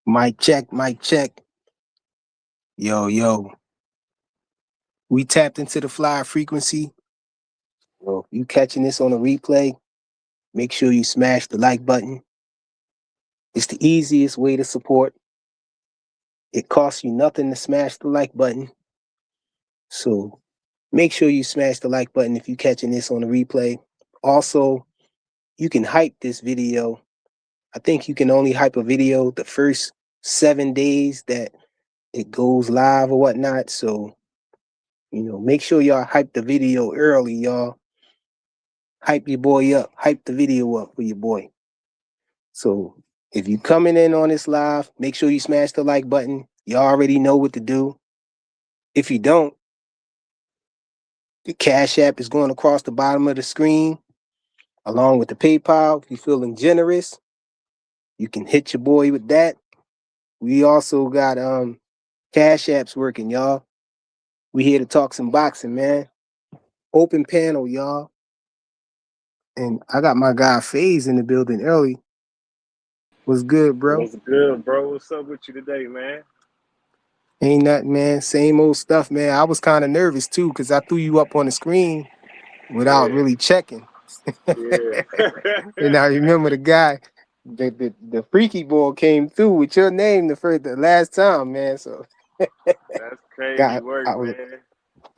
Mic check, mic check. Yo, yo. We tapped into the flyer frequency. Well, if you catching this on a replay, make sure you smash the like button. It's the easiest way to support. It costs you nothing to smash the like button. So make sure you smash the like button if you catching this on a replay. Also, you can hype this video. I think you can only hype a video the first 7 days that it goes live or whatnot. So, make sure y'all hype the video early, y'all. Hype your boy up. Hype the video up for your boy. So if you coming in on this live, make sure you smash the like button. You already know what to do. If you don't, the Cash App is going across the bottom of the screen, along with the PayPal. If you're feeling generous, you can hit your boy with that. We also got Cash Apps working, y'all. We here to talk some boxing, man. Open panel, y'all. And I got my guy FaZe in the building early. What's good, bro? What's good, bro? What's up with you today, man? Ain't nothing, man. Same old stuff, man. I was kind of nervous too because I threw you up on the screen without Yeah, really checking. yeah. And I remember the guy, the freaky ball came through with your name the last time, man. So That's crazy got work, man.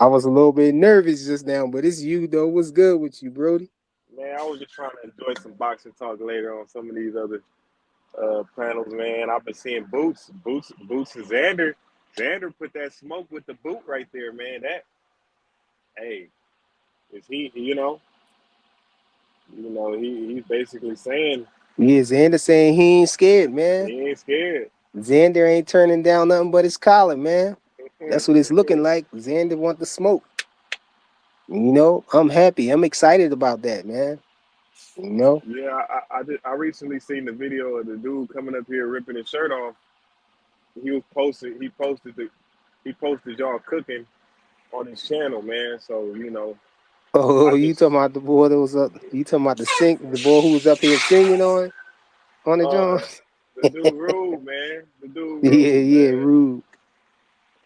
I was a little bit nervous just now, but it's you though. What's good with you, Brody? Man, I was just trying to enjoy some boxing talk later on some of these other panels, man. I've been seeing Boots, and Xander. Xander put that smoke with the boot right there, man. That, hey, is he? He's basically saying Yeah, Xander saying he ain't scared, man. he ain't scared. Xander ain't turning down nothing but his collar, man. That's what it's looking like. Xander want the smoke. I'm happy. I'm excited about that, man. You know? Yeah, I recently seen the video of the dude coming up here ripping his shirt off. He was posted. He posted y'all cooking on his channel, man. So Oh, I you just talking about the boy that was up? You talking about the boy who was up here singing on the uh Jones? the dude rude, man. The dude Yeah, rude, yeah, man. rude.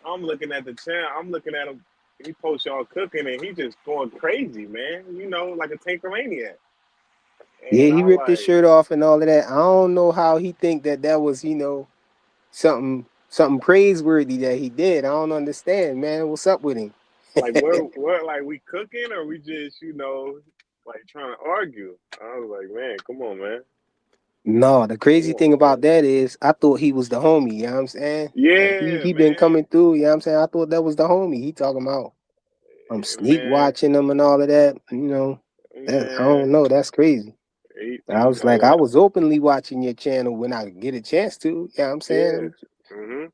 I'm looking at the channel. I'm looking at him. He posts y'all cooking, and he just going crazy, man. Like a tankermaniac. Yeah, And he I'm ripped his like, shirt off and all of that. I don't know how he think that was, something praiseworthy that he did. I don't understand, man. What's up with him? like we cooking, or we just, like trying to argue? I was like, man, come on, man. No, the crazy Come thing on, man. about that is I thought he was the homie, you know what I'm saying? Like he Yeah, he been man. coming through, you know what I'm saying? I thought that was the homie. He talking about I'm sneak Man, watching him and all of that, I don't man, know, that's crazy. I you was like, know, I was openly watching your channel when I get a chance to, you know what I'm saying? yeah. I'm hmm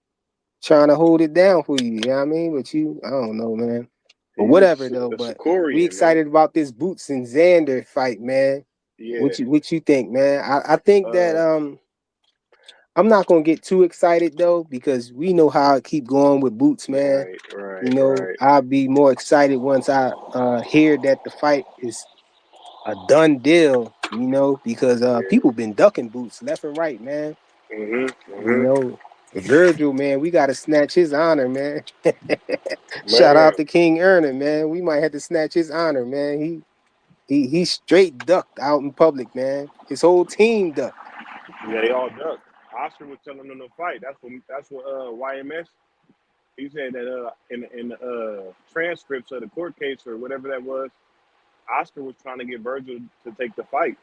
trying to hold it down for you, you know what I mean? But I don't know, man. But He's whatever though, a but we Shakurian, man. excited about this Boots and Xander fight, man. Yeah. What you think, man? I think that Uh, I'm not gonna get too excited though, because we know how it keep going with Boots, man. right, right, right. I'll be more excited once I hear that the fight is a done deal, because Yeah. people been ducking Boots left and right, man. hmm You hmm know, Virgil, man, we gotta snatch his honor, man. Shout Man, out to King Erner, man. We might have to snatch his honor, man. He straight ducked out in public, man. His whole team ducked. yeah, they all ducked. Oscar was telling them to fight. That's what YMS. He said that in the transcripts of the court case or whatever that was, Oscar was trying to get Virgil to take the fight.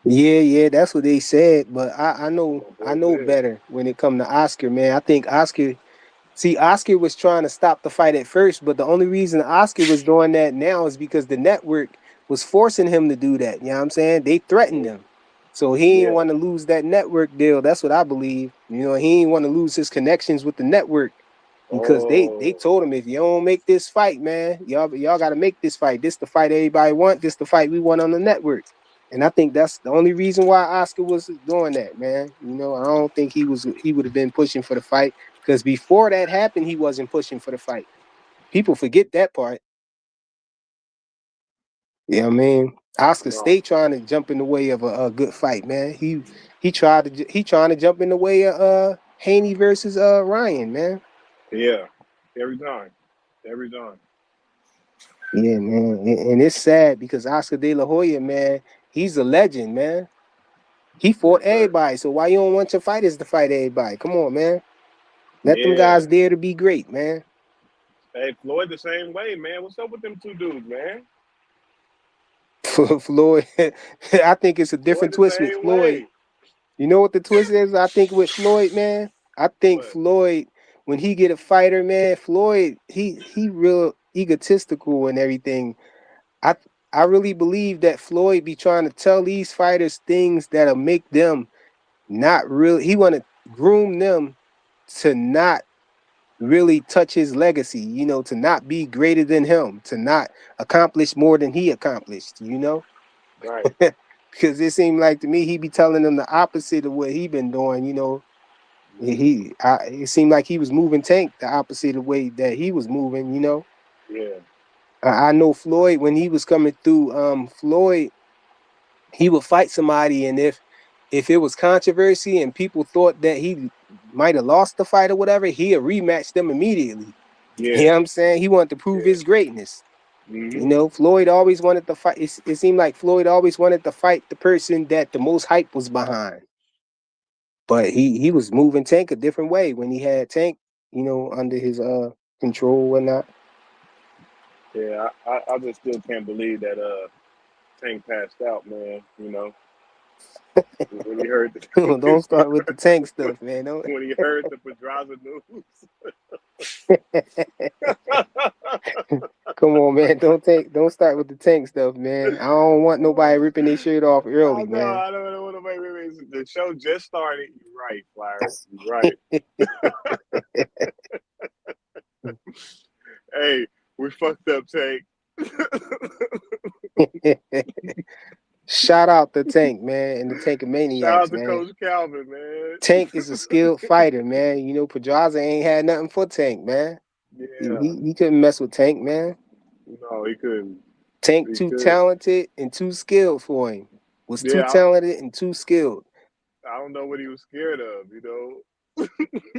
Yeah, yeah, that's what they said. But I know My I boy know said. better when it come to Oscar, man. I think Oscar was trying to stop the fight at first, but the only reason Oscar was doing that now is because the network was forcing him to do that. You know what I'm saying? They threatened hmm him. So he didn't Yeah. want to lose that network deal. That's what I believe. He didn't want to lose his connections with the network because they Oh, told him, if you don't make this fight, man, y'all got to make this fight. This the fight everybody want. This the fight we want on the network. And I think that's the only reason why Oscar was doing that, man. I don't think he would have been pushing for the fight, because before that happened, he wasn't pushing for the fight. People forget that part. You know what I mean? Oscar no. stay trying to jump in the way of a good fight, man. he trying to jump in the way of Haney versus Ryan, man. Yeah, every time, every time. Yeah, man, and it's sad because Oscar De La Hoya, man, he's a legend, man. He Yes, fought sir. everybody, so why you don't want your fighters to fight everybody? Come on, man. Let them Yeah. guys dare to be great, man. Hey, Floyd the same way, man. What's up with them two dudes, man? Floyd, I think it's a Floyd different the twist with same Floyd. way. You know what the twist is? I think with Floyd, man. I think What? Floyd, when he get a fighter, man, Floyd, he real egotistical and everything. I I really believe that Floyd be trying to tell these fighters things that'll make them not really. He want to groom them to not really touch his legacy. You know, to not be greater than him, to not accomplish more than he accomplished. You know. Right. Because it seemed like to me he be telling them the opposite of what he been doing. You know, Hmm. it seemed like he was moving Tank the opposite of the way that he was moving. You know, Yeah. I know Floyd when he was coming through. Floyd he would fight somebody, and if it was controversy and people thought that he might have lost the fight or whatever, he'd rematch them immediately. You Yeah. know what I'm saying? He wanted to prove Yeah. his greatness. You Hmm. know, Floyd always wanted to fight. It seemed like Floyd always wanted to fight the person that the most hype was behind. But he was moving Tank a different way when he had Tank, you know, under his control and whatnot. Yeah. I just still can't believe that Tank passed out, man. You know, when he heard Don't start with the Tank stuff, man. Don't. when he heard the Pedraza news. Come on, man. Don't start with the Tank stuff, man. I don't want nobody ripping their shirt off I early, know. man. I don't know what the show just started. You're right, Flyer. You're right. Hey, we fucked up, Tank. Shout out to Tank, man, and the Shout Tankamaniacs, out to man. Coach Calvin, man. Tank is a skilled fighter, man. You know, Pedraza ain't had nothing for Tank, man. Yeah. He couldn't mess with Tank, man. No, he couldn't. Tank He too could. talented and too skilled for him. Was too Yeah, talented and too skilled. I don't know what he was scared of, you know.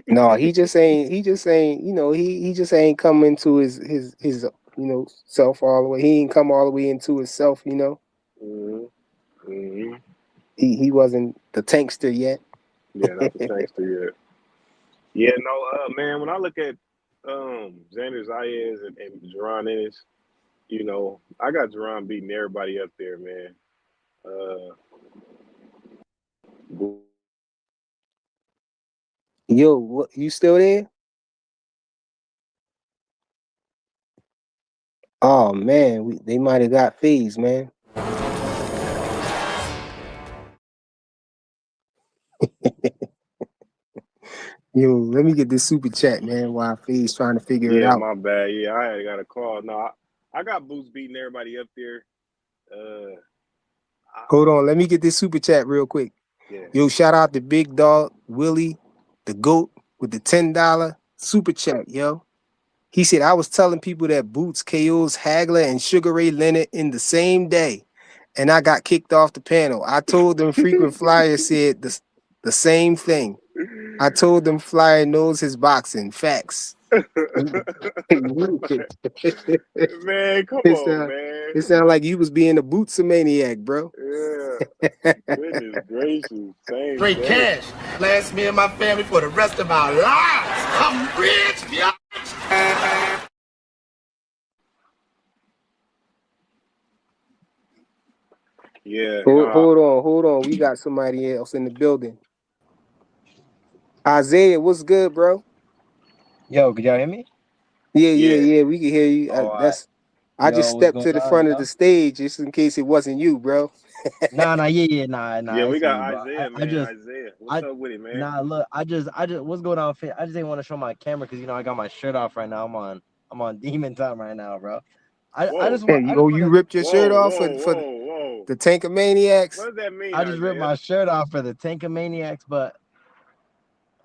No, he just ain't, you know, he just ain't come into his you know, self all the way. He ain't come all the way into himself, you know. Hmm. Hmm. He wasn't the tankster yet. Yeah, not the tankster yet. Yeah, no, man. When I look at Xander Zayas and Jerron Ennis, you know, I got Jerron beating everybody up there, man. Uh, Yo, what, you still there? Oh man, they might have got phased, man. Yo, let me get this super chat, man, while Phase trying to figure it yeah, out. my bad. Yeah, I had got a call. No, I got Boots beating everybody up there. Uh, I, Hold on, let me get this super chat real quick. yeah. Yo, shout out to Big Dog Willie, the GOAT, with the $10 super chat, yo. He said, I was telling people that Boots KOs Hagler and Sugar Ray Leonard in the same day, and I got kicked off the panel. I told them frequent flyer said the same thing. I told them flyer knows his boxing. Facts. it Man, come on, sound man. it sound like you was being a Bootsamaniac, bro. Yeah. Goodness gracious. Same Straight day. cash. Last me and my family for the rest of our lives. I'm rich, bitch. Yeah, Hold, nah. hold on. We got somebody else in the building. Isaiah, what's good, bro? Yo, could y'all hear me? Yeah. Yeah. We can hear you. All right. That's I just Yo, what's stepped going to the on, front of the yo? stage just in case it wasn't you, bro. Nah, Yeah, we it's got me, bro. Isaiah, I man. just, Isaiah. What's I, up with it, man? nah, look, what's going on? I just didn't want to show my camera because I got my shirt off right now. I'm on demon time right now, bro. Whoa. I Oh, just you want to, ripped your shirt Whoa, off whoa, for whoa, whoa. the Tankamaniacs? What does that mean, I just ripped Isaiah? my shirt off for the Tankamaniacs, but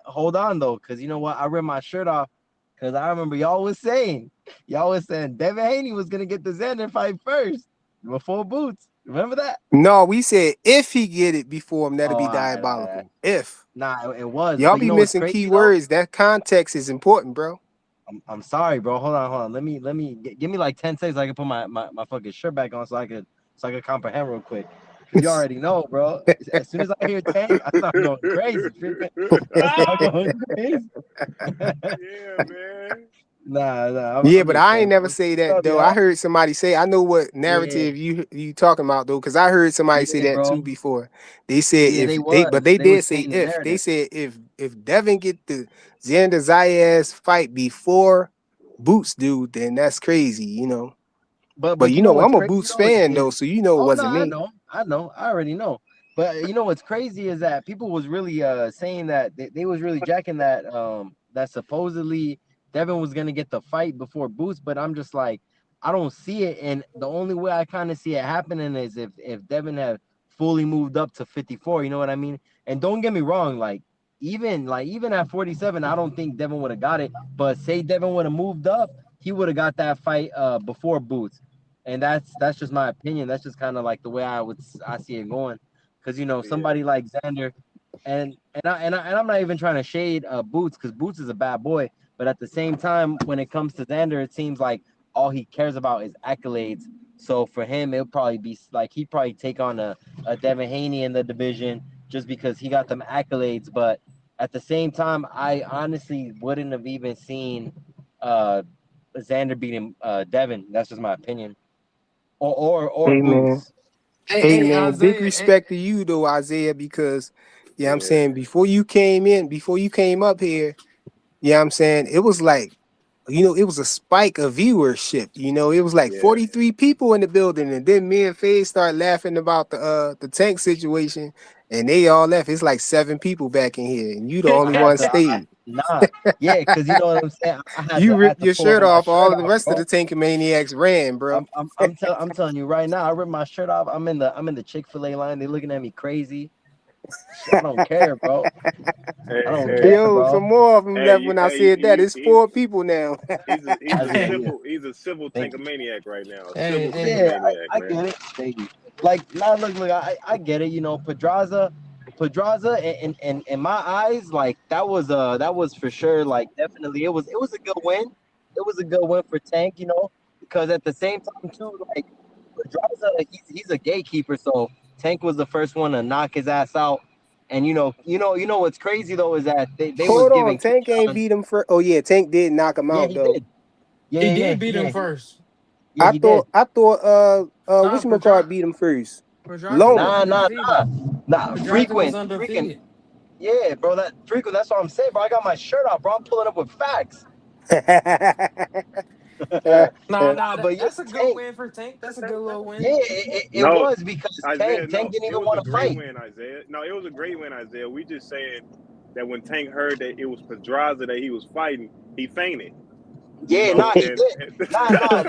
hold on though, because you know what? I ripped my shirt off because I remember y'all was saying Devin Haney was gonna get the Xander fight first before Boots. Remember that? No, we said if he get it before him, that'll Oh, be all right. diabolical. If. Nah, it was. Y'all But you be know what's missing crazy key though? words. That context is important, bro. I'm sorry, bro. Hold on. Let me give me like 10 seconds. So I can put my fucking shirt back on so I could comprehend real quick. Cause you already know, bro. As soon as I hear Tank, I start going crazy. I start going crazy. Yeah, man. Nah. Yeah, I'm but just I ain't playing. never What's say that up, though. I y'all? heard somebody say. I know what Yeah, narrative you talking about though, because I heard somebody say that bro. too before. They said Yeah, but they they was did say changing the if. They narrative. said if Devin get the Xander Zayas fight before Boots do, then that's crazy, you know. But But you you know know, what's I'm a crazy Boots though fan though, is so you know it oh no, wasn't me. I already know. But you know what's crazy is that people was really saying that they was really jacking that that supposedly Devin was gonna get the fight before Boots, but I'm just like I don't see it, and the only way I kind of see it happening is if Devin had fully moved up to 54, you know what I mean? And don't get me wrong, even at 47, I don't think Devin would have got it. But say Devin would have moved up, he would have got that fight before Boots, and that's just my opinion. That's just kind of like the way I see it going, because you know Yeah. somebody like Xander, and I'm not even trying to shade Boots because Boots is a bad boy, but at the same time, when it comes to Xander, it seems like all he cares about is accolades. So for him, it'll probably be like he'd probably take on a Devin Haney in the division just because he got them accolades. But at the same time, I honestly wouldn't have even seen uh Xander beating Devin. That's just my opinion. Or Hey man. Boots. Hey Hey, man, big Isaiah. Hey, respect to you though, Isaiah, because yeah, I'm Yeah. saying before you came up here, yeah, I'm saying it was like, it was a spike of viewership. It was like Yeah. 43 people in the building, and then me and Faye start laughing about the tank situation, and they all left. It's like 7 people back in here, and you the hey, only I hey, one had to hey, stayed. yeah, because you know what I'm saying. You I had ripped to your pull shirt my off. shirt All of the off, rest of bro. the Tankamaniacs ran, bro. I'm telling you right now. I ripped my shirt off. I'm in the Chick-fil-A line. They looking at me crazy. I don't care, bro. Hey, I don't hey, care, Yo, bro. some more of them hey, left when I hey, said that. It's 4 people now. he's a Yeah. civil Thank you. tankomaniac right now. A hey, civil hey. Yeah, tankomaniac, I man. get it. Thank you. Like now, look, I get it. You know, Pedraza, in my eyes, like that was for sure. Like definitely, it was a good win. It was a good win for Tank. You know, because at the same time too, like Pedraza, he's a gatekeeper. So Tank was the first one to knock his ass out. And you know what's crazy though is that they was Hold on, giving Tank ain't Keyshawn. beat him for. Oh yeah, Tank did knock him Yeah, out he though. did. Yeah, He yeah, did beat him yeah, first. yeah, he did. I thought Nah, whatchamacallit beat him first. Pedraza was Loma. undefeated. Nah. Pedraza was Frequent. undefeated. Yeah, bro. That frequent. That's what I'm saying, bro. I got my shirt off, bro. I'm pulling up with facts. Nah, But yeah, that's a good Tank. win for Tank. That's a good little Yeah, win. it No, was because Isaiah, Tank no, didn't it even was a want to great fight. win, Isaiah. No, it was a great win, Isaiah. We just saying that when Tank heard that it was Pedraza that he was fighting, he fainted. You Yeah, know, nah, he and, did. Nah.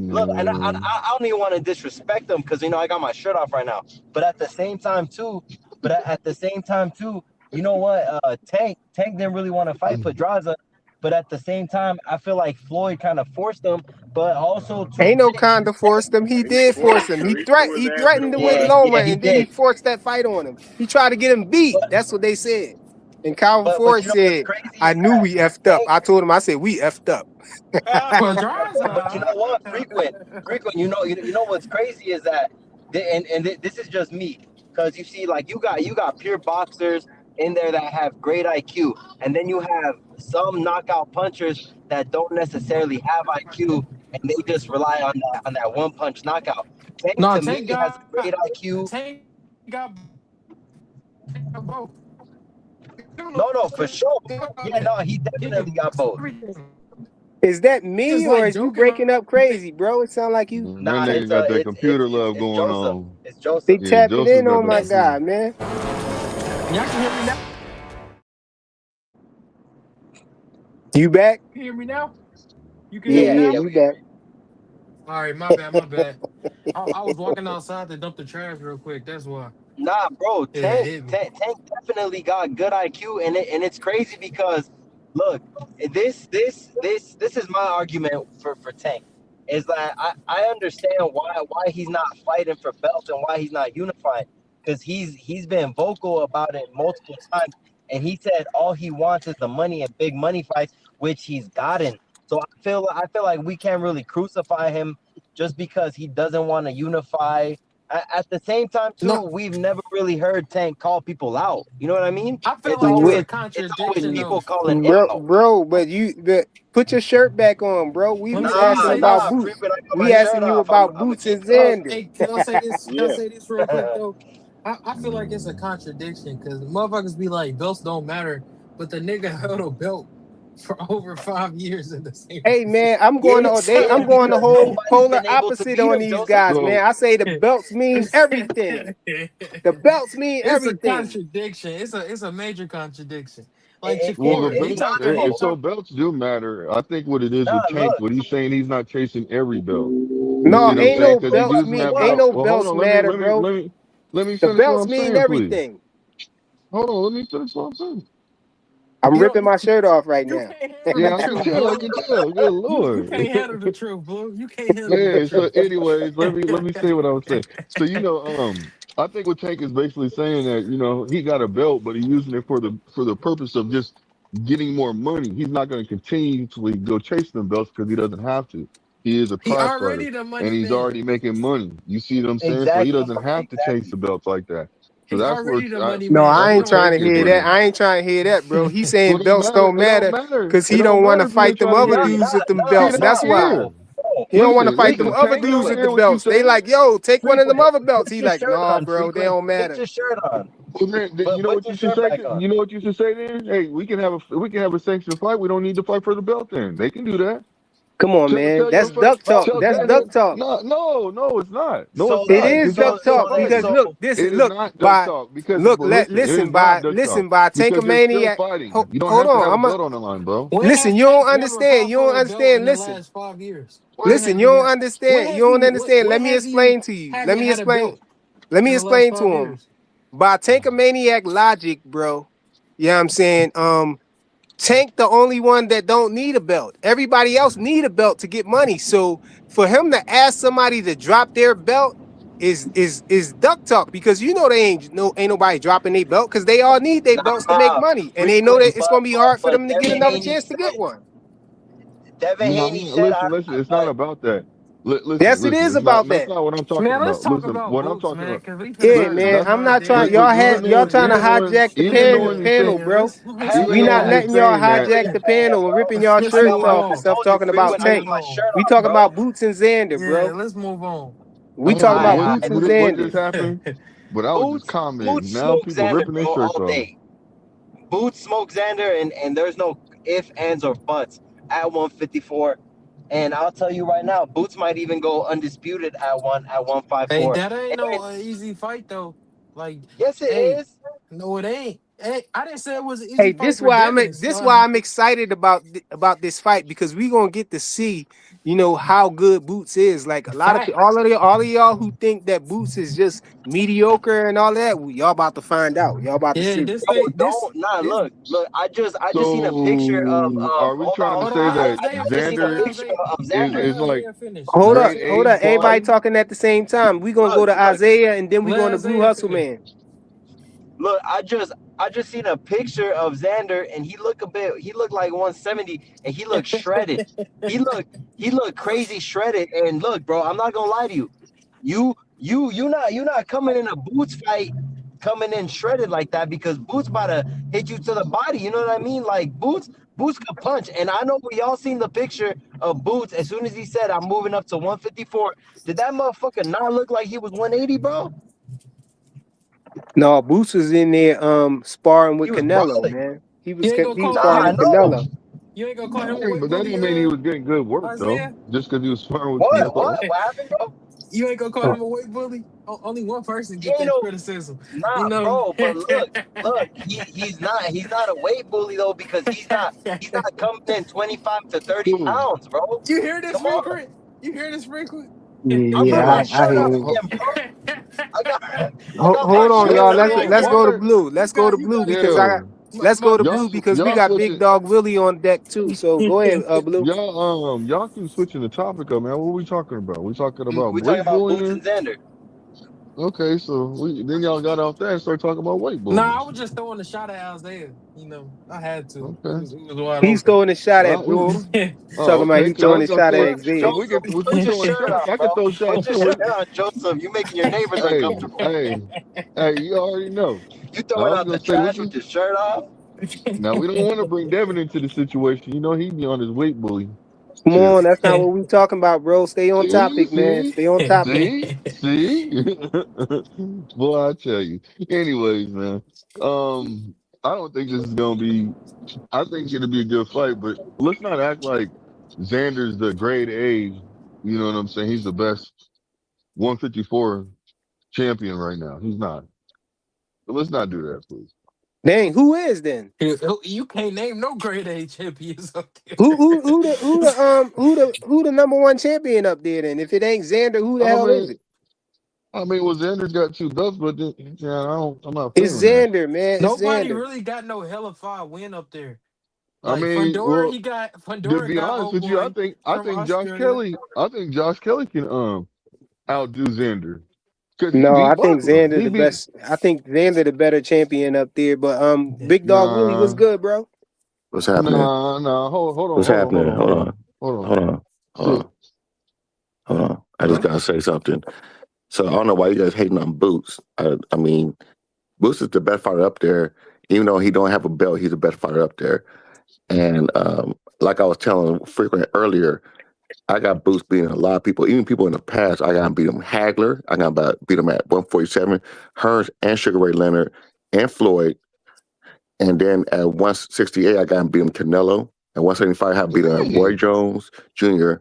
Look, and Mm. I don't even want to disrespect him because I got my shirt off right now. But at the same time too, you know what? Tank didn't really want to fight Pedraza. But at the same time, I feel like Floyd kind of forced him. But also too, Ain't no Tank kinda forced him. He did force him. he threw his He ass in the threatened to with water. Loma, he and then he did. forced that fight on him. He tried to get him beat. But That's what they said. And Calvin but Ford you know what's said, crazy "I is knew that we effed up." Tank. I told him, I said, "We effed up." But you know Pedraza. what, frequent. You know what's crazy is that, this is just me, because you see, like you got pure boxers in there that have great IQ, and then you have some knockout punchers that don't necessarily have IQ, and they just rely on that one punch knockout. Tank No, to me has a great IQ. Tank got both. No, for sure. Yeah, no, he He can definitely got box both. everything. Is that He just me or like is you joking breaking on up crazy, bro? It sound like you That Nah, nigga got that computer love it's going Joseph. on. It's they Joseph. Yeah, tapping Joseph in got on the my That's guy, computer. man. Y'all can hear me now? You back? You hear me now? You can Yeah, hear me Yeah, yeah, now? yeah, we back. All right, my bad. I was walking outside to dump the trash real quick. That's why Nah, bro, it hit me. Tank definitely got good IQ, and it's crazy because look, this is my argument for Tank. is that I understand why he's not fighting for belts and why he's not unified, because he's been vocal about it multiple times, and he said all he wants is the money and big money fights, which he's gotten. So I feel like we can't really crucify him just because he doesn't want to unify. At the same time, No, too, we've never really heard Tank call people out. You know what I mean? I feel It's like it's Wh- a always it's always contradiction people though. calling him Bro, out. but put your shirt back on, bro. We Let was me let me Nah, asking say about nah, this. Boots. creeping. I got my We shirt asking you off. I'm about gonna Boots keep and it on. Xander. Hey, can I say this? Can I Yeah. say this real quick though? I feel like it's a contradiction because motherfuckers be like belts don't matter, but the nigga held a belt for over 5 years in the same Hey man, position. I'm going Yeah, to yeah, I'm going the because whole nobody's polar been able to opposite beat on him, these Joseph. guys, man. So I say the belts mean everything. The belts mean It's a everything. contradiction. It's a major contradiction. Like Well, the Shakur, It's he belts, not talk eh, he though. so talk. belts do matter. I think what it is Nah, with Tank, look, what he's saying, he's not chasing every belt. You see No, what I'm ain't saying? no Because he's belts using mean that ain't belt. no Well, hold belts on, matter, bro. let me The finish what belts I'm mean saying, please. everything. Hold on, let me finish what I'm saying. I'm You ripping don't. my shirt off right You now. can't handle the Yeah, I can truth, tell, I Blue. can tell. Good You Lord. can't handle the truth, Blue. You can't handle the Man, so truth. anyways, let me say what I was saying. So I think what Tank is basically saying that he got a belt, but he's using it for the purpose of just getting more money. He's not going to continuously go chase them belts because he doesn't have to. He is a He prize fighter, already the and money he's man. already making money. You see what I'm saying? So he exactly, doesn't have to chase exactly. the belts like that. So He's that's where already the money No, man. I that's He ain't where don't. trying Tank to is hear with that. it. I ain't trying to hear that, bro. He's saying Well, it don't belts matter. don't It don't matter matter. because It he don't don't want to matter if you fight ain't them trying to other hear Nah, it. dudes nah, with them nah, See, belts. and that's That's nah, why. here. bro, bro. He don't want to fight them Listen. other Tank, I dudes want to with Frequent, the hear what you belts. They saying. like, yo, take one of them frequent. other belts. Put He your like, shirt nah, on, bro, they frequent. don't Put matter. your shirt on. Well, then, you know Put what your you should shirt say? back on. You know what you should say then? Hey, we can have a sanctioned fight. We don't need to fight for the belt. Then they can do that. Come on, Tell man. tell your That's friend. duck Bro, talk. Tell That's Xander. duck talk. No, no, no, it's not. No, so it's It not. look, is Because duck talk because listen, look, this it is look not duck by talk. Because look but listen, it is not duck talk listen by because you're still Tankamaniac. fighting. You don't Hold have to on, have a I'm a belt on the line, bro. When listen. has You don't Tank never understand. fought You don't for a belt understand. in the Listen, last 5 years? When listen. has You he don't had? When understand. You has don't he? understand. Let When me has he? explain to you. Let Haven't me had a explain. belt Let me in the last explain to five him years? by Tankamaniac logic, bro. You know what I'm saying? Tank the only one that don't need a belt. Everybody else need a belt to get money. So for him to ask somebody to drop their belt is duck talk because you know they ain't nobody dropping their belt because they all need their belts to make nah, money and they know frequent. that it's gonna be hard for But them to get Devin another Haney chance to get said. one. Devin No, Haney said. listen. It's not But about that. Yes, it Listen. is It's not. about That's that. not what I'm talking Man, let's about. talk Listen, about what I'm boots, talking man, about. because we finna Yeah, start Listen, man. talking that's I'm about not trying. damn but Y'all even had y'all though Xander, trying to even man. though hijack the even pan though the you're Yeah, panel, saying yeah. bro. Let's even We move though not you're on. letting y'all saying I'm that hijack really the fan, panel and bro. ripping y'all Let's I got shirts move my. off and I on. stuff told you, talking about frequent. Let's I got Tank. move my on. shirt We off, talking bro. about Boots and Xander, Yeah, bro. let's move on. We hold talking on, about what Boots and what Xander. just happened? But I was just Boots, commenting. Boots Now smoke people Xander, ripping their bro, shirts all off. day. Boots smoke Xander, and there's no if, ands, or buts at 154. And I'll tell you right now, Boots might even go undisputed at Hey, 154. that ain't And no easy fight though. Like, yes, it hey, is. no, it ain't. Hey, I didn't say it was an easy Hey, fight for Devin. this So, why I'm excited about this fight because we gonna get to see, how good Boots is. Like a lot of fact. all of y'all who think that Boots is just mediocre and all that, y'all about to find out. Y'all about to Yeah, see. this Bro, thing, don't nah. this. Look. I just seen a picture of So are we Hold trying on. to Hold say on, let that Isaiah I just seen finish. a Let Xander picture Isaiah. of Let Xander. is like Isaiah finish. grade Hold A up. Everybody quality? talking at the same time. We gonna go Look, to look, Isaiah and then we Let going to Blue Isaiah Hustle finish. Man. look. I just seen a picture of Xander, and he looked like 170, and he looked shredded. He looked crazy shredded. And look, bro, I'm not gonna lie to you. You not coming in a Boots fight, coming in shredded like that, because Boots about to hit you to the body. You know what I mean? Like Boots could punch. And I know we all seen the picture of Boots. As soon as he said, "I'm moving up to 154," did that motherfucker not look like he was 180, bro? No, Boots was in there sparring with He was Canelo, brawling. man. You ain't gonna He was call Nah, sparring I you, with know. Canelo. you ain't gonna call him a But weight that bully, didn't mean he was getting good work though. Isaiah. Just because he was sparring with What? Canelo. What happened, bro? You ain't gonna call Oh, him a weight bully. Only one person He get ain't that no. criticism. You Nah, know. bro. But look. He's not a weight bully though, because he's not coming in 25 to 30 Cool. pounds, bro. You hear this Come on. frequent? You hear this frequent? I got my yeah, Bro, I shirt hear off you. again, bro. I got my Hold on, shirt Hey, y'all. off let me Let's ask again, you let's bro. go to water. Blue. You Let's go got to you Blue got because you I got yeah. Let's go to Y'all, Blue because we y'all got Big switching. Dog Willie on deck too. So go ahead, Blue. Y'all keep switching the topic up, man. What are we talking about? We talking about We talking weight about Boots bullying? and Xander. Okay, so then y'all got off that and started talking about weight Nah, bullying. I was just throwing a shot at Isaiah. I had to. Okay. It was wide He's open. throwing a shot at We, Bull. oh, Talking about okay. he Because I throwing was a gonna shot say, at Xavier. if we Put your throwing shirt shots, on, I bro. can throw shots Put your too. shirt on, Joseph. You making your neighbors Hey, uncomfortable. hey, you already know. You I throwing was out gonna the say, what trash you? with your shirt off? Now we don't want to bring Devin into the situation. You know he'd be on his weight bully Come tip. on, that's not what we talking about, bro. Stay on See, topic, man. see, Stay on topic. see. Boy, I tell you. Anyways, man. I don't think this is gonna be. I think it'll be a good fight, but let's not act like Xander's the grade A. You know what I'm saying? He's the best 154 champion right now. He's not. So let's not do that, please. Dang, who is then? You can't name no grade A champions up there. Who the number one champion up there then? If it ain't Xander, who the I hell is mean, it? well, Xander's got two belts, but yeah, I'm not It's feeling that. Xander, man. It's Nobody Xander. really got no hella far win up there. I Like mean, well, to Fundora be got honest old with you, boy I from think Josh Australia. Kelly, can outdo Xander because he No, I beat think both of them. Xander He the beat best. I think Xander the better champion up there. But Yeah. Big Dog Willie was nah, good, bro. What's happening? nah. What's happening? Hold on. Hold on. Hold on. Hold So, on. Hold on. I just huh? gotta say something. So I don't know why you guys hating on Boots. I mean, Boots is the best fighter up there. Even though he don't have a belt, he's the best fighter up there. And like I was telling frequent earlier, I got Boots beating a lot of people, even people in the past. I got to beat him Hagler. I got to beat him at 147, Hearns and Sugar Ray Leonard and Floyd. And then at 168, I got to beat him Canelo. At 175, I have beat him Roy Dang. Jones Jr.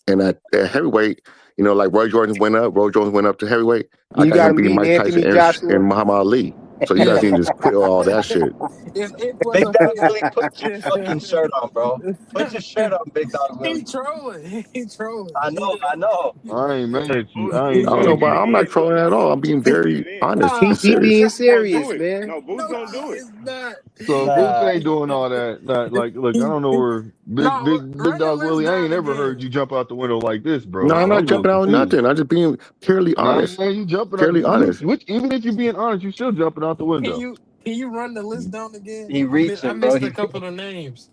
And at heavyweight, like Roy Jones went up to heavyweight. I You got got him him beating beating Mike Tyson Anthony and, Joshua. and Muhammad Ali. So you guys Yeah. need to just quit all that shit. If it Big wasn't Dog for Willie, put your fucking shirt on, bro. Put your shirt on, Big Dog he Willie. trolling. He trolling. I know, I know. I ain't mad at you. Boots, I Boots ain't I don't gonna know, mad at but get you. it I'm not in. trolling at all. I'm being Boots gonna get very it in. honest and He serious. being Boots gonna serious, do it. man. No, Boots No, gonna do it. it's not. So Boots Nah. ain't doing all that. Like, look, I don't know where No, Big run the Dog list Willie. I ain't down ever heard again. you jump out the window like this, No, bro. I'm So not I'm a little jumping out confused. nothing. I'm just being purely Nah, honest. you jumping out. Purely honest. Even if you're being honest, you still jumping out the Can window. you can you run the list down again? He I reaching, bro. missed a couple of names.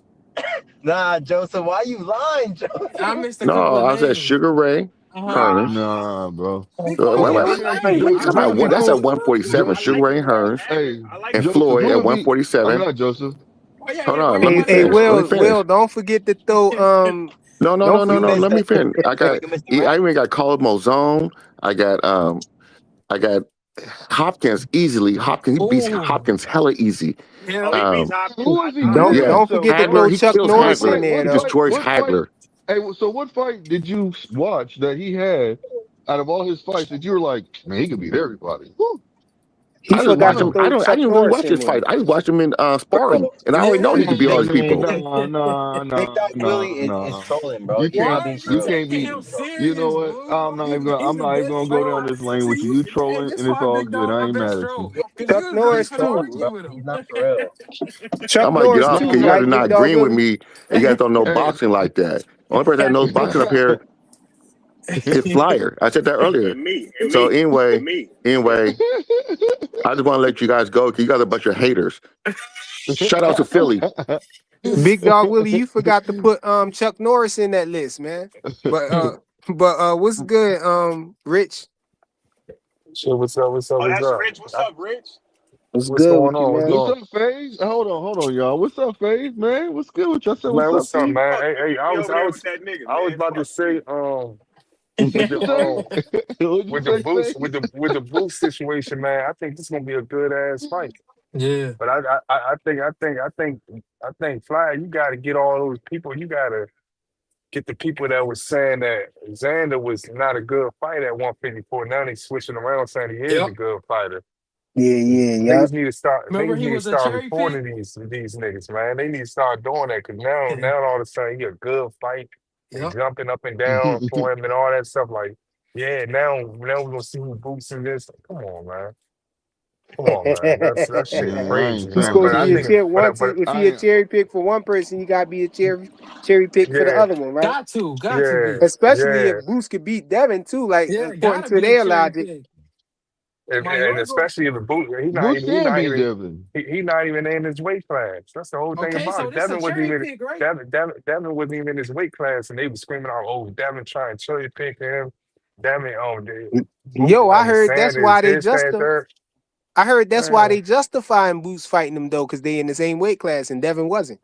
Nah, Joseph, why you lying, I Joseph? missed a couple No, of I said names. Sugar Ray, Uh-huh. Hearns. Nah, bro. Be Wait, Okay, wait, quiet. let wait, me ask you, wait. What are you talking Joseph. about? That's at Before 147. I Sugar like Joseph, the Ray fact Hearns Hagler. hey, I like and the Joseph, Floyd who at would be? I mean, 147. not Joseph. Oh yeah, Hold yeah. on, Run let them me by Hey, down. finish. Let me Will, finish. don't forget to throw No, no, don't no, no, You forget no. missed Let that me finish. you missed the I even Rankins. got Carlos Mozone. I got Hopkins easily. Hopkins, he beats Ooh. Hopkins hella easy. Oh, Yeah. he beats Um, Hopkins. Who was he I don't beating? yeah, don't So forget to what? throw Hagler, he Chuck kills What Norris in Hagler. fight? there He What though. fight? destroys What fight? Hagler. Hey, so what fight did you watch that he had out of all his fights that you were like, man, he could beat everybody? Whew. He I just forgot watch to him. Name I throw don't. I Chuck didn't really Norris watch in his there. fight. I just watched him in sparring, Bro, and I already know he Yeah. could beat all I these mean, people. Big Dog Willie is nah. trolling, bro. You He's can't. not Why are being you You for real. can't taking be. him You know serious, what? Blue? He's I'm the not even best gonna go down fighter. this lane See with you. you, You and trolling, this and it's why all Big good. Dog I my ain't best mad at you. troll. Because Chuck you agree Norris for the He's too. trolling, bro. argue with him. He's not for real. Chuck I'm gonna get Norris off too, because you guys are right, Big not Dog agreeing with Willie? me, and you guys don't know Hey, boxing like that. Only person that knows boxing up here is Flyer. I said that earlier. and me, and So me, anyway, and me. anyway, I just want to let you guys go because you guys are a bunch of haters. Shout out to Philly. Big Dog Willie, you forgot to put Chuck Norris in that list, man. But what's good, Rich? So what's up? What's up? Oh, What's that's up? Rich. What's up, Rich? What's What's good going with you, on? What's man? What's going? up, FaZe? Hold on, y'all. What's up, FaZe, man? What's good with you? I said, Man, what's up what's to up, you? man? Fuck Hey, you. hey, Be over there with that nigga, I was man. about to Fuck say, you. What'd with you the say? What'd you with the say, boost, FaZe? with the boost situation, man. I think this is gonna be a good ass fight. Yeah. But I think Fly, you got to get all those people. You got to get the people that was saying that Xander was not a good fighter at 154. Now they switching around saying he is Yep. a good fighter. Yeah, yeah, Remember Niggas he need to was a start cherry pick? reporting these niggas, man. They need to start doing that because now all of a sudden he a good fight. They Yep. jumping up and down for him and all that stuff. Like, yeah, now we're gonna see who boots in this. Come on, man. Come on, man. That shit Man, I ain't crazy, You're man. trying to supposed But to I be a see. think, chair one. but If I he a ain't, cherry pick for one person, you gotta be a cherry pick for the yeah, other one, right? got to yeah, be. Especially if yeah. Boost could beat Devin too, like Yeah, according gotta to be a their cherry logic. pick. And Mayorga. especially if the boot, Boots can beat Devin. he not even in his weight class. That's the whole thing Okay, about so it. this a cherry pick, right? Devin wasn't even in his weight class, and they were screaming out, "Oh, Devin trying to cherry pick him." Devin, Yo, I heard that's Sanders, why they this, that, third. I heard that's why Man, they justifying Boost fighting him though, because they in the same weight class and Devin wasn't.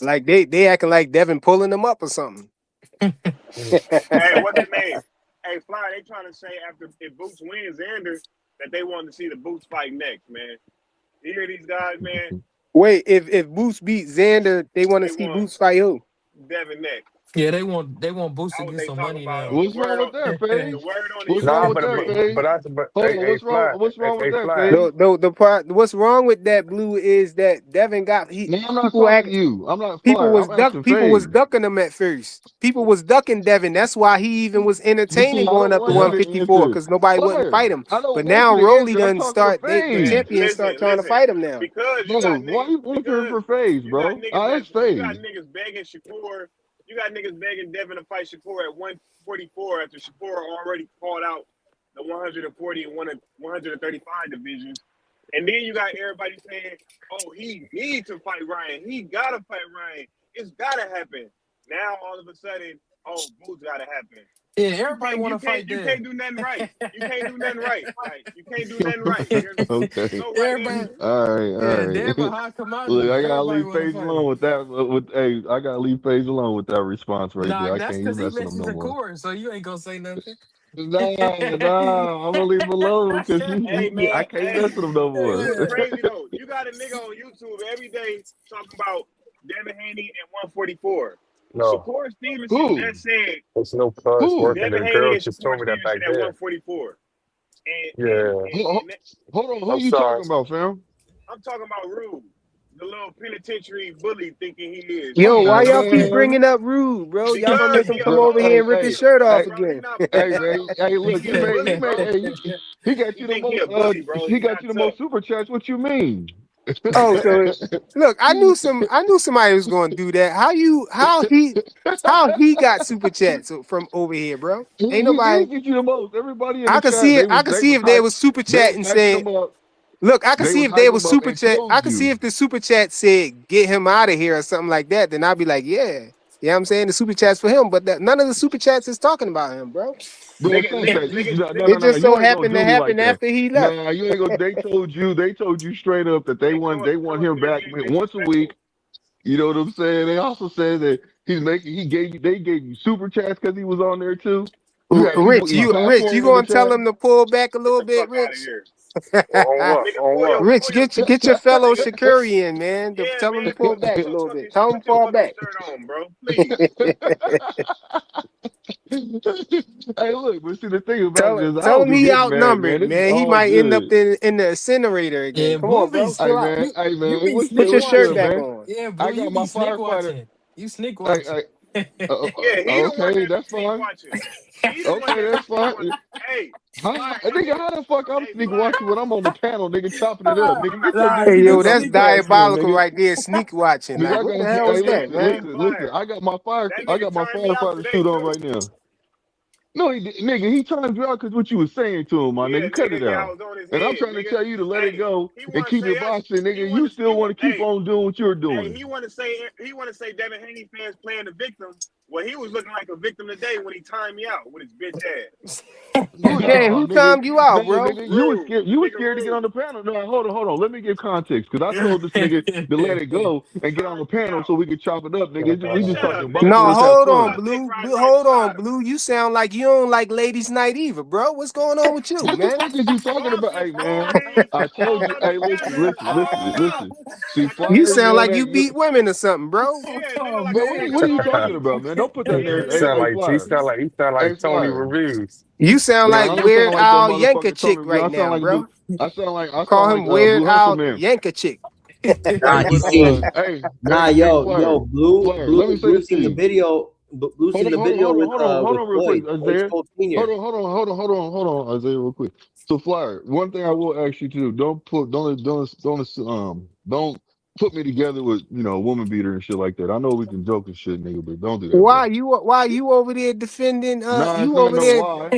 Like they acting like Devin pulling them up or something. mm, Hey, what's his name? Hey, Fly, they trying to say after if Boots wins Xander that they want to see the Boots fight next, man. You hear these guys, man? Wait, if Boost beat Xander, they want to They see want Boost fight who? Devin next. Yeah, they want Boost That's to what get they some talking money about. now. What's wrong with that, The Paige? word on it What's is wrong nah, with Devin that, wins. Paige? Hold on, hey, Fly, what's wrong with hey, that, Fly. Paige? The part what's wrong with that Blue is that Devin got No, I'm not people talking to act you. I'm not Fire. I'm asking people was Paige. ducking him at first. People was ducking Devin. That's why he even was Listen, entertaining I going don't up to want you Yep. to 154 answer. because nobody wouldn't Fire. fight him. I don't But want now you to Rolly answer. I'm done talking to start the Man, Paige. champions start trying to listen. fight him now. Because you got Bro, why niggas, you answering because for Paige, you got bro? niggas I that asked you got Paige. niggas begging Shakur, you got niggas begging Devin to fight Shakur at 144 after Shakur already called out the 140 and 135 divisions. And then you got everybody saying, "Oh, he needs to fight Ryan. He gotta fight Ryan. It's gotta happen." Now all of a sudden, oh, Boots gotta happen. Yeah, You everybody can't, want you to fight can't, you Dev. can't do nothing right. You can't do nothing right. Like you can't do nothing right. There's Okay. no right Everybody, answer. All right, yeah, all Dev a right. hot Look, commodity. I gotta Everybody leave want to Paige fight alone him. with that. Hey, I gotta leave Paige alone with that response right there. Nah, I that's can't even because he mess with him mentioned no the more. core, so you ain't gonna say nothing. Nah, I'm gonna leave him alone because Hey I man, can't hey, mess with him no this more. is crazy though. You got a nigga on YouTube every day talking about Devin Haney at 144. No, Shakur Stevenson Who? just said it's no cuz Who? working. Devin The Haney girl and just Shakur told me that Stevenson back at then. 144. Yeah, Hold on, who I'm you sorry. talking about, fam? I'm talking about Rude, the little penitentiary bully thinking he is. Yo, Shit. why Oh y'all keep man, bringing up Rude, bro? Y'all gonna Because make him he a come bro, over here bully. and rip his shirt hey, off Bro, he again. not hey, bro. man, hey, look, He a bully, bro. he got He you the think he most, a bully, bro. he He got not you the tough. most super chats. What you mean? Oh, so look, I knew somebody was gonna do that. How he got super chats from over here, bro? Ain't He nobody. did get you the most. Everybody in the chat, I could they see was if they hype. was super They was chatting hyping saying, him up. look, I could They see was if they hyping was him up super and chat. I closed could see you. if the super chat said get him out of here or something like that. Then I'd be like, yeah. Yeah, I'm saying the super chats for him, but none of the super chats is talking about him, bro. Bro, Nigga, fuck niggas, that. niggas, No, no, niggas, no, It no. just so You ain't gonna happened to do me like happen that. after he left. Nah, you ain't gonna. They told you straight up that hey, they want him Philip back being once a week. disrespectful. You know what I'm saying? They also said that they gave you super chats because he was on there too. You had Man, people Rich, eating fuck all Rich, that. you popcorn in the gonna tell chat. him to pull back a Get little the bit, fuck out of Rich? here. On what? Nigga, On what? Rich, get your fellow nigga. Shakurian, man. Yeah, Tell him to man, pull get back a your little fucking bit. Tell him put to your fall fucking back. shirt on, bro. Please. Hey, look, but see the thing about it is I Tell don't him be he getting mad, man. outnumbered, This is man. He all might end up good. in the incinerator Yeah, again. Come on, Blue be bro. still Chill out. out. Hey You man, be Put sneak your what's shirt good, watching. back man? on. Yeah, I Blue, you got be my sneak firefighter. watching. You sneak I, watching. Yeah, he the one okay, that's that's sneak fine. watching. He the one Okay, that's that's sneak fine. watching. Hey, Fly, hey, Nigga, how the fuck I'm hey, sneak Fly, watching when I'm on the panel, nigga, chopping it up, Ah, nigga? Get your nah, Hey, you goofy do yo, ass off that's the sneak watching. platform, diabolical nigga. right there. Sneak watching. Nigga, Like, what the hell hey, was look, that, hey, man? listen. Fly. I got my That I nigga got my turned me out firefighter today, suit on too. right now. No, nigga, he timed you out because what you was saying to him, my Yeah, nigga. Cut nigga, it yeah, I out. was on his And I'm head, trying to nigga. tell you to let it Hey, go he and want to keep say it us. boxing, He nigga. You want to. still want to keep Hey, on doing what you're hey, doing. he want to say. He want to say Devin Haney fans playing the victim. Well, he was looking like a victim today when he timed me out with his bitch ass. No, Who nigga, timed you out, no, bro? nigga, you was Rude, scared. You was nigga, scared to get on rude. the panel. No, hold on. Let me give context because I told this nigga to let it go He and get on the timed me panel so out. we could chop it up, nigga. Man, We just shut up, talking nigga. boxing. No, Let's have hold on, fun. My dick Blue. riding right Hold on, beside him. Blue. You sound like you don't like ladies' night either, bro. What's going on with you, What the man? fuck is you talking about? Boston Hey, man, party I told all you. up Hey, together. listen. See, Like a You Flyers, damn, sound man. like you beat women or something, bro. yeah, nigga, like a Bro, damn what are you talking party. about, man? Don't put that Yeah, there. He sound Hey, nigga. like Flyer. he sound Hey, like Tony Flyer. Reviews. You sound No, like I don't sound Weird like that Al Yanka motherfucker chick Tony Review. right now, bro. I Call sound him like Weird rehearsal Al man. Yanka chick. Hey, Nah, but you see, hey, Flyer, Flyer. Let me say Blue this to seen the you. video. Blue seen the video with Hold on real quick, Floyd Isaiah. Cole Senior. Hold on. out, Isaiah, real quick. So, Flyer, one thing I will ask you to do: don't put me together with a woman beater and shit like that. I know we can joke and shit, nigga, but don't do that, bro. Why you over there defending? Nah, it's You not over no there. why.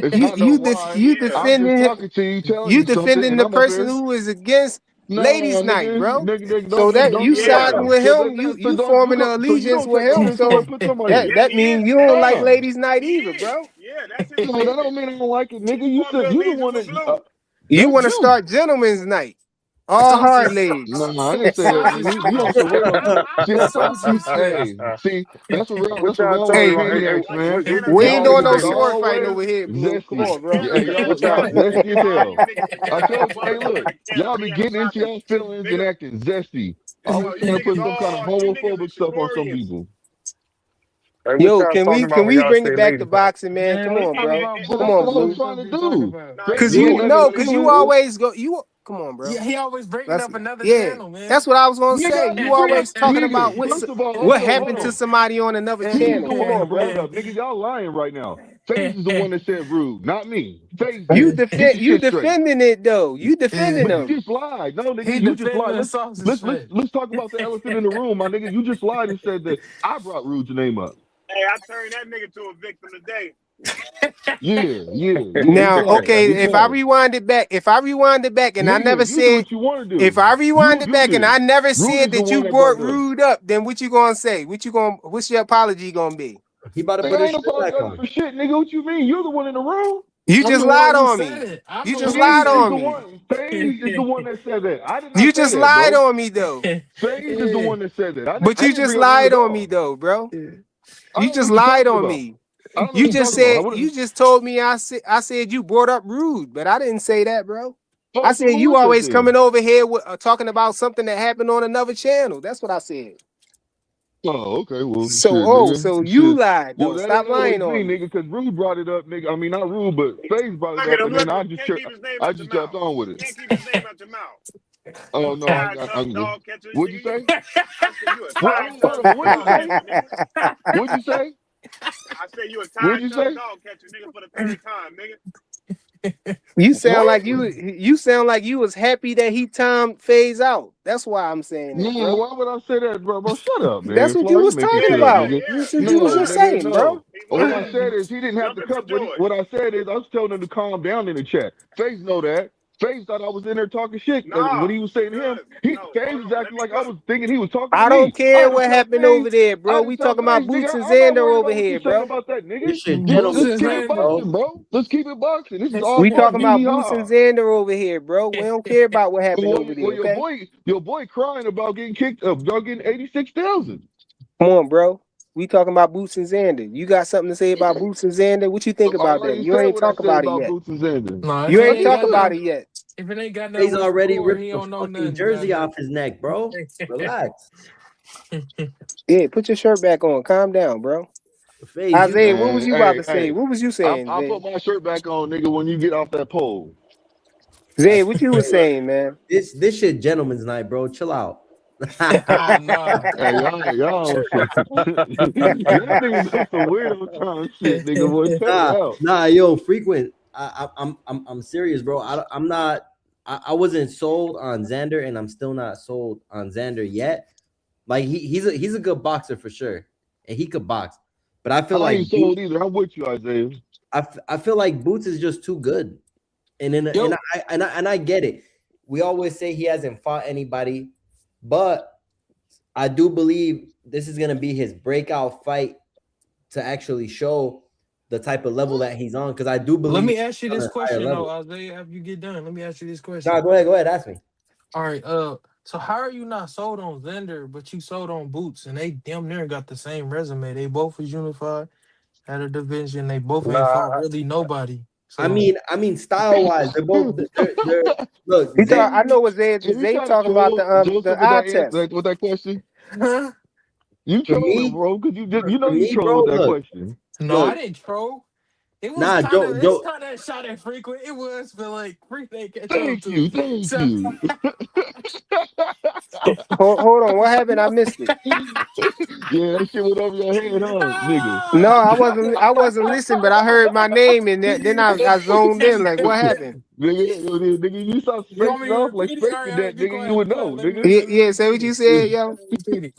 It's You not no you def, why. you Yeah. I'm just defending talking to you, telling you you something, defending and the I'm up person here. who is against Nah, ladies' night, bro. nigga, So that don't you do that. siding Yeah. with So him, that so you don't forming an so you allegiance don't with take him. offense to what I So put somebody that in. Yeah, that he means is. you don't like Nah. ladies' night He either, is. bro. Yeah, that's his No, that allegiance. don't mean I don't like it, nigga. He formed the You the allegiance one with that Blue. You that's want to you. start gentlemen's night, all hard Saucy, ladies. Nah, I didn't say that, saucy nigga. You on squid. some real. See, that's what I'm Saucy saying. squid. Hey, see, What that's a y'all wrong with talking Hey, about? opiniacs, Like man. Hannah we Y'all ain't doing Berry, niggas no is nigga. sword fighting always over here, Blue. Come zesty. on, bro. Hey, Carry, What y'all y'all? carry, zesty as all hell. you niggas is I carrying told you, water hey, like look, you can't y'all be be getting outside into the y'all stoop, feelings and nigga. acting zesty. Oh, Always you trying to niggas put some kind of all, you niggas homophobic is stuff on some Shakurians. people. Hey, what Yo, y'all talking can about when we y'all bring say it back to ladies night? boxing, man? Man, Come let's on, talk bro. about But Come that's boots. on, what That's I was the Blue. trying to subject to talk do. about. Nah, Faith Cause he did you nothing no, to cause do you with it. always go. Come on, bro. Yeah, he always breaking up another Yeah, channel, man. that's what I was gonna say. Nigga, You always talking about nigga, first of all, what hold happened to on. somebody on another He's channel. the Come one that on, brought bro. it up. Nigga, y'all lying right now. FaZe is the one that said rude, not me. FaZe You did. Get your you shit straight. defending it though. You defending But you them. just lied. No, nigga, He you just defending lied. the sausage fest. Let's talk about the elephant in the room, my nigga. You just lied and said that I brought Rude's name up. hey, I turned that nigga to a victim today. Yeah. Now, okay, We if I saw it. rewind it back, and I never Nigga, you do said, what you want to if do. I rewind it You back and did. I never Rude said is the that one you that brought brought it up. Rude up, then what you gonna say? What's your apology gonna be? He about to Nigga, put I his ain't shirt back apologizing on. for shit, nigga. What you mean? You're the one in the room. You I'm just the one lied who on said me. it. I'm You the just one who lied FaZe is said on the me. one. FaZe is the one that said that. I did You not say just that, lied bro. on me though. FaZe is the one that said that. But I you didn't just bring up Rude lied at on me all. though, bro. I You don't know just what you're lied talking on about. me. I don't know You what you're just talking about. said you just told me I said you brought up Rude, but I didn't say that, bro. I Oh, so said what you was that always then? coming over here with, talking about something that happened on another channel. That's what I said. Oh, okay. Well, So shit, nigga. so you Shit. lied Well, though. that Stop ain't always lying me, on me. nigga, because Rude brought it up, nigga. I mean, not Rude, but FaZe brought it up, and then Look at him. Can't keep his name I out your just jumped mouth. on with it. Can't keep his name out your mouth. Oh, no, Tide tongue I'm dog catcher, what'd you nigga. say? I say you a What, tide hold tongue on, what'd you dog say? catcher, nigga. What'd you say? I say you a What'd tide you tongue say? dog catcher, nigga, for the third time, nigga. You sound What? like you sound like you was happy that he timed phase out. That's why I'm saying No, that, bro. why would I say that, bro? Bro, shut up, That's man. what you Fly, you was making talking shit up, about. nigga. That's He what you was No, just was. nigga, saying, bro. no. He What I was. said is he didn't have to Jumping for cut. joy. What I said is I was telling him to calm down in the chat. FaZe know that. FaZe thought I was in there talking shit. And Nah, what he was saying to him, because, no, FaZe hold was on. Let acting me like I cook. was thinking he was talking to I don't me. care what happened over there, bro. I We didn't tell talking about FaZe, nigga, Boots and I'm not Xander worried over about what you're here, saying bro. about that, nigga. This shit Boots Let's gentleman's is keep night, it Xander. bro. boxing, bro. Let's keep it boxing. This is all We fun, talking hee hee about Boots ha. and Xander over here, bro. We don't care about what happened over there, Well, okay? your boy crying about getting kicked up, about getting 86,000. Come on, bro. We talking about Boots and Xander. You got something to say about Boots and Xander? What you think I about that? already You said ain't what I talk said about it about yet. Boots and Xander. No, You I ain't just talk said. about it yet. if it ain't got nothing He's with already Shakur, ripped he the don't know fucking nothing about jersey off his neck, bro. Relax. Yeah, put your shirt back on. Calm down, bro. FaZe, you Isaiah, what Man, was you about to say? hey, What was you saying, I'll Zay? put my shirt back on, nigga, when you get off that pole. Zay, what you Hey, was look. saying, man? this shit gentleman's night, bro. Chill out. Oh no. Hey, y'all, some, y'all niggas on some weirdo time shit, nigga. Boy, cut it out. Yo, frequent. I'm serious, bro. I'm not. I wasn't sold on Xander, and I'm still not sold on Xander yet. Like he's a good boxer for sure, and he could box. But I feel I like ain't sold either. I'm with you, Isaiah. I feel like Boots is just too good, and Yo, I get it. We always say he hasn't fought anybody, but I do believe this is gonna be his breakout fight to actually show the type of level that he's on. Because I do let believe me he's ask you on this a higher question though, level. Isaiah. After you get done, let me ask you this Nah, question. go ahead, ask me. All right, so how are you not sold on Xander, but you sold on Boots, and they damn near got the same resume? They both was unified, had a division. They both ain't fought Nah, really nobody. I So mean, style wise, they're both. They're look. He thought I Xander, know what Zay So you Zay trying to talking about troll the Joseph with eye that test. answer, with that question? no, You for trolling, me, bro, because you know for you me, trolling bro. with that Look, question. I look. didn't troll. It was Nah, kind of Joe, it's Joe. kind of shot at frequent. It was, but like freak they catch on Thank to you, it. thank So you. Hold on, what happened? I missed it. Yeah, that shit went over your head, huh, nigga? No, I wasn't listening, but I heard my name and then I zoned in. Like, what happened? Nigga, you start You want spacing me to off like repeat it? All spacing right, that, be nigga, you quiet, would be quiet. know, Let me nigga. Yeah, say what you said, yo. repeat it.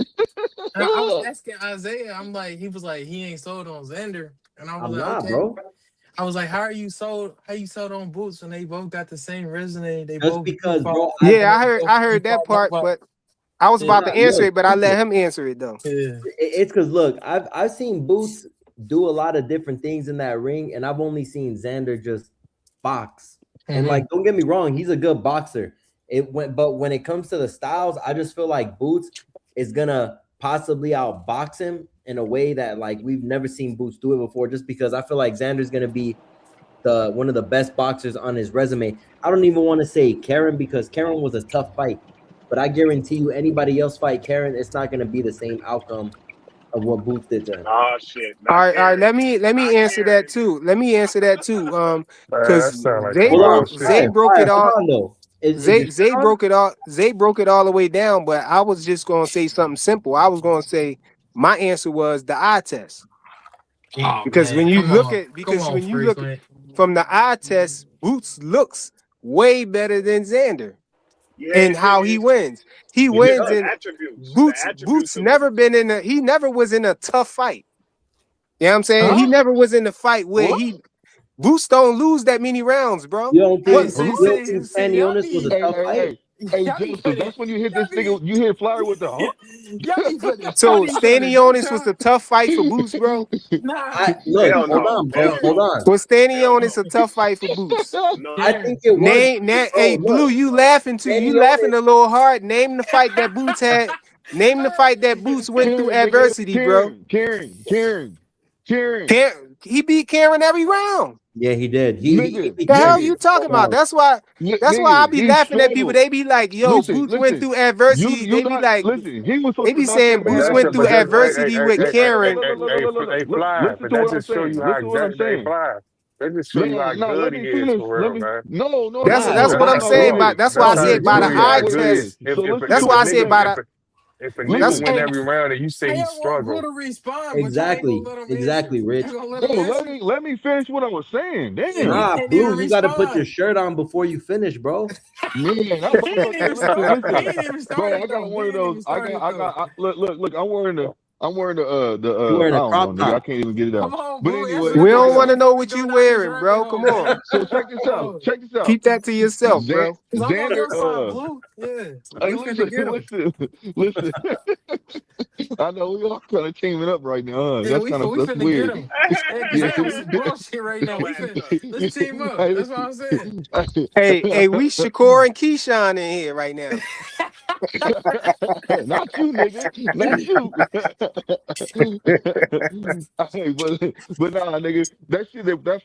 And I was asking Isaiah. I'm like, he was like, he ain't sold on Xander, and I was I'm like, not, okay. bro. I was like, how are you sold? How you sold on Boots when they both got the same resume? They Just both because, follow. bro. Yeah, I heard that part, but I was about to answer Look, it, but I let him answer it though. Yeah. it's because look, I've seen Boots do a lot of different things in that ring, and I've only seen Xander just box. And like, don't get me wrong, he's a good boxer. But when it comes to the styles, I just feel like Boots is gonna possibly outbox him in a way that like we've never seen Boots do it before. Just because I feel like Xander's gonna be one of the best boxers on his resume. I don't even want to say Karen because Karen was a tough fight, but I guarantee you, anybody else fight Karen, it's not gonna be the same outcome of what Boots did to him. Oh shit. All Not right, Karen. let me Not answer Karen. that too. Let me answer that too. Man, Because that sound like Zay some Hold on, broke bullshit. Zay broke it hold all. on though. Is Zay it Zay Sean? broke it all. Zay broke it all the way down. But I was just gonna say something simple. I was gonna say my answer was the eye test. Oh Because man, when you come look on, at because when you look Frequent. from the eye test, Boots looks way better than Xander. Yeah, And how he wins. He Just wins the in attributes. The Boots attributes of never Boots. been in a he never was in a tough fight. You know what I'm saying? Huh? He never was in a fight where What? Boots don't lose that many rounds, bro. You don't Hey, think see, you Huh? don't think y'all Stanionis was a be, tough fight? Hey, y'all be Joseph, putting, that's when you hit y'all this be, nigga, you hit Flyer with the huh? y'all be putting So 20s on it. Don't Stanionis was y'all? a tough fight for Boots, bro. Nah, Look, Hell hold no. on, bro. Hell Hold no. on. Was Hell Stanionis no. a tough fight for Boots? No. I think it was, Hey bro. Blue, Look, you laughing too. You laughing Stanionis. a little hard. Name the fight that Boots had. Name the fight that Boots went through Karen, nigga, adversity, bro. Karen. He beat Karen every round. Yeah, he did. He Nigga, beat The hell Karen you nigga, talking about? rounds. That's why I nigga, be he laughing at people. struggled. They be like, yo, Boots went Listen, through adversity. you They be not like, listen. He was they supposed to be knock that saying man Boots That's out went a, in through but like that's what? adversity with Karen. hey, Fly. Listen But to that what I'm just show saying. you how Listen to what I'm hey, saying. Fly. That just show you No, how no, let good he me is finish. for real, man. That's Fly, what I'm That's That's not saying. what it all. But is. that's why That's I how said it by That's the show you eye how not what it good he. is. test. So listen That's to If a why what I I'm said nigga by saying. if the if a nigga that's Listen, win hey, every round and you say he y'all want Blue struggled, to respond, but y'all ain't exactly, gonna let him answer. exactly, Rich. Y'all gonna let him no, answer? let me finish what I was saying. He Damn, Nah, can't Blue, even you got to put your respond. shirt on before you finish, bro. man, I'm He about ain't to even listen, started. He listen, ain't even bro. started I got though. He one of ain't those. even started though. Look. I'm wearing You the wearing I a don't know, crop nigga. I top. can't even get it Come out. on, But Blue. Answer anyway, the we check don't this want question to out. know before we what go you down this wearing, rabbit bro. Come hole, on. man. So check this Come out. on. Check this out. Keep that to yourself, bro. Cause I'm on your side, Xander, Blue. Yeah. hey, We finna listen, get him. listen. I know we all kind of teaming up right now, huh? Yeah, we That's finna get weird. him. Yeah, cause Yeah. they on some bullshit right now. Your ass up. Let's team up. Hey, That's what listen. I'm saying. Hey, we Shakur and Keyshawn in here right now. Not you, nigga. Not you. Hey, but nah, nigga. That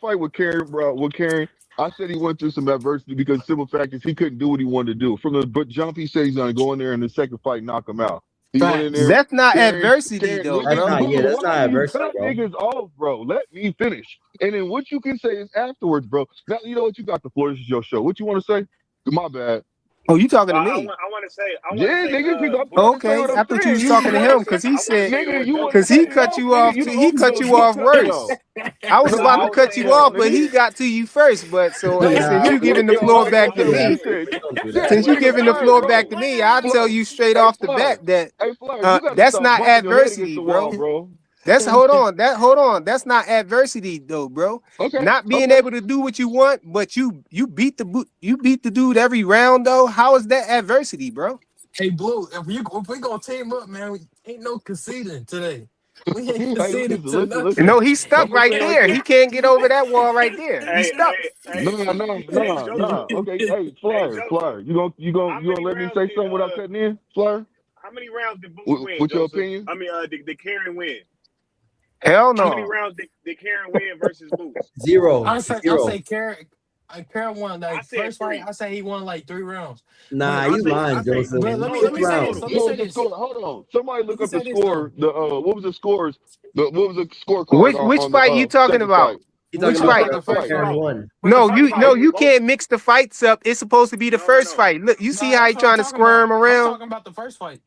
fight with Karen, bro, with Karen, I said he went through some adversity because the simple fact is he couldn't do what he wanted to do. From the but jump, he said he's gonna go in there in the second fight, knock him out. He went in Facts. there. That's not Karen, adversity though, That's bro. not, yeah, bro, that's why not do you adversity, cut bro. niggas off, bro? Let me finish. And then what you can say is afterwards, bro. Now you know what you got the floor. This is your show. What you want to say? My bad. Oh, you talking to I me? want. I want to say. I want to Yeah, say. nigga, because I'm Blue. trying to say Okay, what I I'm thought you saying. was talking to I want him to say. because he I want to said say Nigga, what you want to Joseph because cut he me said. cut off, you nigga. off. You the He only cut one you get off cut first. off. I was No, about I to was cut saying. you Come off, on, but he nigga. got to you first. But so Nah, since you giving the we floor don't, we back don't to do Yo, that. he me, said, We don't do yeah, that. since you nigga, giving the Flyer, floor bro. back to me, I'll tell Flyer. you straight Hey, off the Flyer. bat that Hey, Flyer, you got to that's stop not bumping your head against adversity, the wall, bro. bro. That's hold on. That's not adversity though, bro. Okay, Not being okay. able to do what you want, but you beat the dude every round though. How is that adversity, bro? Hey, Blue. If we gonna team up, man, we ain't no conceding today. We ain't Hey, conceding to listen. No, nothing. he's stuck I'm going to right say it like there. this. He can't get over that wall right there. He's Hey, stuck. Nah. Okay, Hey, Flyer. Joseph. How You gonna many let me rounds say did something without cutting in, Flyer? How many rounds did Boots win, With your Joseph? opinion? I mean, did Karen win? Hell How many no. rounds did Karen win versus Boots? Zero, I zero. say Carrot won I like said first fight. three. I say he won like 3 rounds. Nah, But I you say. lying, I say Joseph. but no. let Six me say rounds. this. What Let me say was the this. score? Hold on. Somebody Let look me up the say this though. score. What was the scores? What was the scorecard Which on which the fight you talking second about? fight? He's Which talking about fight? the first round one. But the No, first fight. you can't mix the fights up. It's supposed to be the first fight. Look, you see No, how he that's what I'm trying to talking squirm about. I'm around? talking about the first fight.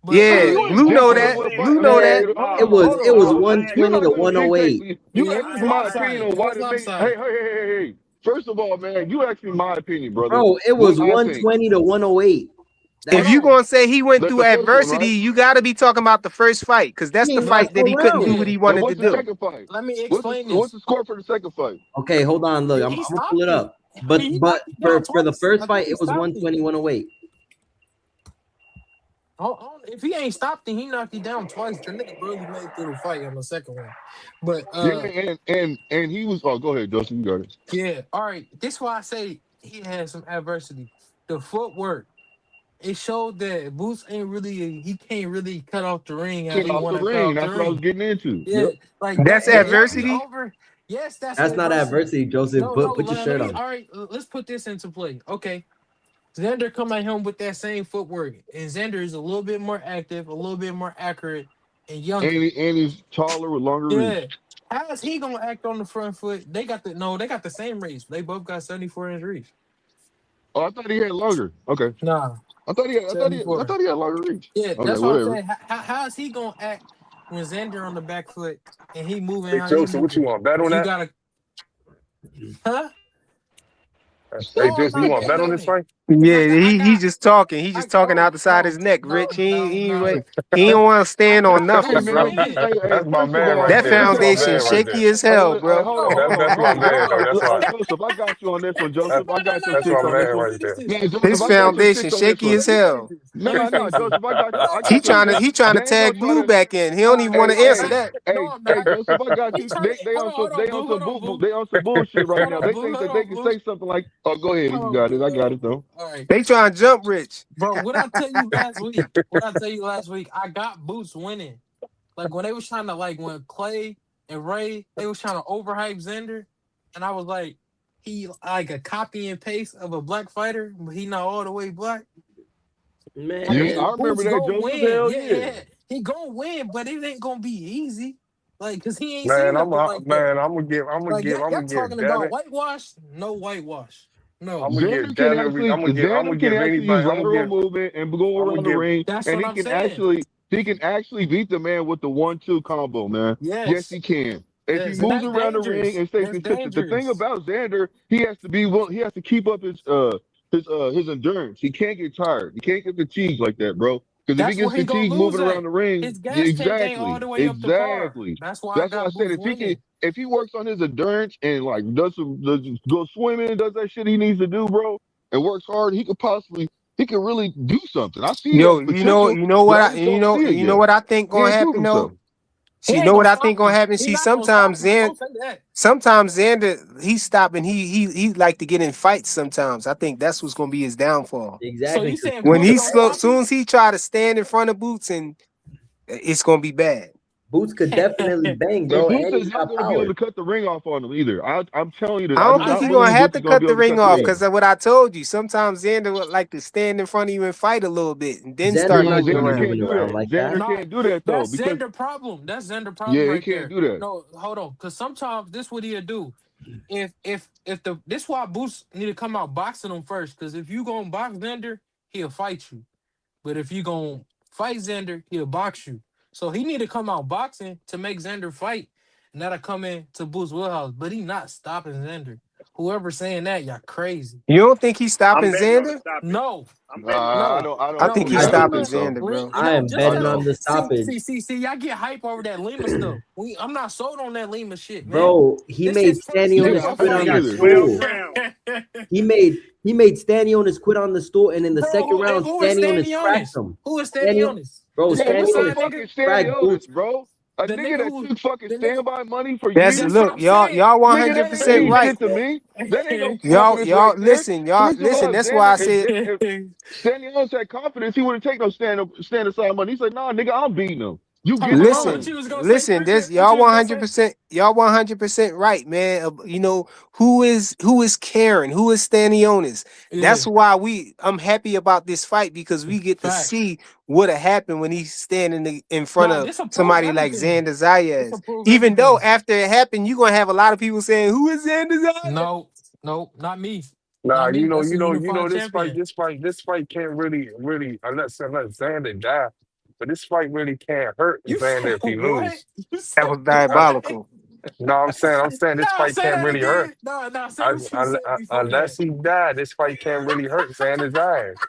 But Yeah, You Blue ain't know guessing that. what fight. Blue know that. It was Hold on. You're 120 not to gonna dictate 108. me. You yeah, it asked was me my opinion lopsided. on It why was the nigga. lopsided. Hey. First of all, man, you asked me my opinion, brother. Bro, it was What I think. 120 to 108. If That's you gonna say he went The through first one, adversity, right? you got to be talking about the first fight because that's he the ain't lost fight no that he couldn't do round. what he Yeah. And wanted to what's the do. second fight? Let me What's explain the this. score for the second fight? Okay, hold on. Look, He I'm gonna pull stopped it it. up. I But mean, he but knocked it down for the twice. first I fight, think he it was stopped it. 120, 108. If he ain't stopped it, he knocked it down twice. The nigga barely made it through the fight on the second one. But Yeah, and he was. Oh, go ahead, Justin. You got it. yeah, all right. This is why I say he had some adversity. The footwork. It showed that Boots ain't really he can't really cut off the ring how Get he off want the to cut ring. off the That's what I was ring. getting into. Yeah, Yep. like That's that. It might be adversity. over. Yes, that's That's not adversity. adversity, Joseph. No, Put your shirt me. on. All right, let's put this into play. Okay, Xander come at him with that same footwork, and Xander is a little bit more active, a little bit more accurate, and younger. And he's taller with longer Yeah. reach. How is he gonna act on the front foot? They got the same reach. They both got 74-inch reach. Oh, I thought he had longer. Okay. Nah, I 74. thought he had longer reach. Yeah, Okay, that's what I'm whatever. saying. How is he gonna act when Xander on the back foot and he moving Hey, how he Joseph, what you moving? want? Bet on You that? gotta, huh? Hey, No, I'm Joseph, you not want to bet betting on on this it. fight? Cause Yeah, he just talking. He I just talking no out the side of his neck. Rich, no. he don't want to I stand on got Hey nothing, Boots bro. man, win. That's my first of man all, right That there. look That's at my foundation man this. right there. shaky as hell, bro. Hold Hold on. That's my Look, man right. That's why. Joseph, I got you on this one, That, Joseph. I got your that's six my on man this one. right there. Man, Joseph, His I got your six foundation on this shaky one. as hell. Let me finish this. Joseph, What I I He tell got your you, trying to six. he trying to They ain't gonna tag try Blue to. back in. He don't even want Hey, to answer hey, that. no, I'm hey, not. Joseph, I got He you. trying to hold They on, on boo. Hold some on, boo. they on some bullshit right Hold now. on, They boo. think Hold that they on, can boo. say something like, "Oh, go ahead, you Hold on, got it. I boo. got it though." All right. They trying to jump Rich. Bro, what I tell you last week? I got Boots winning. Like when they was trying to when Clay and Ray they was trying to overhype Xander, and I was like, he like a copy and paste of a black fighter, but he not all the way black. Yeah, Man, I remember Boots that, gonna Joseph. win. Hell yeah. Yeah. He gonna win, but it ain't gonna be easy. Cause he ain't seen Man, nothing like that. I'm Y'all gonna give talking about Devin. whitewash? No whitewash. No. Xander can actually use I'm gonna lateral give, movement and go I'm gonna around the give. ring, That's and what I'm saying. he can actually beat the man with the 1-2 combo, man. Yes, Yes. he can. If he Yes. And moves that's around the ring dangerous. and stays That's consistent, the thing dangerous. about Xander, he has to keep up his endurance. He can't get tired. He can't get fatigued like that, bro. Because if he That's gets where he gonna fatigued lose moving around at. the ring, His gas tank ain't all exactly, the way up to par. exactly. That's why I That's why I got said Boots winning. if he works on his endurance and like does go swimming, does that shit he needs to do, bro, and works hard, he could really do something. I see Yo, that potential, but I just don't see it you know yet. what I think He gonna ain't proved happen though? himself. He You ain't know gonna what I stop think gonna him. happen? He See, not gonna stop him. Don't say that. sometimes Xander he's stopping. He like to get in fights. Sometimes I think that's what's gonna be his downfall. So exactly. you Because saying When Boots he's gonna slow, stop him? soon as he try to stand in front of Boots, and it's gonna be bad. Boots could definitely bang, And bro, Boots and is he's not got going to be able power. to cut the ring off on him either. I'm telling you this. I I do don't I think not he's think gonna believe have Boots to is going to cut be the able to ring cut the off ring because off. of what I told you. Sometimes Xander would like to stand in front of you and fight a little bit, and then Xander start Yeah, not moving gonna be Xander around. can't moving do around that. like that. Xander no, can't do that though that's because Xander problem. That's Xander problem yeah, he right can't there. do that. No, hold on. Cause sometimes this what he'll do. If the this why Boots need to come out boxing him first. Cause if you gonna box Xander, he'll fight you. But if you gonna fight Xander, he'll box you. So he need to come out boxing to make Xander fight, and that'll come in to Boots Willhouse. But he not stopping Xander. Whoever saying that, y'all crazy. You don't think he's I'm stopping betting on the Xander? stoppage. No, I'm betting on the Nah, no, stoppage. I I don't think no, he's I no. don't stopping think Lima, so. Xander, bro. I am just I betting that. on don't. the See, stoppage, y'all get hype over that Lima stuff. I'm not sold on that Lima shit, man. bro. He This made his first Stanny Yeah, Onis Lima I quit don't on fight. either. the 12 stool. rounds. He made Stanny Onis quit on the stool, and in the second Bro, round, who is Stanny Onis Stanny cracked Onis? him. Who is Stanny Stanny, Onis? bro, The Man, Stanny who the Onis suicide fuck nigga? is Stanley cracked Otis, Boots. bro? A The nigga nigga that who took fucking the nigga standby money for That's that's what years? look, I'm saying. y'all Nigga, that 100% ain't right. shit to me. That ain't no Y'all confidence right there. First of listen. all, That's why Xander, I said if Stanley Otis had confidence, he wouldn't take no stand aside money. He said, "Nah, nigga, I'm beating him." You Oh, get I Listen, thought mine. you was gonna say listen. Christian. This What y'all you was gonna say? 100%. Y'all 100% right, man. You know who is Karen? Who is Stanionis? Yeah, That's why I'm happy about this fight because we get to facts. see what happened when he's standing in front Nah, of this will prove somebody like everything. Xander This will Zayas. prove Even though everything. after it happened, you're gonna have a lot of people saying, "Who is Xander Zayas?" No, no, not me. Nah, Not me. That's a you know, unified champion. this fight can't really, unless Xander die. But this fight really can't hurt You Xander said if he what? lose. You That said was what? diabolical. No, I'm saying this Nah, fight say can't that really hurt. again. No, say what you said before that. Unless he died, this fight can't really hurt Xander's ass.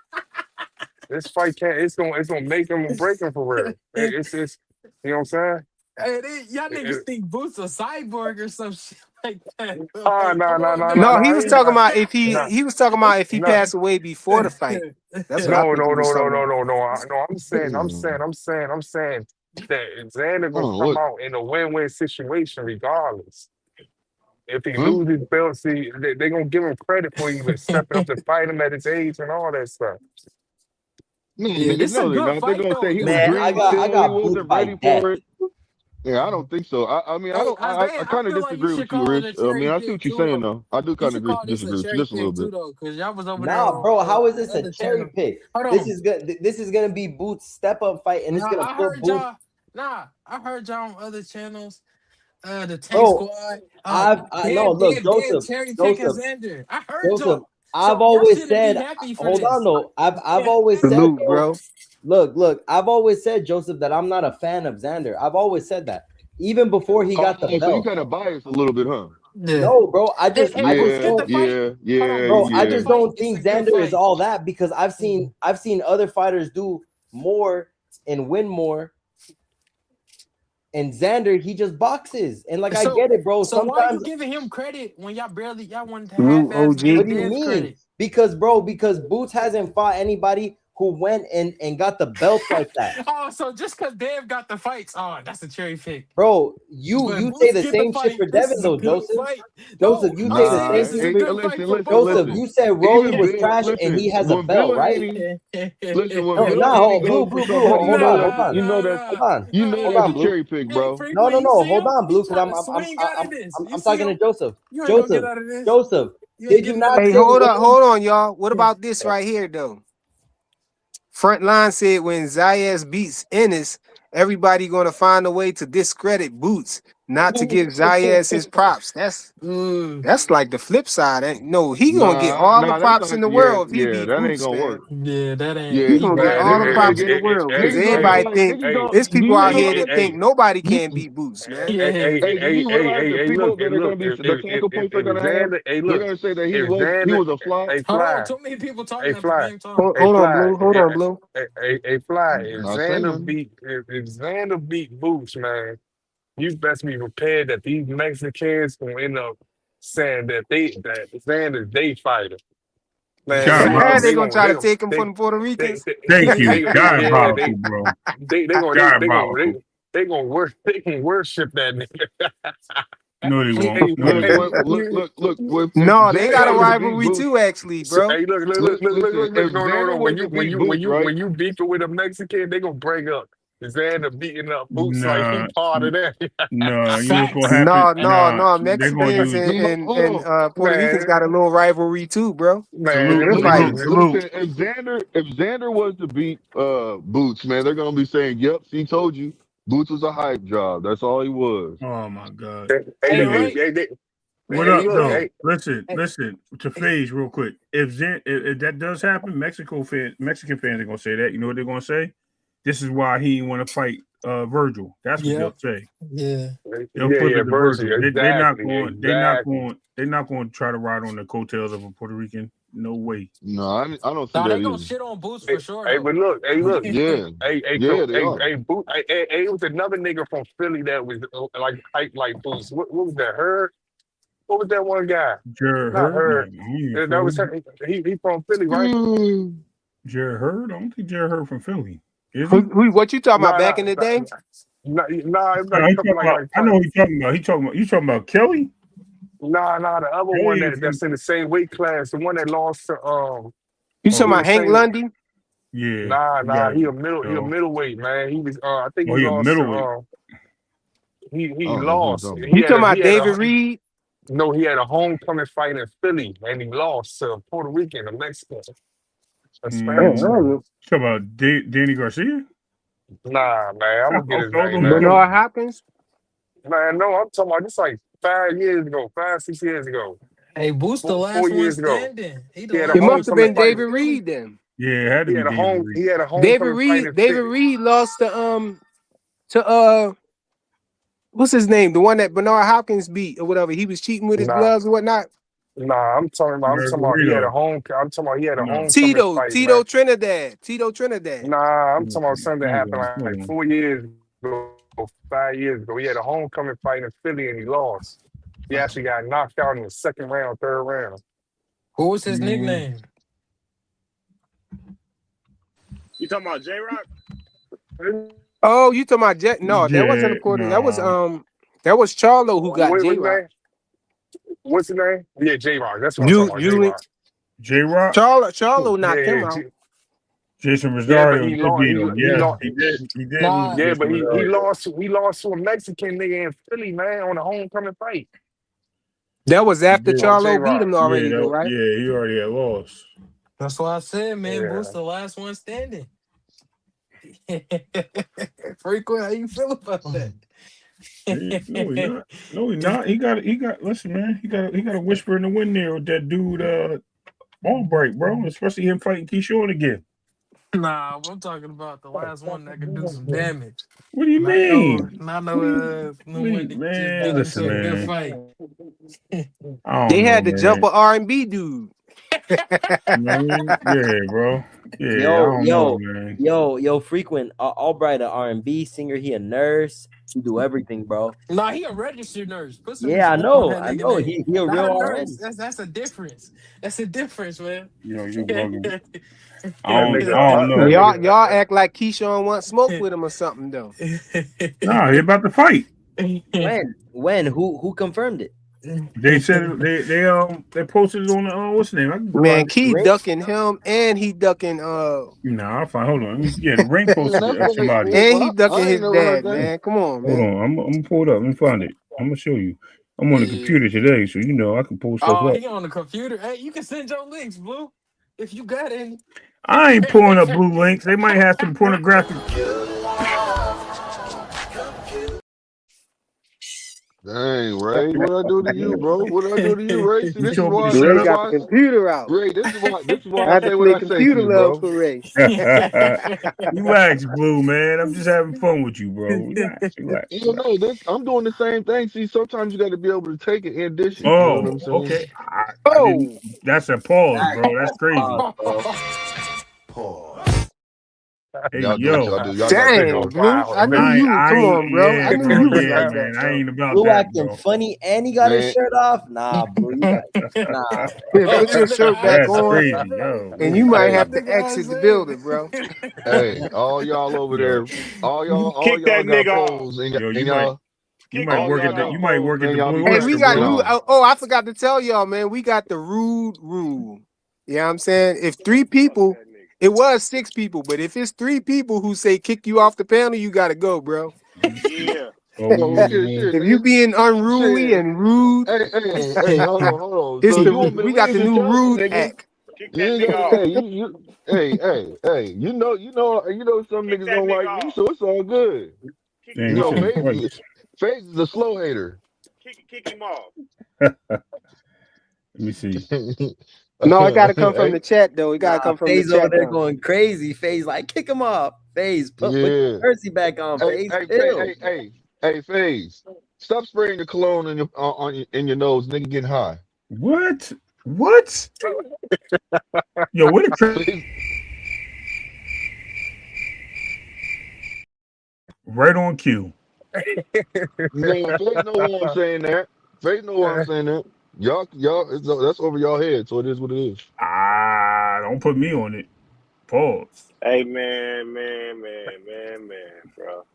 This fight can't. It's gonna make him or break him for real. It's you know what I'm saying? Hey, y'all niggas It- think Boots a cyborg or some shit like that. oh Like, no come no on, no no No, no he I was ain't talking man. about if no he was talking about if he no passed away before the fight. That's what I no think no he was no no talking no about. no no. No, Hmm. I'm saying that Xander gonna Oh, come what? out in a win-win situation regardless. If he Huh? loses belt, see, they gonna give him credit for even stepping up to fight him at his age and all that stuff. Man, Yeah, nigga, this a no, they're good not. They're fight gonna though. say he This was a Man, good green fight. still. He I got Boots wasn't by ready death. for it. Yeah, I don't think so. I mean, Hey, I I kind of feel like you disagree should with you, call it a Rich. I mean, cherry I see what pick you're too, saying, though. though. I do You kind of should call this a disagree with you cherry just a little pick too, bit. though, because y'all was over there Nah, on bro, how is this a other cherry channel. pick? Hold This on. is good. This is gonna be Boots' step up fight, and it's Nah, gonna I put heard Boots. y'all. Nah, I heard y'all on other channels. The Tank Bro, Squad. I no look, Dead Joseph, cherry picking Joseph, Xander. I heard Joseph. y'all. I've So y'all always shouldn't be said, happy for hold on this. though. I've always said, Salute, bro. bro. Look. I've always said, Joseph, that I'm not a fan of Xander. I've always said that, even before he got the Oh, so you belt. kind of biased a little bit, huh? Yeah. No, bro. Hey, I Boots, just get Yeah, the don't, fight. yeah, Hold on, yeah, Boots, bro. I get the yeah. just fight. don't It's a think good Xander is fight. all that because Mm. I've seen other fighters do more and win more. And Xander, he just boxes. And like I So, get it, bro. so why are you Sometimes, giving him credit when y'all wanted to Salute, half-ass what give OG. do you Dev mean? credit? Because Boots hasn't fought anybody who went and got the belt like that. Oh, so just because Dev got the fights, oh, that's a cherry pick. Bro, But you say Boots the get the same shit fight. for This Devin is a though, good Joseph. fight. Joseph, No, you I say the said Nah, same this is thing a for hey, good fight listen, for listen, both of Joseph. listen. You said Rolly Even was Bill, trash and listen. he has a When belt, Bill right? Haney, them. listen, when No, Bill nah, Haney Blue, goes to Blue. somebody he Hold on, knows, hold on, you know that's hold on, you hold that's on, a Blue. cherry pick, Hey, bro. Freak, No, when no, you no, see hold him, on, he Blue, because trying to swing out of this. You I'm see talking to him? Joseph. You ain't gonna get Joseph, out of this. Joseph, You ain't did you getting out not of Hey, say this. hold on, y'all. What about this Yeah. right here, though? Frontline said when Zayas beats Ennis, everybody gonna find a way to discredit Boots, not to give Zayas his props. Mm. That's like the flip side. No, he gonna get Nah, all the nah, that's props in not. the Yeah, world if he yeah, beat that ain't Boots, gonna man. work. Yeah, that ain't. He Yeah, He gonna get got Man, all that. the nigga, props in the world because niggas gonna be everybody like, think niggas hey, gonna. there's Do people you out here realize that that? think nobody You, can beat Boots, man. Yeah. do you realize that people Look, that are gonna be the tackle points they're if gonna have? Xander, hey, They're look, gonna say that if he Xander, was a flop. hey, Hold on, fly, too many people hey, talking at the fly, same time. hey, fly, Hold on, Blue. fly. Not saying nothing. If Xander beat Boots, man, you best be prepared that these Mexicans gonna end up saying that Xander's they fighter. Man, They Diabolical. gonna try to take him they, from the Puerto they, Ricans. they, Thank you. yeah, Diabolical, bro. Diabolical. they gonna worship that nigga. No, they won't. Hey, No, they won't. Look. If No, they got a Xander was to beat rivalry Boots, too, actually, bro. Hey, listen. If no. Xander was to beat Boots, right? When you beefing with a Mexican, they gonna bring up Xander beating up Boots like he Nah, part of that. no. You know what's gonna Facts. happen? Nah, No. they're gonna Mexicans do. and Puerto Ricans Man, got a little rivalry too, bro. man, Salute, They're they salute, fighting. salute. Listen. If Xander was to beat Boots, man, they're gonna be saying, "Yep, he told you Boots was a hype job. That's all he was." Oh my God. hey, Hey, look, Hey, right. what hey, up look, though? Hey, hey, hey. Listen to Phase real quick. If that does happen, Mexican fans are gonna say that. You know what they're gonna say? This is why he didn't want to fight Virgil. That's what they'll Yep. say. Yeah. They'll flip yeah, it to Versi, Virgil. They're not exactly, going. They're not exactly. going. They're not going to try to ride on the coattails of a Puerto Rican. No way. No, I don't see Nah, that they gonna either. shit on Boots for Hey, sure hey, though. but look, hey, look. Yeah, yeah, they are. Boot, it was another nigga from Philly that was like hype like Boots. What was that? Her? What was that one guy? Jared Not Hurd? No, her. he ain't That was Philly. her. He from Philly, right? Hmm. Jared Hurd? I don't think Jared Hurd from Philly. Is he? What you talking about Nah, back nah, in the nah, day? nah. It was like No, a he couple, talking about. I know what he talking about. He talking about. You talking about Kelly? nah. The other one Kelly ain't from. that's in the same weight class, the one that lost to You in talking the about Hank same. Lundy? Yeah. Nah. He a So, middleweight, man. He was I think oh, he he a lost to middleweight. he I don't know who you're lost. talking about. You talking about He had David a Reed? no, he had a homecoming fight in Philly and he lost to a Puerto Rican, a Mexican, a Man, I Spanish don't Mm. nigga. know. Talk about Danny Garcia. Nah, man, I'm gonna get his Okay, I name, thought you man. Bernard joking. Hopkins? Man, no, I'm talking about this like 6 years ago, Hey, Boost the four last one years ago. standing. He the He had a It last one must have homecoming been standing fight. in David Philly. Reed then. Yeah, it had to be David Reed. He had a homecoming fight in David Philly. Reed lost to what's his name? The one that Bernard Hopkins beat or whatever. He was cheating with his Nah, gloves or whatnot. I'm talking American about he had a Rito. home. I'm talking about he had a No. homecoming fight, man. Tito Trinidad. Nah, I'm talking about Okay. something that Hold happened on. Hold like on. 4 years ago, 5 years ago. He had a homecoming fight in Philly and he lost. He actually got knocked out in the second round, third round. What was his Mm. nickname? You talking about J Rock? Oh, you talking about Jet? No, that wasn't a Yeah, Puerto. no. That was Charlo who got What's J his Rock. name? What's his name? Yeah, J Rock. That's what I'm talking about. J Rock. J-Rock, Charlo knocked him Yeah, out. Jason yeah, but Rosario he did lost. beat him. He Yes, lost. he did. He did lose to Nah, Yeah, Jason but he Rosario. lost. He lost to a Mexican nigga in Philly, man, on a homecoming fight. That was He after did. On J Charlo beat Rock. him Yeah, already, though, right? he already had lost. that's why I said, man, Yeah. Boost the last one standing. Frequent, how you feel about that? No, he not. No, he not. He got. Listen, man. He got a whisper in the wind there with that dude. Albright, bro. Especially him fighting Keyshawn again. Nah, I'm talking about the last one that could do some damage. What do you Not no, mean? not What do you? no one to just Man, get listen, into a good man. fight. I They don't know, had to jump man. a R&B dude. You know what I mean? Yeah, bro. Yeah, I Yo, don't know, yo, man. yo, frequent. Albright, an R&B singer. He a nurse. He do everything, bro. Nah, he a registered nurse. Put some Yeah, respect on that I nigga know. name. He a Not real a nurse. RN. That's a difference. That's a difference, man. Yo, you bugging. That nigga I don't that know. nigga Y'all act like Keyshawn wants smoke with him or something, though. Nah, he about to fight. When? Who confirmed it? They said they posted it on the what's the name? I can Man, find it. Key Ring? ducking him and he ducking Nah, I'll find. Hold on. Yeah, the ring Man, posted that's somebody. and he well, ducking I ain't his never heard dad, that. man. Come on, Hold man. on. I'm gonna pull it up. Let me find it. I'm gonna show you. I'm on the Yeah. computer today, so you know I can pull stuff Oh, up. he on the computer. Hey, you can send your links, Blue, if you got any. I ain't pulling up blue links. They might have some pornographic. Dang, Ray, what I do to you, bro? What did I do to you, Ray? See, You told me to shut Ray this is up. got the why, computer out. Ray, this is why I I had to say what play I say to computer you, love bro. for Ray. Relax, Blue man. I'm just having fun with you, bro. Relax, relax, You relax. know, this I'm doing the same thing. See, sometimes you got to be able to take it and dish it. You know what Oh, I'm saying? okay. I didn't. Oh, That's a pause, bro. That's crazy. Bro. Hey, Y'all do what yo. y'all do. Y'all got this, dang, bro. Blue. I knew I, you. I Come ain't, on, bro. I yeah, knew bro, you was yeah, like that, man. I bro. ain't about Blue that, acting bro. funny and he got his Man, shirt off. Nah, Blue, you got nah. Put your shirt back That's on, crazy, yo. and you might hey, have to exit the building, bro. hey, all y'all over Yo, there, all Kick y'all that got nigga off. poles, and, yo, and y'all, Kick that all nigga y'all got off. poles, work at man. the Y'all be Blue Hey, Oyster, we whispering got and bro. new. all. I forgot to tell y'all, man. We got the rude rule. You know what I'm saying? If three Fuck people, that nigga. it was 6 people, but if it's 3 people who say kick you off the panel, you gotta go, bro. Yeah. Oh, Oh shit, shit, If you nigga, being unruly shit. and rude, Hey, hold on. it's So the you want me to we got leave the and new tell you, rude nigga? act. Kick You that ain't nigga gotta. off. Hey. Some Kick niggas that don't nigga like me, off. so it's all good. Kick damn, him You he know, off. said FaZe twice. is a slow hater. Kick him off. Let me see. No, it gotta come from Hey, the chat though. It gotta Nah, come from the FaZe over chat there though. going crazy. FaZe like kick him off. FaZe, put your yeah. jersey back on. FaZe, chill. Hey, FaZe. Stop spraying the cologne in in your nose, nigga. Getting high. What? What? Yo, what a FaZe, right on cue. no, FaZe know why I'm saying that. FaZe know why I'm saying that. That's over y'all head, so it is what it is. Don't put me on it. Pause. Hey man, bro.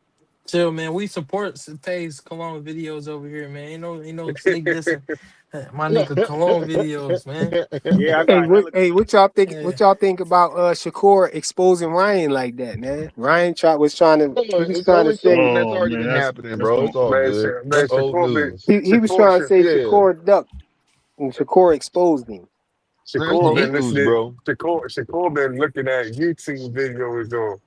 Chill, man. We support FaZe Cologne videos over here, man. Ain't no sneak dissing. My nigga cologne videos, man. Yeah, I Hey, got hella. what y'all think? Yeah. What y'all think about Shakur exposing Ryan like that, man? Ryan was trying to. He was It's trying to always say something that's Oh already man, been happening, that's bro. It's all good. Man, That's old news. he was Shakur trying to should, say Yeah, Shakur ducked and Shakur exposed him. that's Shakur old been news, listening. bro. Shakur been looking at YouTube videos or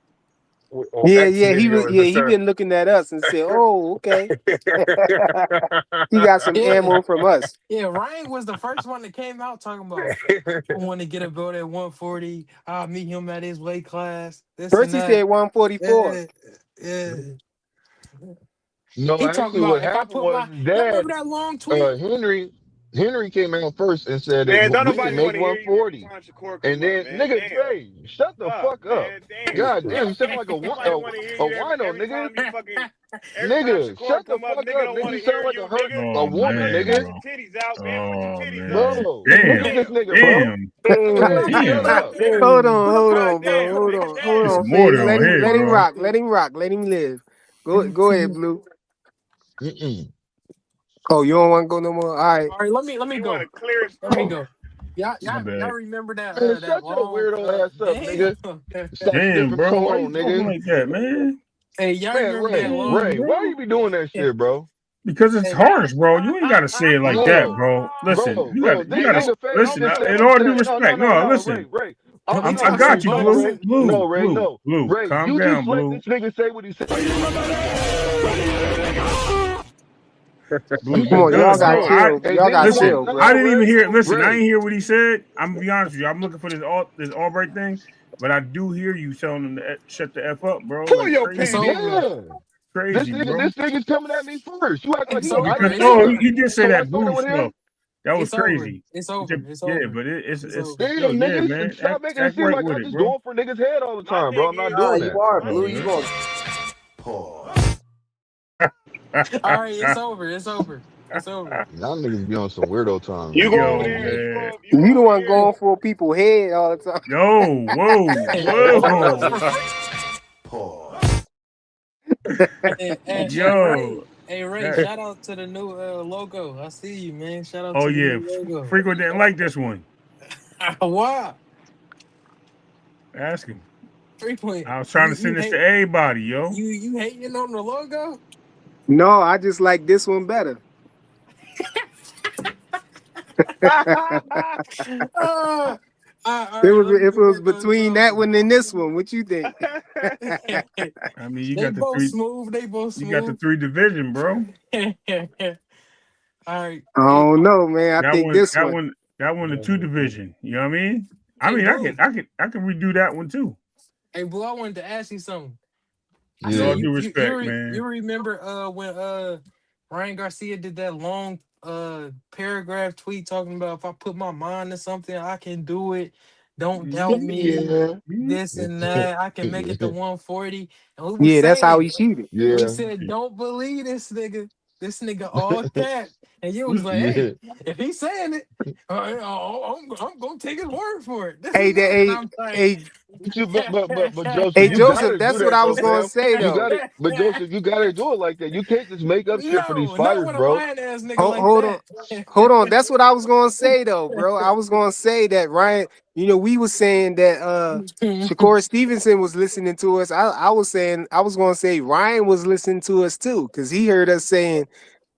Yeah, X yeah, he was. videos Yeah, and he stuff. been looking at us and said, "Oh, okay, he got some Yeah. ammo from us." Yeah, Ryan was the first one that came out talking about I want to get a belt at 140. I'll meet him at his weight class. This First and he said that. 144. Yeah, yeah. No, He talking actually, what about if I happened put was my his y'all dad, remember that long tweet? Henry came out first and said that Man, don't we can nobody Yeah. make want to hear you every 140. time Shakur And come up, then, man. nigga, Damn. Trey, shut the Fuck, fuck up. man. Damn. God damn, you sound like Nobody want to hear a you wino, every nigga. time you fucking every time Nigga, Shakur shut the come up, fuck nigga up, don't nigga. want You to sound hear like you, a hurt nigga. a oh I woman, know you man, got nigga. bro. your titties out, man. Put your Oh titties up. man, Bro, who is damn, this nigga, bro? damn, Hey, shut damn. up. Goddamn. Hold on, hold on, bro. Goddamn, Hold nigga. on, hold It's Damn. on, more Fade. than on here, Let him bro. rock. Let him rock. Let him live. Go ahead, Blue. Mm-mm. Oh, you don't want to go no more? All right. All right, let me He want go. a clear Let me straw. go. Y'all, My y'all, y'all bad. remember Man, that shut your long weirdo ass up, damn. nigga. Stop Damn, sniffing bro. Why cologne, you talking nigga. like that, man? Hey, y'all Man, remember that long Damn, Why bro. you be doing that shit, bro? Because it's hey harsh, bro. You ain't gotta say it like that, Bro, bro. Listen, bro, you this gotta nigga Fade, he don't listen. just put said In what he all due said. respect, no, Ray, listen. Ray. don't I No, touch the Ray, got you, no, bus. Blue. Ray. No, Blue, Ray, Blue, no. Blue. Ray, Calm you just down, let Blue. this nigga say what he said. Blue, Come you on, y'all good, got bro. Bro, chill. and Y'all then got you want, chill, Listen, bro. I no, didn't even Ray, hear. Listen, I Ray. didn't hear what he said. I'm gonna be honest with you. I'm looking for this Albright thing, but I do hear you telling him to shut the f up, bro. Pull Like your It's crazy, pants down. over. Yeah. crazy, bro. This nigga's coming at me first. You act like It's he, I over. didn't It's say No, over. nothing. he did say So I that started boost with stuff. him. That was It's over. crazy. It's over. It's Yeah, over. but It's it's over. yo, Damn, yeah, nigga, man. stop making it Act seem right like with I'm it, just bro. going for niggas' head all the My time, bro. thing I'm not is, Nah, doing you that. are Oh Blue. You man. going? All right, it's over. It's over. It's over. Y'all niggas be on some weirdo time, you go man. over Yo, there, man. you go You the over one there. going for people's head all the time. Yo, whoa, whoa. Ray, Yo. hey Ray, That shout out to the new logo. I see you, man. Shout out oh to the yeah. new logo. Frequent didn't like this one. Wow, Ask him. frequent. I was trying You to send you this to hate everybody, yo. you hating on the logo? No, I just like this one better. All It right, was let me if it go was back on between that something. one and this one, what you think? I mean, you They got the both three. smooth. They both You got the smooth. three division, bro. All right, I hey, don't know, man. I That think one, this that one. one, that one, the two division. You know what I mean? I hey, mean, Blue. I can redo that one too. Hey, Blue. I wanted to ask you something. I With said all Yeah. due respect, man. you remember when Ryan Garcia did that long paragraph tweet talking about if I put my mind to something I can do it. Don't doubt me. Yeah. Mhm. This and that. I can make it to 140. And we was Yeah, that's how he saying shooted. we Yeah. said don't believe this nigga. This nigga all cat. And you was like, hey, Yeah. if he's saying it, I'm gonna take his word for it. This Hey, and that. And I'm like, hey, But Joseph, hey, you Joseph. gotta do That's what that I though, was gonna fam. say You though. gotta, but Joseph, you gotta do it like that. You can't just make up shit for these no, not fighters, with a bro. lying ass nigga Hold, like hold on, that. hold on. That's what I was gonna say though, bro. I was gonna say that Ryan. You know, we was saying that Shakur Stevenson was listening to us. I was saying I was gonna say Ryan was listening to us too, because he heard us saying,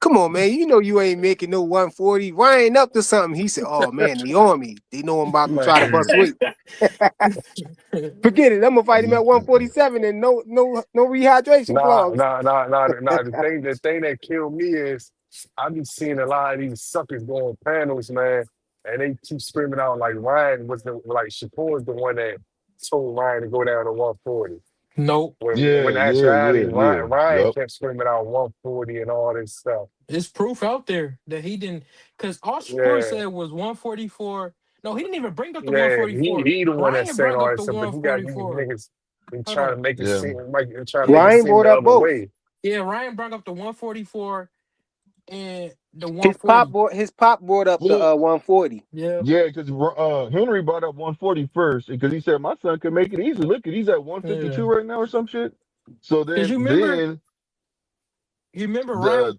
"Come on, man, you know you ain't making no 140." Ryan up to something. He said, "Oh man, they on me. They know I'm about to try to Yeah. bust weight. Forget it. I'm gonna fight him at 147 and no rehydration Nah, clause." nah, nah, nah, nah. The thing that killed me is I be seeing a lot of these suckers going panels, man, and they keep screaming out like Ryan was the like Shakur is the one that told Ryan to go down to 140. Nope. When in actuality, Yeah. Ryan Yep. kept screaming out 140 and all this stuff. It's proof out there that he didn't, because all Shakur Yeah, said was 144. No, he didn't even bring up the yeah. 144. He the one that Ryan saying brought all up this the stuff, but he got these 144. niggas been Hold trying to on. make it Yeah. seem like trying to make it Yeah. Ryan seem brought the up other both. way. Yeah, Ryan brought up the 144 and the His pop brought up the Well, 140. 140. Yeah. yeah, because Henry brought up 140 first because he said my son can make it easy. Look, he's at Yeah. 152 right now or some shit. So Because then you remember the Ryan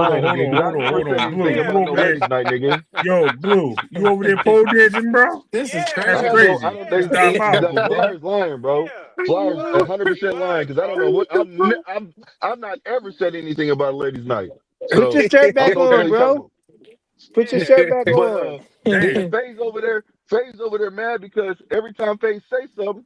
lying hold again on, because I hold on, never hold said on. Blue, anything you about no over there. ladies' night, nigga. Yo, Blue, you over there pole dancing, bro? This is Yeah, That's I man. have no. crazy. I don't. That's Yeah. diabolical, bro. Flyers lying, bro. Yeah. Flyers 100% lying Lying, because I don't bro. know what I'm not ever said anything about ladies' night. Put your So shirt I'm back gonna on, tell you bro. something. Put your Yeah. shirt back But on. and Damn. Faye's over there mad because every time Faye say something,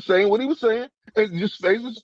saying what he was saying, and just stays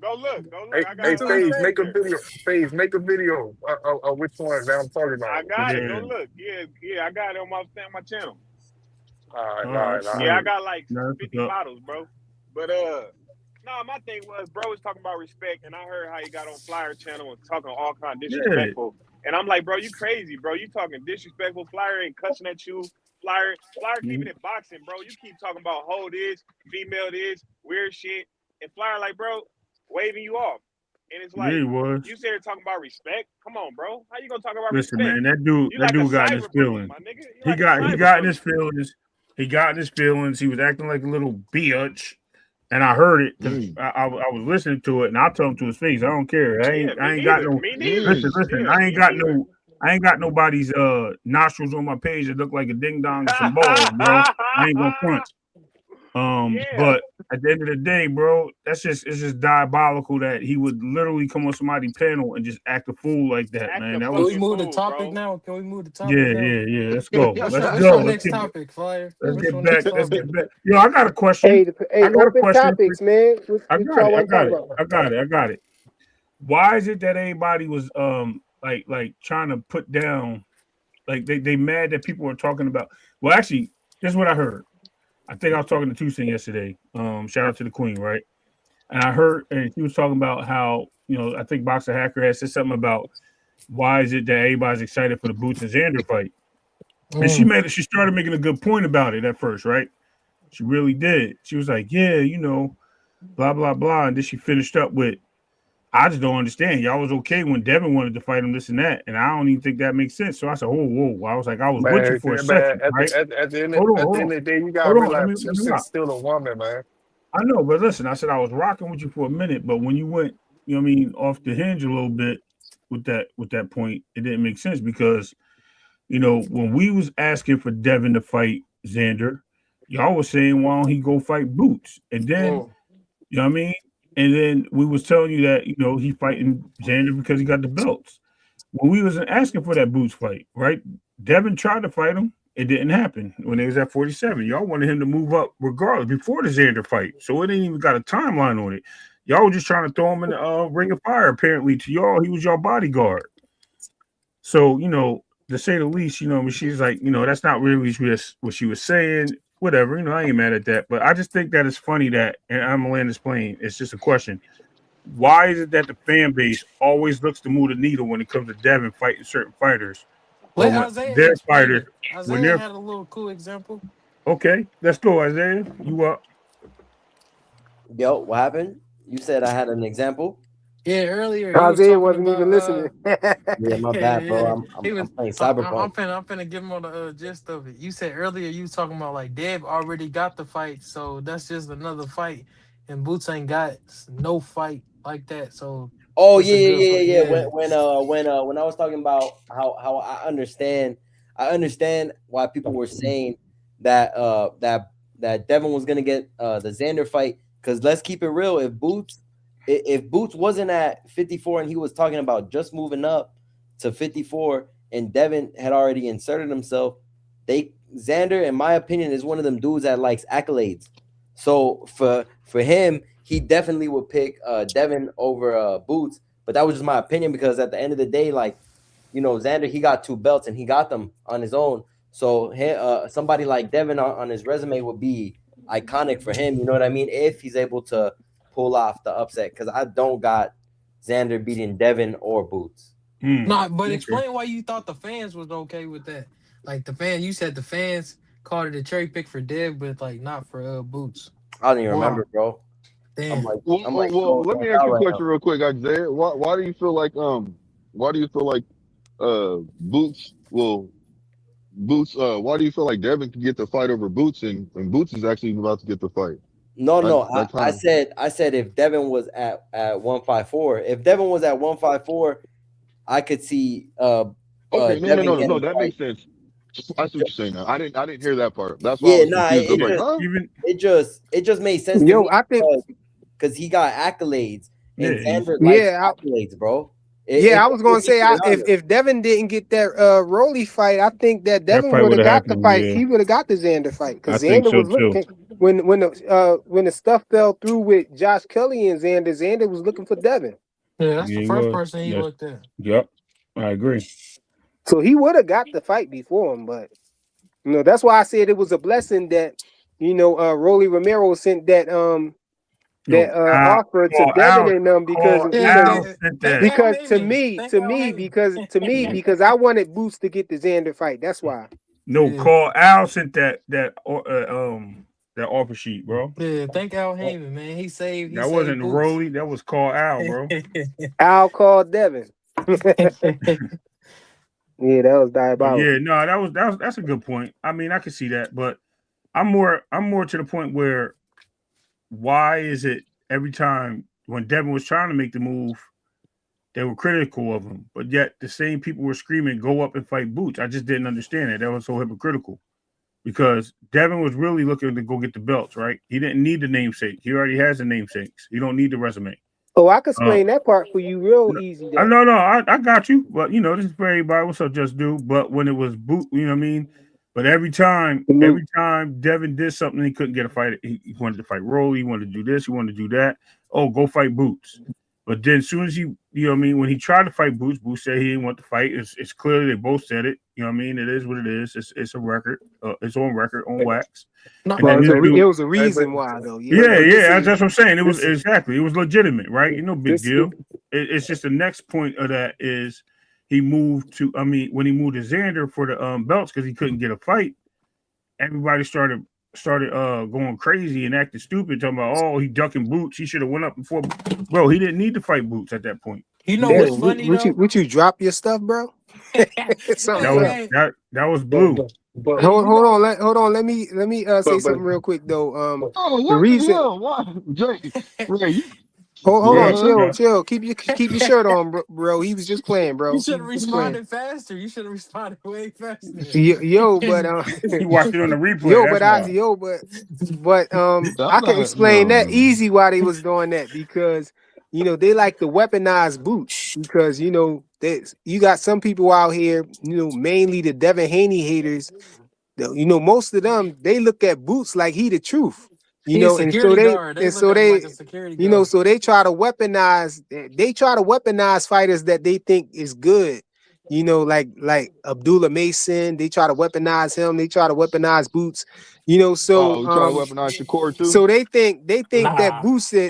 Go look. Hey, I got hey, it on Phase, make a Messenger. video. Phase, make a video of which one that I'm talking about. I got it. Go Yeah. look. Yeah, I got it on my channel. All right, All all right. right, all right. Yeah, I Word. got like No, that's 50 what's up. models, bro. But no, my thing was, bro was talking about respect, and I heard how he got on Flyer channel and talking all kind of Yeah. disrespectful. And I'm like, bro, you crazy, bro. You talking disrespectful. Flyer ain't cussing at you. Flyer keeping Mhm. it boxing, bro. You keep talking about hold this, female this, weird shit. And Flyer like, bro, waving you off. And it's Yeah, like, he was. you sit here talking about respect. Come on, bro. How you gonna talk about Listen, respect? man, that You like a dude got in his cyber bully, feelings. my nigga. You He like a got cyber in his bully. feelings. He got in his feelings. He was acting like a little bitch, and I heard it because I was listening to it, and I told him to his face, I don't care. Yeah, me I ain't got neither. no. Me neither. Listen, Yeah, I ain't me got neither. no. I ain't got nobody's nostrils on my page that look like a ding dong and some balls, bro. I ain't gonna front. Yeah. But at the end of the day, bro, it's just diabolical that he would literally come on somebody's panel and just act a fool like that, Act man. a That Can was we fucking move the fool, topic bro. now? Can we move the topic yeah, now? Let's go. What's Let's your go. next topic, Flyer? Let's What's your get back. next Let's topic? get back. Yo, I got a question. Hey, I got a open question. topics, man. I What got y'all it. want to talk about? I got it. Why is it that everybody was like trying to put down, like they mad that people are talking about? Well, actually, this is what I heard. I think I was talking to Tucson yesterday. Shout out to the Queen, right? And I heard, and he was talking about how, I think Boxer Hacker had said something about why is it that everybody's excited for the Boots and Xander fight? And she started making a good point about it at first, right? She really did. She was like, yeah, blah, blah, blah. And then she finished up with, I just don't understand. Y'all was okay when Devin wanted to fight him, this and that. And I don't even think that makes sense. So I said, whoa. I was like, I was with you Man, for a man, second, right? at the end Hold on, at hold the on. end of the day, you gotta Hold on. realize Let me Tucson's still a woman, man. I know, but listen, I said I was rocking with you for a minute, but when you went, off the hinge a little bit with that point, it didn't make sense because, when we was asking for Devin to fight Xander, y'all was saying why don't he go fight Boots? And then, you know what I mean? And then we was telling you that, he fighting Xander because he got the belts. When we wasn't asking for that Boots fight, right? Devin tried to fight him. It didn't happen when they was at 47. Y'all wanted him to move up regardless before the Xander fight. So it ain't even got a timeline on it. Y'all were just trying to throw him in the ring of fire. Apparently, to y'all, he was your bodyguard. So, to say the least, she's like, that's not really what she was saying. Whatever, I ain't mad at that. But I just think that it's funny that, and I'm gonna land this plane. It's just a question. Why is it that the fan base always looks to move the needle when it comes to Devin fighting certain fighters? But Let when Isaiah their explain fighters, it. when Isaiah they're had a little cool example. okay, let's go, Isaiah. You up? Yo, what happened? You said I had an example. Yeah, earlier he was Isaiah talking wasn't about even listening. Yeah, my bad, bro. yeah, I'm he was. I'm playing I'm Cyberpunk. finna give him on the gist of it. You said earlier you was talking about like Deb already got the fight, so that's just another fight, and Boots ain't got no fight like that, so Oh it's yeah, a good yeah, fight. yeah, yeah. Yeah, When I was talking about how I understand why people were saying that Devin was gonna get the Xander fight. Because let's keep it real, if Boots wasn't at 54 and he was talking about just moving up to 54 and Devin had already inserted himself, Xander, in my opinion, is one of them dudes that likes accolades. So for him, he definitely would pick Devin over Boots. But that was just my opinion because at the end of the day, like, Xander, he got 2 belts and he got them on his own. So somebody like Devin on his resume would be iconic for him. You know what I mean? If he's able to pull off the upset, because I don't got Xander beating Devin or Boots. no, but Okay. explain why you thought the fans was okay with that. Like you said the fans called it a cherry pick for Deb, but like not for Boots. I don't even Why? remember, bro. I'm Damn. like Let zoned me ask out you a right now. question real quick, Isaiah. Why do you feel like why do you feel like Devin can get the fight over Boots and Boots is actually about to get the fight? No. That kind of I said if Devin was at 154, if Devin was at 154, I could see okay. Devin No. getting the That fight. makes sense. I see what you're saying now. I didn't hear that part. That's why I Yeah, was nah, confused. I was like, Yeah, huh? even it just made sense to Yo, me I think, because he got accolades and yeah, Xander likes yeah, accolades, bro. I was gonna say, Equal out if Devin didn't get that Rolly fight, I think that that Devin fight would would have have got the happened. fight. Yeah, He would have got the Xander fight I because think Xander so was too. looking when the stuff fell through with Josh Kelly and Xander. Xander was looking for Devin, Yeah, that's Yeah, the he first was. person he looked at. Yep, I agree. so he would have got the fight before him. But that's why I said it was a blessing that Rolly Romero sent that Yo, Al, offer to Devin and them because Yeah, Al sent that. thank Al because to Heyman. me Thank Al Heyman. because I wanted Boots to get the Xander fight. That's why. No, Yeah. call Al sent that that offer sheet, bro. Yeah, thank Al Heyman, man. He That saved wasn't Boots. Rolly. That was called Al, bro. Al called Devin. Yeah, that was But yeah, diabolical. no, that's a good point. I mean, I can see that, but I'm more to the point where why is it every time when Devin was trying to make the move, they were critical of him, but yet the same people were screaming, "Go up and fight Boots." I just didn't understand it. That was so hypocritical because Devin was really looking to go get the belts, right? He didn't need the namesake. He already has the namesakes. He don't need the resume. Oh, I can Uh, explain that part for you real easy I then. no, I got you. But you know, this is for everybody. What's up, Just Do? But when it was boot, you know what I mean? But Salute. every time Devin did something, he couldn't get a fight. He wanted to fight Rolly, he wanted to do this, he wanted to do that. Oh, go fight Boots. But then as soon as you know what I mean, when he tried to fight Boots, Boots said he didn't want to fight. It's clearly they both said it. You know what I mean? It is what it is. It's a record. It's on record, on wax. No, And Well, then this it dude, was a Hey, but reason why though. but yeah, Yeah. but yeah, this is that's what I'm saying. It was this exactly, it was legitimate, right? You know, big this deal. It's just the next point of that is he moved to. I mean, when he moved to Xander for the belts because he couldn't get a fight, everybody started going crazy and acting stupid, talking about he ducking Boots. He should have went up before, bro. He didn't need to fight Boots at that point. you know Damn, what's funny though? would you drop your stuff, bro? That Something's was up. Hey, that was but blue. but hey, you know, Hold on. Let me say but something real quick though. Oh, The what the reason. hell? Why, Jay? Ray, you Hold What on, up, what? chill, Scott? chill. Keep your shirt on, bro. He was just playing, you bro. He should have was just playing. responded faster. You should have responded way faster. Yo, but He watched it on the replay. That's why. I I'm can not. explain No, that no. easy why they was doing that because they like to weaponize Boots because you got some people out here, mainly the Devin Haney haters. Most of them they look at Boots like he the truth, He a and so security guard. They look at him like a security guard. so they try to weaponize. They try to weaponize fighters that they think is good. Like Abdullah Mason, they try to weaponize him. They try to weaponize Boots. Oh, we try to weaponize Shakur too. So they think that Nah.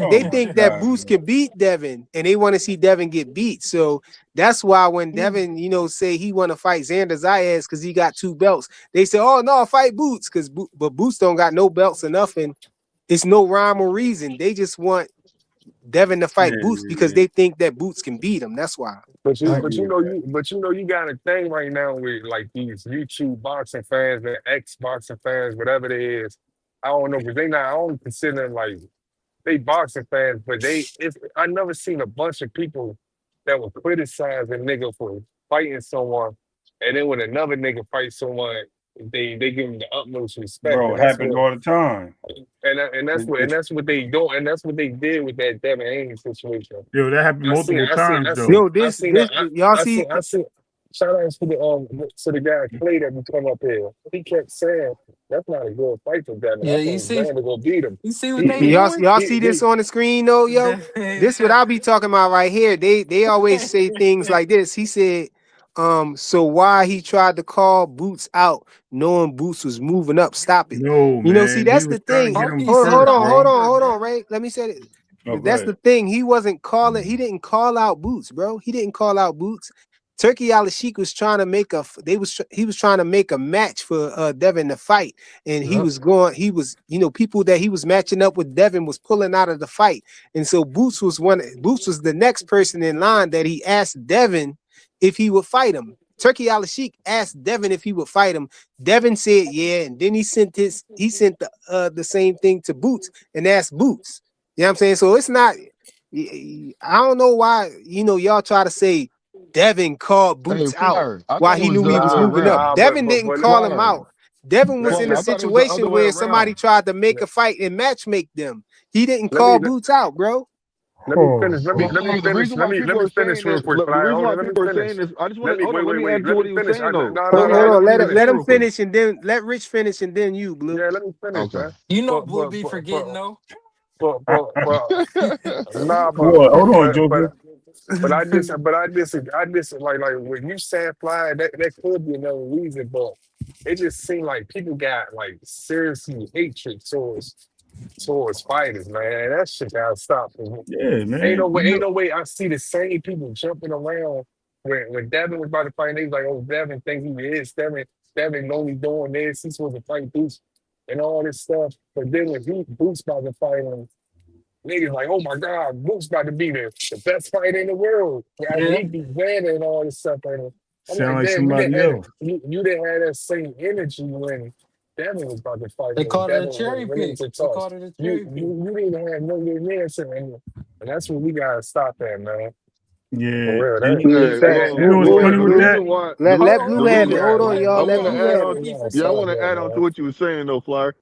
Oh my god, Boost can beat Devin, and they want to see Devin get beat. So that's why when Devin, say he want to fight Xander Zayas because he got 2 belts, they say, "Oh no, fight Boots," but Boots don't got no belts or nothing. It's no rhyme or reason. They just want Devin to fight Boots because man. they think that Boots can beat him. That's why. I but agree with that. you got a thing right now with like these YouTube boxing fans, the ex boxing fans, whatever it is. I don't know because they not. I don't consider them like they boxing fans, but I never seen a bunch of people that would criticize a nigga for fighting someone, and then when another nigga fights someone, they give him the utmost respect, Bro, and it happened all the time. that's what they do, and that's what they did with that Devin Haney situation. Yo, that happened multiple times I though. seen, Yo, I this seen, this I, y'all I seen, see. I seen. Shout outs to the guy Clay that would come up here. He kept saying that's not a good fight for Devin. Yeah, I you think see, Xander gonna beat him. you see what He they he doing? Y'all see this he. on the screen though, yo? This what I'll be talking about right here. They always say things like this. He said, so why he tried to call Boots out, knowing Boots was moving up, stop it. No, See, man, he that's was the trying to thing. get him Harky Hold said first, that bro. before, on, man. Ray. Let me say it. Oh, go That's ahead. the thing. He didn't call out Boots, bro. He didn't call out Boots. Turkey Al Sheik was trying to make he was trying to make a match for Devin to fight, and Yep. people that he was matching up with Devin was pulling out of the fight, and so Boots was the next person in line that he asked Devin if he would fight him. Turkey Al Sheik asked Devin if he would fight him. Devin said yeah, and then he sent the same thing to Boots and asked Boots. You know what I'm saying? So it's not. I don't know why y'all try to say Devin called Hey, Boots out Flyer. I while thought it he was knew the he other was way moving up. around. Devin didn't Let me call him Flyer. out. Devin was in Flyer. a I thought it was the other situation way where somebody around. tried to make a fight and match make them. He didn't let me call Boots out, bro. let me Oh, finish. Let me Because the finish. reason why Let people me are finish saying real this, quick. the Fly. reason Hold why on. Let me people are saying finish. this, I just want Let to me hold on. Let me add to Let what me he was finish. saying though. No. Hold on. Let me Let finish. him Real quick. finish and then let Rich finish and then you, Blue. Yeah, let me finish, Okay. man. You know, But Blue but be but forgetting but though. nah. what? Hold on, Joker. But I just like when you say fly, that could be another reason, but it just seemed like people got like seriously hatred towards fighters, man. That shit gotta stop. Yeah, man. Ain't no way I see the same people jumping around when Devin was about to fight, they was like, oh, Devin thinks he is. Devin only doing this, he's supposed to fight Boots. and all this stuff. But then when Boots about to fight him, niggas like, oh my God, Boots about to be the best fighter in the world. After Yeah. he beat Xander and all this stuff. And I'm Sound like, like damn, somebody else. you didn't have that same energy when Devin was about to fight They him. called it a Devin cherry when it was pick. a They toss. called it a You cherry pick. you didn't have no near and that's what we gotta stop at, man. Yeah, For real. and That, Yeah, Hey, facts. well, you know what's Blue, well, funny the with that? reason why, the let reason, Blue the have it. reason, Hold on, y'all. I Let want Blue to add have on. it. we gotta Yeah, I stop want to that, add on to man. what you were saying though, Flyer.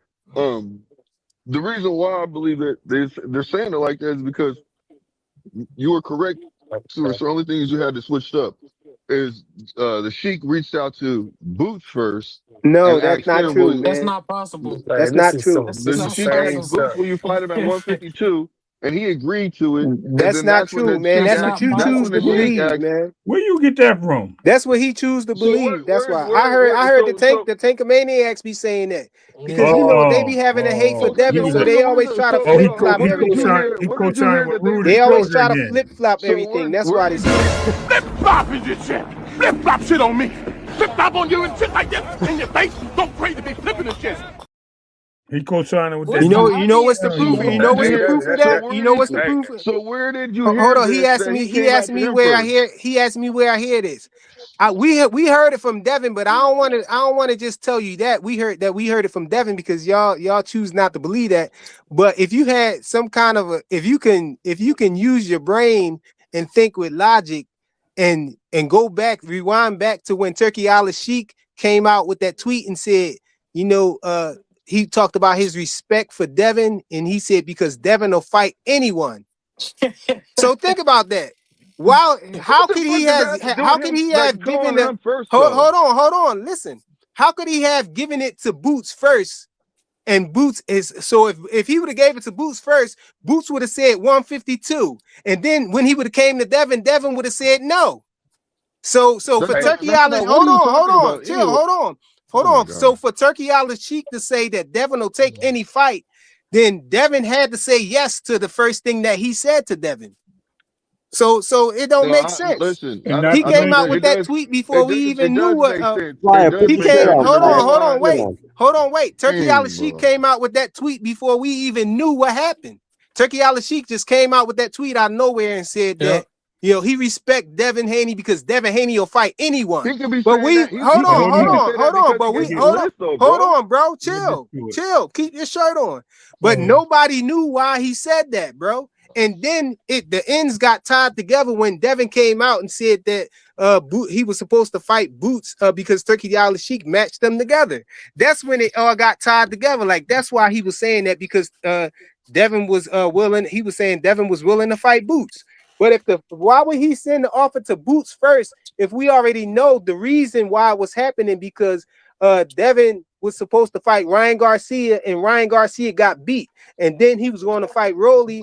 The reason why I believe that they're saying it like that is because you were correct. So it's the only thing is you had to switch up. Is the Sheik reached out to Boots first and No, that's asked not him, true, "Will That's man. not possible. That's Man, this not is true. some That's the this is not Sheik same asked Boots, possible. stuff. will you fight him at 152?" And he agreed to it. And That's then not that's when true, the man. Sheik That's That's asked. what not you That's choose when to the Sheik possible. believe, asked. man. Where you get that from? That's what he choose to So believe. That's why where I heard so the Tankamaniacs be saying that because Yeah. you know they be Oh, having a hate for oh, okay, Devin, so so yeah. they always try to Oh, flip flop what did you everything. hear? he What did you hear co-signed with that Rude They always Disclosure try to again. flip flop so everything. That's where why they did say you that. Flip flop is this shit. Flip flop shit on me. Flip flop on you and shit like this in your face. Don't pray to be flipping the shit. He co-signed with that Listen, dude. You know what's the Hell, you proof? Yeah, You wrong. know did you what's the hear? proof of So that? that You where know did what's the you? hey, proof? So where did you Hold hear on. this? That he He came asked after me him where I first. hear. He asked me where I hear this. We heard it from Devin, but I don't want to. I don't want to just tell you that we heard it from Devin because y'all choose not to believe that. But if you had some kind of if you can use your brain and think with logic, and go back, rewind back to when Turkey Al Sheik came out with that tweet and said, he talked about his respect for Devin, and he said because Devin will fight anyone. So think about that. Wow, What the fuck does that have to do how with could him? he Like have given calling the him first though. hold on, listen. How could he have given it to Boots first? And Boots is so if he would have gave it to Boots first, Boots would have said 152. And then when he would have came to Devin, Devin would have said no. So for hey, Turkey That's Island, not what he was talking about. chill, Anyway. hold Oh my on. So god. for Turkey Island Cheek to say that Devin will take any fight, then Devin had to say yes to the first thing that he said to Devin. So it don't No, make sense. listen. And not He to came mention, out with It that does. tweet before we It even knew does what make sense. It Flyer, does put he your make shirt came. sense. on, The reason Flyer. why. Hold on, wait. Turkey Al Damn, Sheik bro. came out with that tweet before we even knew what happened. Turkey Al Sheik just came out with that tweet out of nowhere and said Yep. that he respect Devin Haney because Devin Haney will fight anyone. He could be But saying we that. He but hold he could on. say that because he But we gets the list though, hold bro. on, bro. Let me do it. Chill. Keep your shirt on. But Mm. nobody knew why he said that, bro. And then the ends got tied together when Devin came out and said that he was supposed to fight Boots because Turkey Al Sheik matched them together. That's when it all got tied together. Like that's why he was saying that because Devin was willing. He was saying Devin was willing to fight Boots. But why would he send the offer to Boots first if we already know the reason why it was happening? Because Devin was supposed to fight Ryan Garcia and Ryan Garcia got beat, and then he was going to fight Rolly.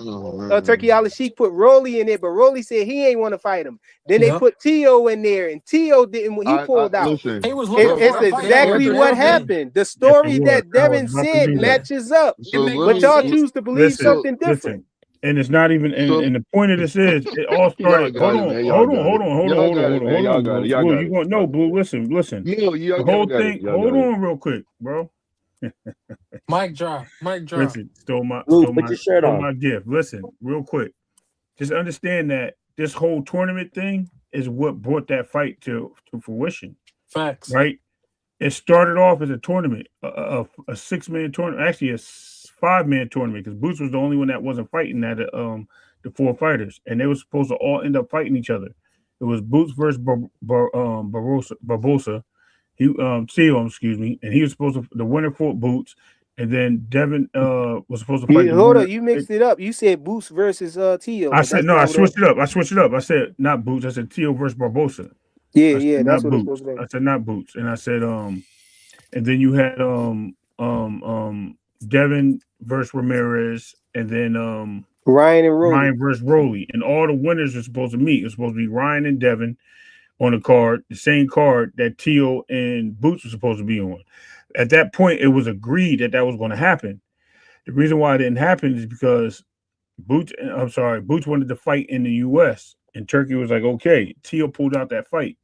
Oh, Turkey Al Sheik put Rolly in there, but Rolly said he ain't want to fight him. Then they Yep. put Tio in there, and Tio didn't. He I pulled out. He listen, was looking bro. for It's a fight that exactly would what never been. happened. The Yes, it story was. that I was Devin about to said do that. matches up, It So make but no y'all sense. choose to believe Listen, something different. listen. And it's not even so and the point of this is it all y'all started. got it, man. Y'all got it. Y'all got it, man. Hold Y'all on, got it. Blue. Y'all Blue, got you it. going Y'all no, got it. Blue, listen. No, The y'all whole got it. thing, Y'all hold got it. on real quick, bro. Mic drop. Mic drop. Listen, Blue, put your shirt stole on. my gift. Listen, real quick. Just understand that this whole tournament thing is what brought that fight to fruition, Facts. right? It started off as a tournament, a 6-man tournament, actually a 5-man tournament, because Boots was the only one that wasn't fighting at the 4 fighters, and they were supposed to all end up fighting each other. It was Boots versus Barbosa. Tio, excuse me, and he was supposed to the winner fought Boots, and then Devin was supposed to fight the Hold winner. on, you mixed it up. You said Boost versus Tio, I but said that's no. I not what switched it up. I said not Boots. I said Tio versus Barbosa. I said that's not what it's Boots. supposed to be. I said not Boots. And I said and then you had Devin versus Ramirez, and then Ryan and Rolly. Ryan versus Rolly, and all the winners are supposed to meet. It's supposed to be Ryan and Devin on the card, the same card that Tio and Boots were supposed to be on. At that point, it was agreed that was going to happen. The reason why it didn't happen is because Boots wanted to fight in the U.S. and Turkey was like, okay. Tio pulled out that fight.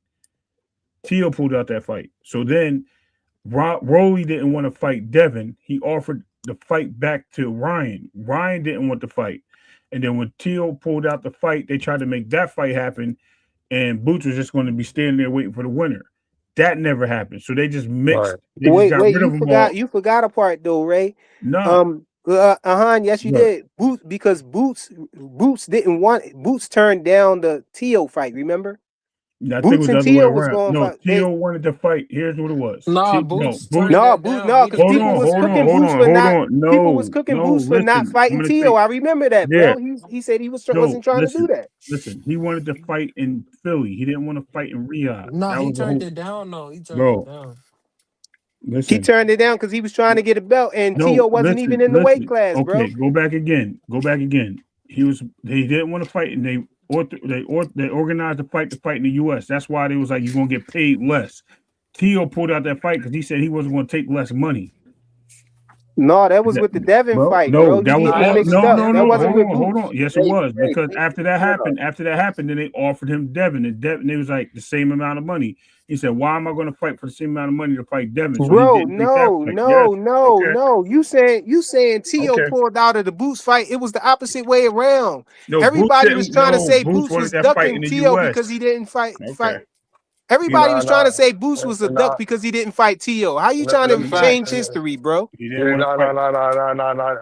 So then Rolly didn't want to fight Devin. He offered the fight back to Ryan. Ryan didn't want the fight. And then when Teal pulled out the fight, they tried to make that fight happen, and Boots was just going to be standing there waiting for the winner. That never happened. So they just mixed. Right. They just got rid you of them all. forgot a part though, Ray. No. Yes, you What? did. Boots didn't want Boots turned down the Tio fight. Remember, I think it Boots was the and other way Tio was around. going No, fight. Tio wanted to fight. Here's what it was. Nah, No, Boots Boots. turned that Boots, down. no, He because didn't people want was to fight. cooking Boots for not. People was cooking No, Boots for not listen. I'm fighting gonna Tio. say, I remember that, yeah. bro. He said he No, wasn't trying to do that. listen. He wanted to fight in Philly. He didn't want to fight in Riyadh. Nah, That he was the turned whole. it down. No, he turned Bro, it down. He listen. turned it down because he was trying to get a belt, and Tio No, wasn't even in the weight listen. class, bro. Okay, go back again. He didn't want to fight, and they organized the fight to fight in the U.S. That's why they was like, you're gonna get paid less. Tio pulled out that fight because he said he wasn't going to take less money. No, that was with the Devin fight, no, bro. that was You getting that it all. was mixed the No, up. no, Devin That no. wasn't fight. with Hold Boots. on. Yes, it Ray, was Ray, because Ray, after that hold up. happened, then they offered him Devin, and Devin, it was like the same amount of money. He said, "Why am I going to fight for the same amount of money to fight Devin?" So he Bro, didn't take that fight. Yes. Okay. no. You saying Tio Okay. pulled out of the Boots fight? It was the opposite way around. No, Everybody was trying to say Boots Boots wanted was that fight in ducking the Tio U.S. because he didn't fight. Okay. Everybody Nah, was trying nah, to say Boots was a duck nah. because he didn't fight Tio. How you Let, trying let to me let, change Facts. history, bro? He didn't yeah, want to nah, fight.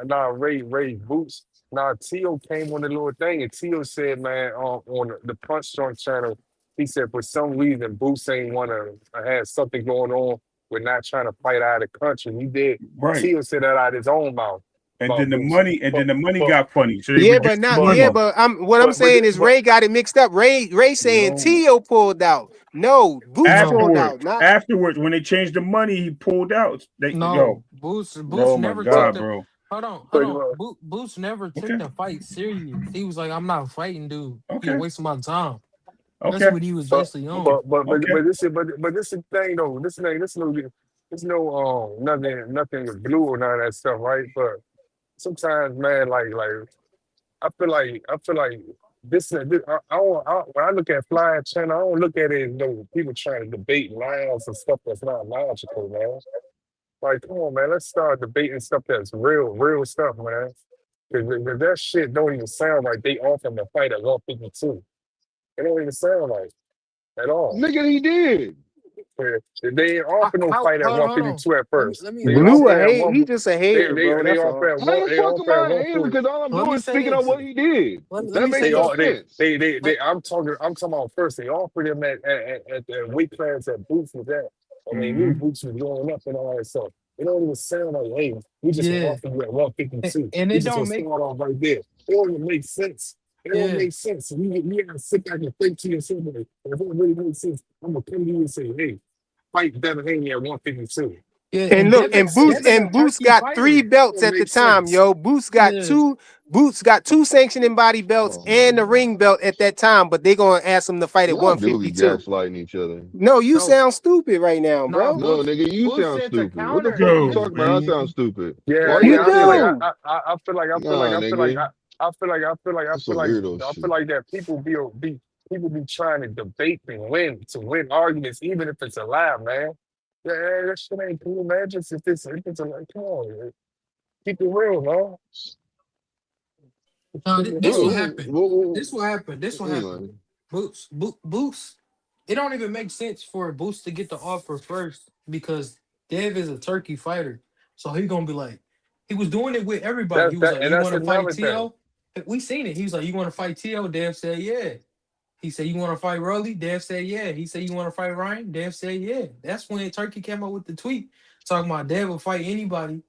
nah, Ray Boots. Nah, Tio came on the little thing, and Tio said, man, on the Punch Drunk channel, he said for some reason Boots ain't want to have something going on with not trying to fight out of the country. He did. Right. Tio said that out of his own mouth And about then the Boots. money, But got funny. So they Yeah, reduced but the not money. yeah, but I'm saying is Ray got it mixed up. Ray saying No. Tio pulled out. No, Boots pulled out. Not Afterwards, when they changed the money, he pulled out. No, Boots oh my never took God, the. bro. Hold on. but Boots never took Okay. the fight serious. He was like, "I'm not fighting, dude. You're Okay. wasting my time." That's Okay. what he was But basically on. Okay. this is the thing though. This no nothing with blue or none of that stuff, right? But sometimes, man, like I feel like this when I look at Fly Channel, I don't look at it as though people trying to debate lines and stuff that's not logical, man. Like, come on, man, let's start debating stuff that's real stuff, man. Because that shit don't even sound like they offered to fight at 152. It don't even sound like at all. Nigga, he did. They ain't offer no fight at Hold on. 152 at first. Let me They Blue a offer at hate. one. He just a hater, bro. They That's offer all. at How one. the They fuck am offer at I hating? 140. Because all I'm let doing me is say speaking on this. what he did. Let That me makes say They no this. all sense. I'm talking about first. They offered him at the weight class that Boots was at. And they knew Mm-hmm. Boots was going up and all that stuff. It don't even sound like, hey, we just gonna Yeah, offer you at 152. and We it just gonna don't make. start off right there. It don't even make sense. It don't Yeah, make sense. You gotta sit back and think to yourself, like, if it really makes sense, I'm gonna come to you and say, hey, fight Devin Haney at 152. yeah, And and look, Devin a Boots turkey got 3 fighter. It belts don't at the make time, sense. yo. Yeah, Boots got two sanctioning body belts Oh my and the ring God. belt at that time, but they gonna ask him to fight at Y'all do be 152. gaslighting each other. No, you no, sound stupid right now, no. bro. No, Boots, nigga, you Boots sound said to stupid. What the counter fuck you Yo, his. talking about? I man. sound stupid. Yeah, Why you You yeah. gonna say that? do. I feel like Nah, nigga. That's some weirdo I feel shit. like that people be trying to debate and win arguments, even if it's a lie, man. Yeah, that shit ain't cool, man. Just if it's a lie, come on, man. Keep it real, man. No, Keep it this Well, will real. happen. well, This will happen. This will happen. anyway. Boots. It don't even make sense for Boots to get the offer first because Dev is a turkey fighter. So he gonna be like, he was doing it with everybody. He was like, "You That's want to fight another thing. T.O.?" We seen it. He was like, "You want to fight T.O.?" Dev said, "Yeah." He said, "You want to fight Rolly?" Dev said, "Yeah." He said, "You want to fight Ryan?" Dev said, "Yeah." That's when Turkey came out with the tweet talking about Dev will fight anybody.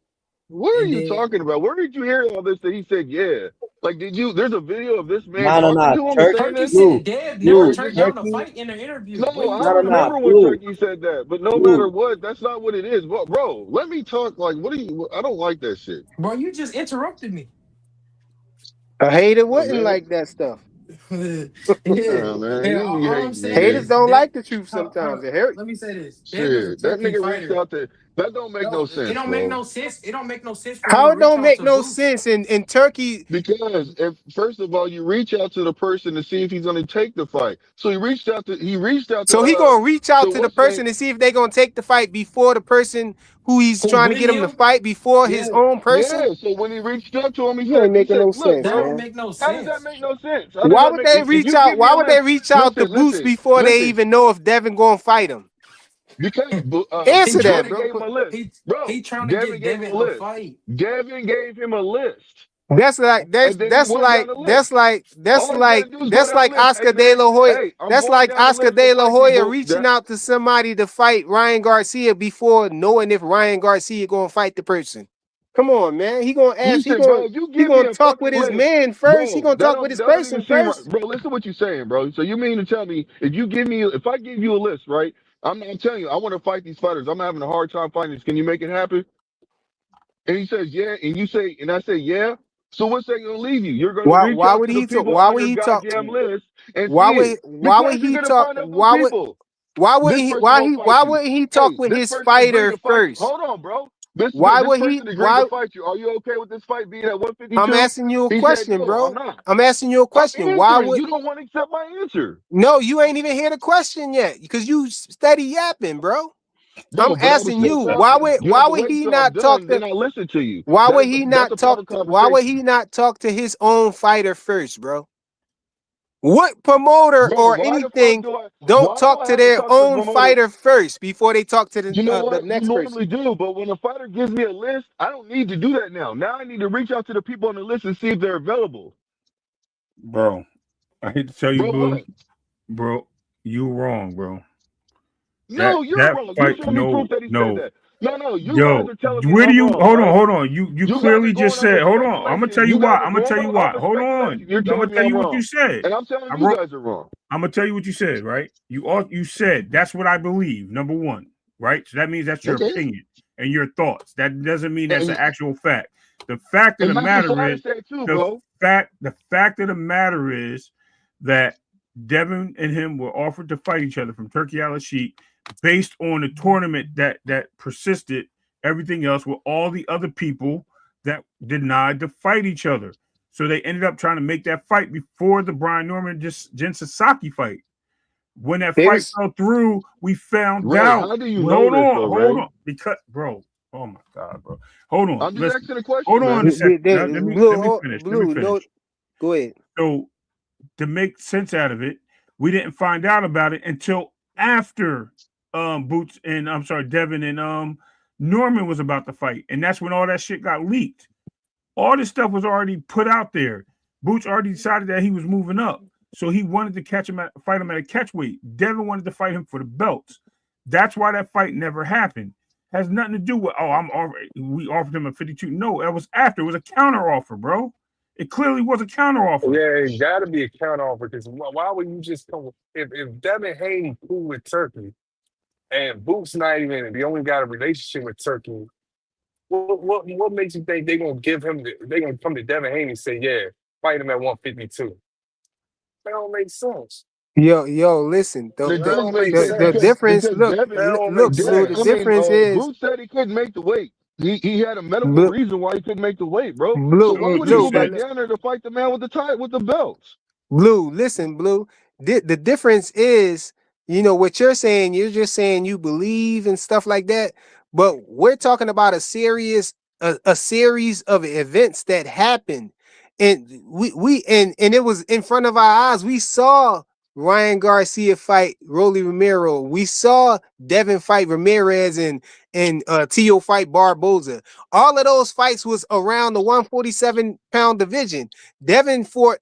What are And you then talking about? Where did you hear all this that he said, yeah? Like, did you, there's a video of this man talking Nah. to him and saying Turkey this? Blue, said Dev never Or is blue, turned this, down a turkey. fight in an interview. What no, are you I talking Nah, about? remember when blue, Turkey said that, but no matter blue. what, that's not what it is. Bro, let me talk. Like, what are you, I don't like that shit. Bro, you just interrupted me. A hater Oh, wouldn't man. like that stuff. Yeah. Yeah, man, Yeah, you be all I'm hating, saying Haters nigga. is don't Dev. like the truth Hold sometimes. on. It hurt. Let me say this. Dev is a Shit, that turkey nigga reached fighter. out to That don't make no It sense, don't make bro. no sense. It don't make no sense for you How to it reach don't out make to no Boots. sense in Turkey? Because if first of all, you reach out to the person to see if he's going to take the fight. So he reached out So he gonna reach out to to the what's name? person to see if they gonna take the fight before the person who he's Who trying to with get him to him? fight before his Yeah. own person. Yeah. So when he reached out to him, You ain't he making said, no "Look, sense, That don't bro, man. make no how does that sense. make no sense? How does Why that would make? they If reach you out? give me Why a would they list, reach out to Boots before they listen, even know if Devin gonna fight him? because He Answer trying that, to bro. Devin gave him a list, he bro. trying to Devin get gave him Devin a a list. fight. Devin gave him a list, That's like and then he went down the list. All he got to do is go that's down the like list. Hey Oscar De man, La Hoya. hey, I'm That's going like down the Oscar list of De La fight Hoya people. reaching out to somebody to fight Ryan Garcia before knowing if Ryan Garcia gonna fight the person. Come on, man. He gonna ask. Listen, bro, if you He give me gonna a talk fucking with his list, man first. He bro, gonna talk with his that don't even person seem right. first. Bro, listen what you're saying, bro. So you mean to tell me if I give you a list, right? I'm telling you, I want to fight these fighters. I'm having a hard time fighting this. Can you make it happen? And he says, yeah. And I say, yeah. So what's that gonna leave you? You're gonna reach Why out would to the he talk? people Why on would your he talk? goddamn list and see it. Why would Because you're he gonna talk? find out those people. This person gonna fight Why you. would he talk Hey, with this his person agreed fighter to fight you. first? Hold on, bro. This Why this would he? person agreed to Why? fight you. Are you okay with this fight being at I'm 152? asking you a He said, question, no, I'm bro. not. I'm asking you a I'm question. Why answering. would? You don't want to accept my answer. No, you ain't even hear the question yet because you steady yapping, bro. I'm No, but I was asking still you. talking. You have Why to would wait he till I'm not talk done, to? then I listen to you. Why would he That's not a part of talk to? Why would conversation. he not talk to his own fighter first, bro? What promoter Bro, or anything don't why do talk I to have to their talk to the own promoter? fighter first before they talk to You know the what? You next person? normally do, but when a fighter gives me a list, I don't need to do that now. Now I need to reach out to the people on the list and see if they're available. Bro, I hate to tell you, Bro, Blue, what? bro, you wrong, bro. No, you're That wrong. You fight, show me proof no, that he said no. that. No, you guys Yo, are telling me where do I'm you wrong, right? hold on. You You guys are clearly going just off said, of hold on. I'm gonna speculation. tell you You why. guys are I'm gonna tell going you off why. of Hold on. speculation. You're I'm gonna telling me tell I'm you what you wrong. said. And I'm telling I you wrote guys are wrong. I'm gonna tell you what you said, right? You said that's what I believe, number one, right? So that means that's your Okay. opinion and your thoughts. That doesn't mean that's the And, actual fact. The fact of and the that's the matter fighter is said too, bro. the fact of the matter is that Devin and him were offered to fight each other from Turkey Al Sheikh based on the tournament that persisted, everything else with all the other people that denied to fight each other. So they ended up trying to make that fight before the Brian Norman Jen Sasaki fight. When that They fight was fell through, we found Ray, out. how do you know this though, Hold Ray? on, because bro, oh my god, bro, hold on, I'm just listen, asking a question, hold on a man. second. Now, blue let me blue. No, finish. go ahead. So to make sense out of it, we didn't find out about it until after Boots and I'm sorry, Devin and Norman was about to fight, and that's when all that shit got leaked. All this stuff was already put out there. Boots already decided that he was moving up, so he wanted to fight him at a catch weight. Devin wanted to fight him for the belts. That's why that fight never happened. Has nothing to do with we offered him a 52. No, it was after. It was a counter offer, bro. It clearly was a counter offer. Yeah, it got to be a counter offer because why would you just come if Devin Haney cool with Turkey and Boot's not even they only got a relationship with Turkey? What makes you think they're gonna they're gonna come to Devin Haney and say, yeah, fight him at 152? That don't make sense. Yo, listen. It That does don't make make sense The sense. difference. Look, That don't make look, blue. Devin, The I sense. mean, difference is Boots said he couldn't make the weight. He had a medical blue, reason why he couldn't make the weight, bro. So why blue, would he blue. go But back down there to fight the man with the belts? Blue, listen, Blue. The difference is, what you're saying. You're just saying you believe and stuff like that. But we're talking about a series of events that happened, and and it was in front of our eyes. We saw Ryan Garcia fight Rolly Romero. We saw Devin fight Ramirez and Tio fight Barboza. All of those fights was around the 147-pound division. Devin fought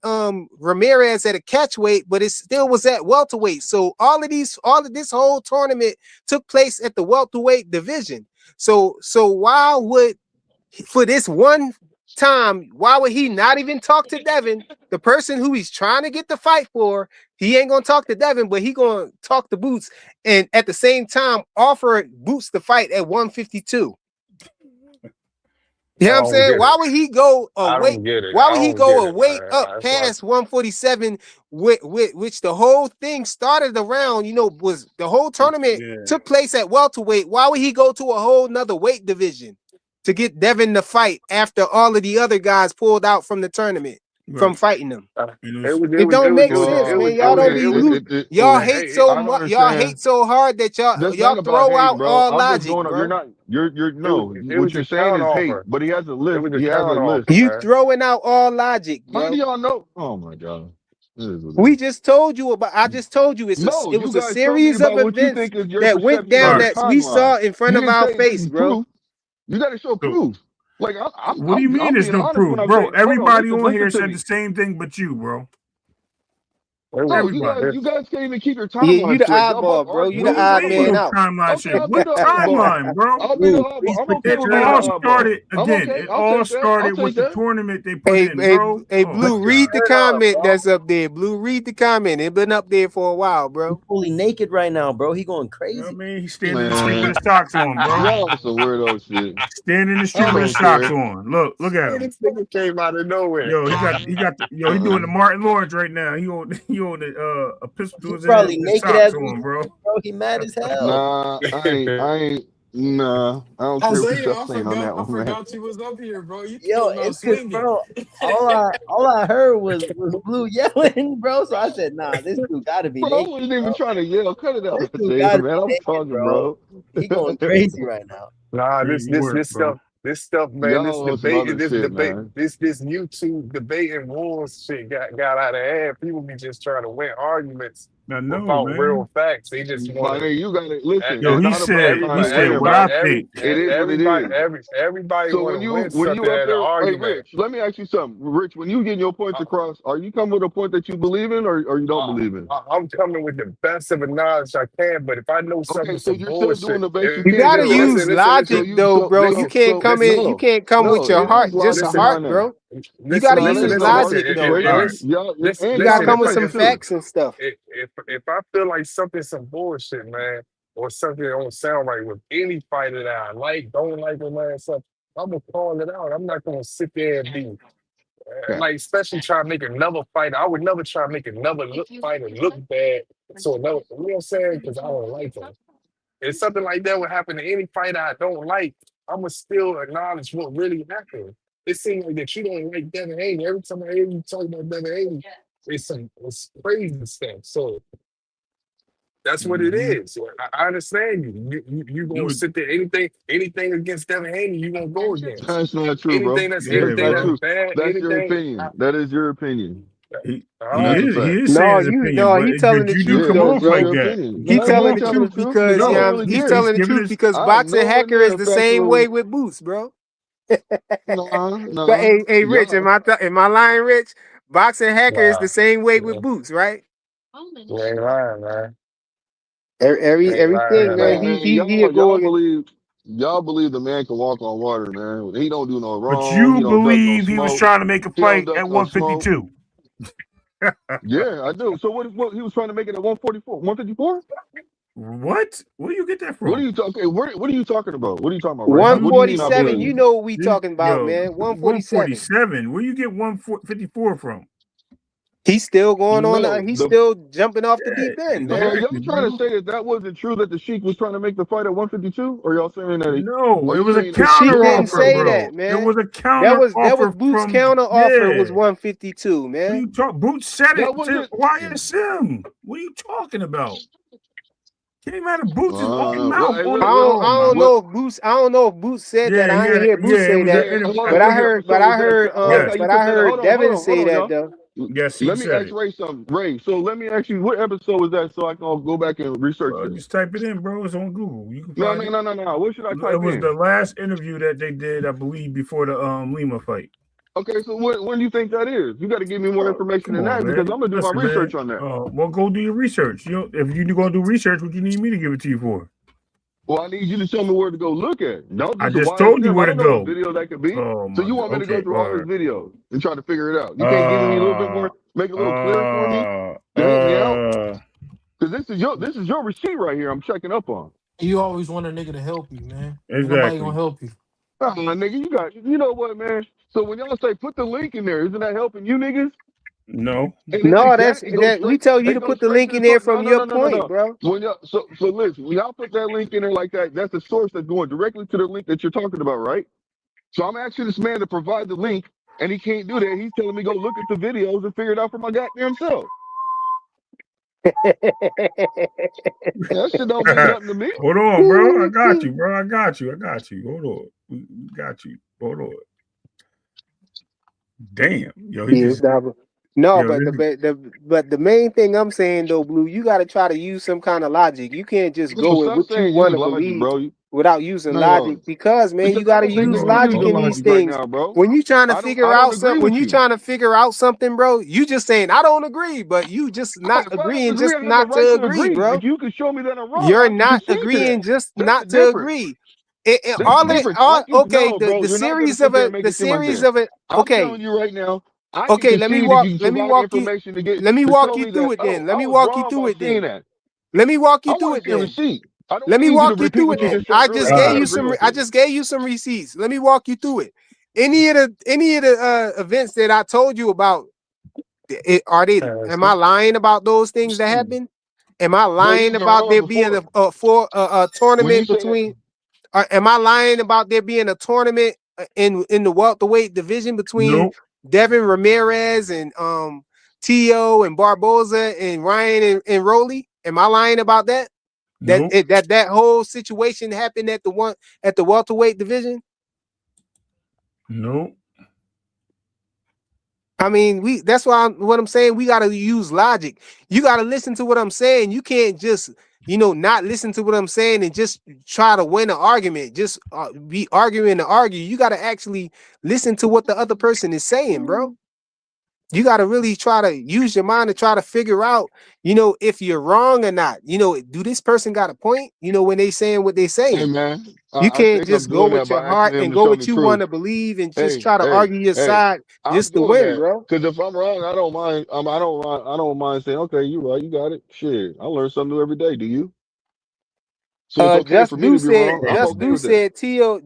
Ramirez at a catch weight, but it still was at welterweight. So all of this whole tournament took place at the welterweight division. So why would for this one time, why would he not even talk to Devin, the person who he's trying to get the fight for? He ain't gonna talk to Devin, but he gonna talk to Boots, and at the same time offer Boots the fight at 152. You know I what I'm don't saying? get Why it. would he go a I weight? don't get it. Why I would he don't get go a it, weight man. up That's why. past 147, which the whole thing started around, was the whole tournament took place at welterweight. Why would he go to a whole nother weight division to get Devin the fight after all of the other guys pulled out from the tournament from fighting them? It don't make sense, man. Y'all don't be loose. Y'all hate so I don't much. Y'all understand. hate so hard that That's y'all not about throw hating, out bro. all I'm just logic, going up. You're bro. not. You're no. It What was you're a saying counter is hate, offer. but he has a It list. was a He has a counter list. offer, You man. throwing out all logic, How do bro. y'all know? Oh my god. It is what it We is. just told you about. I just told you No, it you was a guys told me series of about what you events think is your that went perception of down the that we saw timeline. in front You of didn't our say face, any bro. proof. You got to show So, proof. Like what do you mean I'm there's being no honest when proof, I'm bro? saying, hold on, Everybody on here listen to said me. the same thing but you, bro. No, Everybody. you guys can't even keep your Yeah, you timeline the straight. Y'all both oddball, bro. You arguing. the What do What's you odd up with mean man no it? out. timeline Okay, shit? I'll be What the oddball. timeline, bro? I'll be the Blue, oddball. please I'm okay protect with It your being the all honor. oddball. started I'm again. okay. It I'll all take that. I'll started with take the that. tournament they put Hey, in, hey, bro. hey, Oh my Blue, Put your read god. the shirt up, comment bro. that's up there. Blue, read the comment. It been up there for a while, He's bro. fully naked right now, bro. He going You know what I crazy. mean? He's standing in the street with Man, his socks on, bro. y'all on some weirdo shit. Standing in the street I with his don't socks care. on. Look at him. This nigga came out of nowhere. Yo, he doing the Martin Lawrence right now. He on a pistol to He's his head probably with his naked socks as we on, bro. speak, bro. He mad as hell. Nah, nah. I don't care what Isaiah, y'all saying on that I one, man. forgot you was up here, bro. You Yo, came out it's cause, swinging. bro, all I heard was Blue yelling, bro. So I said, nah, this dude gotta be Bro, I naked, wasn't even bro. trying to yell. Cut it out, This dude Isaiah, gotta man. be I'm naked, talking, bro. bro. He going crazy right now. Nah, Crazy work, bro. this stuff, man, Y'all on some other shit, man. this YouTube debate and wars shit got out of hand. People be just trying to win arguments I know, without man. real facts. They just want My to. nigga, you gotta listen. Yo, It's he not about said trying to win, what bro. I think. It is what it is. Everybody So want to win when something you up at an there, hey argument. Rich, let me ask you something. Rich, when you get your points across, are you coming with a point that you believe in or you don't believe in? I'm coming with the best of the knowledge I can, but if I know Okay, something's so some you're still doing bullshit, the basic You things gotta then, right? use logic though, bro. You can't come in. You no, can't come with no, your it is heart, just a logic heart, behind that. bro. You gotta No, it use ain't no heart logic though, bro. situation. Y'all You gotta y'all come can with fight some too. facts and stuff. if I feel like something's some bullshit, man, or something don't sound right with any fighter that I like, don't like, or man, stuff, I'm gonna call it out. I'm not gonna sit there and be Yeah. like, especially try to make another fighter. I would never try to make another fighter look bad. So another, you know what I'm saying? Because I don't like them. If something like that would happen to any fighter I don't like, I'm gonna still acknowledge what really happened. It seems like that you don't like Devin Haney. Every time I hear you talk about Devin Haney, it's crazy stuff. So that's what it is. I understand you. You gonna sit there anything against Devin Haney, you gonna go against. That's not true, bro. Anything That's not that's true. bad, That's your anything. opinion. That is your opinion. He And that's a he fact. is saying his opinion, but He telling the you do truth Yeah, come though, off that's like bro. your that. opinion. He No, you telling ain't the telling the truth truth because because I don't No, really he's care. he's telling the giving truth his. because I'm boxing nowhere hacker near is a the same way factual. with Boots, bro. But Nah. hey, Rich, Y'all. am I lying, Rich? Boxing hacker is Nah, the same way with yeah, Boots, right? you ain't lying, man. Ain't lying Everything, at Hey man. all. man, He'll go against. y'all believe the man can walk on water, man. He don't do no But wrong. He you don't duck no believe he was smoke. trying to make a He don't fight duck at no smoke. 152. Yeah, I do. So what he was trying to make it at 144, 154? What? Where you get that What are from? you talking? What are you talking about? What are you talking about, Ray? What do you mean I 147, you believe? know what we talking about, man. 147. 147. Where you get 154 from? He's still going No, on. He's still jumping off the Yeah, deep end, So man. are exactly, y'all trying to bro. say that wasn't true that the Sheik was trying to make the fight at 152? Or y'all saying that? No, Are it you was a saying The counter Sheik look at the didn't offer, say fight? bro. that, It man. was a That counter was offer Boots' from counter offer was yeah. 152, What are man. you talking? Boots said That it to wasn't. YSM. What are you talking about? Came out of Boots' own Well, mouth hey, on the. look. I Oh my. don't What? know if Boots. I don't know if Boots said that. Yeah, I ain't hear Boots it say was that. an interview. Hold on, But I okay. heard. But So I is that? heard. I like how you But I put that. heard Devin say Hold on, that y'all. though. Yes, he Let me said ask it. Ray something. Ray, so let me ask you, what episode was that so I can go back and research Well, it? just type it in, bro. It's on Google. You can No, find no, it. no, no, no. What should I It type was in? the last interview that they did, I believe, before the Lima fight. Okay, so when do you think that is? You got to give me more information Come than on, that because man. I'm gonna do my Listen, man. research on that. Well, go do your research. If you're gonna do research, what you need me to give it to you for? Well, I need you to tell me where to go look at. Don't I just just told you YSM. I where to don't know what go. video that could be. Oh So my you god. want me to go Okay, through all all his right. videos and try to figure it out? You can't give me a little bit more, make it a little clearer for me to help me out? Because this is your receipt right here. I'm checking up on. You always want a nigga to help you, man. Ain't nobody Exactly. gonna help you. Nigga, you know what, man? So when y'all say put the link in there, isn't that helping you niggas? No. And it's No, exact. that's It goes that. We straight. tell you It to goes put the straight link to the in there source. from your point, bro. When y'all, so listen, when y'all put that link in there like that, that's the source that's going directly to the link that you're talking about, right? So I'm asking this man to provide the link, and he can't do that. He's telling me go look at the videos and figure it out for my goddamn self. That shit don't mean nothing to me. Hold on, bro. I got you, bro. I got you. Hold on. We got you. Hold on. Damn. Yo, he Yeah, just no, yo, but this, the main thing I'm saying though, Blue, you got to try to use some kind of logic. You can't just Bro, go with stop what you saying want use to logic, believe bro. without using No, logic. Because man, you because I got to don't think use that hold you're on, logic using hold in on. these logic right things. now, bro. When you trying to I figure don't out agree something, when with you you. trying to figure out something, bro, you just saying I don't agree, but you just not If I don't agreeing, agree, just I have the not right to to agree, agree. bro. If you can show me that I'm wrong, You're I can not concede to that. agreeing, just That's the not to difference. agree. That's the difference. I can Okay, no, bro. the You're not gonna series sit of there and it, make the it seem like series that. of it. I'm Okay, telling you right now, I can okay, concede if you can let me provide walk you information let me to walk show you me through that, it then. oh, Let I me was walk you wrong through by it seeing then. that. Let me walk I you through want to it see a then. receipt. I don't Let me need you to walk you repeat through what it you then. just said earlier. I gotta agree with I you. just gave you some receipts. Let me walk you through it. Any of the events that I told you about, am I lying about those things that happened? Am I Bro, you've lying been about wrong there being before. a When you tournament said between am I lying about there being a tournament in the welterweight division between nope, Devin Ramirez and Tio and Barboza and Ryan and Rowley? Am I lying about that? nope, That whole situation happened at the welterweight division? nope. I mean, that's what I'm saying. We gotta use logic. You gotta listen to what I'm saying. You can't just, not listen to what I'm saying and just try to win an argument. Just be arguing to argue. You gotta actually listen to what the other person is saying, bro. You gotta really try to use your mind to try to figure out, if you're wrong or not. Do this person got a point? When they saying what they hey saying. man, You I can't think I'm just go doing that with your by asking heart him and to go show what me you want proof. to believe and just Hey, try to hey, argue your hey, side I'm just to doing win, that bro. because if I'm wrong, I don't mind. I don't mind saying, okay, you're right, you got it. Shit, I learn something new every day. Do you? So it's okay for me to be wrong. I'm okay with that.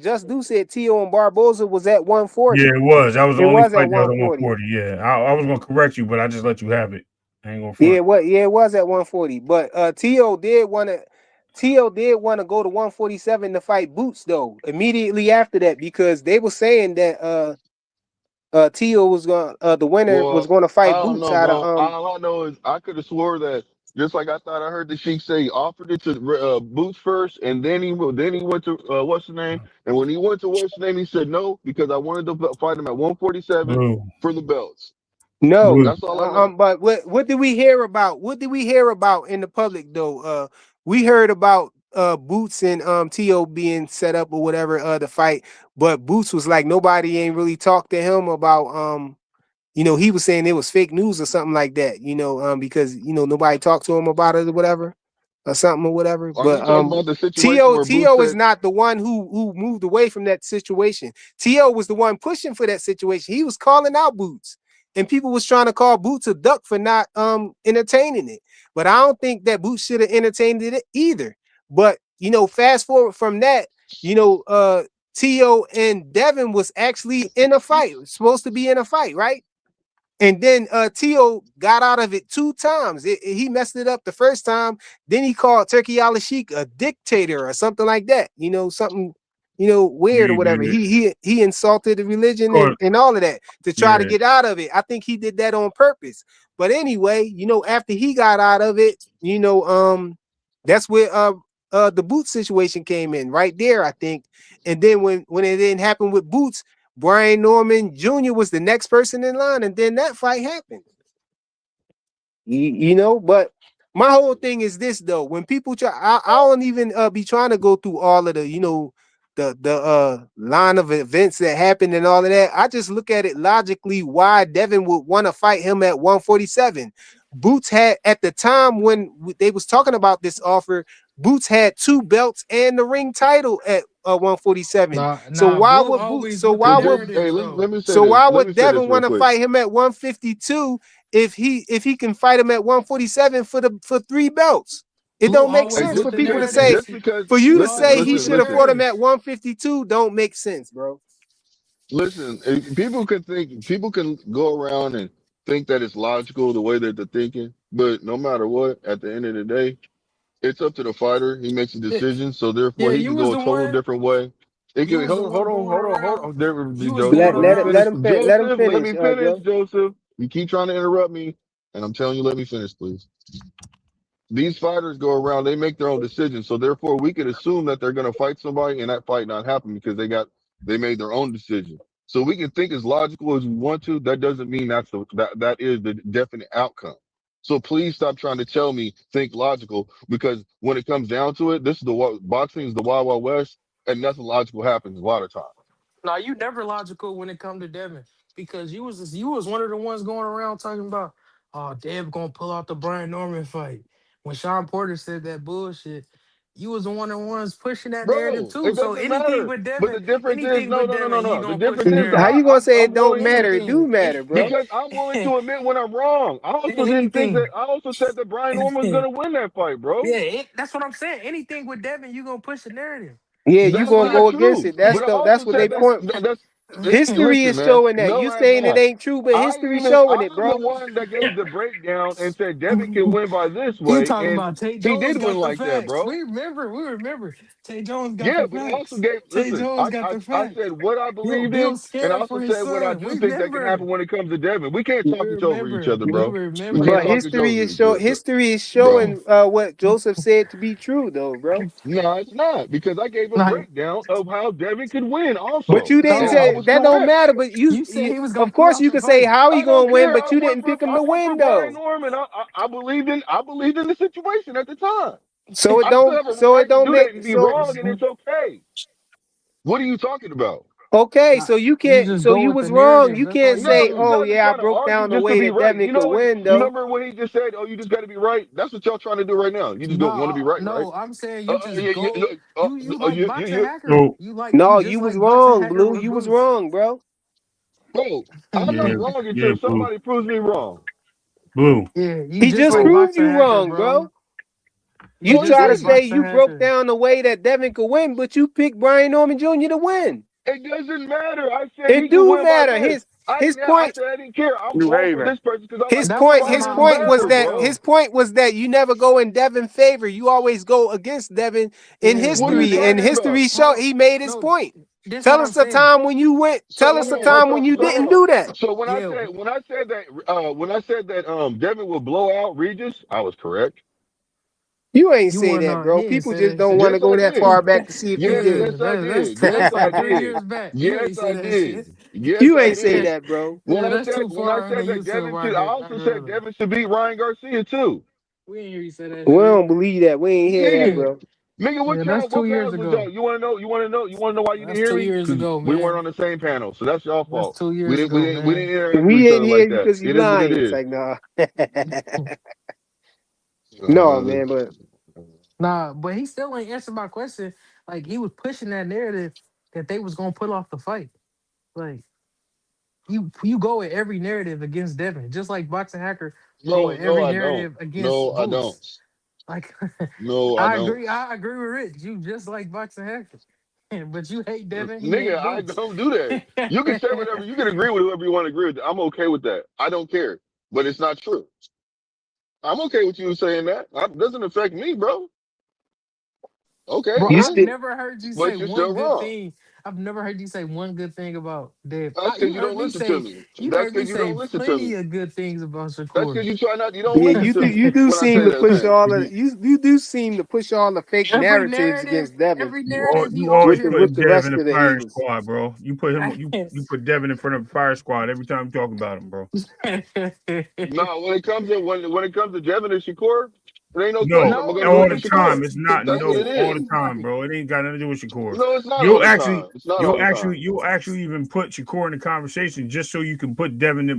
Just do said Tio and Barboza was at Yeah, 140. it was. That was the It only was at fight that was at 140. 140. Yeah, I was gonna correct you, but I just let you have it. I ain't gonna front. It was at 140. But Tio did want to go to 147 to fight Boots though, immediately after that, because they were saying that Tio was the winner was Well, gonna I fight don't Boots know, out of bro. All I know is I could have swore that just like I thought I heard the Sheik say he offered it to Boots first, and then he went to what's the name? And when he went to what's the name, he said no because I wanted to fight him at 147 Blue, for the belts. No, blue. That's all I know. but what did we hear about? What did we hear about in the public though? We heard about Boots and To being set up or whatever to fight, but Boots was like nobody ain't really talked to him about he was saying it was fake news or something like that, because nobody talked to him about it or whatever or something or whatever. Are you But talking about the situation where Boots Tio is said, not the one who moved away from that situation. Tio was the one pushing for that situation. He was calling out Boots, and people was trying to call Boots a duck for not entertaining it. But I don't think that Boots should have entertained it either. But fast forward from that, Tio and Devin was actually in a fight, supposed to be in a fight, right? And then Tio got out of it 2 times. He messed it up the first time. Then he called Turkey Al Sheikh a dictator or something like that. Something, weird or You whatever. did. He insulted the religion Court. and all of that to try to Yeah. get out of it. I think he did that on purpose. But anyway, after he got out of it, that's where the Boots situation came in right there, I think. And then when it didn't happen with Boots, Brian Norman Jr. was the next person in line, and then that fight happened. But my whole thing is this though: when people try, I don't even be trying to go through all of the, the line of events that happened and all of that. I just look at it logically why Devin would want to fight him at 147. Boots had at the time when they was talking about this offer, Boots had 2 belts and the ring title at 147. So Nah, why Blue would Boots? always So with the why hey, would narratives though. let me say so this. why Let me would say this Devin real want to quick. fight him at 152 if he can fight him at 147 for 3 belts? It Blue don't make always sense with for the people to narrative. say, just because, for you to Blue say listen, always he with the should have listen. fought him narrative. at 152 don't make sense, bro. Listen, people can go around and think that it's logical the way that they're thinking, but no matter what, at the end of the day, it's up to the fighter. He makes a Yeah, decision, so therefore yeah, he you can was go a the total one. different way. It You can was the one going hold around. on. There, You was Joseph, going Let let me let it around. let finish. him fin- let him Joseph, let finish, me finish. Joe. Joseph, you keep trying to interrupt me, and I'm telling you, let me finish, please. These fighters go around, they make their own decisions. So therefore we could assume that they're gonna fight somebody and that fight not happen because they made their own decision. So we can think as logical as we want to. That doesn't mean that is the definite outcome. So please stop trying to tell me think logical because when it comes down to it, this is boxing is the wild wild west and nothing logical happens a lot of times. Now you never logical when it come to Devin because you was one of the ones going around talking about, oh, Dev gonna pull out the Brian Norman fight. When Sean Porter said that bullshit, you was one of the ones pushing that narrative Bro, too. it So doesn't matter. But the difference is anything with Devin, you no. The gonna push difference the is How narrative. you gonna say it I'm don't willing to matter? It do Anything, matter, bro. because I'm willing to admit when I'm wrong. I also didn't think that. anything. I also said that Brian Norman was gonna win that fight, bro. Yeah, that's what I'm saying. Anything with Devin, you gonna push the narrative. Yeah, you That's gonna not go against true. it. But I That's also what they said point. that's History listen, is man. showing that. No, You I'm saying it not. ain't true, but history showing it, I'm the bro. one that gave the breakdown and said Devin can win by this You way, talking and about Tate he Jones did win got the like that, facts. bro. We remember. Tate Jones got Yeah, the but I also facts. gave Tate listen, Jones got the I facts. said what I Bill believed in, Bill and I scared also for his said what I son. do We think that can happen remember. when it comes to Devin. We can't We talk each over each remember. other, We bro. We can't But remember. talk each over each other, history is bro. showing what Joseph said to be true, though, bro. No, it's not because I gave a Like, breakdown of how Devin could win But also, you didn't and I no, say was that don't correct. matter. But you said he was of gonna pull course out you the can say fight. how he I don't gonna win, care. but you didn't pick him to I went for win Brian though. Norman. I believed in the situation at the time. So it I still don't. have a So it right to don't do that make and be so. wrong, and it's okay. What are you talking about? Okay, Nah, so you you can't. just So go you with was the wrong. narrative. You That's all can't you No, say, do. you "Oh guys are yeah, I trying to broke argue down the just to way be that right. Devin You know could what? win." You Though remember when he just said, "Oh, you just got to be right." That's what y'all trying to do right now. You just don't want to be Nah, right, right? no, I'm saying you just go. You like boxing You, hacker. So no, You you just was like boxing wrong, hacker Blue. with You was Boots. wrong, bro. bro, I'm yeah, not wrong yeah, until blue, somebody proves me wrong. blue. Yeah, you He just just like So, proved boxing you hacker, wrong, bro. bro. You You no, he just try to like say didn't. boxing you broke hacker. down the way that Devin could win, but you picked Brian Norman Jr. to win. It doesn't matter. I said he It could do win by matter. this. His I point. said I didn't care. I'm You going for hating. this person because I His like That this point. wasn't fight His and my it's point was better, move, that bro. his though. point was that you never go in Devin's favor. You always go against Devin in Yeah, What are you but history. that And talking about? history show hold on. he made his No, point. this what Tell I'm us a saying. time when you went. So Tell hold us a on, watch time out. when you So didn't hold on. do that. So Yeah, when I said that Devin will blow out Regis, I was correct. You ain't you say weren't that, on. He bro. ain't People say just that don't shit. want to Yes, go I that did. far back to see if you Yes, did. yes, I did. That's Yes, I like 3 did. years back. You Yes, ain't say I that shit. did. Yes, You I ain't say did. that, bro. Yeah, that's too When I far on the said that YouTube Devin right should, I there. I also said heard it. Devin should beat Ryan Garcia too. We ain't hear you say that We shit. don't believe that. We ain't hear that, Nigga, bro. what Yeah, that's channel? What 2 years panels was y'all? ago. You want to know why you didn't That's hear two me? years Because ago, we weren't man. on the same panel, so that's y'all That's fault. 2 years ago, We didn't man. interact with We each didn't other hear like you that. because you It is what it lying. It's is. like, nah. No, Uh, man, but Nah, but he still ain't answered my question. Like he was pushing that narrative that they was gonna pull off the fight. Like you go with every narrative against Devin, just like Boxing Hacker go no, with no, every I don't. narrative against No, I don't. Boots. Like No, I don't. I agree with Rich. You just like Boxing Hacker. But you hate Devin, he Nigga, hate I Boots. don't do that. You can say whatever. You can agree with whoever you want to agree with. I'm okay with that. I don't care. But it's not true. I'm okay with you saying that. It doesn't affect me, bro. Okay, Bro, you I've still. then. never heard you say But you're one still good wrong. thing. I've never heard you say one good thing about Dev. That's because You you heard don't me listen to say me. you That's heard me because you don't say listen to plenty me. of good things about That's Shakur. because you don't Yeah, listen to me you do when I seem say to those push things. all of you do seem to push all the fake narratives against Devin Every narrative he You over always here. put with the Dev rest in the of the fire Eagles. squad, bro. You put him. You put Devin in front of the fire squad every time you talk about him, bro. No, when it comes to Devin and Shakur, it ain't no No, question. I'm No, gonna it's go all with the because time. Shakur. It's not That's what it no all the is. time, bro. It ain't got nothing to do with Shakur. No, it's not all the time. It's not all the time. You'll actually even put Shakur in the conversation just so you can put Devin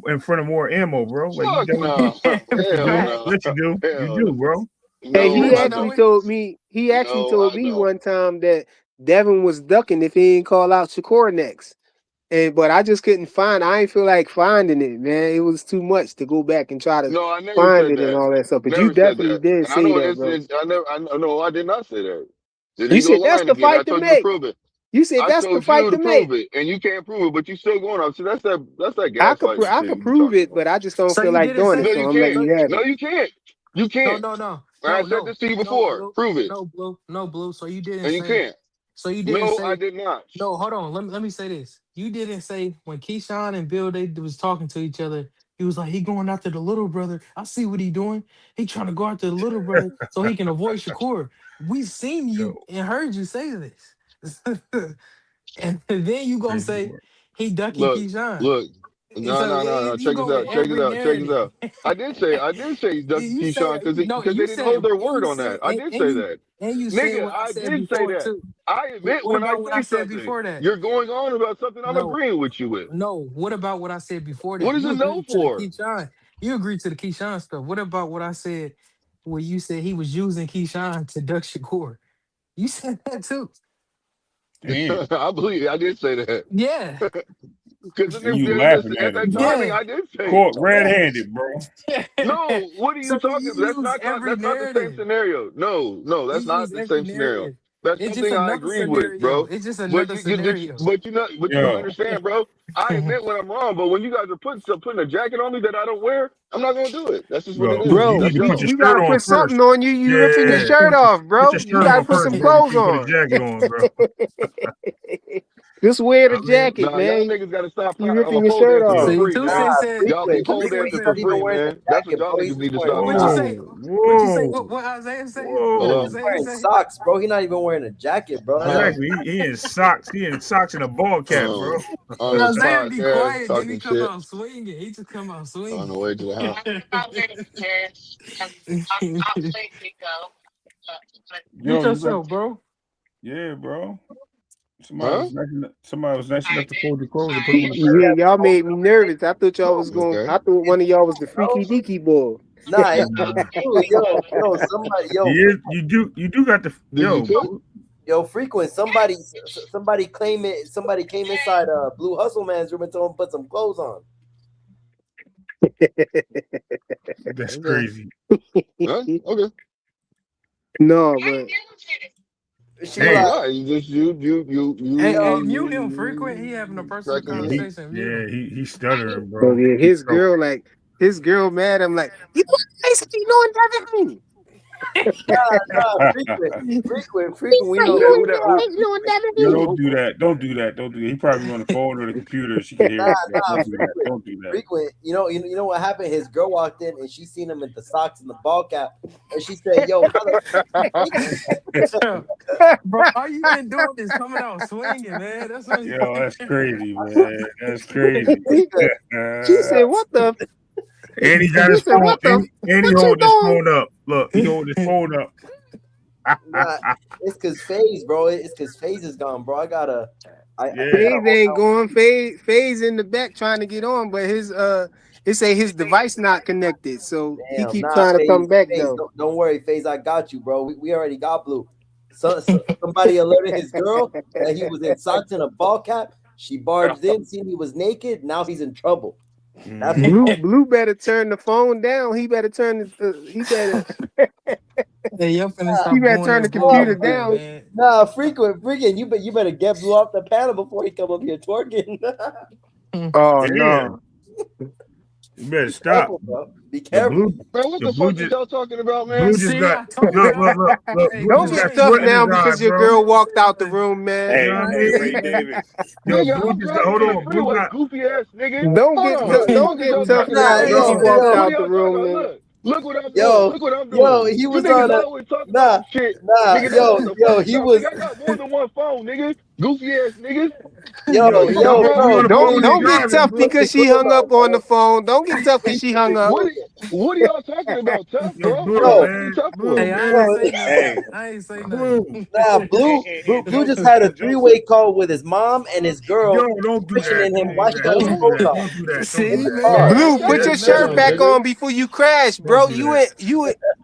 in front of more ammo, bro. Like you Fuck don't. no. Yes, you Hell do. fact. no. Yes, you do. You Hell no. do, bro. Hey, No, he Rich I know actually don't. it. told me No, I one don't. time that Devin was ducking if he didn't call out Shakur next. but I just couldn't find. I ain't feel like finding it, man. It was too much to go back and try to No, I never find said it and that. all that stuff. But you Never said definitely that. did And I say know that, bro. no, I did not say that. There You you go said that's lying the again. I fight to told you to make. prove it. You said I that's the told fight you to to prove make. it, and you can't prove it, but you still going up. So that's that I gaslighting could shit you prove talking it, about. but I just don't So feel you like didn't doing it. No, say So you I'm letting can't. you have No, it. you can't. You no, can't. no, no, And I no, said no, this to you no, before. blue, Prove it. no, blue, no, blue. So you didn't And you say. can't. So you didn't No, I say. did not. No, hold on. Let me say this. You didn't say when Keyshawn and Bill they was talking to each other. He was like, he going after the little brother. I see what he doing. He trying to go after the little brother so he can avoid Shakur. We seen you Yo, and heard you say this, and then you gonna crazy say work. he ducking Look, Keyshawn. look. And so No. you Check this go with out. Check this every out. Check this narrative. out. I did say Ducky You say Keyshawn because no, they you didn't hold said their and word you on said that. I did say that. and you said Nigga, what I I said did say before that. too. I admit What when I about what I say said something. before that? You're going on about something I'm No, agreeing with you with. no. What about what I said before What that? is You a no agreed to the for? Keyshawn. You agreed to the Keyshawn stuff. What about what I said where you said he was using Keyshawn to duck Shakur? You said that too. Damn. I believe I did say that. Yeah. Because And you laughing at at it, that bro. timing, Yeah. I did say it. Caught red-handed, bro. No, what are So you talking you about? use every That's not the same narrative. scenario. No, You that's not use the every same scenario. narrative. That's It's just something I another agreed with, scenario. bro. It's just But another you scenario. but you don't Yo, understand, bro. I admit when I'm wrong, but when you guys are putting a jacket on me that I don't wear, I'm not gonna do it. That's just what it yo, is. you Bro, need That's to put all. your you shirt gotta on put first. something on you. You ripping your Yeah, shirt off, put bro. your You shirt gotta on put first some before you clothes can put a on. jacket on, bro. Just wear the I mean, jacket, Nah, y'all man. niggas gotta stop You ripping your pole shirt dancing for off. yo, See, free, Tuesday man. Nah, said. Y'all be frequent. pole Tuesday Frequent's dancing not for said. even free, wearing man. a That's what jacket, y'all bro. niggas He's just need to wearing stop What you doing. say? whoa, What you say? whoa, What Isaiah say? What whoa. he's Isaiah wearing say? socks, bro. He's not even wearing a jacket, bro. That's Uh, Exactly. He in socks. He in socks and a ball cap, bro. On this Isaiah be podcast quiet, then he talking come shit out swinging. He just come out on the swinging. way to the house. Mute Yo, you got yourself, bro. yeah, bro. Huh? Somebody was nice enough to fold your clothes and put them in the Yeah, bag. y'all made me nervous. I thought y'all was going. Okay. I thought one of y'all was the bro. freaky deaky boy. Nah, Nah. somebody, You do got the Did you cook? frequent. Somebody claim it. Somebody came inside Blue Hustle Man's room and told him to put some clothes on. that's Okay. crazy. Huh? Okay. No, but She Damn. like, Right. You just Hey, mute him frequent. He having a personal cracking Yeah, me up. conversation. Mute him. he's stuttering, so bro. yeah, He's his girl mad. I'm like, you basically knowing everything. frequent. We Like know, Who that? Who? you knowing Yo, everything. don't do that. Don't do that. Don't do that. He probably on the phone or the computer. She can hear it. Bro. Don't do that. Don't do that. frequent. You know what happened? His girl walked in and she seen him with the socks and the ball cap, and she said, "Yo, how the Bro, all you been doing is coming out swinging, man. That's what you. Yo, that's crazy, man. That's crazy. She said, "What the?" And he got He his said, phone. "What the? And he What you hold his doing?" phone up. Look, he hold his phone up. Nah, it's cause FaZe, bro. It's cause FaZe is gone, bro. I gotta Yeah. FaZe ain't going. FaZe in the back trying to get on, but it say his device not connected, so he damn. keep Nah, trying to come back FaZe, though. don't worry, FaZe. I got you, bro. We already got Blue. So somebody alerted his girl that he was in socks and a ball cap. She barged in, seen he was naked. Now he's in trouble. That's Mm. what. Blue better turn the phone down. He better turn Hey, y'all finna he stop better going turn the at Blue computer like that, down. man. Nah, frequent. You better get Blue off the panel before he come up here twerking. Oh Damn. no. You better Be stop. careful, bro. Be The careful. blue Man, what the the blue fuck is just y'all talking about, man? blue just See, got I told look, y'all. look, look, look. Hey, Blue Don't just Blue got get ain't tough sweat in saying now his nothing. eye, because your bro. girl walked out the Hey, room, man. You know hey, what I I ain't mean? say Ray nothing. Davis. Yo, Nigga, blue I'm just got hold graduated on. Blue freeway, got goofy ass nigga. Don't Hold get on, what the yo, fuck is y'all tough talking now Nah, about, because she bro? walked What are out the y'all talking room, about? man. Look what I'm doing. yo, Look what I'm doing. he You was niggas on a always talk about shit. Nigga, that's what the fuck is he up. was Nigga, I got more than one phone, nigga. Goofy ass niggas. yo, Fuck y'all don't be wrong on with the you phone pussy and Don't get niggas. driving, tough bro. because she hung up on the phone. Don't get tough because she hung up. What are y'all talking about, tough, Yo, bro? blue, What yo, the fuck you man. tough Blue, for? Hey, I ain't man. say nothing. Hey, I ain't say nothing. Blue. nah, Blue just had a and three-way Joseph. call with his mom and his girl, Yo, don't do that. questioning him Don't why do she that. got his Don't do clothes that. off Don't do that. Don't in do See, the that. car. man. Man, Blue, shut put your your shit shirt up, back nigga. on before you crash, Don't bro. do that. You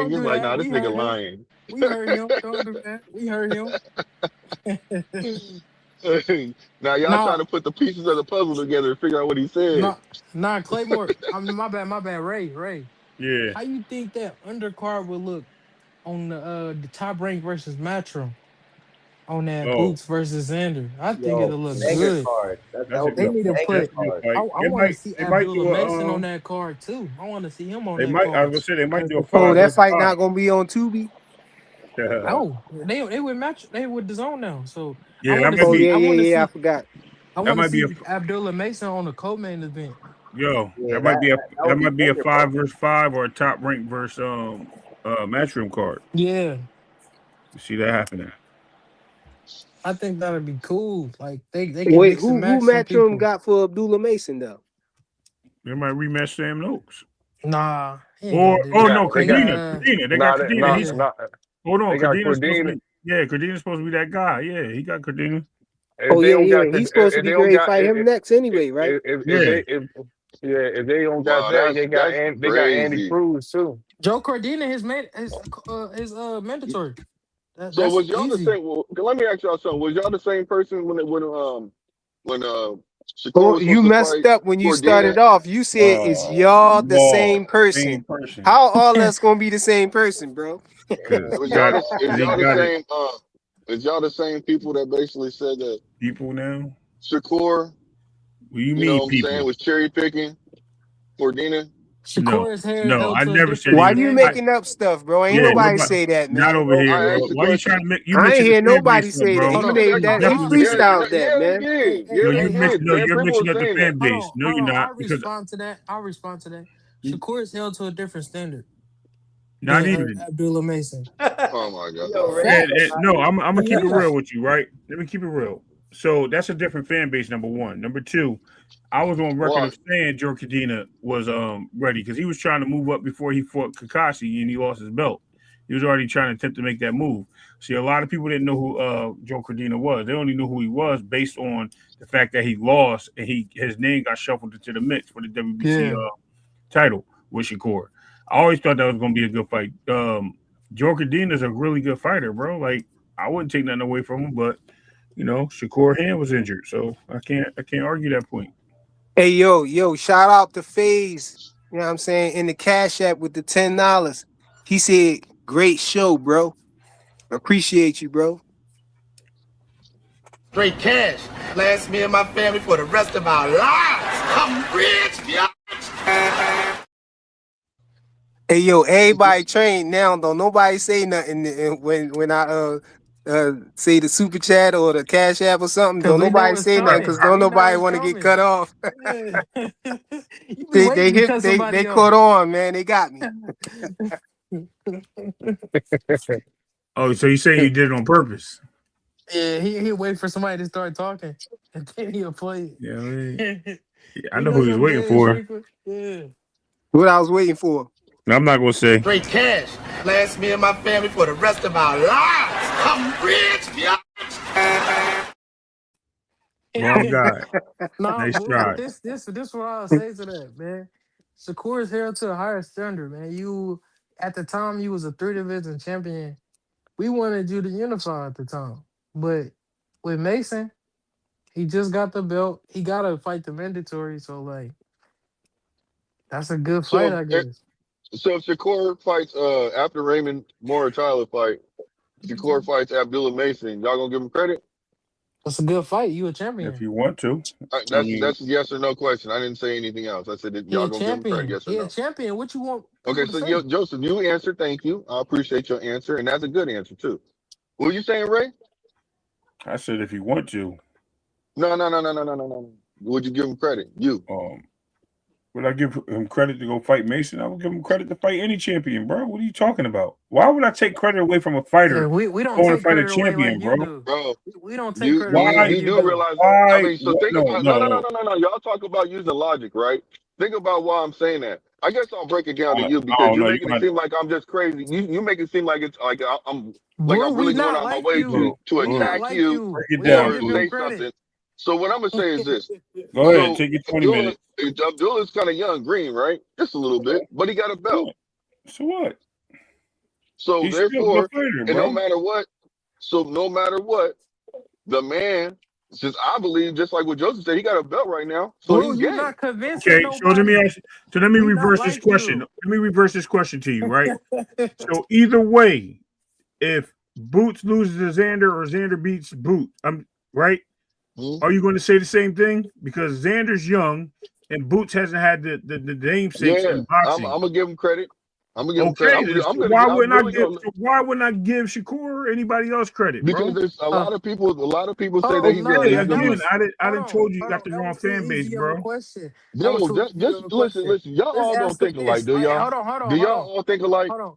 Don't He's do like, that. nah, this We nigga heard him. lying. We heard him. Don't do that. We heard him. Now y'all trying No, to put the pieces of the puzzle together and figure out what he said. no, Claymore. I mean, my bad. Ray. Yeah. How you think that undercard would look on the top rank versus Matron on that Oh, Boots versus Xander? I think Yo, it'll look banger good. card. That that's a would be They good a need to fight. banger That's put. a good card. I fight. want to see They might Abdullah do Mason a on that card too. I want to see him on they that might I card. was gonna say they might do a So 5 that versus fight 5. not gonna be on Tubi. No, they would match. They with the zone now. So I Yeah, want that to might Oh see. be yeah, I yeah, want to yeah. I see. forgot. I that want to might be a see Abdullah Mason on the co-main event. yo, Yeah, that might be a that would be banger, bro. 5 versus 5 or a top rank versus Matchroom card. Yeah, You see that happening. I think that'd be cool. Like they can Wait, mix and who match some Matchroom people. got for Abdullah Mason though? They might rematch Sam Noakes. Nah, he ain't Or gonna do oh that. no, They He got Cardina. They got nah, Cardina. nah, He's yeah. nah. hold on. They got Cardina's supposed to Cordina. be Cardina's supposed to be that guy. Yeah, he got Cardina. If Oh they yeah, don't got, yeah. He's supposed to if be they don't great. got, Fight him next anyway, right? if Yeah. they, if they don't got Wow, that, that's they got Andy crazy. Cruz too. Joe Cordina, his mandatory. So That's was y'all the easy. same? Well, let me ask y'all something. Was y'all the same person when Shakur Oh, was you supposed to messed fight up when you Cordina? started off. You said it's y'all the Wall, same person. same person. How all us gonna be the same person, bro? Because Was he y'all got the is because he y'all the got it. same? Is y'all the same people that basically said that People now. Shakur, What do you you know mean what I'm saying, people? was cherry picking Cordina? No, Shakur's hair no, held I to a never said different he Why was. you standard. making up stuff, bro? Ain't Yeah, nobody nobody, say that, not man. over here, I bro. asked the Why you question. trying to make you I ain't mixing the hear fan base nobody up, say that. bro? Hold You on. You made that. You I'll definitely mixing. respond. freestyled that, Yeah, they man. did. Yeah, No, they you mix. did. No, Man, you're people were mixing up the saying that. fan base. No, Hold you're on. not I'll because respond to that. I'll respond to that. you, Shakur is held to a different standard not than even. Abdullah Mason. Oh my God. Yo, Ray, Fact. No, I'm gonna He keep it is. real with you, right? Let me keep it real. So that's a different fan base. Number one. Number two, I was on record Why? of saying Joe Cadena was ready because he was trying to move up before he fought Kakashi and he lost his belt. He was already trying to attempt to make that move. See, a lot of people didn't know who Joe Cadena was. They only knew who he was based on the fact that he lost and his name got shuffled into the mix for the WBC Yeah. title with Shakur. I always thought that was going to be a good fight. Joe Cadena is a really good fighter, bro. Like I wouldn't take nothing away from him, but you know, Shakur hand was injured, so I can't argue that point. Hey, yo, shout out to FaZe. You know what I'm saying? In the Cash App with the $10. He said, great show, bro. Appreciate you, bro. Straight cash. Last me and my family for the rest of our lives. I'm rich, yeah. Hey, yo, everybody trained now. Don't nobody say nothing when I say the super chat or the Cash App or something. Cause Don't we know nobody it's say nothing coming. because don't We know nobody it's want to get coming. cut off. Yeah. You be they waiting they to hit cut they somebody caught off. on, man. They got me. Oh, so you saying you did it on purpose? Yeah, he wait for somebody to start talking, and then he'll play Yeah, I mean, it. I We know know who he was your waiting game, for. Shakur. Yeah. What I was waiting for. No, I'm not gonna say. Straight cash. Last me and my family for the rest of our lives. I'm rich, yeah. Wrong guy. Nah, Nice but try. this what I'll say to that, man. Shakur is held to a higher standard, man. You at the time you was a 3 division champion. We wanted you to unify at the time, but with Mason, he just got the belt. He gotta fight the mandatory, so like that's a good fight, So I if guess. Shakur fights after Raymond Moore Tyler fight, Shakur fights Abdullah Mason, y'all gonna give him credit? That's a good fight. You a If champion. you want to, I mean, That's a yes or no question. I didn't say anything else. I said that He y'all a gonna give him credit, champion. yes or He a no? champion. What you want Okay, people to so say? Joseph, you answered. Thank you. I appreciate your answer, and that's a good answer too. What were you saying, Ray? I said if you want to. No. Would you give him credit? You. Um, would I give him credit to go fight Mason? I would give him credit to fight any champion, bro. What are you talking about? Why would I take credit away from a Yeah, fighter we don't going to take fight a credit away champion, like you bro? do. Bro, We don't take you credit you away Why? like you you do do. realize. I Why? mean, so think No, about no. no. Y'all talk about using logic, right? Think about why I'm saying that. I guess I'll break it down to you I because don't you're know. You making it got seem like I'm just crazy. You make it seem like it's like I'm like Bro, I'm we really going not out my like way you. to We not attack like you you. break it We gonna down or give to me. him say credit. something. So what I'm gonna say is this. Go ahead. So Take your 20 minutes. Abdullah's kind of young, green, right? Just a little bit, but he got a belt. So what? So He's still a good therefore, fighter, and no bro. matter what, the man, since I believe, just like what Joseph said, he got a belt right now, so Bro, he's you game. not convincing Okay, so let me nobody. ask. So let me We not reverse this like question. you. Let me reverse this question to you, right? So either way, if Boots loses to Xander or Xander beats Boots, right. Hmm? Are you going to say the same thing? Because Xander's young and Boots hasn't had the namesakes Yeah, in I'm boxing. gonna give him credit. I'm gonna give him credit. Okay, then so I'm really gonna why wouldn't I give Shakur or anybody else credit, because bro? there's a lot of people. A lot of people Hold say that on. No, Okay, that again, was I hold didn't on, told you hold on. got the That wrong was too fan base, easy of a bro. question. That was Yo, too easy of just a listen, question. Y'all Let's all don't answer think alike, this. do Hey, y'all? hold on, hold on, Do hold y'all on, all think alike? hold on.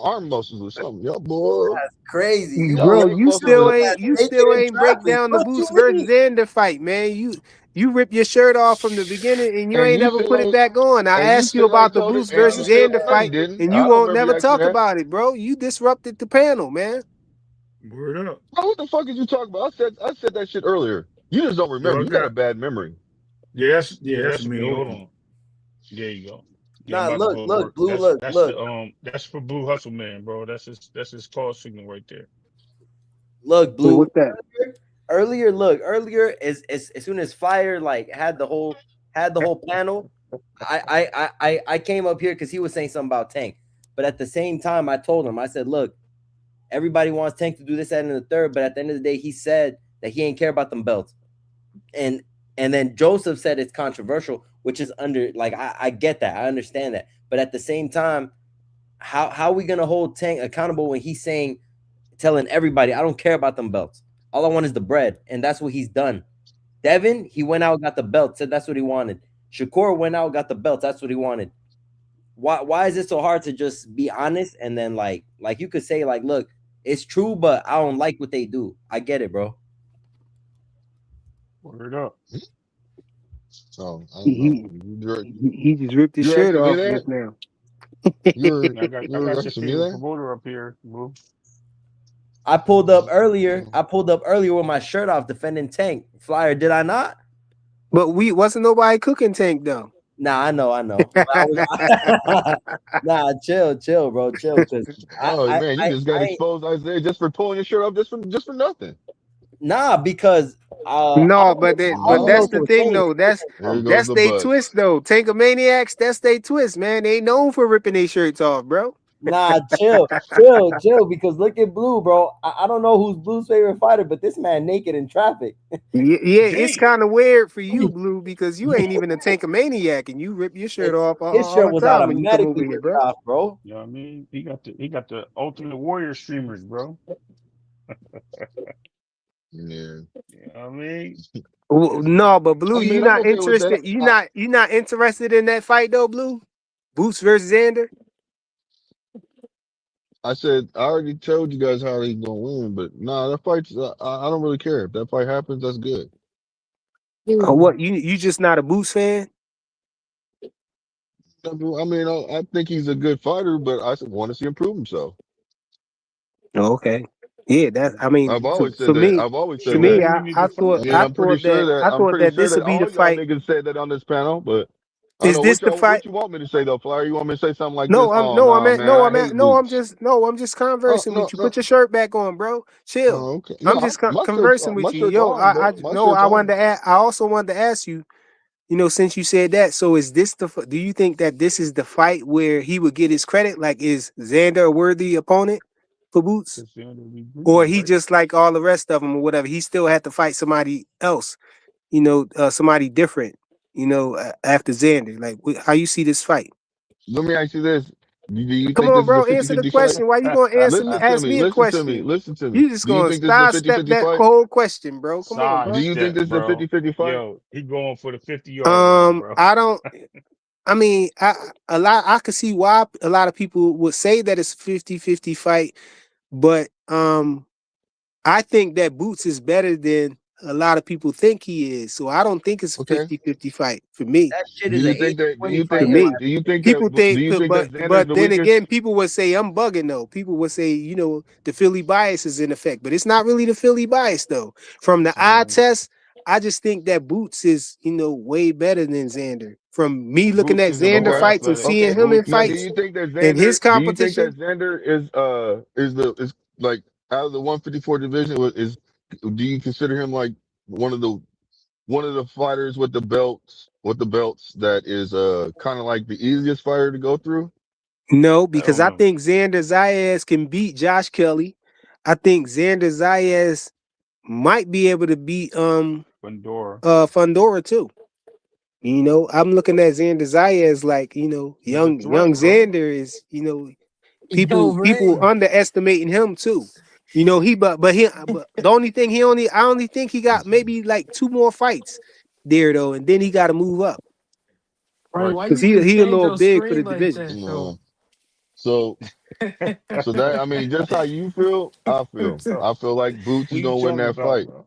arm muscles or something. Y'all boy. That's crazy. You Y'all Bro, put hurt you muscles still are ain't naked in break traffic. down the What Boots you versus mean? Xander fight, man. You rip your shirt off from the beginning and you And ain't you never said put it back on. I and you asked you said I about the told it, Boots and you versus said Xander I fight, didn't. and I you don't won't remember you never asking talk that. about it, bro. You disrupted the panel, man. Word up. Bro, what the fuck is you talking about? I said that shit earlier. You just don't Yo, remember. I You got a got bad memory. that's me. Hold on. There you go. Yeah, I'm Nah, about to look, go to look, work. Blue, look, look, That's for Blue Hustle Man, bro. That's his call signal right there. look, So Blue. what's that? Earlier, as soon as Fire like had the whole panel, I came up here because he was saying something about Tank. But at the same time, I told him, I said, look, everybody wants Tank to do this, that, and the third, but at the end of the day, he said that he ain't care about them belts. And then Joseph said it's controversial, which is under like I get that. I understand that. But at the same time, how are we gonna hold Tank accountable when he's saying telling everybody, I don't care about them belts. All I want is the bread. And that's what he's done. Devin, he went out, got the belt, said that's what he wanted. Shakur went out, got the belt, that's what he wanted. Why is it so hard to just be honest and then like you could say like, look, it's true, but I don't like what they do. I get it, bro. Word up. So I don't know. He, he just ripped his You're shirt asking me off that? just now. I got You're your asking me favorite that? promoter up here, Blue. I pulled up earlier. With my shirt off defending Tank. Flyer, did I not? But we wasn't nobody cooking Tank though. Nah, I know. Nah, chill, bro, chill. Cause Oh man, you just got I ain't, exposed, Isaiah, just for pulling your shirt up just for nothing. nah, because No, I but only know that's No. the so thing Tank. though. Here goes That's the they butt. twist though. Tankomaniacs, that's they twist, man. They known for ripping their shirts off, bro. Nah, chill. Because look at Blue, bro. I don't know who's Blue's favorite fighter, but this man naked in traffic. Yeah, it's Damn. kind of weird for you, Blue, because you ain't even a Tankomaniac and you rip your shirt off His all shirt the was time when you come over automatically here, ripped bro. off, bro. You know what I mean? He got the Ultimate Warrior streamers, bro. Yeah. You know what I mean? No, but Blue, I mean, I'm okay with that. You not interested in that fight though, Blue? Boots versus Xander. I said I already told you guys how he's gonna win, but nah, that fight's I don't really care. If that fight happens, that's good. What you just not a Boots fan? I mean, I think he's a good fighter, but I want to see him prove himself. Oh, okay. Yeah, that's. I I've mean, always for said that. me, I've always to said me, that. Who we need to fight? And I'm pretty sure that I thought that this would be the all y'all fight. niggas said that on this panel, but I don't Is know this the what fight? you want me to say though, Flyer. You want me to say something like this? No, Oh nah, man, I hate boots. I'm just Oh conversing with no, you. no. Put your shirt back on, bro. Chill. Oh, okay. I'm No, just conversing my with you. shirt's Yo, on, bro. My no, shirt's I on. wanted to I also wanted to ask you, since you said that, so is this do you think that this is the fight where he would get his credit? Like, is Xander a worthy opponent for Boots? Because Xander be Or breathing, he right? just like all the rest of them or whatever? He still had to fight somebody else, somebody different, after Xander. Like, how you see this fight? Let me ask you this. Do you Come think on, this is a bro. Answer the 50-50 fight? question. Why you gonna answer me? Listen to Ask me. me a Listen to me. question. Listen to me. You just Do you gonna think this is a sidestep 50-50 that fight? whole question, bro. Come on, Do bro. you think Sidestep, this is a bro. 50-50 fight? Yo, he going for the 50-yard line, bro. I don't. I mean, I could see why a lot of people would say that it's 50-50 fight, but I think that Boots is better than a lot of people think he is. So I don't think it's a Okay. 50-50 fight for me. That shit Do is an you think that? Do 80-20 you For fight think in that? my me. Do you think that? People Do think, you think that Xander's but the then weakest? again, people would say I'm bugging though. People would say, the Philly bias is in effect, but it's not really the Philly bias though. From the eye test, I just think that Boots is, way better than Xander. From me looking Boots at is a Xander more Okay. fights and athletic. seeing Okay. him in Boots Now, is do fights you think that and Xander? his Do you think that competition, Xander is like out of the 154 division? Is do you consider him like one of the fighters with the belts that is kind of like the easiest fighter to go through? no, because Hell I no. think Xander Zayas can beat Josh Kelly. I think Xander Zayas might be able to beat Pandora. Fundora too. I'm looking at Xander Zayas like, He's a young threat, bro. Xander is, Yo, people Ray. underestimating him too. But the only thing I only think he got maybe like two more fights there though, and then he got to move up Ray, Right. why because you he just he a change little your big for the screen like division. that, though? No. So that I mean, just how you feel, I feel. I feel like Boots What is you gonna win talking that about, fight. bro?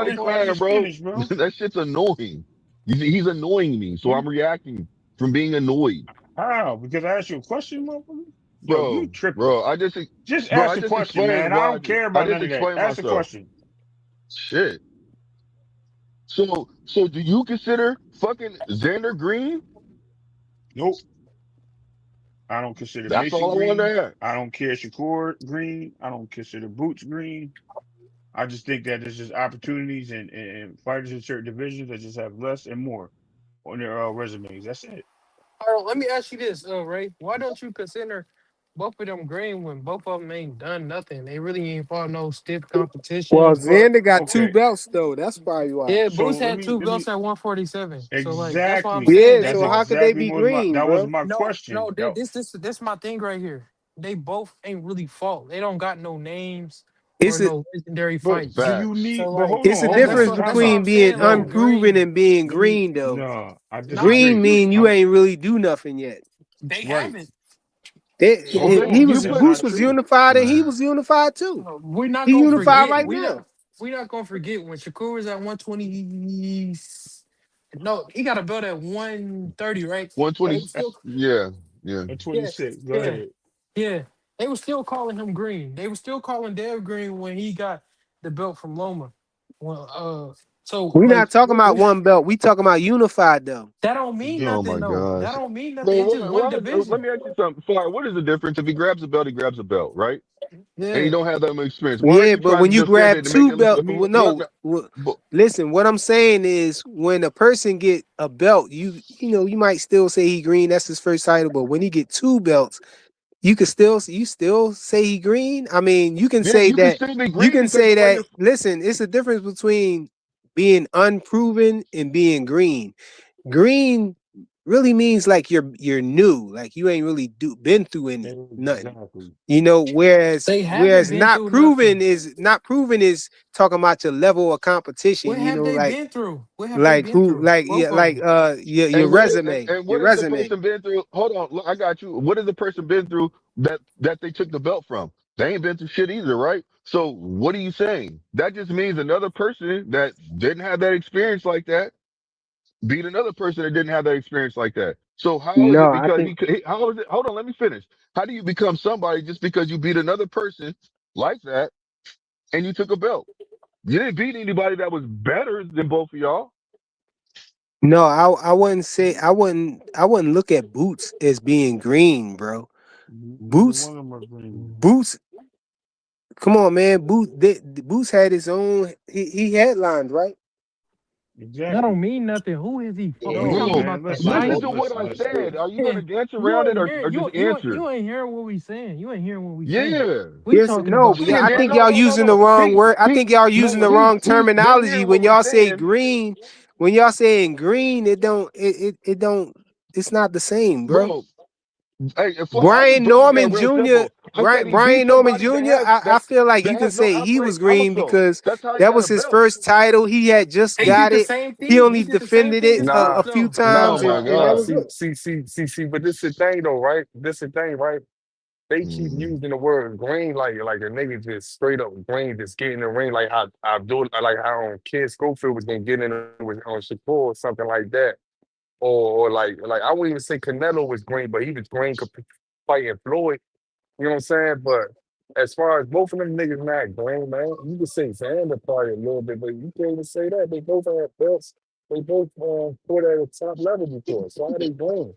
Everybody's bro. I mad, just bro. finished, bro. That shit's annoying. He's annoying me, so I'm reacting from being annoyed. How? Because I asked you a question, motherfucker? Yo, you tripping. Bro, Just bro, ask I the just question, explained man. I why don't care I about just none of that. explained Ask the myself. question. Shit. So do you consider fucking Xander Green? Nope. I don't consider That's Mason all I wanted green. to ask. I don't care Shakur green. I don't consider Boots green. I just think that there's just opportunities and fighters in certain divisions that just have less and more on their resumes. That's it. All right, let me ask you this, Ray. Why don't you consider both of them green when both of them ain't done nothing? They really ain't fought no stiff Well, competition. But Xander got two okay, belts though. That's probably why. Yeah, so Boots let had me two let belts me at 147. So like that's why I'm exactly. saying Yeah, they That's so both. how could they exactly be what was my green, that was bro? my No, question. no, That this my thing right here. They both ain't really fought. They don't got no names or It's a no legendary but fights. do you Facts. So need? But like hold it's on, a hold that's difference on. what that's why Time I'm between out. being saying like No, unproven green. and being let me. green though. No, I Nah, Green disagree. mean you I'm ain't really do nothing yet. they right. haven't. So Hold then He on. you was That's put Boots not was true. unified and he man. was unified too. We're not He gonna unified forget. right now. We're not gonna forget when Shakur was at 120. No, he got a belt at 130, right? And 120. they were still Yeah, yeah. At yeah, 26. Go yeah, ahead. yeah. They were still calling him green. They were still calling Dev green when he got the belt from Loma. Well, so We're like not talking about one belt. We talking about unified though. that don't mean Oh nothing my though. That gosh. don't mean nothing. Man, It's just one let division. me ask you something. Fly, what is the difference? If he grabs a belt, he grabs a belt, right? And you Yeah. don't have that much experience. Why are Yeah, you but trying when to you discredit grab it and make two it look belt, like well, no, no. no, Well, but listen, what I'm saying is when a person get a belt, you know you might still say he green. That's his first title, but when he get two belts, you still say he green. I mean, you can yeah, say you can that. still be You green can because say the way that. you're Listen, it's a difference between being unproven and being green. Green really means like you're new, like you ain't really been through any nothing. Exactly. You know, whereas They haven't whereas been through nothing. not proven is talking about your level of What competition. You have know, they been through? What have they like been who through? like yeah Both of them. your and what is resume and your what has the resume. person been through? Hold on, look, I got you. What has the person been through that they took the belt from? They ain't been through shit either, right? So what are you saying? That just means another person that didn't have that experience like that beat another person that didn't have that experience like that. So how is No, it I because think how is it? Hold on, let me finish. How do you become somebody just because you beat another person like that and you took a belt? You didn't beat anybody that was better than both of y'all. no, I wouldn't say I wouldn't look at Boots as being green, bro. Neither Boots one of them are green. Boots, come on, man. Boots had his own. He headlined, right? That don't Exactly. mean nothing. Who is he? We No, talking Bro, about man. the Listen, listen fight. to what listen, I listen. said. Are you Yeah, gonna dance you around it ain't hearing or just answer? you ain't hearing what we saying. You ain't hearing what we saying. Yeah. We Yes, talking no, about but the yeah, He I did think fight. no y'all no no using the no. wrong word. I He think y'all using no the wrong he's been terminology hearing when what we're y'all say saying. green. When y'all saying green, it don't. It's not the same, bro. Bro, hey, Fly, I just broke it down real simple. I said he beat Brian Norman somebody Jr. I feel like you that can has no say he was accolades green also. because That's how he that got was a his belt. first title. He had just He did got the it. same He thing. only He did the same defended thing it as Nah, a Boots few though. oh times, my and that God. was it. But this the thing though, right? This the thing, right? They keep Mm. using the word green like a nigga just straight up green, just get in the ring like how I do like how Kid Schofield was gonna get in with on Shakur or something like that. Or like I wouldn't even say Canelo was green, but he was green fighting Floyd. You know what I'm saying? But as far as both of them niggas not green, man, you can say Xander probably a little bit, but you can't even say that. They both have belts. They both fought at a top level before. So how they green?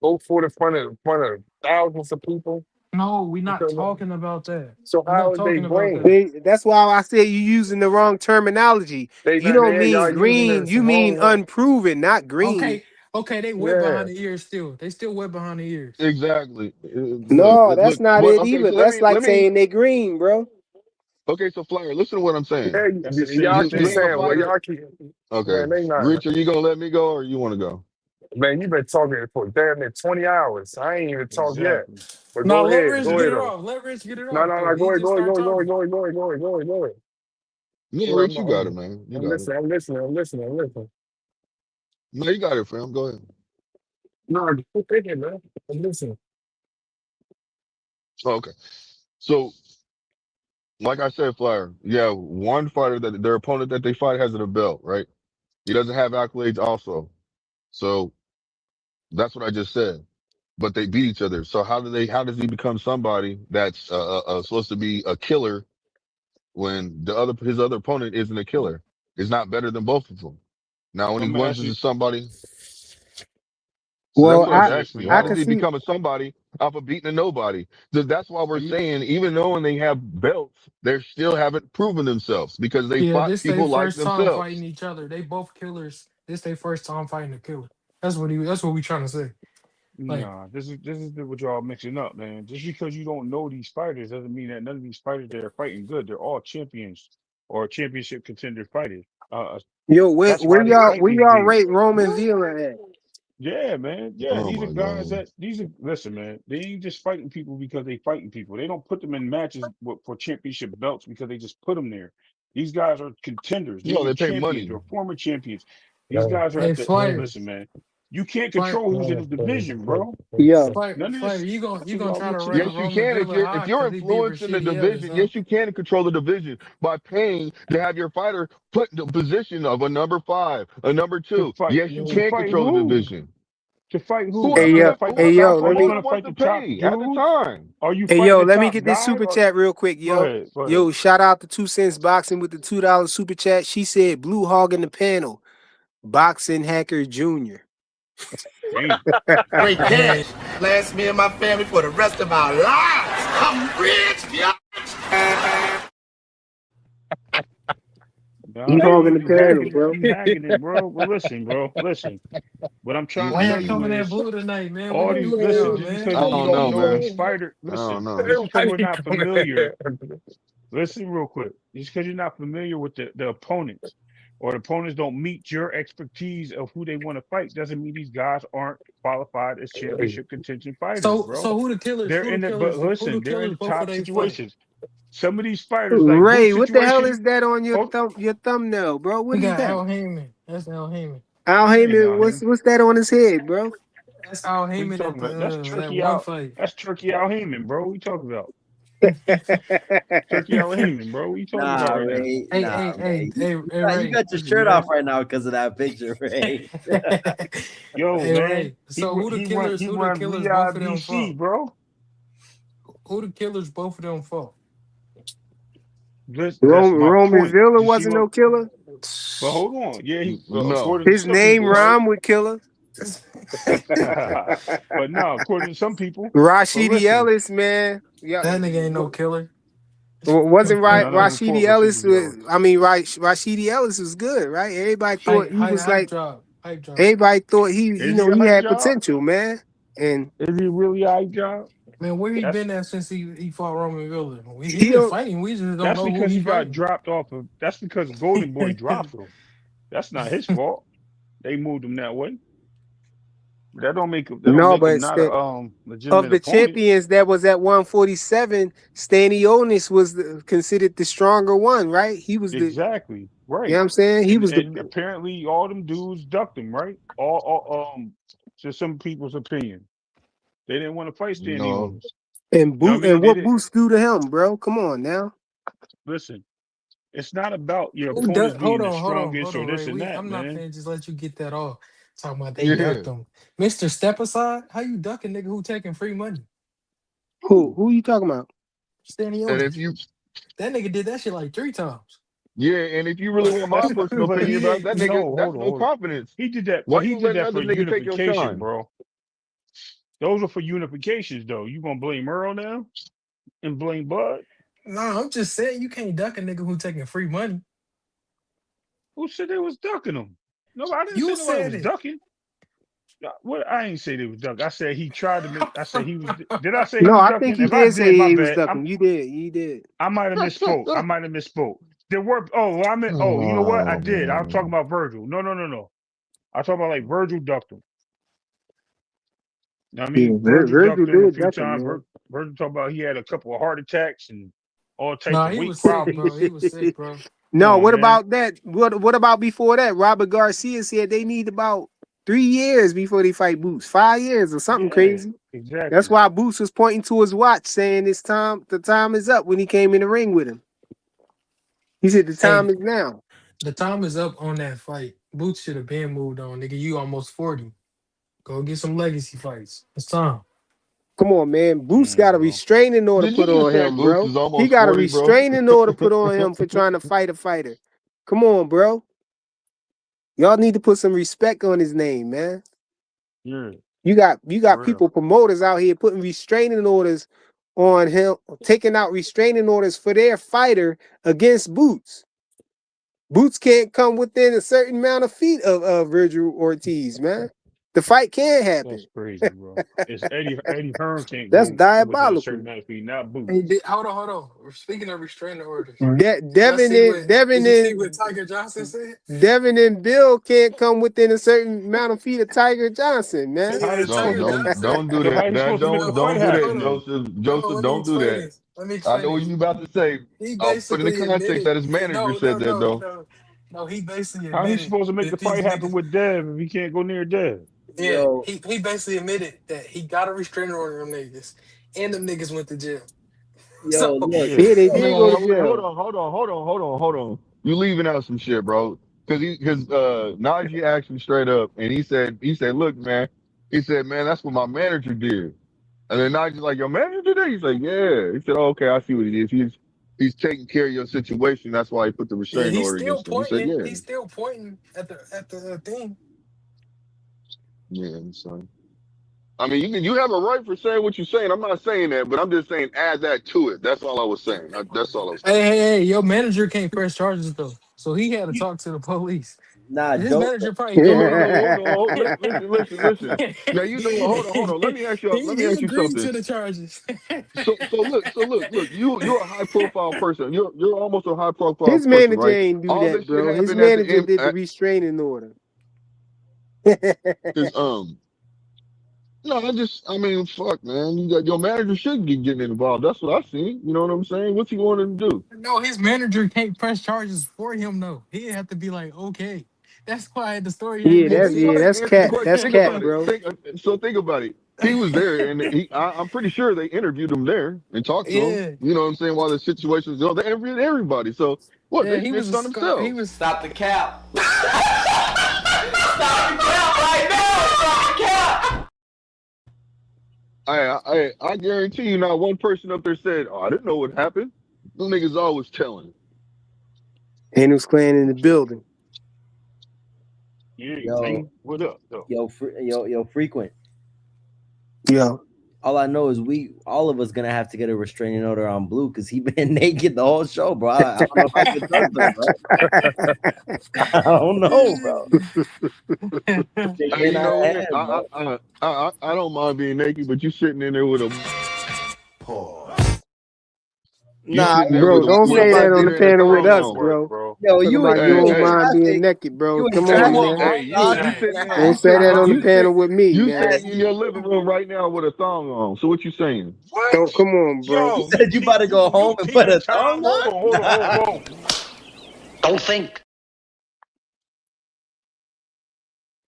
Both fought in front of thousands of people. No, we not Okay, man. talking about that. So We're not how is they talking about green? that. See, that's why I said you using the wrong terminology. They You not don't there. mean Y'all using green. this You mean wrong word. unproven, not green. Okay, okay, they wet Yeah. behind the ears still. They still wet behind the ears. Exactly. No, that's Look. not Well, it okay. either. So That's like saying they green, bro. okay. So Flyer, listen to what I'm saying. Yeah, That's the same y'all You keep name a thing, saying, well, bro. fighter. y'all keep, Okay, man, they not. Rich, are you gonna let me go or you want to go? Man, you been talking for damn near 20 hours. I ain't even talked yet. Exactly. But Now go let ahead. Rich Go get ahead, it though. off. Let Rich get it No, off no, though. no. He Go ahead, just go ahead, go started ahead, go ahead, talking. go ahead, go ahead, go ahead, go ahead, go ahead. No, Yeah, Rich, you got it, man. You I'm got it. listening, I'm listening, I'm listening, I'm listening. No, you got it, fam. Go ahead. No, keep thinking, man. I'm listening. Oh, okay. So, like I said, Flyer, yeah, one fighter that their opponent that they fight has a belt, right? He doesn't have accolades also. So that's what I just said. But they beat each other. So how does he become somebody that's supposed to be a killer when his other opponent isn't a killer? Is not better than both of them. Now, when he I'm gonna runs ask you. into somebody, so Let that's Well, me what I was ask I you this, asking man. you. I How Hold does can on. he see. become a somebody off of beating a nobody. So that's why we're saying, even though when they have belts, they still haven't proven themselves because they Yeah, fought this their people like first time fighting themselves. each other. They both killers. This their first time fighting a killer. That's what we trying to say. Like, Nah, this is what y'all mixing up, man. Just because you don't know these fighters doesn't mean that none of these fighters that are fighting good. They're all champions or championship contender fighters. Yo, where That's why they fight where these y'all big. rate Roman Villa at? Yeah, man. Yeah, Oh these are my guys god. that these are. Listen, man. They ain't just fighting people because they fighting people. They don't put them in matches for championship belts because they just put them there. These guys are contenders. You know These are they pay champions money. or former champions. These guys are hey, at the. Flyer, Listen, man. You can't Flyer, control who's in the division, bro. Yo, None of Flyer. this. You That's what gonna y'all try to mixing rate up. Yes, you Roman can Villa if high you're because he beat influencing the Rashidi Ellis, division. huh? Yes, you can control the division by paying to have your fighter put in the position of a number 5, a number To 2. fight Yes, you to can fight control the who? division. To fight who? hey Are you Whoever gonna yo, the fight the hey whoever yo, top? Are let you me promoter gonna wants fight to the top pay at the dude? time. Are you hey fighting yo, the let me top get this guy? super Or chat real quick, go yo. ahead, go ahead. Yo, shout out to 2 Cents Boxing with the $2 super chat. She said Blue Hog in the panel, Boxing Hacker Jr. Damn. Great Man, cash. Last me and my family for the rest of our lives. I'm rich, yeah. Nah, He hogging man, the panel, bro. you hacking it, bro. But listen, bro, listen. What I'm trying to why y'all tell Mm-mm. you coming at is Blue tonight, man? We all rooting these. for Listen, y'all, just man. because I you don't don't know, know man. these fighters, I don't listen. know. Just because Why we're you not coming familiar. here? Listen, real quick. Just because you're not familiar with the opponents, or the opponents don't meet your expertise of who they want to fight, doesn't mean these guys aren't qualified as championship contention fighters, So bro. who the killers? They're Who the in the. But killers? Who the listen, they're in killers? the Both of top they fight. situations. Some of these fighters, like Boots Ray, what the hell situation. is that on Hold, your thumbnail, bro? What We is got that? Al Heyman. That's Al Heyman. Al that ain't Heyman, out here. what's that on his head, bro? That's Al What you Heyman at talking about? That's the that Turkey one out. fight. That's Turkey out Heyman, bro. What you talking about? Turkey out Heyman, bro. What you talking Nah, about right now? Ray. Hey, Nah, hey, hey, Ray. hey, hey, You Ray. got your Listen, shirt off man. right now because of that picture, Ray. Yo, Hey, man. Ray. So He who the run killers both Riyadh of them DC, fought? bro. Who the killers both of them fought? That's my Roman point. Villa You see wasn't what? no killer. But hold on. Yeah, he No. according to His some name people, right? rhymed with killer. But no, according to some people. But Rashidi listen, Ellis, man. Yeah, That nigga ain't no killer. wasn't right. none of them Rashidi fought Ellis Rashidi was. Ellis. I mean, right? Rashidi Ellis was good, right? Everybody thought he was Hype like. drop. Hype drop. Everybody thought Is he a he hype had job? potential, man. And Is he really a hype job? Man, where he That's been at since he fought Roman Villa? He he been don't. fighting. We just don't that's know who because he he got fighting. dropped off of. That's because Golden Boy dropped him. That's not his fault. They moved him that way. That don't No, make but him it's not a of legitimate the opponent. champions that was at 147, Stanionis was considered the stronger one, right? He was the. Exactly. You know Right. what I'm saying? He was And the. apparently all them dudes ducked him, right? To some people's opinion. They didn't want to fight Standing No. Owners. You know what I mean? And They what did. Boost do to him, bro? Come on now. Listen, it's not about your opponents Hold being the on, strongest or hold on, this Ray. and that, I'm not man. finna just let you get that off. Talking about they Yeah. ducked him. Mr. Step Aside? How you ducking nigga who taking free money? Who you talking about? Stanley And if Otis. you That nigga did that shit like 3 times. yeah, and if you really want my personal But opinion he about it, didn't. that No, nigga, hold that's on, no hold on. confidence. He did that, Why but you he gonna did let that for another nigga take your unification, shine? bro. Those are for unifications, though. You gonna blame Earl now and blame Bud? Nah, I'm just saying you can't duck a nigga who taking free money. Who said they was ducking him? No, I didn't say You nobody said was it. ducking. What I ain't say they was ducking. I said he tried to make. I said he was. Did I say he No, was I think ducking? he If I did did, say my he was bad. ducking. You did. You did. I might have misspoke. I might have misspoke. There were. Oh, well, I meant. Oh, you know what? I Oh did. I was talking man. about Virgil. No, no, no, no. I was talking about like Virgil ducked him. You know what I Yeah, mean? Virgil Virgil ducked him a did few duck him, times. man. Virgil talked about he had a couple of heart attacks and all types Nah, of he weight was sick, bro. problems. He was sick, bro. Come No, on, what man. about that? What about before that? Robert Garcia said they need about 3 years before they fight Boots. 5 years or something Yeah, crazy. That's exactly. why Boots was pointing to his watch, saying it's time. The time is up when he came in the ring with him. He said the Hey, time is now. the time is up on that fight. Boots should have been moved on, nigga. You almost 40. Go get some legacy fights. It's time. Come on, man. Boots got a Bro. restraining order Did you put just on say him, Boots bro. is He almost got a 40, bro? restraining order put on him for trying to fight a fighter. Come on, bro. Y'all need to put some respect on his name, man. Yeah. You got For real. people, promoters out here putting restraining orders on him, taking out restraining orders for their fighter against Boots. Boots can't come within a certain amount of feet of Virgil Ortiz, man. The fight can happen. That's crazy, bro. It's Eddie Hearn can't That's go within a diabolical. certain amount of feet, not Boots. Hey, hold on. Speaking of restraining orders, Devin did you see what Tiger Johnson said? Devin and Bill can't come within a certain amount of feet of Tiger Johnson, man. Yeah, Tiger Johnson. Don't do So how that. you supposed to make the Don't fight do that, happen? Joseph. Let me Don't do explain that. this. Let me I explain know what this. you about to say. He I'll put in the basically context admitted. that his manager said that though. No. He basically How he admitted supposed to make the that these fight happen niggas. with Dev if he can't go near Dev? Yeah, Yo, he basically admitted that he got a restraining order on them niggas, and them niggas went to jail. So look. Yeah. Yeah, they Hold did go to on, jail. hold on. You leaving out some shit, bro. Because Najee asked him straight up, and he said, look, man. He said, man, that's what my manager did. And then Najee's like, your manager did? He's like, yeah. He said, oh, okay, I see what it is. He's taking care of your situation. That's why he put the yeah, restraining order against him. He said, yeah. He's still pointing at the thing. Yeah, son. I mean, you have a right for saying what you're saying. I'm not saying that, but I'm just saying add that to it. That's all I was saying. That's all I was saying. Hey, your manager can't press charges though, so he had to talk to the police. Nah, His Joe. manager probably So called look, him. hold on, listen. Now hold on. Let me ask He you agreed something. to the charges. So look. You're a high profile person. You're almost a high profile His person, manager right? ain't do All that, this shit bro. His happened at the manager end. did the restraining order. Cause no, I mean, fuck, man. You got your manager should be getting involved. That's what I seen. You know what I'm saying? What's he wanting to do? No, his manager can't press charges for him though. He have to be like, okay. That's why the story ain't Well, make then you sense. got to That's answer the cat. question. That's Think cat, about it. bro. Think about it. He was there, and I'm pretty sure they interviewed him there and talked to him. Yeah. You know what I'm saying? While the situation was going, they interviewed everybody. So what? Yeah, They he was snitched a on scar. He themselves. was Stop the cap. Stop the cap right now. Stop the cap. I guarantee you, not one person up there said, "Oh, I didn't know what happened." Them niggas always telling. And was clan in the building. Yeah, Yo, man. What up, though? yo, frequent. Yo. All I know is all of us gonna have to get a restraining order on Blue because he been naked the whole show, bro. I don't know if I can trust him, bro. I don't know, bro. Hey, you know what? I don't mind being naked, but you sitting in there with a Nah, sitting there Bro, with a don't say that on the vibrator and a panel with thong us, on. Work, bro. bro. yo, Talking you about ain't you Hey, don't hey, mind being traffic. naked, bro. You Come ain't on, walk man. traffic. right hey, into you that. sitting there. Don't say that on the You panel sit with me, you man. sitting in your living room right now with a thong on. So what you saying? What? Don't come on, bro. You Yo, said you about to go home and put a thong Hold on? on. Don't think.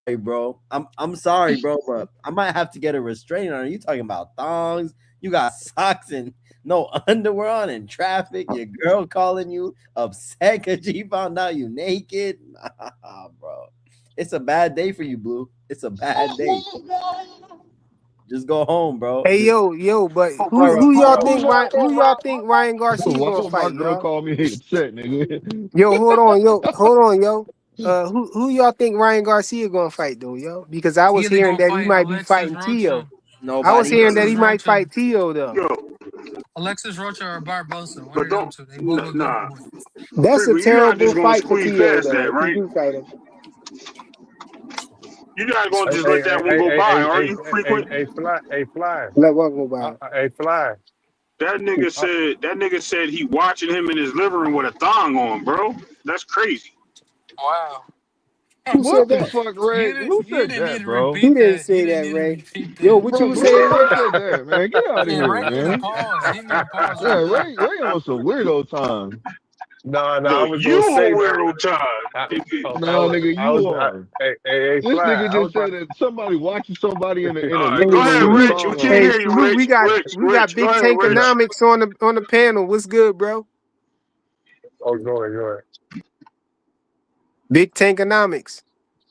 Hey, bro, I'm sorry, bro, but I might have to get a restraining order. You talking about thongs? You got socks and no underwear on in traffic. Your girl calling you upset because she found out you naked. Nah, bro, it's a bad day for you, Blue. It's a bad day. Just go home, bro. Hey, yo, but who y'all think Ryan Garcia Why gonna would my fight, girl y'all? call me upset, nigga? Yo, hold on, yo. Who y'all think Ryan Garcia gonna fight though, yo? Because I He was either hearing gonna that he fight might be Alexis fighting Tio. Rocha, I was Nobody. hearing that Alexis he might Rocha, fight Tio though. yo, or Barbosa. One but of them don't, two. They both look good to nah. boy. That's a Frequent, you're not terrible just gonna fight for squeeze Tio past though. that, If he right? do fight him, You're not gonna Hey, just hey, let that one go by, are hey, you, Frequent? fly. let one go by. Hey, fly. That nigga said he watching him in his living room with a thong on, bro. That's crazy. Wow. Who What said the that? fuck, Ray? Who You said didn't need that, to bro? He repeat didn't that. You say didn't that, need to Ray. repeat Yo, that. what you Bro, was bro, saying, Ray Ray? said that, man. Get out of Yeah, here, Ray made a man. pause. He made a pause Yeah, right there. Ray on some weirdo time. No, I No, was you gonna say a though. weirdo time. I, Nigga. No, nigga, you are. hey, This fly. nigga I was just about. said that somebody watching somebody in All a right, living go Hey, room ahead, with a salute. Rich. We thong can't Hey, on. hear you, salute. Rich. We got Rich. Go Big ahead, Rich. Tankonomics on the panel. What's good, bro? Oh, go ahead. Big Tankonomics.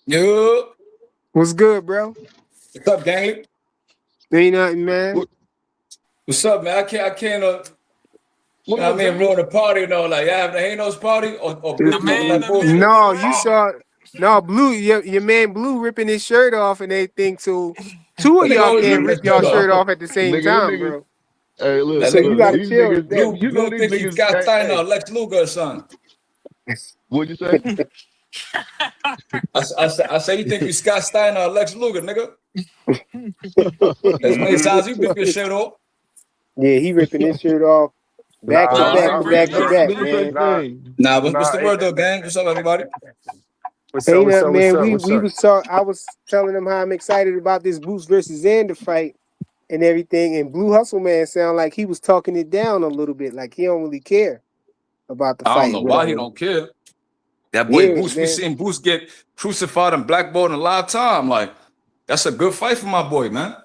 Yo, What's good, bro? what's up, gang? Ain't nothing, man. What's up, man? I can't, What I up, mean, man? ruin the party and all that. Y'all have the Hanos party or Blue The talking man that that lived bullshit? No, it, you man. saw. No, Blue. Your man Blue ripping his shirt off and everything too. two of That nigga y'all always can't ripping his rip y'all shirt shirt off. off at the same Nigga, them time, niggas. bro. Hey, look, That So you look. gotta nigga These chill with niggas. that. Blue, You know Blue these think he's niggas. Scott Hey, Steiner hey. or Lex Luger or something. What'd you say? I say you think you Scott Steiner or Lex Luger, nigga. As many times you rip your shirt off. Yeah, he ripping his shirt off back to Nah, Nah, back he to nah, back ripped to do, it. back, do the same man. nah, thing. Nah, what's nah. the word though, gang? What's up, everybody? What's up? Ain't What's up, up? What's man. up? We What's we up? was talk. I was telling him how I'm excited about this Boots versus Xander fight and everything. And Blue Hustle Man sound like he was talking it down a little bit, like he don't really care about the I don't fight, know why he whatever. don't care. That boy Yeah, Boost, we man. seen Boost get crucified and blackballed in live time. Like, that's a good fight for my boy, man.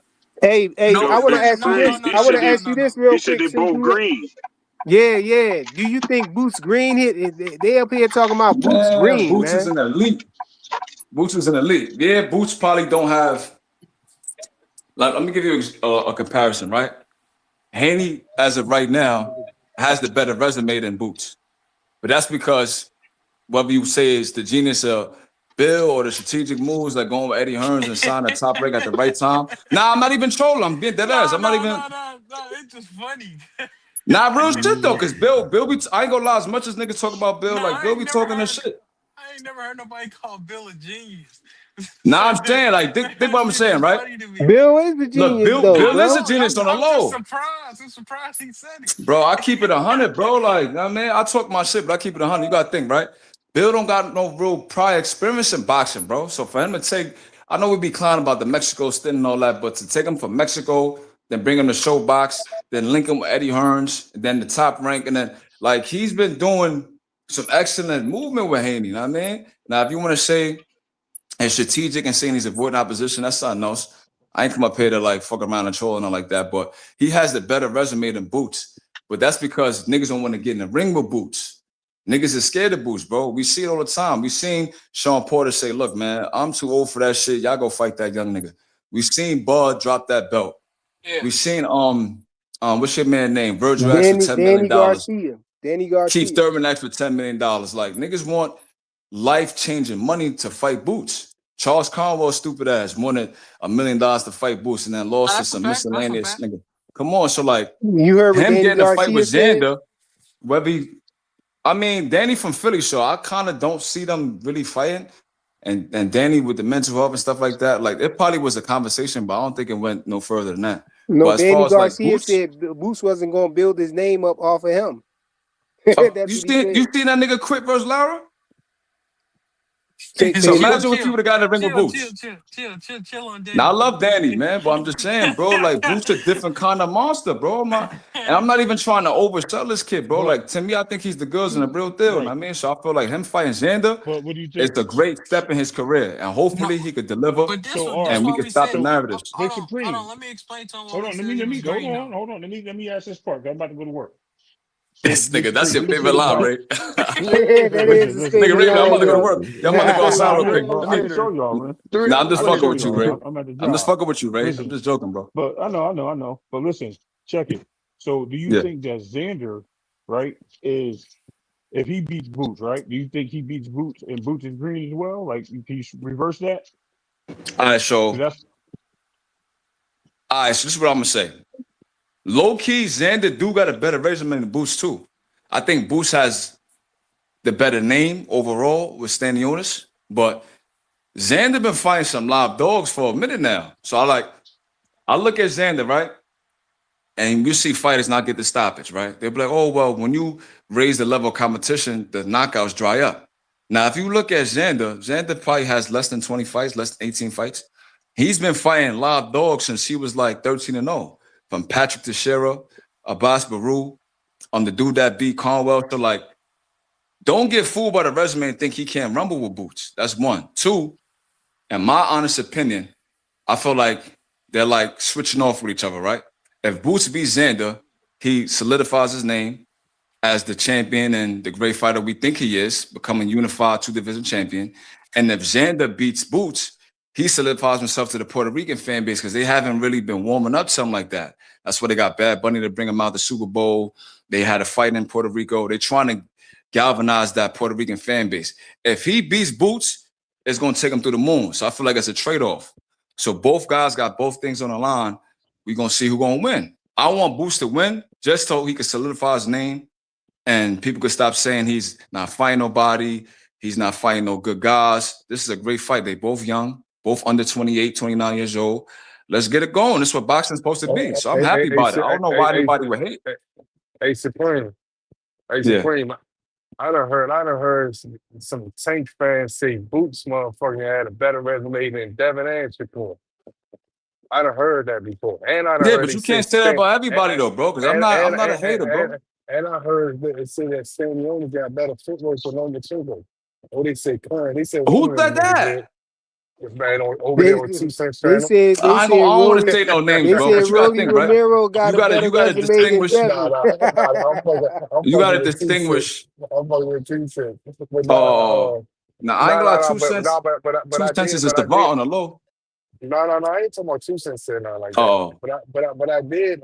Hey, No, I Yo, want to it's ask you no, green. no, this. no, He I no, want said no, to they no, ask no, you no. this real he said quick, they since both you. green. Yeah. Do you think Boots Green hit? They up here talking about Boots Man, Green, Boots is man. an elite. Boots is an elite. Yeah, Boots probably don't have, like, let me give you a comparison, right? Haney, as of right now, has the better resume than Boots. But that's because whether you say it's the genius of Bill or the strategic moves like going with Eddie Hearns and signing a top rank at the right time. Nah, I'm not even trolling. I'm being dead ass. No, I'm not no, even. no, no, no. It's just funny. Nah, real shit though, because Bill be. I ain't gonna lie. As much as niggas talk about Bill, No, like Bill be talking this shit. I ain't never heard nobody call Bill a genius. So Nah, I'm saying like, think what that I'm shit saying, is right? funny to me. Bill is the Look, genius, Bill, though, I Bill is bro. a know. genius on the I'm just low. surprised. I'm surprised he said it. Bro, I keep it 100, bro. Like, I mean, I talk my shit, but I keep it 100. You gotta think, right? Bill don't got no real prior experience in boxing, bro. So for him to take, I know we be clowning about the Mexico stint and all that, but to take him from Mexico, then bring him to show box, then link him with Eddie Hearns, then the top rank, and then like he's been doing some excellent movement with Haney. You know what I mean? Now, if you want to say and strategic and saying he's avoiding opposition, that's something else. I ain't come up here to like fuck around and troll and all like that, but he has the better resume than Boots. But that's because niggas don't want to get in the ring with Boots. Niggas is scared of Boots, bro. We see it all the time. We seen Sean Porter say, look, man, I'm too old for that shit. Y'all go fight that young nigga. We seen Bud drop that belt. Yeah. We seen what's your man name? Virgil asked for Danny $10 million. Garcia. Danny Keith Garcia. Thurman asked for $10 million. Like niggas want life-changing money to fight Boots. Charles Conwell's stupid ass wanted $1 million to fight Boots and then lost to That's a some fact. That's a miscellaneous fact. nigga. Come on, so like You heard what him Danny getting a fight with Garcia said? Xander, whether he, I mean, Danny from Philly, so I kind of don't see them really fighting. And Danny with the mental health and stuff like that, like it probably was a conversation, but I don't think it went no further than that. No, But as far Danny as like Garcia Boots, said Boots wasn't going to build his name up off of him. That's you what he said. seen that nigga quit versus Lara? Say So it again. imagine if you would have got in the ring with Boots. Chill on Now I Danny. love Danny, man, but I'm just saying, bro, like Boots a different kind of monster, bro. And I'm not even trying to oversell this kid, bro. But Like to me, I think he's the goods and the real deal. You know right. what I mean? So I feel like him fighting Xander But what do you is think? a great step in his career. And No, hopefully he could deliver but So all this and right. we what can we stop the said. So narratives. but Hold on. Supreme. Let me explain to him why Hold we on. said he was green though. Hold on. Let me ask this part. 'Cause I'm about to go to work. So This big nigga, that's Supreme. your What do you favorite think line, about Ray. That is listen, his listen. Nigga, favorite Ray, man, I'm about line, to go to yo. work. Yeah, I'm I'm about to gonna go show outside y'all real later, quick. bro. Let I me. can show y'all, man. Nah, I'm I just can fucking show with you, y'all. Ray. I'm at the I'm just job. fucking with you, Ray. I'm Listen, just joking, bro. but I know. But listen, check it. So do you Yeah. think that Xander, right, is if he beats Boots, right? Do you think he beats Boots and Boots is green as well? Like, can you reverse that? All right, Because that's so this is what I'm gonna say. Low key, Xander do got a better resume than Boost too. I think Boost has the better name overall with Stanionis, but Xander been fighting some live dogs for a minute now. So I look at Xander, right? And you see fighters not get the stoppage, right? They'll be like, oh, well, when you raise the level of competition, the knockouts dry up. Now, if you look at Xander probably has less than 20 fights, less than 18 fights. He's been fighting live dogs since he was like 13-0, from Patrick Teixeira, Abbas Baru, on the dude that beat Conwell. So, like, don't get fooled by the resume and think he can't rumble with Boots. That's one. Two, in my honest opinion, I feel like they're like switching off with each other, right? If Boots beats Xander, he solidifies his name as the champion and the great fighter we think he is, becoming unified two-division champion. And if Xander beats Boots, he solidifies himself to the Puerto Rican fan base because they haven't really been warming up something like that. That's why they got Bad Bunny to bring him out the Super Bowl. They had a fight in Puerto Rico. They're trying to galvanize that Puerto Rican fan base. If he beats Boots, it's going to take him through the moon. So I feel like it's a trade-off. So both guys got both things on the line. We're gonna see who's gonna win. I want Boots to win just so he can solidify his name and people could stop saying he's not fighting nobody, he's not fighting no good guys. This is a great fight. They both young, both under 28, 29 years old. Let's get it going. This is what boxing's supposed to be. So I'm happy about it. I don't know why anybody would hate. Hey, Supreme. Hey, Yeah. Supreme. I done heard some Tank fans say Boots motherfucking had a better resume than Devin and Shakur. I done heard that before. And I done Yeah, heard but they you say can't say that Stan- about everybody though, bro. Because I'm not a hater, bro. And I heard it say that Stanley got better footwork than Lomachenko. Oh, they said current. They said Who one of said them niggas that? did. Man, over there on 2 Cents They channel. said I don't want to say no names, they bro. said But you gotta Rolly think, right? Romero got a better You gotta resume than distinguish. Devin. I'm You gotta fucking with 2 Cents. distinguish. I'm fucking with 2 Cents. But Oh, now I ain't gonna lie. 2 but cents. but 2 I cents did, is a but I savant did. on the low. No, I ain't talking about 2 Cents saying nothing like that. Oh, But I did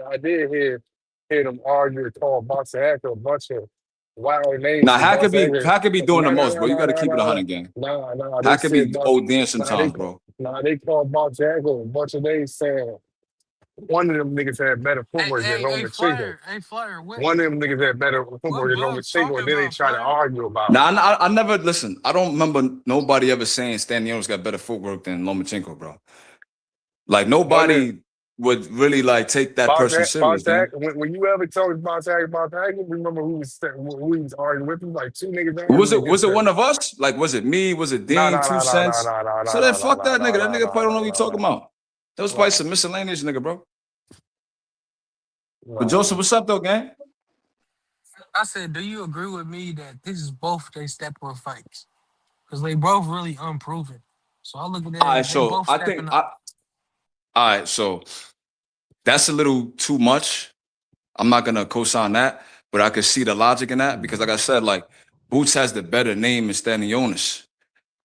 hear them argue and call boxing after a bunch of wild names. now And Hack could boxing be doing the most, bro. You gotta keep it 100 gang. No. They Hack could be said ODing sometimes, bro. they called Box Jagger a bunch of names saying one of them niggas had better footwork than Lomachenko. Flyer, what One of them niggas had better footwork than Boots Lomachenko, talking and then they about, try to Flyer? argue about it. Now I never listen. I don't remember nobody ever saying Stanio's got better footwork than Lomachenko, bro. Like nobody would really like take that person serious, man. When you ever told about Tag, remember who was arguing with him? Like 2 niggas. Was it one of us? Like, was it me? Was it Dean? 2 cents? So then fuck that nigga. That nigga probably don't know what you talking about. That was probably some miscellaneous nigga, bro. But Joseph, what's up though, gang? I said, do you agree with me that this is both they step up fights? Because they both really unproven. So I look at that. All right, They so both I stepping think up. all right, so that's a little too much. I'm not gonna co-sign that, but I could see the logic in that because, like I said, like Boots has the better name than Stanionis.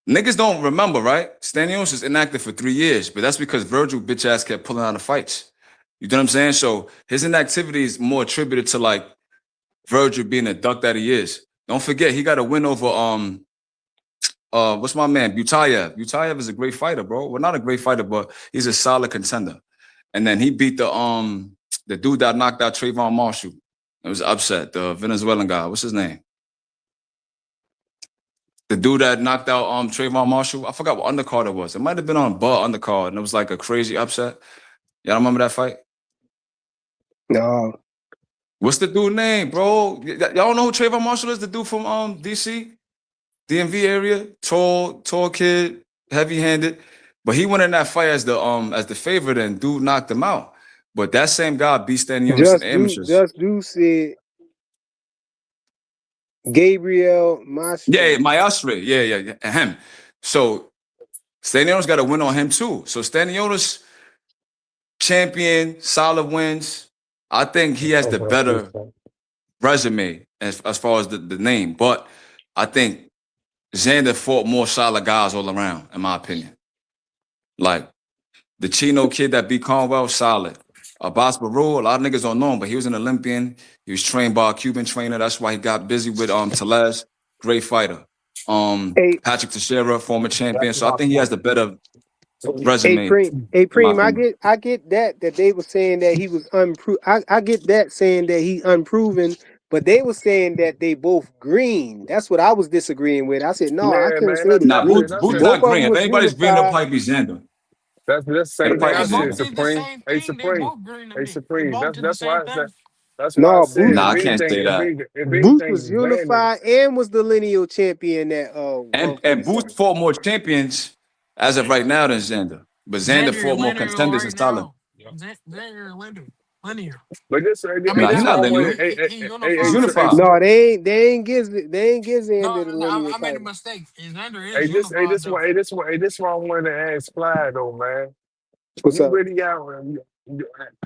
Niggas don't remember, right? Stanionis is inactive for 3 years, but that's because Virgil bitch ass kept pulling out of fights. You know what I'm saying? So his inactivity is more attributed to like Virgil being a duck that he is. Don't forget, he got a win over what's my man? Butayev. Butayev is a great fighter, bro. Well, not a great fighter, but he's a solid contender. And then he beat the dude that knocked out Trayvon Marshall. It was upset, the Venezuelan guy. What's his name? The dude that knocked out Trayvon Marshall. I forgot what undercard it was. It might have been on Bud undercard, and it was like a crazy upset. Y'all remember that fight? No. What's the dude name, bro? Y'all don't know who Trayvon Marshall is? The dude from DC, DMV area, tall kid, heavy-handed. But he went in that fight as the favorite, and dude knocked him out. But that same guy beat Stanionis in the amateurs. Just do said Gabriel Maestri. Yeah, Maestri. Yeah, him. So Stanionis got a win on him too. So Stanionis, champion, solid wins. I think he has the better resume as far as the name. But I think Xander fought more solid guys all around, in my opinion. Like the Chino kid that beat Conwell, solid. Abbas Baru, a lot of niggas don't know him, but he was an Olympian. He was trained by a Cuban trainer. That's why he got busy with Tellez. Great fighter. Patrick Teixeira, former champion. So I think he has the better resume. Preem, I get that they were saying that he was unproven. I get that saying that he's unproven, but they were saying that they both green. That's what I was disagreeing with. I said no, I couldn't say Nah, Boots not green. If was anybody's green, it'll probably be Xander. That's the same thing I said, They both did the Supreme. same Hey, thing. They Supreme. both green to Hey, me. Supreme. They both did the That's same why thing. that's why I said. Nah, I can't say that. Boots was unified and was the lineal champion that and Boots fought more champions as of right now than Xander. But Xander fought more contenders and solid. Xander linear. But this, nah, he's not linear. He's unified. No, they ain't give Xander the lineal I made a title. mistake. Xander is unified. This one I wanted to ask Fly though, man. What's up? Really got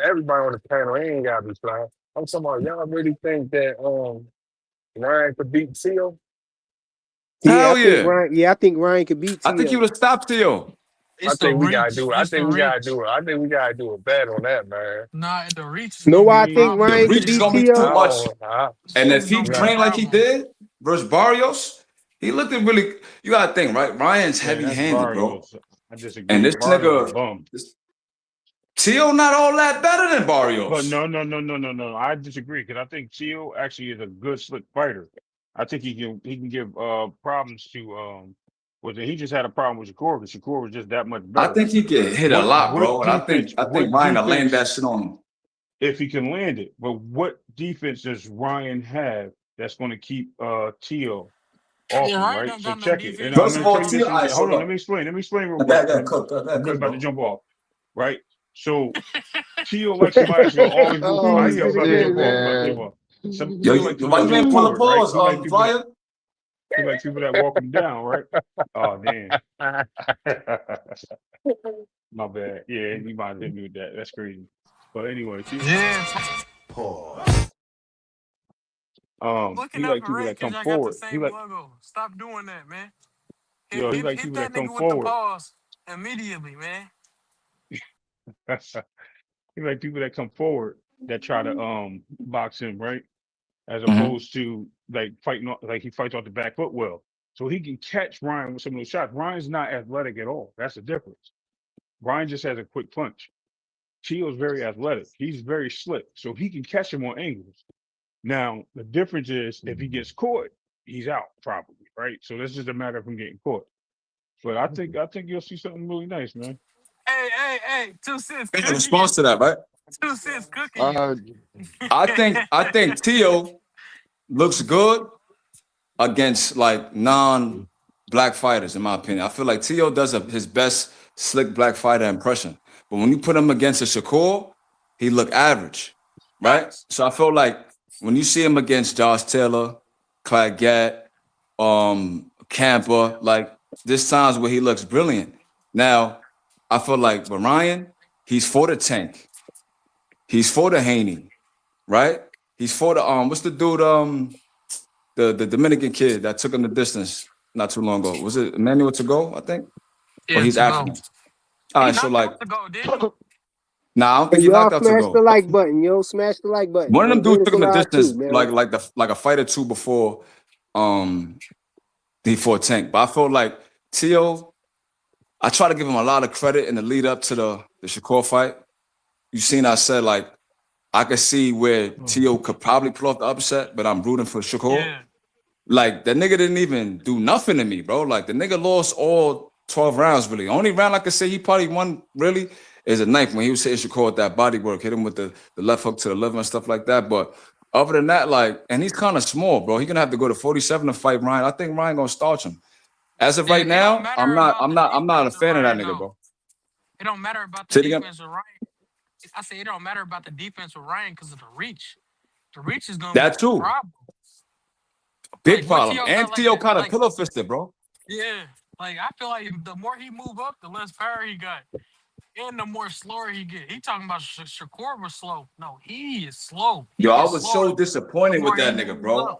everybody on the panel ain't gotta be Fly. I'm talking about y'all really think that Ryan could beat Seal? Hell yeah. I think Ryan could beat Seal. I think he would have stopped Seal. I think we gotta do it. I think we gotta do a bet on that, man. Nah, the reach. No, I think Ryan could The reach is beat gonna be too Seal. much. And if he trained like he did versus Barrios, he looked at really. You gotta think, right? Ryan's heavy-handed, bro. I disagree. And this Barrios a nigga, bum. Tio not all that better than Barrios. But no. I disagree because I think Tio actually is a good slick fighter. I think he can give problems to he just had a problem with Shakur because Shakur was just that much I better. think he get hit a lot, bro. And I think Ryan will land that shit on him. If he can land it. But what defense does Ryan have that's going to keep Tio off him, Ryan right? don't So got no check it. And defense. I'm First going of to all, tell you this. Tio, Hold on, let me explain real quick. I'm about to jump off. Right? So Tio like somebody that's gonna always move. Oh I'm about to shit, jump off. man. Yo, Tio like to why you ain't move pulling forward, right? pause, Flyer? He like people that walk him down, right? Oh damn. My bad. Yeah, you might have hit me with that. That's crazy. But anyway, Yeah. he Looking up like for people Ray that because come y'all got the forward. He same like logo. Stop doing that, man. he like Hit people that that come nigga with the forward. pause immediately, man. He like people that come forward that try to box him, right? As Mm-hmm. opposed to like fighting like he fights off the back foot well. So he can catch Ryan with some of those shots. Ryan's not athletic at all. That's the difference. Ryan just has a quick punch. Tio's very athletic. He's very slick. So he can catch him on angles. Now, the difference is if he gets caught, he's out probably, right? So that's just a matter of him getting caught. But I think you'll see something really nice, man. Hey, 2 cents In cooking response to you. that, right? 2 cents cooking you. I think Tio looks good against like non-black fighters, in my opinion. I feel like Tio does his best slick black fighter impression. But when you put him against a Shakur, he look average, right? So I feel like when you see him against Josh Taylor, Claggett, Camper, like there's times where he looks brilliant. Now, I feel like with Ryan, he's for the Tank. He's for the Haney, right? He's for the what's the dude the Dominican kid that took him the distance not too long ago. Was it Emmanuel to go, I think? Yeah, Or he's to go. African. All right, so like to go, didn't he? nah, I don't think he Y'all knocked out to smash the go. like button, yo. Smash the like button. One of them dudes took him the Live distance too, man. like a fight or two before he fought Tank. But I feel like Tio, I try to give him a lot of credit in the lead up to the Shakur fight. You seen I said like I could see where Tio could probably pull off the upset, but I'm rooting for Shakur. Yeah. Like the nigga didn't even do nothing to me, bro. Like the nigga lost all 12 rounds, really. Only round I could say he probably won really is a ninth when he was hitting Shakur with that body work, hit him with the left hook to the liver and stuff like that. But other than that, like, and he's kind of small, bro. He's gonna have to go to 47 to fight Ryan. I think Ryan gonna starch him. As of right now, I'm not a fan of that nigga, bro. It don't matter about the Say it again. defense with Ryan. I say it don't matter about the defense with Ryan because of the reach. The reach is gonna That be the too. problem. Big problem. And Tio kind of pillow fisted, bro. Yeah, like I feel like the more he move up, the less power he got, and the more slower he get. He talking about Shakur was slow. No, he is slow. Yo, I was so disappointed with that nigga, bro.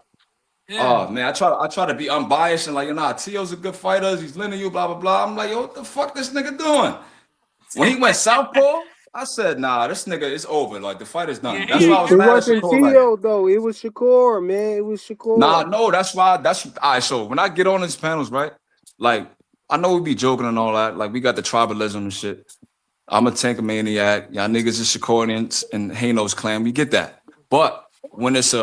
Yeah. Oh man, I try to be unbiased and like, Tio's a good fighter. He's leaning you, blah blah blah. I'm like, yo, what the fuck this nigga doing? When he went southpaw, I said, nah, this nigga is over. Like the fight is done. That's why I was It mad at wasn't Shakur. Tio though. It was Shakur, man. It was Shakur. Nah, no, that's why. That's all right. So when I get on these panels, right? Like, I know we be joking and all that. Like, we got the tribalism and shit. I'm a tank maniac. Y'all niggas is Shakurians and Haino's clan. We get that. But when it's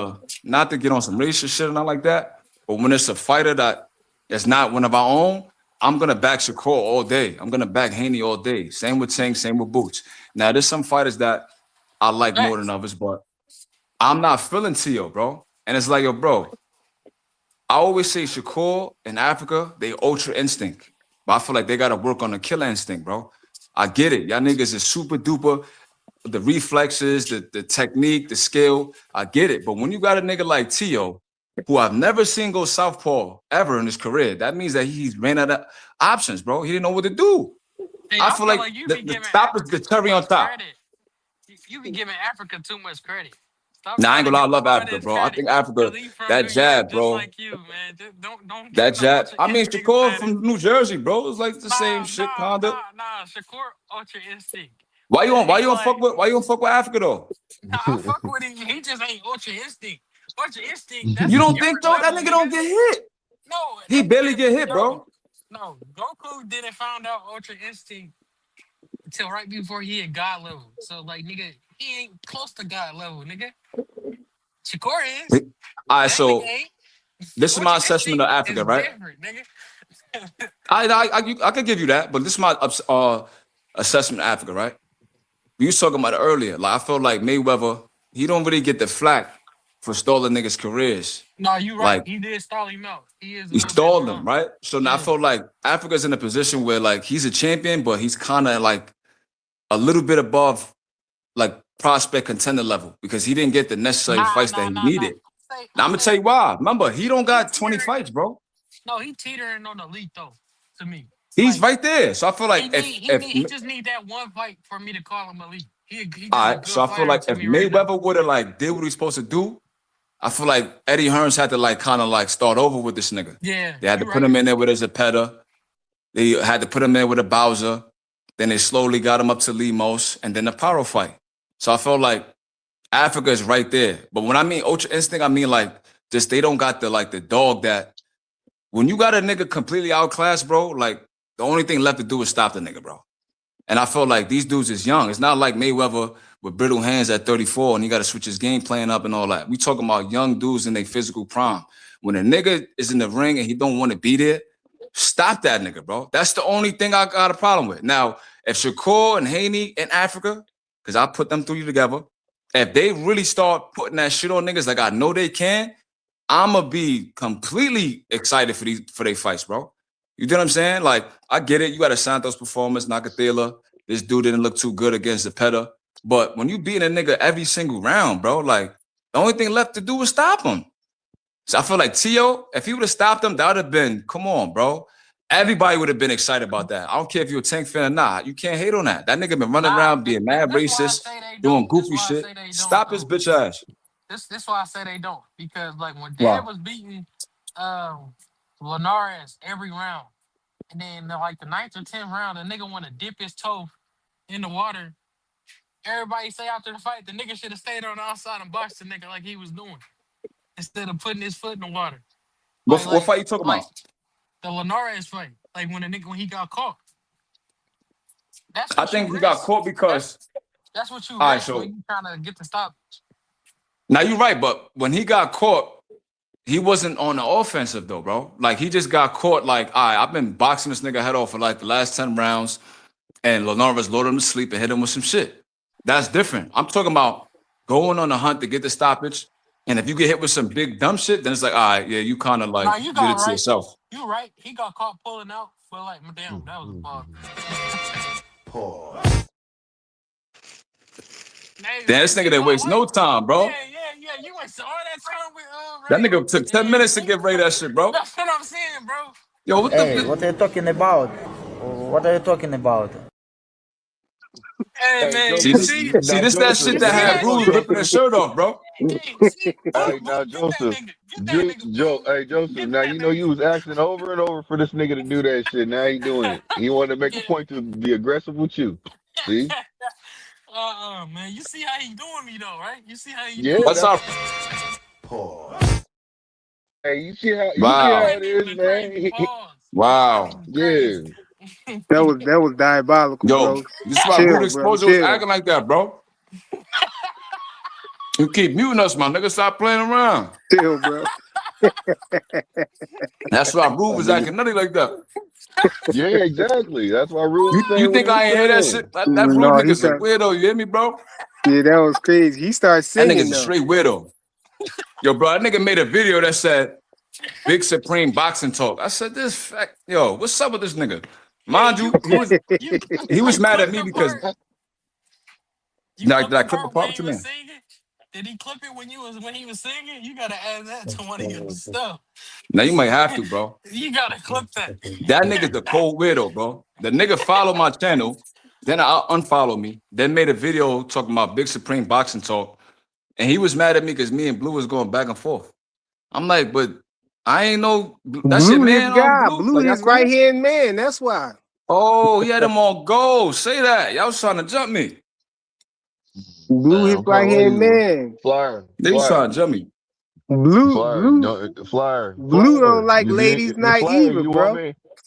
not to get on some racist shit and not like that, but when it's a fighter that's not one of our own, I'm gonna back Shakur all day. I'm gonna back Haney all day. Same with Tank, same with Boots. Now, there's some fighters that I like more than others, but I'm not feeling Tio, bro. And it's like, yo, bro, I always say Shakur in Africa, they ultra instinct. But I feel like they gotta work on the killer instinct, bro. I get it. Y'all niggas is super duper, the reflexes, the technique, the skill. I get it. But when you got a nigga like Tio, who I've never seen go southpaw ever in his career, that means that he's ran out of options, bro. He didn't know what to do. Hey, I feel like the top is the cherry on top. You be giving Africa too much credit. Nah, I ain't gonna lie, I love Africa, bro. I think Africa, that jab, bro. Like you, man. Don't that jab. I mean, Shakur from New Jersey, bro. It's like the same shit, kinda. Nah, Shakur ultra instinct. Why you don't fuck with Africa though? Nah, I fuck with him. He just ain't ultra instinct. Ultra instinct. You don't think though? That nigga don't get hit. No, he barely get hit, bro. No, Goku didn't find out Ultra Instinct until right before he had God level. So like, nigga, he ain't close to God level, nigga. Shakur is. All right, That nigga so ain't. this is my Ultra assessment Instinct of is Africa, right? different, nigga. I could give you that, but this is my assessment of Africa, right? We was talking about it earlier. Like I feel like Mayweather, he don't really get the flack for stalling niggas' careers. No, you right. Like He did stall him out. He is a he little bit stalled them, behind. right? So now I Yeah. feel like Africa's in a position where like he's a champion, but he's kind of like a little bit above like prospect contender level because he didn't get the necessary fights that he needed. Now I'm gonna tell you why. Remember, he don't got 20 fights, bro. No, he teetering on the elite though. To me, He's like right there. So I feel like he just need that one fight for me to call him elite. He just all a right, so good I feel fighter like to if me right now. Mayweather would have like did what he's supposed to do, I feel like Eddie Hearns had to like kind of like start over with this nigga. Yeah, They had to put him in there with a Zepeda. They had to put him in with a Bowser. Then they slowly got him up to Lemos and then the Paro fight. So I felt like Africa is right there. But when I mean Ultra Instinct, I mean like just they don't got the dog that when you got a nigga completely outclassed, bro, like the only thing left to do is stop the nigga, bro. And I felt like these dudes is young. It's not like Mayweather with brittle hands at 34 and he got to switch his game plan up and all that. We talking about young dudes in their physical prime. When a nigga is in the ring and he don't want to be there, stop that nigga, bro. That's the only thing I got a problem with. Now, if Shakur and Haney in Africa, because I put them three together, if they really start putting that shit on niggas like I know they can, I'ma be completely excited for their fights, bro. You know what I'm saying? Like, I get it. You got a Santos performance, Nakathila. This dude didn't look too good against the Zepeda. But when you beat a nigga every single round, bro, like, the only thing left to do was stop him. So I feel like Tio, if he would have stopped him, that would have been, come on, bro. Everybody would have been excited about that. I don't care if you're a Tank fan or not. You can't hate on that. That nigga been running around being mad racist, doing goofy shit. Stop his bitch ass. This why I say they don't, because like when Wow. Dad was beating Linares every round, and then like the 9th or 10th round, the nigga want to dip his toe in the water. Everybody say after the fight, the nigga should have stayed on the outside and boxed the nigga like he was doing, instead of putting his foot in the water. What fight you talking about? The Linares fight, like when he got caught. I think he got caught because that's what you all right, risk so when you trying to get the stop. now you're right, but when he got caught, he wasn't on the offensive though, bro. Like he just got caught. Like, all right, I've been boxing this nigga head off for like the last 10 rounds, and Linares loaded him to sleep and hit him with some shit. That's different. I'm talking about going on a hunt to get the stoppage, and if you get hit with some big dumb shit, then it's like, all right, yeah, you kind of like you did got it to yourself. You right. He got caught pulling out, but like, damn, that was a ball. Pause. Damn, this nigga didn't waste no time, bro. Yeah. You wasted all that time with that nigga took 10 minutes to get ready that shit, bro. That's what I'm saying, bro. Yo, what what are you talking about? What are you talking about? Hey man, see this that shit that had Bruce ripping his shirt off, bro. Hey, now Joseph, hey Joseph, now you know you was asking over and over for this nigga to do that shit. Now he doing it. He wanted to make a point to be aggressive with you. See? Man, you see how he doing me though, right? You see how he Yeah. What's up? Pause. Hey, you see how it is, man. Wow. Yeah. That was diabolical, Yo, bro. this is why Root Exposure was acting like that, bro. You keep muting us, my nigga. Stop playing around. Chill, bro. That's why Root was acting nutty like that. Yeah, exactly. That's why Root was saying you think I ain't hear that shit? That Root nigga's a weirdo. You hear me, bro? Yeah, that was crazy. He started singing. That nigga's a straight weirdo. Yo, bro, that nigga made a video that said Big Supreme Boxing Talk. I said, yo, what's up with this nigga? Mind you, he was mad at me because did I clip a part? What you mean? Did he clip it when he was singing? You gotta add that to one of your stuff. Now you might have to, bro. You gotta clip that. That nigga's the cold weirdo, bro. The nigga followed my channel, then unfollowed me, then made a video talking about Big Supreme Boxing Talk, and he was mad at me because me and Blue was going back and forth. I'm like, but I ain't know that shit, man. Blue his right hand man. That's why. Oh, he had him on goal. Say that. Y'all was trying to jump me. Blue his right hand man. Flyer. They was trying to jump me. Blue don't like ladies night either, bro.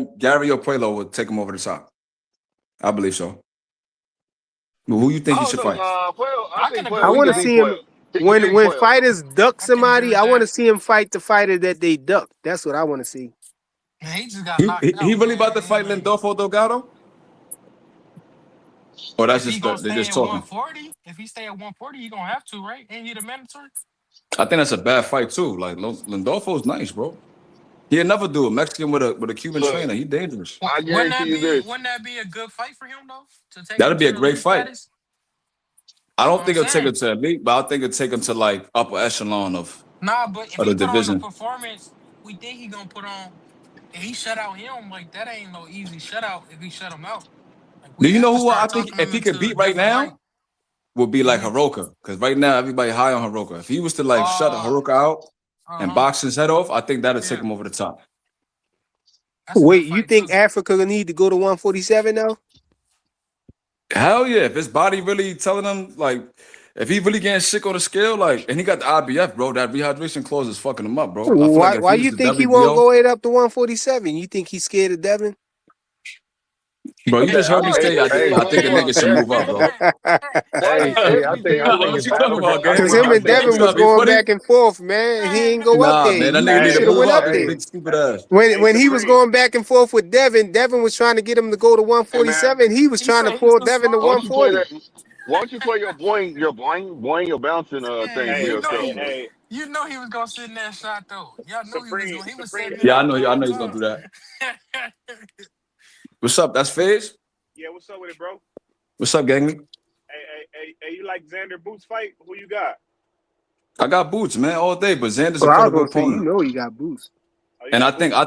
Gary or Puello would take him over the top. I believe so. But who you think he I don't should know. fight? I I can think I agree He with want could to that. beat see him Quail. He could when beat when Quail. fighters duck I can agree somebody. with I want to that. see him fight the fighter that they duck. That's what I want to see. Man, he just got He, knocked he, he out, really man. about to fight Lindolfo Delgado? Or that's If he just gonna they're stay just at talking. 140, if he stay at 140, he gonna have to, right? Ain't he the mandatory? I think that's a bad fight too. Like Lindolfo's nice, bro. He'll never do it. Mexican with a Cuban Look, trainer. He dangerous. I guarantee you this. Wouldn't that be a good fight for him though? To take That'd him be to a great elite fight. status? I That's don't what think I'm it'll take saying. him to elite, but I think it'll take him to like upper echelon of Nah, but if the he put on the division. performance we think he gonna put on, and he shut out him, like that ain't no easy shutout if he shut him out. Like Do we you have know to who I start think talking if him he could into a beat right different light. now would be like Mhm. Hiroka? Because right now everybody high on Hiroka. If he was to like shut Hiroka out and Uh-huh. box his head off, I think that'd take Yeah, him over the top. that's a Wait, good you fight think too. Africa need to go to 147 now? Hell yeah! If his body really telling him like, if he really getting sick on the scale, like, and he got the IBF, bro, that rehydration clause is fucking him up, bro. I feel like if Why he was you the think he won't WBO, go it up to 147? You think he's scared of Devin? bro, you just heard me say I Hey, think a hold nigga on. should move up, bro. Hey, Hey, I think What it's you talking Africa. about, I gang? Cause think him and Africa Devin Trying was to be too. going funny? back and forth, man. He ain't go up Nah, there. man, that You nigga need to should have move went up. up His Hey, there. big stupid ass. When he was Supreme. going back and forth with Devin was trying to get him to go to Hey man, 147. He was he trying to said he's pull too Devin to why small. don't you play 140. that? Why don't you play your bouncing thing for You Hey, know yourself, hey, he, man? hey, you know he was gonna sit in that shot though. Y'all know he was Supreme, going. He was Supreme. setting it Yeah, up the I whole know he's gonna do that. time. What's up? That's Faze. Yeah, what's up with it, bro? What's up, gang? Hey, you like Xander Boots fight? Who you got? I got boots, man, all day, but Xander's a Well, I was credible gonna say, you opponent. know, he got boost. Oh, you And I got think Boots?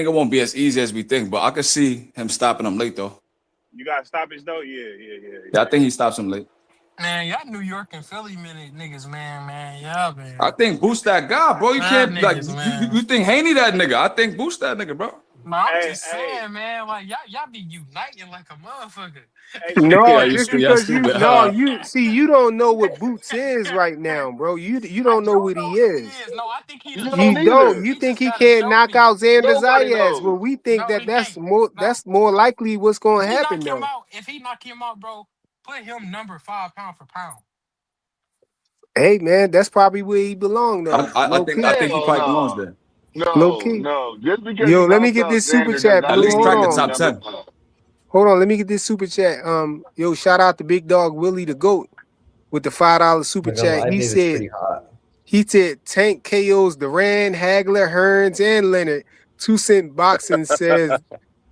it won't be as easy as we think, but I could see him stopping him late though. You got stoppage though? Yeah. Yeah, I think he stops him late. Man, y'all New York and Philly minute niggas, man, y'all I man, think Boost that guy, bro. You y'all can't like niggas, man. you think Haney that nigga. I think Boost that nigga, bro. No, I'm Hey, just hey, saying, man. Like y'all be uniting like a motherfucker. hey, No, Yeah, Supreme. just yeah, because stupid. you see, you don't know what Boots is right now, bro. You I don't know don't what know he who he is. is. No, I think he the You You don't truth. don't. either. You He think just he gotta can't show knock me. out Xander Nobody Zayas? Well, knows. we think No, he can't. No, that's more likely what's if going to he happen knock him though. out, bro, put him number 5 pound for pound. Hey man, that's probably where he belong though. Low I key, think he Hell probably belongs no. there. low No, key. no. Just because he Yo, let me knocked get out this super Xander does chat, At not Blue. least mean Hold crack the he's on. top number 10. five. Hold on, let me get this super chat. Yo, shout out to Big Dog Willie the GOAT with the $5 super Like a chat. live nigga's pretty hot. He said Tank KOs Duran, Hagler, Hearns, and Leonard. 2 Cent Boxing says,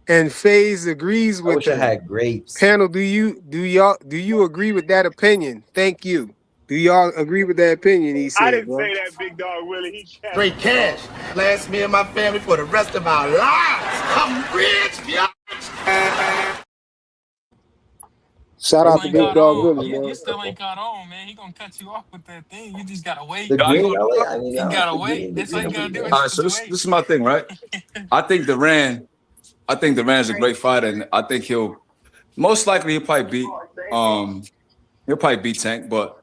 and FaZe agrees I with wish I him. had grapes. Panel, do you agree with that opinion? Thank you. Do y'all agree with that opinion? He I said, didn't bro. say that, Big Dog Willie. He Straight capping, bro. cash. Last me and my family for the rest of our lives. I'm rich, bitch. Shout Still out to ain't Big got Dog on. Willie, You man. still ain't got on, man. He gonna cut you off with that thing. You just gotta wait. The Y'all ain't green, gonna do it? I mean, You I like gotta the wait. green. The That's all green you will be gotta do good. is All right, so just this wait. is my thing, right? I think Duran's a great fighter, and I think he'll probably beat Tank, but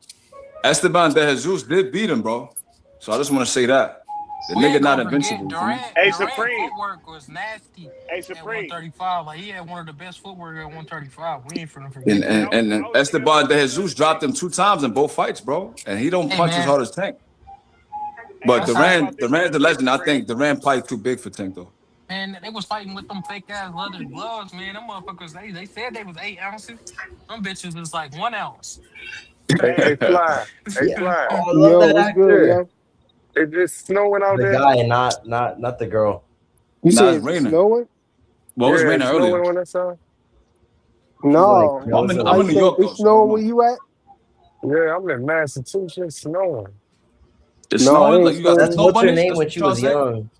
Esteban De Jesus did beat him, bro. So I just want to say that. The We nigga ain't not gonna forget invincible, you feel me? Hey, Durant Supreme. footwork was nasty Hey, at Supreme. 135. Like he had one of the best footwork at 135. We ain't finna And forget Hey, that. and, I and was thinking Esteban about De this the Jesus other day. dropped him 2 times in both fights, bro. And he don't Hey punch as man, hard as Tank. Hey, I But was that's thinking how about this the Duran's other the day, legend. I Supreme. think Duran probably too big for Tank though. man. They was fighting with them fake ass leather gloves, man. Them motherfuckers, they said they was 8 ounces. Them bitches was like 1 ounce. Hey, Hey, Fly. Hey, Yeah. Fly. Oh, I love Yo, that what's good, actor. yo? It's snowing out The there. guy, not the girl. You Nah, say it's is it raining. snowing? Well, it was Yeah, raining it's earlier. snowing on that side. She's like, No. yo, Well, it's a I'm I in New say York though, it's so I don't snowing where know. you at? Yeah, I'm in Massachusetts. Snowing. It's No, it snowing. ain't Like you got some that's snowing. snow what's her bunnies. name That's when what she you trying to was say. young.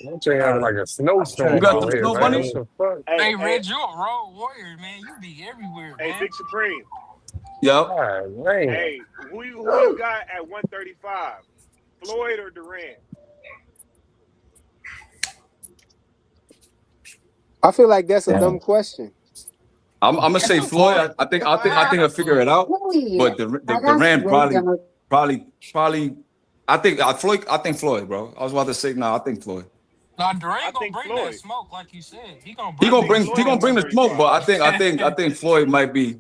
I'm saying having like a I'm You snowstorm trying to got out think them of here, her snow man. bunnies? What name. the fuck? hey, Hey, hey, Red, you a road warrior, man. You be everywhere, hey, man. Big Supreme. Yep. God, man. Hey, who you got at 135? Floyd or Durant? I feel like that's a Damn. dumb question. I'm gonna say Floyd. Floyd. I think he'll figure it out. But the Rand probably. I think Floyd, bro. I was about to say no. I think Floyd. Now I Durant gonna think bring that Floyd. smoke, like you said. He gonna He I bring gonna think that bring he Floyd gonna at smoke. bring the smoke, 135. but I think Floyd might be.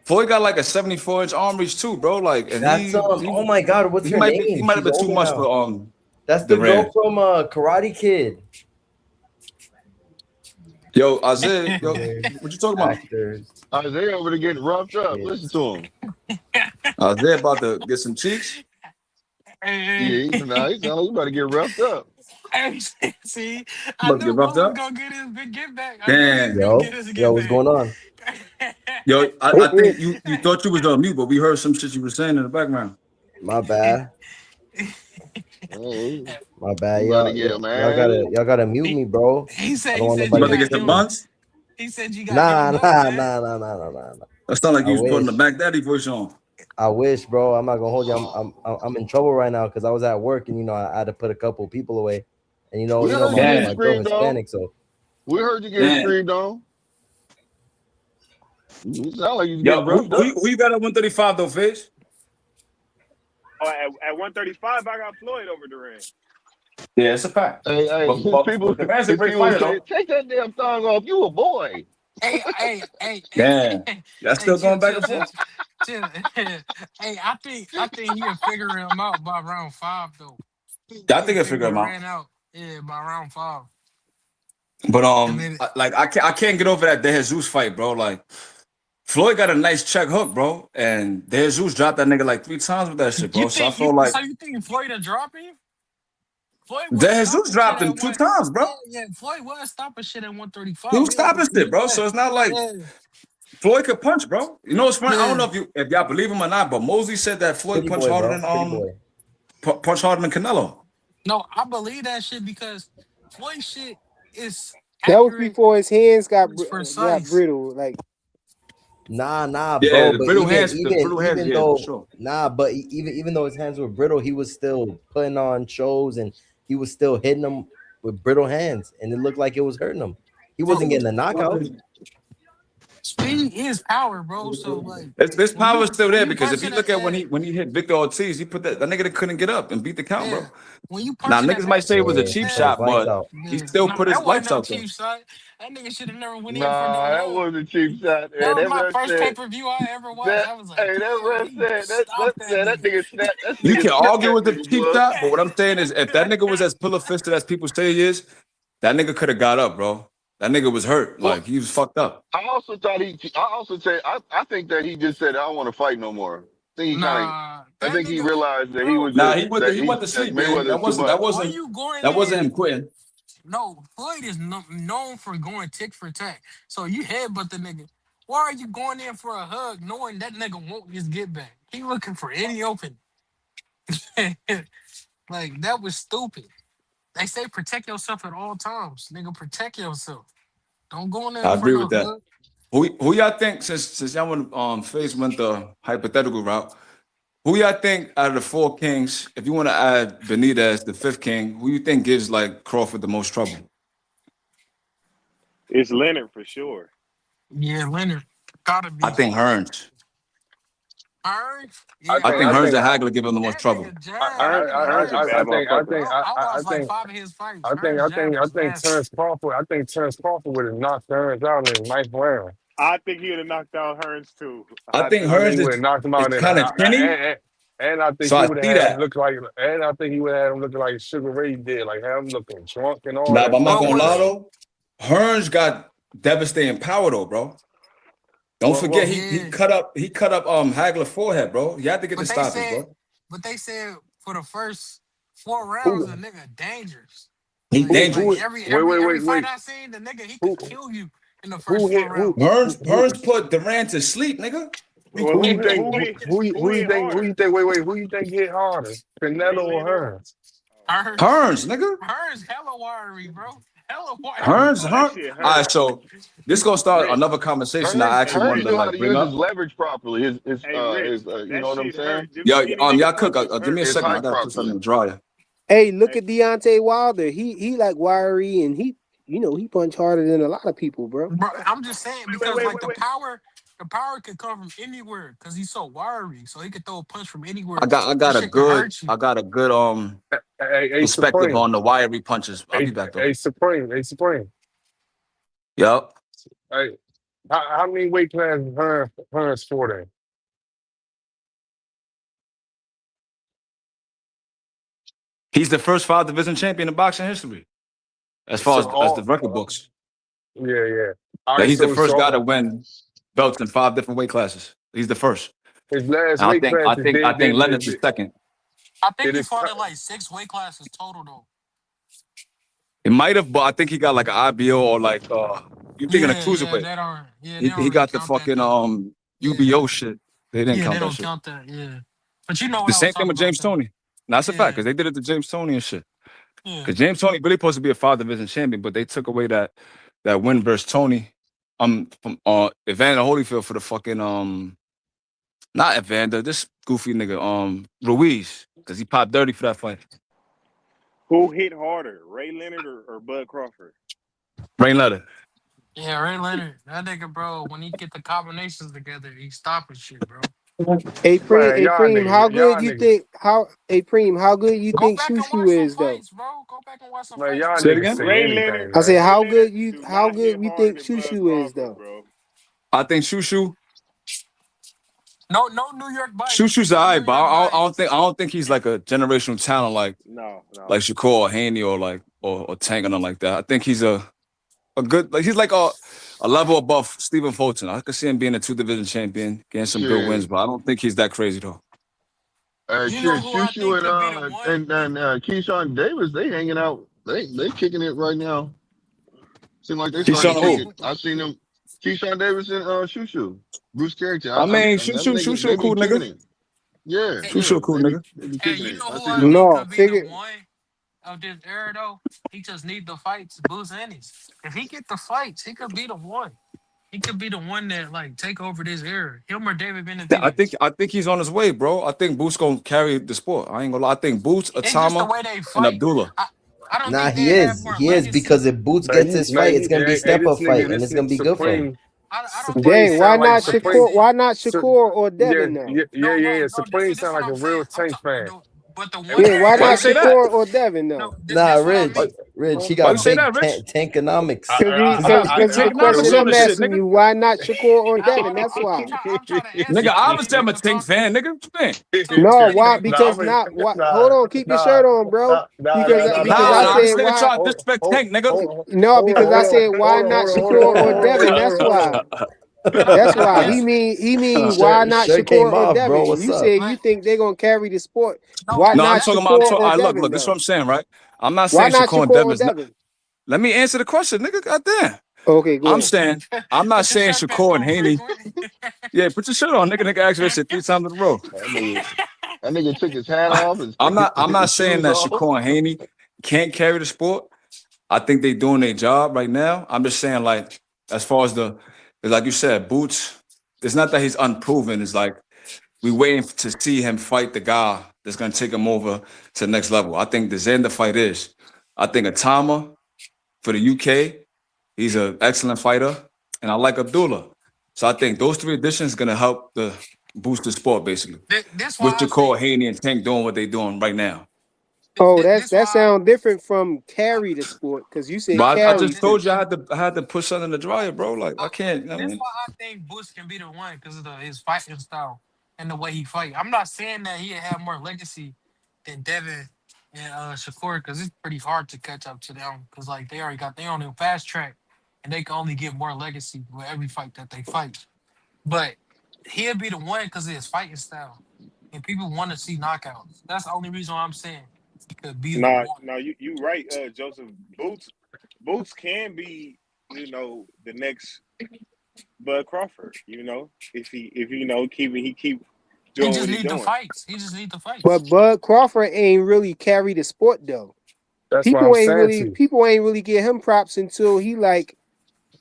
Floyd got like a 74-inch arm reach too, bro. Like, and That's oh my god, what's her he name? might have She's been too older much now. for That's the girl Durant. from Karate Kid. Yo, Isaiah, yo, Weird what you talking about? actors. Isaiah over there getting roughed up. Listen Kids. to him. Isaiah about to get some cheeks. Hey, Yeah, he's about to get roughed up. Hey, see, I About to knew get roughed Boo was up. gonna get his big get back. I knew he was Damn. gonna get Yo, his yo, get what's back. going on? Yo, I think you thought you was on mute, but we heard some shit you were saying in the background. My bad. Hey, My bad. you about to get man. Y'all gotta mute me, bro. he I said don't he want said You you nobody about to got get some disrespecting me. held. buns? He said you got Nah, held up, nah, man. nah, nah, nah, nah, nah, nah. That sound like I you was putting the wish. Back Daddy voice on. I wish, bro. I'm not gonna hold you. I'm in trouble right now because I was at work and I had to put a couple people away, and We heard you my getting Damn. girl screamed on. Hispanic, so We heard you getting Damn. screamed on. You sound like you was Yo, getting roughed up. who you got at 135 though, Face? Oh, at 135, I got Floyd over Durant. Yeah, it's a fact. Hey, But Durant's a his great people fighter say, though. take that damn thong off. You a boy. Damn. Y'all Hey, still chill, going back chill, and chill, forth? chill. Hey, I think he'll figure him out by round 5 though. Yeah, I He'll think I figure figure him out. Durant out. Yeah, by round 5. But And then I can't get over that De Jesus fight, bro. Like Floyd got a nice check hook, bro, and De Jesus dropped that nigga like 3 times with that shit, you bro. So I think feel like you think Floyd will drop him? Floyd De was Jesus stopping shit dropped at him two one. times, bro. Yeah. Floyd was stopping shit at He 135. was We had to stopping shit, admit bro. that. So it's not like Yeah, Floyd could punch, bro. You know what's funny? I don't yeah. know if y'all believe him or not, but Mosley said that Floyd pretty punched boy, harder bro. than Pretty boy. punch harder than Canelo. No, I believe that shit because Floyd shit is That was accurate. before his hands It's got precise. brittle. Like Nah, Yeah, bro. the But brittle hands, even yeah, for though sure. even though his hands were brittle, he was still putting on shows and he was still hitting them with brittle hands, and it looked like it was hurting him. He wasn't getting a knockout. Speed is power, bro. So like This power still when there you because if punching you it, look at when he hit Victor Ortiz, he put that nigga that couldn't get up and beat the count, yeah. bro. When you Now punching that niggas might say it was a Yeah, cheap he put his shot, lights but out. he yeah. still No, put that his wasn't lights no out there. cheap shot. That nigga should have never went in for Nah, no that hug. wasn't a cheap shot. That Man. was That my ref first said pay-per-view I ever watched. that. I was like, Hey, that damn, ref he said stopped that that nigga. nigga snapped. That You nigga can snapped argue that with the nigga, cheap boy. shot, but what I'm saying is if that nigga was as pillow fisted as people say he is, that nigga could have got up, bro. That nigga was hurt. Well, Like he was fucked up. I also thought he. I also said. I think that he just said I don't want to fight no more. I think he kind of. Nah, I that think he nigga, realized that he bro. was Nah, just he went to that sleep, man. Mayweather That was too wasn't much. Why you going that wasn't in? him quitting. No, Floyd is known for going tick for tack. So you headbutt the nigga. Why are you going in for a hug knowing that nigga won't just get back? He looking for any opening. Like, that was stupid. They say protect yourself at all times. Nigga, protect yourself. Don't go in there I for agree no with that. hug. Who y'all think since y'all went FaZe went the hypothetical route? Who y'all think out of the 4 kings, if you want to add Benitez, the 5th king, who you think gives like Crawford the most trouble? It's Leonard for sure. Yeah, Leonard. Gotta I be. think Hearns. Hearn? I Yeah, I think think I Hearn. Hearns think and Hagler give him the most That trouble. nigga Jab. That nigga Hearn's a Hearn. bad motherfucker. Bro, I watched like 5 of his fights. Hearn jab is nasty. I think Terrence Crawford would have knocked Terrence out in the ninth round. I think he'd have knocked out Hearns too. I I think do. I think Hearns he would have knocked him is out in kind of tinny, and I think so he I would have see had him that. look like and I think he would have had him looking like Sugar Ray did, like have him looking drunk and all Nah, that but I'm not stuff. What gonna Like lie was? though. Hearns got devastating power though, bro. Don't forget well Yeah. he cut up Hagler forehead, bro. You had to get the But they stoppage, said, bro. for the first 4 rounds, the who nigga dangerous. He Like who dangerous. every fight wait I seen, the nigga he who could kill you in the who first four hit rounds. Hearns put Durant to sleep, nigga. Well, who you think who hit who harder? you think who you think hit harder, Me Canelo and or Leno. Hearns? Hearns, Hearns, nigga. Hearns, hella wiry, bro. Hella wiry. Hearns. That All shit right, hurt. so this gonna start Rich. another conversation that I Hearns Hey, actually wanted Hearns to knew how like to bring use his up. leverage properly. Hey, Rich. You That know what I'm shit saying? hurt. Them Yo, skinny nigga y'all cook. punches Give me a hurt. His second. I height gotta put something properly. in the dryer. hey, look Hey, at Deontay Wilder. He like wiry and he punch harder than a lot of people, bro. Bro, I'm just saying because like wait. the power can come from anywhere because he's so wiry. So he can throw a punch from anywhere. I That got a shit can good hurt you. Hey, perspective Supreme. on the wiry punches. I'll be back though. Hey, Supreme. Yup. Hey, how many weight classes Hearns fought in? He's the first 5 division champion in boxing history, as far So as the all record books. yeah. All Like right, he's the first guy to so win belts in 5 different weight classes. He's the first. his last And weight classes I think Leonard's the second. I think did he his fought in like 6 weight classes total though. It might have, but I think he got like an IBO or like you thinking of Yeah, cruiserweight. that aren't. Yeah, He they don't really got the count that fucking though. UBO shit. They didn't Yeah, count they that don't shit. count that. Yeah, but you know what The I same was thing talking with about James though. Toney. And that's a fact Yeah, because they did it to James Toney and shit. yeah. Because James Toney really supposed to be a 5 division champion, but they took away that win versus Tony. From Evander Holyfield for the fucking not Evander, this goofy nigga Ruiz, because he popped dirty for that fight. Who hit harder, Ray Leonard or Bud Crawford? Rain Letter. Yeah, Ray Leonard, that nigga, bro. When he get the combinations together, he stopping shit, bro. Hey Man, Preem, how good you niggas, think how good you Go think back and Shushu watch some is though? fights, bro. Go back and watch some man, fights, y'all bro. Say it niggas again. say Ray anything, Leonard, I said man. Ray how Leonard good you do how not good hit you harder think than Bud Shushu is Crawford, though? bro. I think Shushu No New York bites. Shushu's No New alright, but York I bites. don't think he's like a generational talent like No. Shakur or Haney or like or Tank or nothing like that. I think he's a good he's like a level above Stephen Fulton. I could see him being a 2 division champion, getting some good wins, Shit. but I don't think he's that crazy though. You know Shit, who I think Shushu could be the one? and Keyshawn Davis, they hanging out. They kicking it right now. Seem like they Who starting you Keyshawn to kick think? who? it. I seen them. Keyshawn Davis and Shushu. Bruce Carrington. I mean, That nigga, Shushu they a be cool kicking nigga. it. Yeah, Hey, Shushu a cool nigga. they be hey, kicking you it. know I who see I them. think No, could be the figure one of this era though? He just need the fights, Boots Ennis. If he get the fights, he could be the one. He could be the one that like take over this era. Him or David Yeah, Benavidez. I think he's on his way, bro. I think Boots gonna carry the sport. I ain't gonna lie. I think Boots, It's just the Atama, way they and fight. Abdullah. I don't Nah, think they have more he is because legacy. if Boots Man, gets his fight, man, it's gonna be hey, step up fight, and this it's gonna nigga be good for him. I don't think Supreme they dang, have why sound more like not Supreme. Shakur legacy. why not Su- Shakur or yeah, Devin though? No. Supreme This is sound what like a I'm real saying. tank fan. But the one Yeah, that why Why you not have say that? Shakur or Devin no. though? Nah, This what I mean. Rich, he Why you got say big that, Rich? I, Cause he, I, I'm not cause, I, big cause of the I, takeonomics question on I'm this shit, asking nigga. you, why not Shakur or Devin? That's why. I'm trying to answer Nigga, you, obviously I'm King. a Tank fan, nigga. What you mean? No, Tell you why? the nah, Because I'm a, not what? Hold nah, on, keep your nah, shirt on, bro. nah, nah, Because nah, nah, nah, because nah, I Nah, nah. said this nigga why? trying to disrespect Tank, nigga. What you No, because I said why not Shakur or Devin? That's why. That's I why guess he mean why not Shirt came Shakur or off, bro. Devin? What's You up? said you like think they're gonna carry the sport. no Why that No, I'm not that's talking the about. Shakur or Look. Devin This is though? what I'm saying, right? I'm not Why saying not Shakur and Shakur or Devin's not. Devin? Let me answer the question, nigga. Goddamn. Okay, go I'm ahead. saying I'm not put your saying shirt back Shakur and on Haney. frequent. Yeah, put your shirt on, nigga. Nigga asked me that shit 3 times in a row. That nigga took his hat off and I'm not his saying shoes that off. Shakur and Haney can't carry the sport. I think they doing their job right now. I'm just saying, like, as far as like you said, Boots. It's not that he's unproven. It's like we waiting to see him fight the guy that's gonna take him over to the next level. I think the Xander fight is. I think Atama for the UK, he's an excellent fighter, and I like Abdullah. So I think those 3 additions gonna help the boost the sport basically. This With why I Shakur, say Haney, and Tank doing what they're doing right now. Oh, this that why sound different from carry the sport because you said But I carry just no. too. told you I had to put something in the dryer, bro. Like I can't. You know what I That's mean, why I think Bush can be the one because of his fighting style and the way he fight. I'm not saying that he'd have more legacy than Devin and Shakur because it's pretty hard to catch up to them because like they already got their own fast track and they can only get more legacy with every fight that they fight. But he'll be the one because of his fighting style and people want to see knockouts. That's the only reason why I'm saying he could be the Nah, one. nah, you right, Joseph. Boots can be, the next Bud Crawford. If he keep He doing just what he need the doing. fights. He just need the fights. But Bud Crawford ain't really carry the sport though. That's what I'm saying to you. People ain't really give him props until he like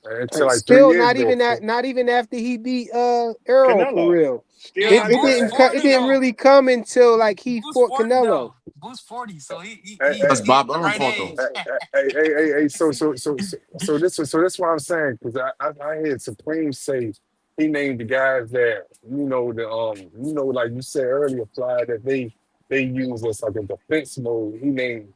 Until like three still years ago. not even after he beat Errol for Canelo real. still Yeah, not It even Boost didn't after. it 40 didn't though. really come until like he Boost fought 40 Canelo. though. Boost 40. So Hey, he hey, that's getting Bob the Aaron right fault though. age. hey. So this what I'm saying because I heard Supreme say he named the guys that like you said earlier, Fly, that they use as like a defense mode. He named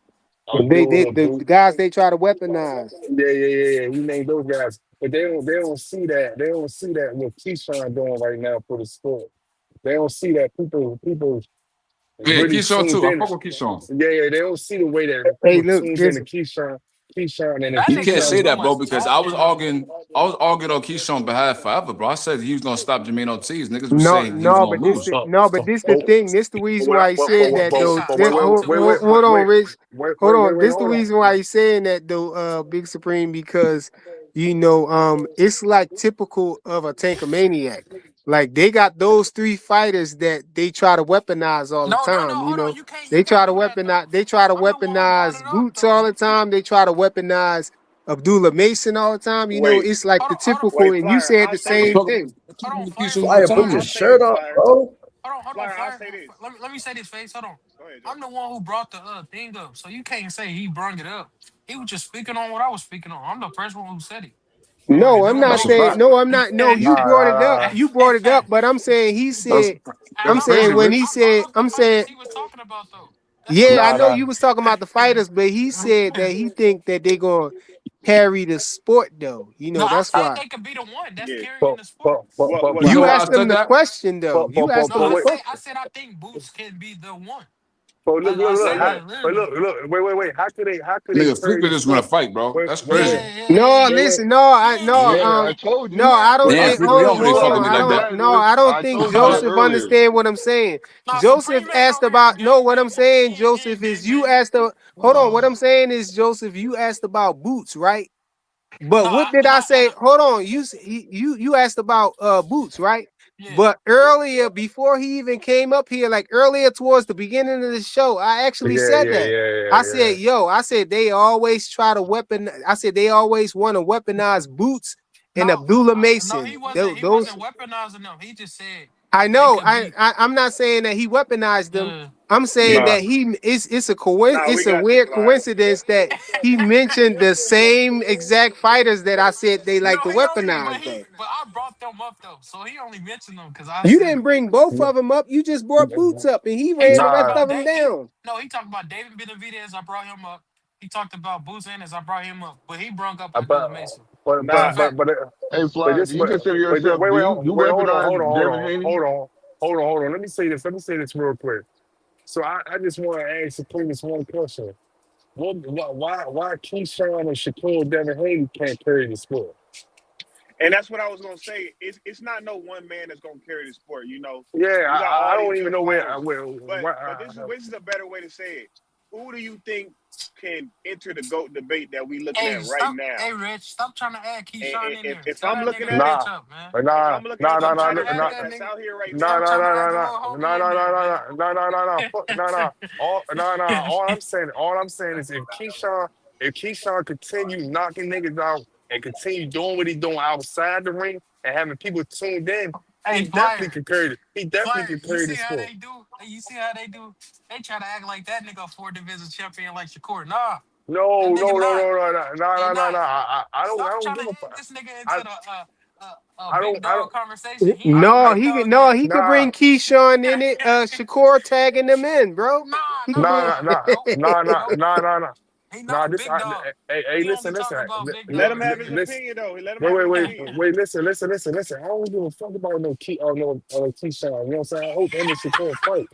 Abdullah, The guys they try to weaponize. yeah. He named those guys, but they don't see that. They don't see that what Keyshawn doing right now for the sport. They don't see that people Yeah, really Keyshawn tuned too. I in. fuck with Keyshawn. Yeah. They don't see the way that Hey, people look, tuned in just to Keyshawn. Keyshawn, and if That You nigga can't is say Keyshawn, that, bro, doing because something. I was arguing on Keyshawn's behalf forever, bro. I said he was gonna stop Jermaine Ortiz. Niggas was No, saying he was no, gonna but this lose. the, no, but this the thing. This the reason why he said And that though. Keyshawn This, talk too much. hold on, Rich. Hold on. This the hold reason on. why he's saying that though, Big Supreme, because it's like typical of a tankomaniac. Like they got those three fighters that they try to weaponize all the No, no, no. time. Hold on. You They try can't to do that though. weaponize. They try to I'm the one who brought weaponize it up Boots though. all the time. They try to weaponize Abdullah Mason all the time. Wait, It's like Hold the on, hold on, typical, wait, and you Flyer. said I'll the say I'm same this. talking thing. hold on, about Flyer. Keyshawn all the Flyer, put Flyer. your I'll time. say shirt this, on, Flyer. bro. Hold on, Flyer, I'll Flyer. say this. Let me say this, face. Hold on. Go ahead, Joe. I'm the one who brought the thing up, so you can't say he brung it up. He was just speaking on what I was speaking on. I'm the first one who said it. No, I'm There was not That's a no. saying fact. no, I'm not. No, you brought it up. Nah. You brought it up, but I'm saying he That's said, I'm And saying crazy, when Rich. he I brought said, up the I'm saying, fighters he was talking about though. That's all yeah, I I Nah, know nah. you said. was talking about the fighters, but he said that he think that they gonna carry the sport though. No, I That's said why. they could be the one. That's Yeah. carrying But the sport. but but but What You but You know why but I asked Joe? him said the that? question though. You asked No, him the wait. question. I said I think Boots can be the one. But I look, said Look. that but literally. look, wait. How could they Nigga, carry Fleetwood the just gonna sport? fight, bro. Wait, That's wait, Yeah, wait, crazy. yeah, yeah, No, yeah. wait. listen, no, Yeah. Yeah, I told you. I don't But Damn, think. look, Fleetwood, Hold you on, don't really hold fuck on. with me look, I like don't. that. No, I don't I think told you that Joseph earlier. understand what I'm saying. No, Joseph Supreme ain't asked on here about. No, what I'm gang banging. saying, He Joseph, ain't is gang you banging. asked. Hold on. What I'm saying is, Joseph, you asked about Boots, right? But No, what did I say? Hold on. You asked about Boots, right? yeah. But earlier, before he even came up here, like earlier towards the beginning of the show, I actually said that. I said, I said they always try to I said they always want to weaponize Boots and No, Abdullah no, he Mason. wasn't. He Those wasn't weaponizing them. He just said I they know. could be. I'm not saying that he weaponized them. Uh, I'm saying Nah, that we it's a got you, weird Flyer. coincidence that he mentioned the same exact fighters that I said they no, like to he only, weaponize though. but I brought them up though, so he only mentioned them because I You said didn't it. bring both of them up. You just brought Boots up, and he He ran the talked rest Nah, about of them that. down. He talked about David Benavidez. I brought him up. He talked about Boots Ennis. I brought him up, but he brung up but Abdullah Mason. but That's Nah, a fact. Hey, but Fly, this do you consider but yourself? You wait, recognize Devin Haney? hold on. Let me say this real quick. So I just want to ask Supreme this one question. Why Keyshawn and Shakur Devin Haney can't carry the sport? and that's what I was gonna say. It's not no one man that's gonna carry the sport. Yeah, You got I all don't these even good know fighters, but where this is a better way to say it. Who do you think can enter the GOAT debate that we looking Hey, at right stop. now? Hey, Rich, stop trying to add And, Keyshawn in and there. if Tell I'm that looking nigga to at it, catch nah, up, man. if I'm looking at the Stop trying to fighters add that that's nigga. out here right nah, Stop now, nah, trying to nah, add nah, the nah, little homie nah, in nah, there, nah, man. nah, nah, nah, nah, fuck, nah, nah. All I'm saying is if Keyshawn continue knocking niggas out and continue doing what he doing outside the ring and having people tuned in, Hey, he definitely Flyer. can carry it. He definitely Flyer, can you carry see the how sport. they do? You see how they do? They try to act like that nigga a four-division champion like Shakur. Nah, that No, nigga no, no, not. no, no, no, no, He no, no, not. no. I Stop don't trying to give a add fuck. this nigga into I, the big I dog don't, conversation. He I, ain't no I, big dog yet. He could nah. bring Keyshawn in it. Shakur tagging them in, bro. Nah, He could nah, bring. Nah, nah. nah, Nope, nah, nah, nope. nah, nah, nah. He Nah, not a this, big dog. hey, He listen, only talking about big let him dogs, have his man. listen. opinion though. Let him Wait, have wait, his wait, opinion. wait, listen. I don't give a fuck about no key or no Keyshawn. You know what I'm saying? I hope him and Shakur fight.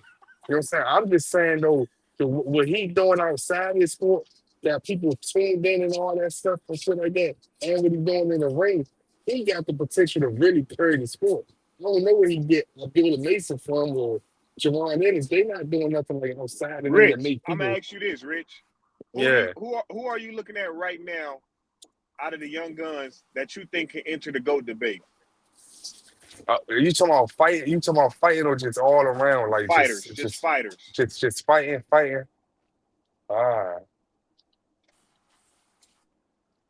You know what I'm saying? I'm just saying though, what he doing outside his sport, that people tuned in and all that stuff and shit like that, and what he doing in the ring, he got the potential to really carry the sport. I don't know where he get Abdullah Mason from or Javon Ennis. They not doing nothing like outside of them that Rich, make I'm gonna people. ask you this, Rich. Yeah. Who are you looking at right now out of the young guns that you think can enter the GOAT debate? You talking about fighting? You talking about fighting or just all around, like Fighters, just fighters. just fighting? Ah,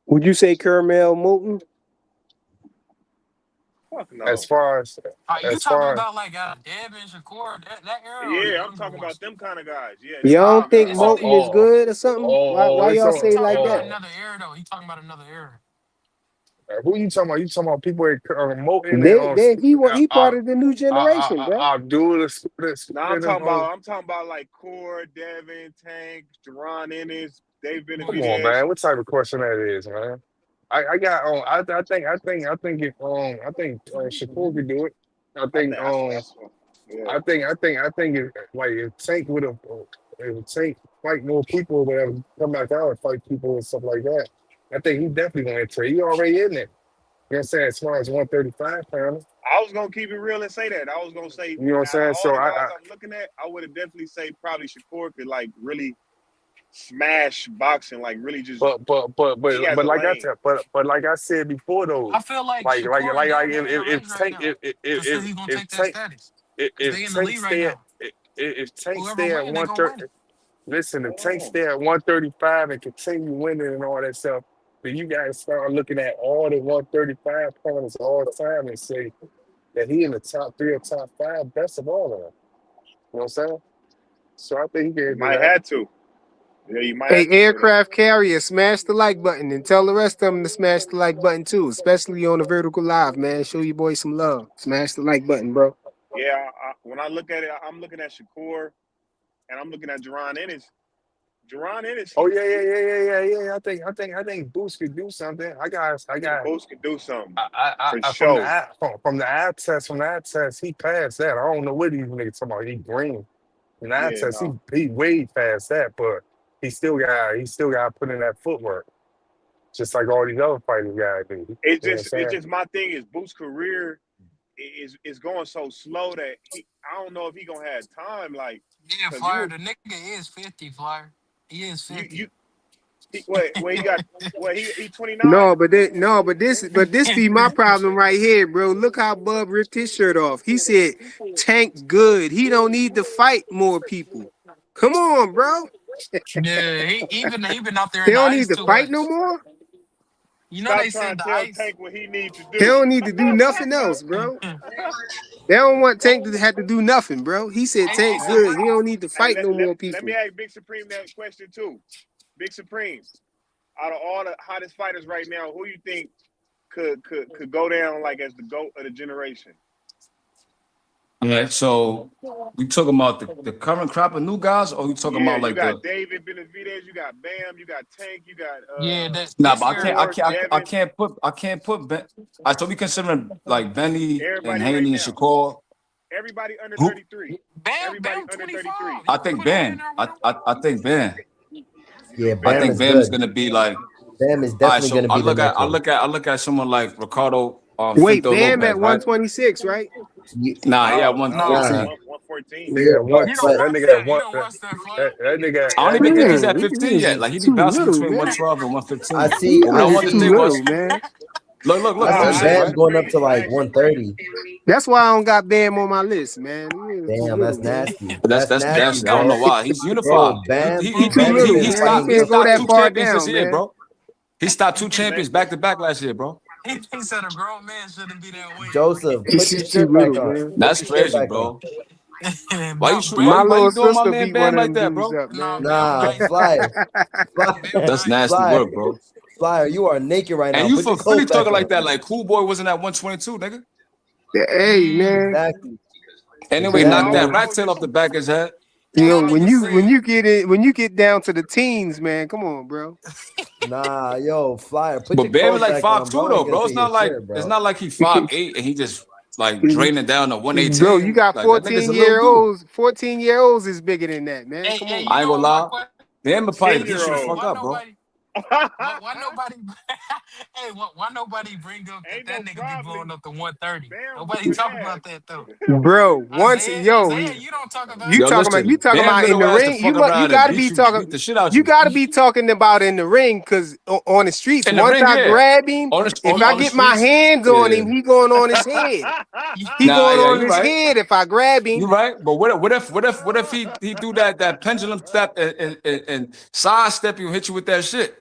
Would you say Kermel Moulton? Fuck as no. far as Are you as talking far as about like Devin, Shakur, that era, or the Yeah, I'm younger talking about ones? them kind of guys. Yeah, them Y'all kind don't of think guys. It's Moulton only is good or something? Why it's y'all he say on. like talking about that? another era though. He talking about another era. Who you talking about? You talking about people at Moten and He part of the new generation, bro. do Now and them hoes. I'm talking about like Core, Devin, Tank, Jerron Ennis, Dave Come on, Benavidez. man. What type of question that is, man? I got I think Shakur could do it. I think That's I think it, like if Tank would have If Tank fight more people or whatever, come back out and fight people and stuff like that. I think he definitely gonna enter. He already in there. You know what I'm saying? As far as 135 pounds. I was gonna keep it real and say that. I was gonna say You know what I'm out of saying? all So the guys I'm looking at, I would have definitely say probably Shakur could like really smash boxing, like really just he has but a like I lane. said, but like I said before though, I feel like like like Shakur like and like Damn gonna in the race right now to see who's gonna take that status. Cause if they in the Tank lead right stay at now. if Tank Whoever stay at win, they gonna 130, win it. listen, if Tank stay at 135 and continue winning and all that stuff, then you guys start looking at all the 135 pounders all the time and say that he in the top 3 or top 5 best of all of them. You know what I'm saying? So I think he You can do might that. have to. Yeah, you might Hey, have to say that. aircraft carrier, smash the like button and tell the rest of them to smash the like button too, especially on the vertical live, man. Show your boys some love. Smash the like button, bro. Yeah, when I look at it, I'm looking at Shakur and I'm looking at Jerron Ennis. Jerron Ennis, Oh yeah. I think Boost could do something. I got Boost can do something for I sure. from the eye test, he passed that. I don't know what these niggas talking about. He green. In the eye Yeah, test, no. he way past that, but he still got to put in that footwork, just like all these other fighters gotta do. You know what I'm It's saying? just my thing is Boost's career is going so slow that I don't know if he gonna have time, like, Yeah, cause Flyer. The nigga is 50, Flyer. He is 50. he got he 29. No, but this be my problem right here, bro. Look how Bub ripped his shirt off. He said, "Tank good. He don't need to fight more people." Come on, bro. Yeah, he been out there He in the don't ice need to too fight no much. more. You know Stop they trying said to the tell ice. Tank what he needs to He do. don't need to do nothing else, bro. They don't want Tank to have to do nothing, bro. He said Hey, Tank so good. what? He don't need to Hey, fight no more let me people. ask Big Supreme that question too. Big Supreme, out of all the hottest fighters right now, who you think could go down like as the GOAT of the generation? All right, so we talking about the current crop of new guys, or we talking Yeah, about you like got the David Benavidez, you got Bam, you got Tank, you got Yeah, that nah? this But year. Shakur, Devin, I can't put Ben. I thought we considering like Benny and everybody right Haney and now. Shakur. Everybody under Who 33. Bam Everybody under 25. 33. You I can think put him in Ben. there with him. I think Ben. You Yeah, think I Bam Bam? think is Bam is good. gonna be like. Bam is All right, definitely so gonna be the next one. I look at someone like Ricardo Wait, Finto Bam Lopez, at right? 126, right? Nah, yeah, No, Nah, 115. 114. Yeah, Nigga, but you don't but that watch nigga at that. You one don't watch that, Flyer. that nigga I don't that even nigga think at he's Man, at this 15 yet. is Like he be too bouncing little, between man. 112 and I 115. see But what I I This is wanted to too say see little, was, man. I look what Nah, I'm see I saying, ain't Bam right? going up supreme. to I like ain't supreme. 130. That's why I don't got Bam on my list, man. He is too Damn, little, that's man. nasty. But That's nasty, I don't know bro. why. He's Bro, unified. Bam He too Bam has little, been man. He fighting. He can't go stopped that two far champions this down, year, man. bro. He stopped two Hey, champions back to back last year, bro. He said a grown man shouldn't be that weight. Joseph, He's put your just too shirt back little, on. man. Put That's your shirt crazy, back on. bro. Why you My why little you doing my sister man beat one Bam of like them that, dudes bro? up, Nah, man. Bam Nah, nice. Flyer, Bam That's nice. nasty Flyer, work, bro. Flyer, you are naked right And now. you Put your for Philly clothes back talking like on. that, like Cool Boy wasn't at 122, nigga. Hey, man. Exactly. Anyway, no, knock that Exactly. I rat was tail off just the back of his head. And Yo, that when nigga you get down to the teens, man, come on, bro. Nah, yo, Flyer, put But your Bam is clothes like back on, 5'2" bro. I though, ain't gonna bro. take your shirt, It's bro. not like he 5'8" and he just like draining down to Bro, you 118. got Like that nigga's a little dude. 14-year-olds is bigger than that, man. Hey, Come hey, on, you I ain't man. know gonna what my lie. question Bam would probably 10 beat year you the is? old. fuck Why up, bro. nobody? Why nobody? Hey, why nobody bring up that Ain't no nigga be blowing probably. up to 130? Bam Nobody whoop talk ass. about that though. Bro, once Isaiah, you don't talk about it. Yo, you listen, talking Bam about in little the ass to ring. fuck around and beat the shit out You you. got to be talking about in the ring, because on the streets, In the once ring, I yeah. grab him, if I On the get my streets, hands on yeah. him, he going on his head. He Nah, going yeah, on you his right. head if I grab him. You right. But what if he do that pendulum step and sidestep you and hit you with that shit?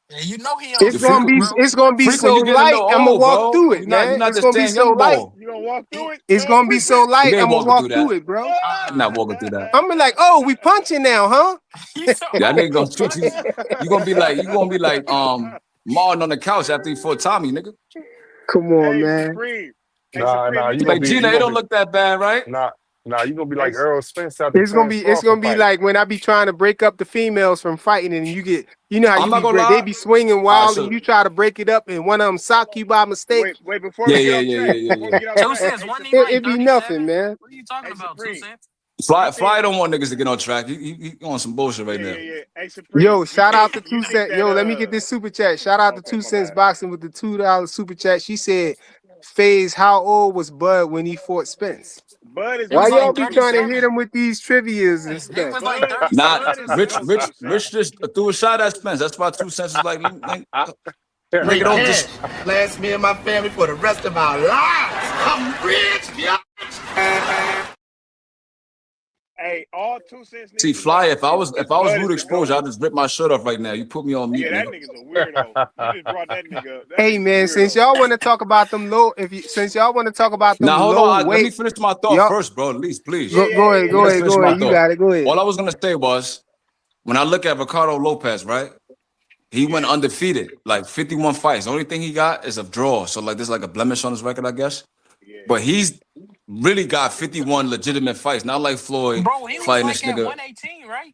Yeah, you know he on You freak, bro. It's gonna be so frequent, you getting a light. little I'm gonna old, walk bro. through it, You're man. not It's just gonna be staying so young light. ball. You gonna walk He, through it? It's gonna be so Frequent. light. You ain't I'm gonna walking walk through through that. it, bro. You're not walking through that. I'm gonna be like, oh, we punching now, huh? he said, That "Oh, nigga we gonna treat you. punching." You gonna be like Martin on the couch after he fought Tommy, nigga. Come on, Hey, man. Supreme. Hey, nah, Supreme, you let me gonna Like ask be you Gina, you this. it gonna don't be look that bad, right? nah, you gonna be Hey, like Earl Spence after Terrence It's gonna Crawford be fight. like when I be trying to break up the females from fighting, and you know how I'm not gonna they lie. be swinging All right, wild, and so you try to break it up, and one of them sock you by mistake. wait, before we get off track. Before we yeah. get off Two track. cents. Hey, Wasn't he like It be 37? nothing, man. What are you talking hey, about? Two Supreme. cents. Fly don't want niggas to get on track. He on some bullshit right now. Yeah. Hey, Supreme, Yo, shout out to 2 you think Cents. that, Yo, let me get this super chat. Shout out to okay, 2 my Cents bad. Boxing with the $2 super chat. She said, FaZe, how old was Bud when he fought Spence? Bud is He Why was y'all like be trying to hit 37. him with these trivias and He stuff? was like Nah, 37 too. Rich just threw a shot at Spence. That's why 2 Cents was like, nigga, Great don't cash. just. Last me and my family for the rest of our lives. I'm rich, bitch. Hey, all 2 Cents See, need to Fly, know if I was Bud rude is the exposure, GOAT. I'd just rip my shirt off right now. You put me on mute, Yeah, that nigga. nigga's a weirdo. You just brought that nigga up. That Hey nigga's man, a since weirdo. y'all want to talk about them low, since y'all want to talk about them Now hold low on. Let me weight, finish my thought y'all first, bro. At least, please. go ahead, Let me just finish go my ahead. You thought. got it. Go ahead. All I was gonna say was, when I look at Ricardo Lopez, right? He went undefeated, like 51 fights. The only thing he got is a draw. So like there's like a blemish on his record, I guess. But he's really got 51 legitimate fights, not like Floyd Bro, he was fighting like this at nigga. 118, right?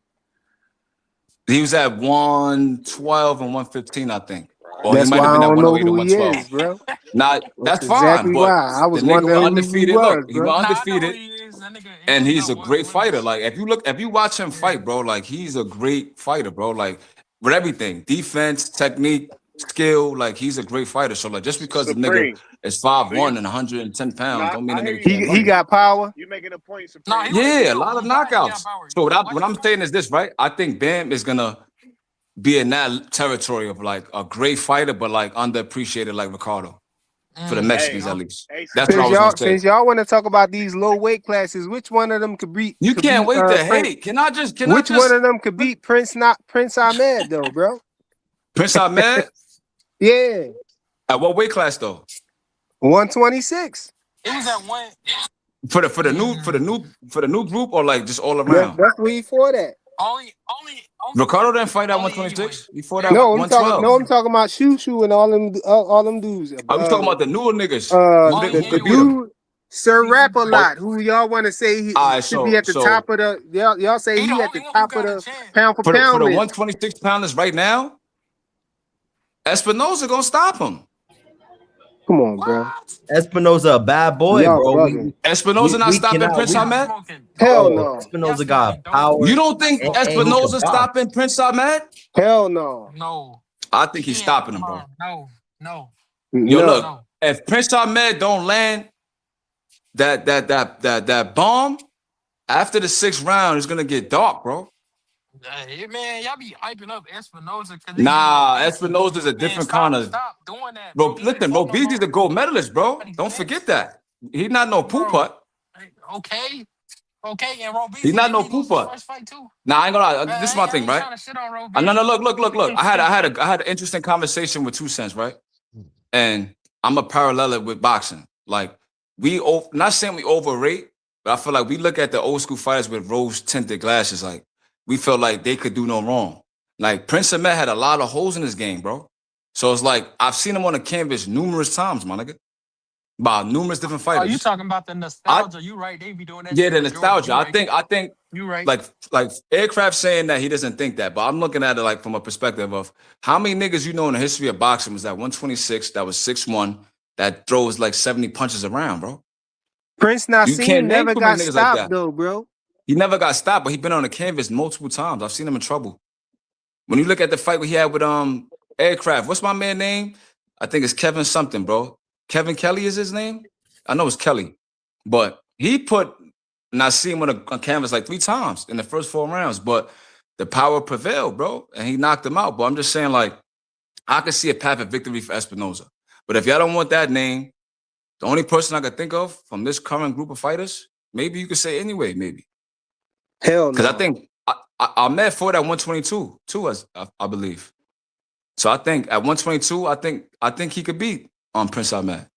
He was at 112 and 115, I think. Or he That's might why have I been at don't know 108 and who he 112. is, bro. Now, That's that's fine, exactly but why I the was nigga went wondering who he undefeated. was, Look, he bro. went Nah, I know who undefeated. he is. That nigga, And he he's a got great fighter. limits. Like if you watch him fight, bro, like he's a great fighter, bro. Like with everything, defense, technique, skill, like he's a great fighter. So like just because the nigga Supreme. is So 5'1" you, and 110 pounds, nah, don't mean I the hear nigga you, can't He fight. got power. You making a point, Nah, Supreme. he like Yeah, a Bill. lot of He got knockouts. power. So Watch what him I'm fight. saying is this, right? I think Bam is gonna be in that territory of like a great fighter, but like underappreciated like Ricardo. For the Mexicans, Hey, at least. hey, That's what I Since was Supreme. gonna y'all say. since y'all want to talk about these low weight classes, which one of them could beat You can't wait to Prince? hate. Can I Which one just of them could beat Prince? Not Prince Ahmed though, bro. Prince Ahmed? Yeah, At what weight class though? 126. He was at one. For the new group or like just all around? That's where he fought at. Only Ricardo didn't fight at only 126. anyway. He fought at No, 112. I'm talking about Shoo and all them dudes. I was talking about the newer niggas Only who The could beat him. anyway. dude Sir Rap a Or, lot, who y'all want to say he all right, should be at the top of the y'all say He the he at only the one who top of got a the chance. pound for for the pound list. 126 pounders right now, Espinosa gonna stop him. Come on, bro. Espinoza a bad boy, Y'all bro. bugging. Espinosa not We stopping cannot. Prince We Ahmed. Smoking Hell dope. bro. no. Espinoza Y'all got smoking dope. power You don't think No, and he can Espinosa box. stopping Prince Ahmed? Hell no. no. I think he's He ain't stopping him, bro. no, no, Yo, No. look, no. if Prince Ahmed don't land that bomb after the 6th round, it's gonna get dark, bro. Hey, man, y'all be hyping up Espinoza because he beat Nah, Robeisy. Espinosa's a Man, different kind of. stop doing that, Bro, bro. He ain't listen, fought Robeezy's a gold medalist, bro. nobody Don't since. forget that. He's not no poo Bro, putt. okay, and Robeisy He's not didn't no he poo lose his putt. first fight too? Nah, I ain't gonna lie. This is my I thing, ain't right? trying to shit on No, Robeisy. look. I had an interesting conversation with 2 Cents, right? And I'm a parallel it with boxing. Like not saying we overrate, but I feel like we look at the old school fighters with rose tinted glasses. Like we felt like they could do no wrong. Like Prince Ahmed had a lot of holes in his game, bro. So it's like I've seen him on the canvas numerous times, my nigga. By numerous different Oh, you fighters. talking about the nostalgia? You right? They be doing that. Yeah, shit the with Jordan. nostalgia. I think You right. like Aircraft saying that he doesn't think that, but I'm looking at it like from a perspective of how many niggas you know in the history of boxing was that 126, that was 6'1", that throws like 70 punches around, bro. Prince You can't Nassim name never too many got niggas like stopped that. though, bro. He never got stopped, but he been on the canvas multiple times. I've seen him in trouble. When you look at the fight he had with Aircraft, what's my man name? I think it's Kevin something, bro. Kevin Kelly is his name? I know it's Kelly. But he put Nassim on canvas like 3 times in the first 4 rounds, but the power prevailed, bro, and he knocked him out. But I'm just saying, like, I could see a path of victory for Espinoza. But if y'all don't want that name, the only person I could think of from this current group of fighters, maybe you could say anyway, maybe. Hell no. Because I think Ahmed fought at 122 too, as I believe. So I think at 122, I think he could beat Prince Ahmed.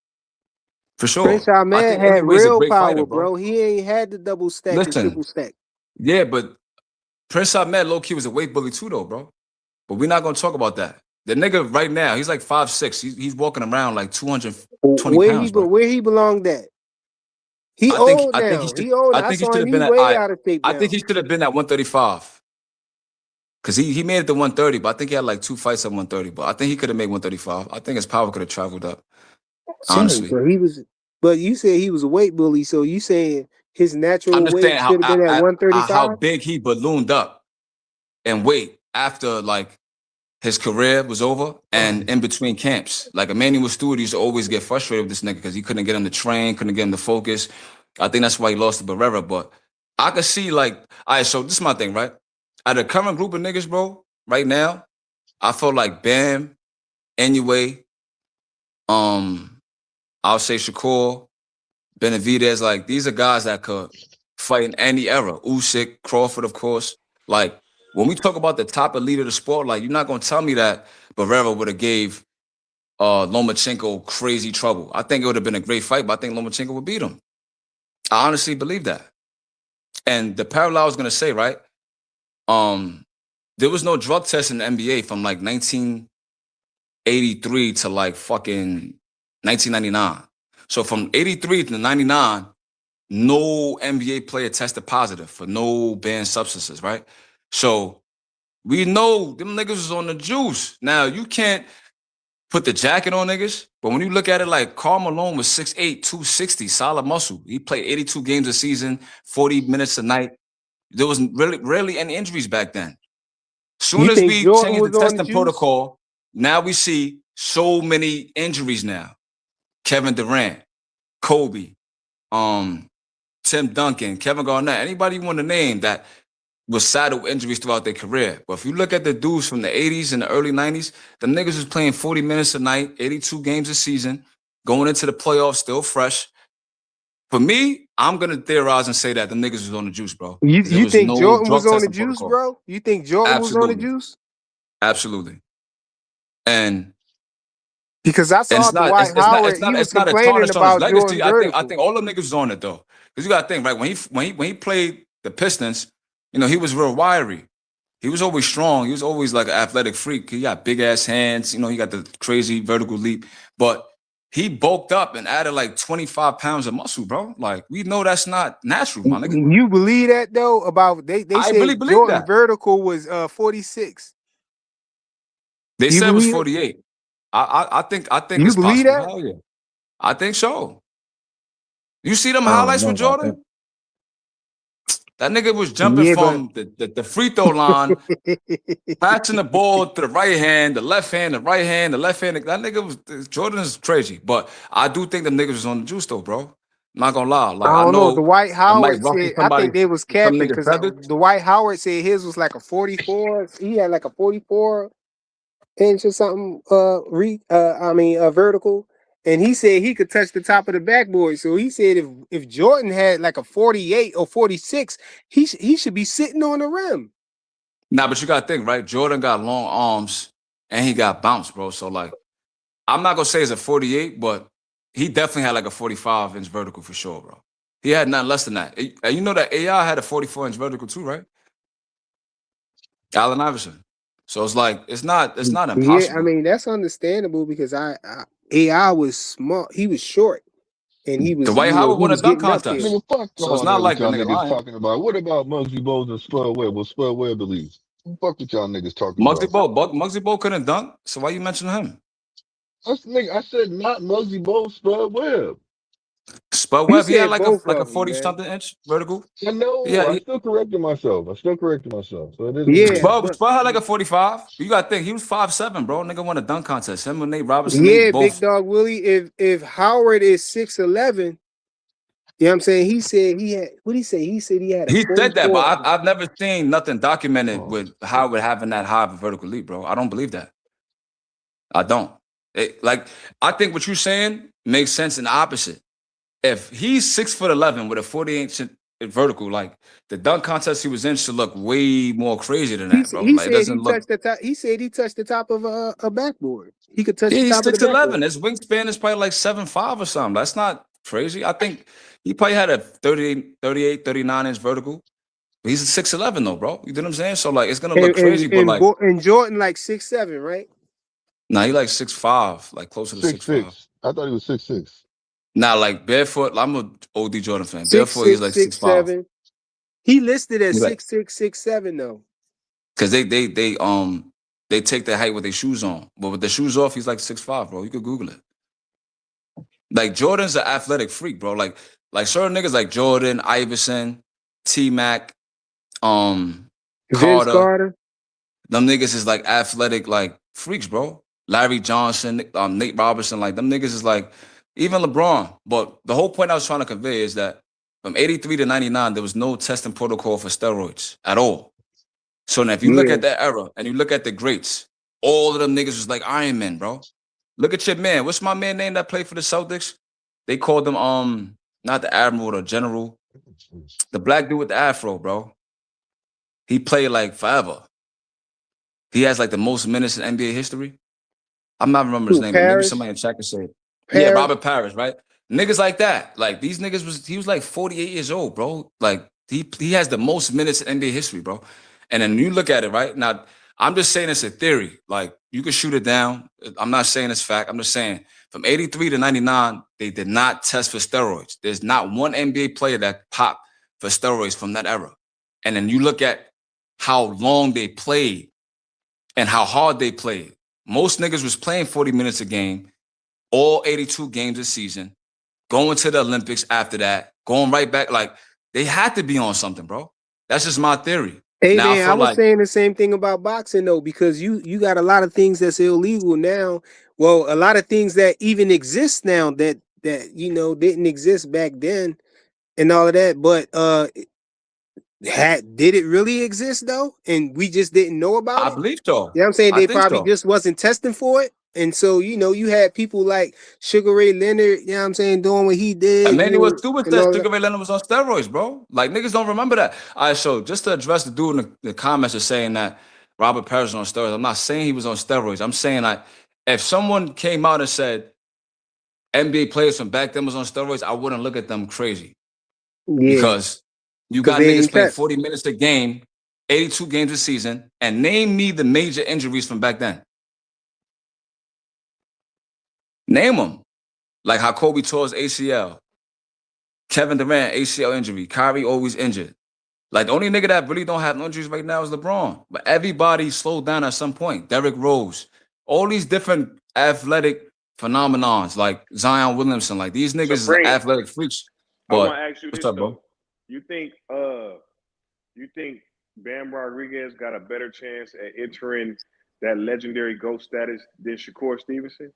For sure. Prince Ahmed I think had anyway's a real great power, fighter, bro. He ain't had the double stack and Listen, triple stack. yeah, but Prince Ahmed low-key was a weight bully too, though, bro. But we're not gonna talk about that. The nigga right now, he's like 5'6". He's walking around like 220 pounds, bro. Where he belonged at? He old now. He old. I saw him. He way out of shape now. I think he should have been at 135. Cause he made it to 130, but I think he had like 2 fights at 130. But I think he could have made 135. I think his power could have traveled up. Honestly. So but you said he was a weight bully, so you saying his I'm natural just weight saying should have been at how 135. big he ballooned up in weight after like his career was over and in between camps. Like Emmanuel Stewart used to always get frustrated with this nigga because he couldn't get him to train, couldn't get him to focus. I think that's why he lost to Barrera. But I could see like, all right, so this is my thing, right? Out of the current group of niggas, bro, right now, I feel like Bam, anyway, I'll say Shakur, Benavidez, like these are guys that could fight in any era. Usyk, Crawford, of course. Like when we talk about the top elite of the sport, like you're not gonna tell me that Barrera would have gave Lomachenko crazy trouble. I think it would have been a great fight, but I think Lomachenko would beat him. I honestly believe that. And the parallel I was gonna say, right? There was no drug test in the NBA from like 1983 to like fucking 1999. So from 83 to 99, no NBA player tested positive for no banned substances, right? So we know them niggas was on the juice. Now, you can't put the jacket on niggas, but when you look at it like Karl Malone was 6'8", 260, solid muscle. He played 82 games a season, 40 minutes a night. There was rarely any injuries back then. Soon You as think we Jordan changed the was on the testing juice? protocol, now we see so many injuries now. Kevin Durant, Kobe, Tim Duncan, Kevin Garnett, anybody you want to name that was saddled with injuries throughout their career. But if you look at the dudes from the 80s and the early 90s, the niggas was playing 40 minutes a night, 82 games a season, going into the playoffs still fresh. For me, I'm going to theorize and say that the niggas was on the juice, bro. There You was think no Jordan was drug on the testing juice, protocol. bro? You think Jordan was on the Absolutely. juice? Absolutely. And Because I saw it's not Dwight Howard, he was it's not a complaining tarnish on his about legacy. Jordan I vertical. think all the niggas was on it though. Because you gotta think, right? When he played the Pistons, you know, he was real wiry. He was always strong. He was always like an athletic freak. He got big ass hands, you know, he got the crazy vertical leap. But he bulked up and added like 25 pounds of muscle, bro. Like, we know that's not natural, my nigga. You believe that though? About they I really said believe Jordan that. vertical was 46. They You said it was believe it? 48. I think You it's believe possible. that? Hell yeah. I think so. You see them I don't highlights know with about that. Jordan? That nigga was jumping Yeah, from the free throw line, passing the ball to the right hand, the left hand, the right hand, the left hand. That nigga was Jordan's crazy. But I do think them niggas was on the juice though, bro. Not gonna lie. I Like I don't know. know Dwight it might Howard ruffle said I think they was some capping niggas because feathers. Dwight Howard said his was like a 44. He had like a 44 inch or something. Vertical. And he said he could touch the top of the backboard. So he said if Jordan had like a 48 or 46, he should be sitting on the rim. Nah, but you gotta think, right? Jordan got long arms and he got bounce, bro. So like, I'm not gonna say it's a 48, but he definitely had like a 45-inch vertical for sure, bro. He had nothing less than that. And you know that AI had a 44-inch vertical too, right? Allen Iverson. So it's like it's not Yeah, impossible. I mean that's understandable because AI was small. He was short, and he was Dwight Howard he won a was dunk getting up there. contest. Nigga, fuck So it's all not that like what the y'all nigga niggas lying. talking about. What about Muggsy Bogues and Spud Webb? What Spud Webb believes? Fuck what y'all niggas talking Muggsy about. Bogues couldn't dunk. So why you mentioning him? I said not Muggsy Bogues, Spud Webb. Spud He Webb, he had said like both a of them, 40 man. something inch vertical. I know. Yeah, I still corrected myself. So it is what it Yeah, is. Spud had like a 45. You gotta think he was 5'7", bro. Nigga won a dunk contest. Him and Nate Robinson, they yeah, Big both. Dog Willie. If Howard is 6'11", you know what I'm saying? He said he had what he say? He said he had a He said that, 44. but I've never seen nothing documented Oh, with Howard having that high of a vertical leap, bro. I don't believe that. I don't. I think what you're saying makes sense in the opposite. If he's 6'11" with a 48-inch vertical, like the dunk contest he was in should look way more crazy than that, bro. He Like it said he doesn't look. touched the top. He said he touched the top of a backboard. He could touch Yeah, the he's top of the 6'11". backboard. His wingspan is probably like 7'5" or something. That's not crazy. I think he probably had a 38, 39-inch vertical. But he's a 6'11" though, bro. You know what I'm saying? So like it's gonna look crazy, but like And Jordan like 6'7", right? nah, he like 6'5", like closer to 6'5". 6'6". I thought he was 6'6". Now, like barefoot, I'm a OD Jordan fan. Six Barefoot, he's six like six 6'5". seven. He listed as He's like 6'6", 6'7" though. because they take their height with their shoes on, but with the shoes off, he's like 6'5", bro. You could Google it. Like Jordan's an athletic freak, bro. Like Like certain niggas like Jordan, Iverson, T-Mac, Vince Carter. Carter. Them niggas is like athletic, like freaks, bro. Larry Johnson, Nate Robinson, like them niggas is like even LeBron. But the whole point I was trying to convey is that from 83 to 99, there was no testing protocol for steroids at all. So now if you look Yeah. at that era and you look at the greats, all of them niggas was like Iron Man, bro. Look at your man. What's my man name that played for the Celtics? They called him not the Admiral, the General. The black dude with the afro, bro. He played like forever. He has like the most minutes in NBA history. I'm not remember his Who, name, but maybe Parrish? somebody in chat can say it. Yeah, Parrish? Robert Parrish, right? Niggas like that. Like these niggas he was like 48 years old, bro. Like he has the most minutes in NBA history, bro. And then you look at it, right? Now, I'm just saying it's a theory. Like you can shoot it down. I'm not saying it's fact. I'm just saying from 83 to 99, they did not test for steroids. There's not one NBA player that popped for steroids from that era. And then you look at how long they played and how hard they played. Most niggas was playing 40 minutes a game, all 82 games a season, going to the Olympics after that, going right back. Like, they had to be on something, bro. That's just my theory. Hey Now, man, I was saying the same thing about boxing though, because you got a lot of things that's illegal now. Well, a lot of things that even exist now that didn't exist back then and all of that. But did it really exist though? And we just didn't know about I it? believe so. You know what I'm saying? I They think probably so. just wasn't testing for it. And so, you had people like Sugar Ray Leonard, you know what I'm saying, doing what he did. Emmanuel Stewart and said all Sugar that. Ray Leonard was on steroids, bro. Like, niggas don't remember that. All right, so just to address the dude in the comments are saying that Robert Parrish was on steroids. I'm not saying he was on steroids. I'm saying like, if someone came out and said NBA players from back then was on steroids, I wouldn't look at them crazy. Yeah. Because you got they niggas ain't playing test. 40 minutes a game, 82 games a season, and name me the major injuries from back then. Name them. Like how Kobe tore his ACL. Kevin Durant, ACL injury. Kyrie always injured. Like the only nigga that really don't have no injuries right now is LeBron. But everybody slowed down at some point. Derrick Rose. All these different athletic phenomenons like Zion Williamson. Like these niggas is Supreme. athletic freaks. I want But to ask you what's this up, bro? though. You think Bam Rodriguez got a better chance at entering that legendary GOAT status than Shakur Stevenson?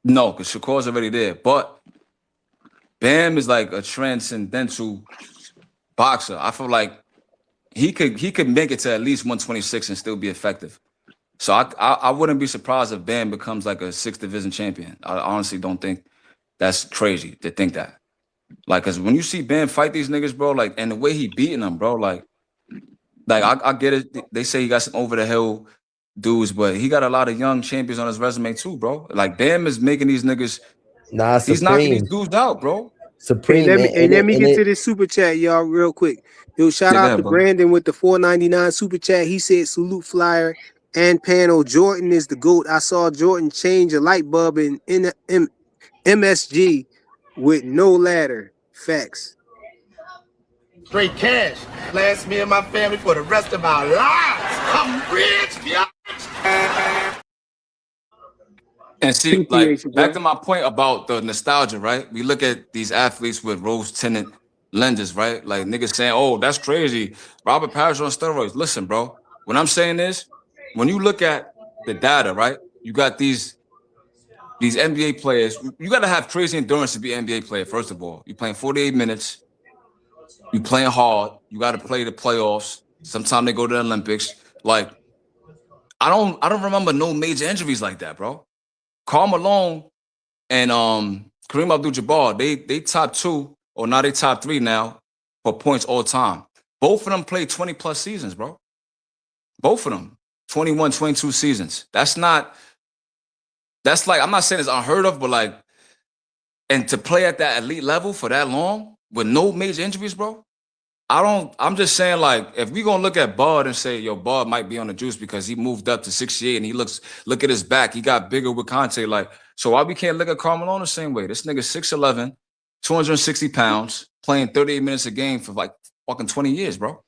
No, because Shakur's already there. But Bam is like a transcendental boxer. I feel like he could make it to at least 126 and still be effective. So I wouldn't be surprised if Bam becomes like a 6th division champion. I honestly don't think that's crazy to think that. Like, cause when you see Bam fight these niggas, bro, like, and the way he beating them, bro, like I get it. They say he got some over the hill dudes, but he got a lot of young champions on his resume too, bro. Like Bam is making these niggas. Nah, He's knocking these Supreme. dudes out, bro. Supreme. Let me get to this super chat, y'all, real quick. Yo, shout Yeah, go out ahead, to bro. Brandon with the $4.99 super chat. He said, "Salute Flyer and panel. Jordan is the GOAT. I saw Jordan change a light bulb in MSG with no ladder. Facts." Straight cash. Last me and my family for the rest of our lives. I'm rich, yeah. And see, PTH, like bro. back to my point about the nostalgia, right? We look at these athletes with rose tinted lenses, right? Like niggas saying, "Oh, that's crazy." Robert Parrish on steroids. Listen, bro. What I'm saying is, when you look at the data, right? You got these NBA players. You got to have crazy endurance to be an NBA player. First of all, you're playing 48 minutes. You playing hard. You got to play the playoffs. Sometimes they go to the Olympics. Like, I don't remember no major injuries like that, bro. Karl Malone and Kareem Abdul-Jabbar, they top 2, or now they top 3 now for points all time. Both of them played 20 plus seasons, bro. Both of them, 21, 22 seasons. That's like, I'm not saying it's unheard of, but like, and to play at that elite level for that long with no major injuries, bro. I'm just saying, like, if we gonna look at Bud and say, yo, Bud might be on the juice because he moved up to 68 and look at his back, he got bigger with Conte. Like, so why we can't look at Karl Malone the same way? This nigga 6'11", 260 pounds, playing 38 minutes a game for like fucking 20 years, bro.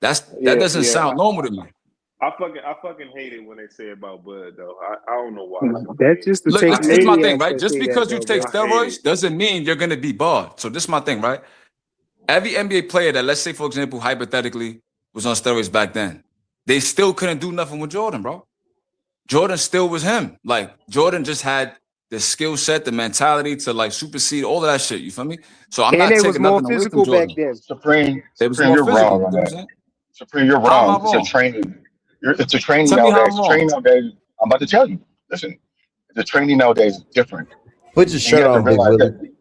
That doesn't sound normal to me. I fucking hate it when they say about Bud though. I don't know why. That's just to Look, take this is my thing, maniacs right? that Just say that because you though, take bro. I hate steroids it. doesn't mean you're gonna be barred. So this is my thing, right? Every NBA player that, let's say, for example, hypothetically, was on steroids back then, they still couldn't do nothing with Jordan, bro. Jordan still was him. Like Jordan just had the skill set, the mentality to like supersede all of that shit. You feel me? So I'm And not they was taking more nothing away from physical back Jordan. then. Supreme, They was Supreme, more you're physical. wrong You on know what I'm that. saying? Supreme, you're How am I wrong. It's a wrong? training. It's a training Tell me how nowadays. I'm The wrong. training nowadays. I'm about to tell you. Listen, the training nowadays is different, Put your and you shirt have to on, Big realize Willie. that.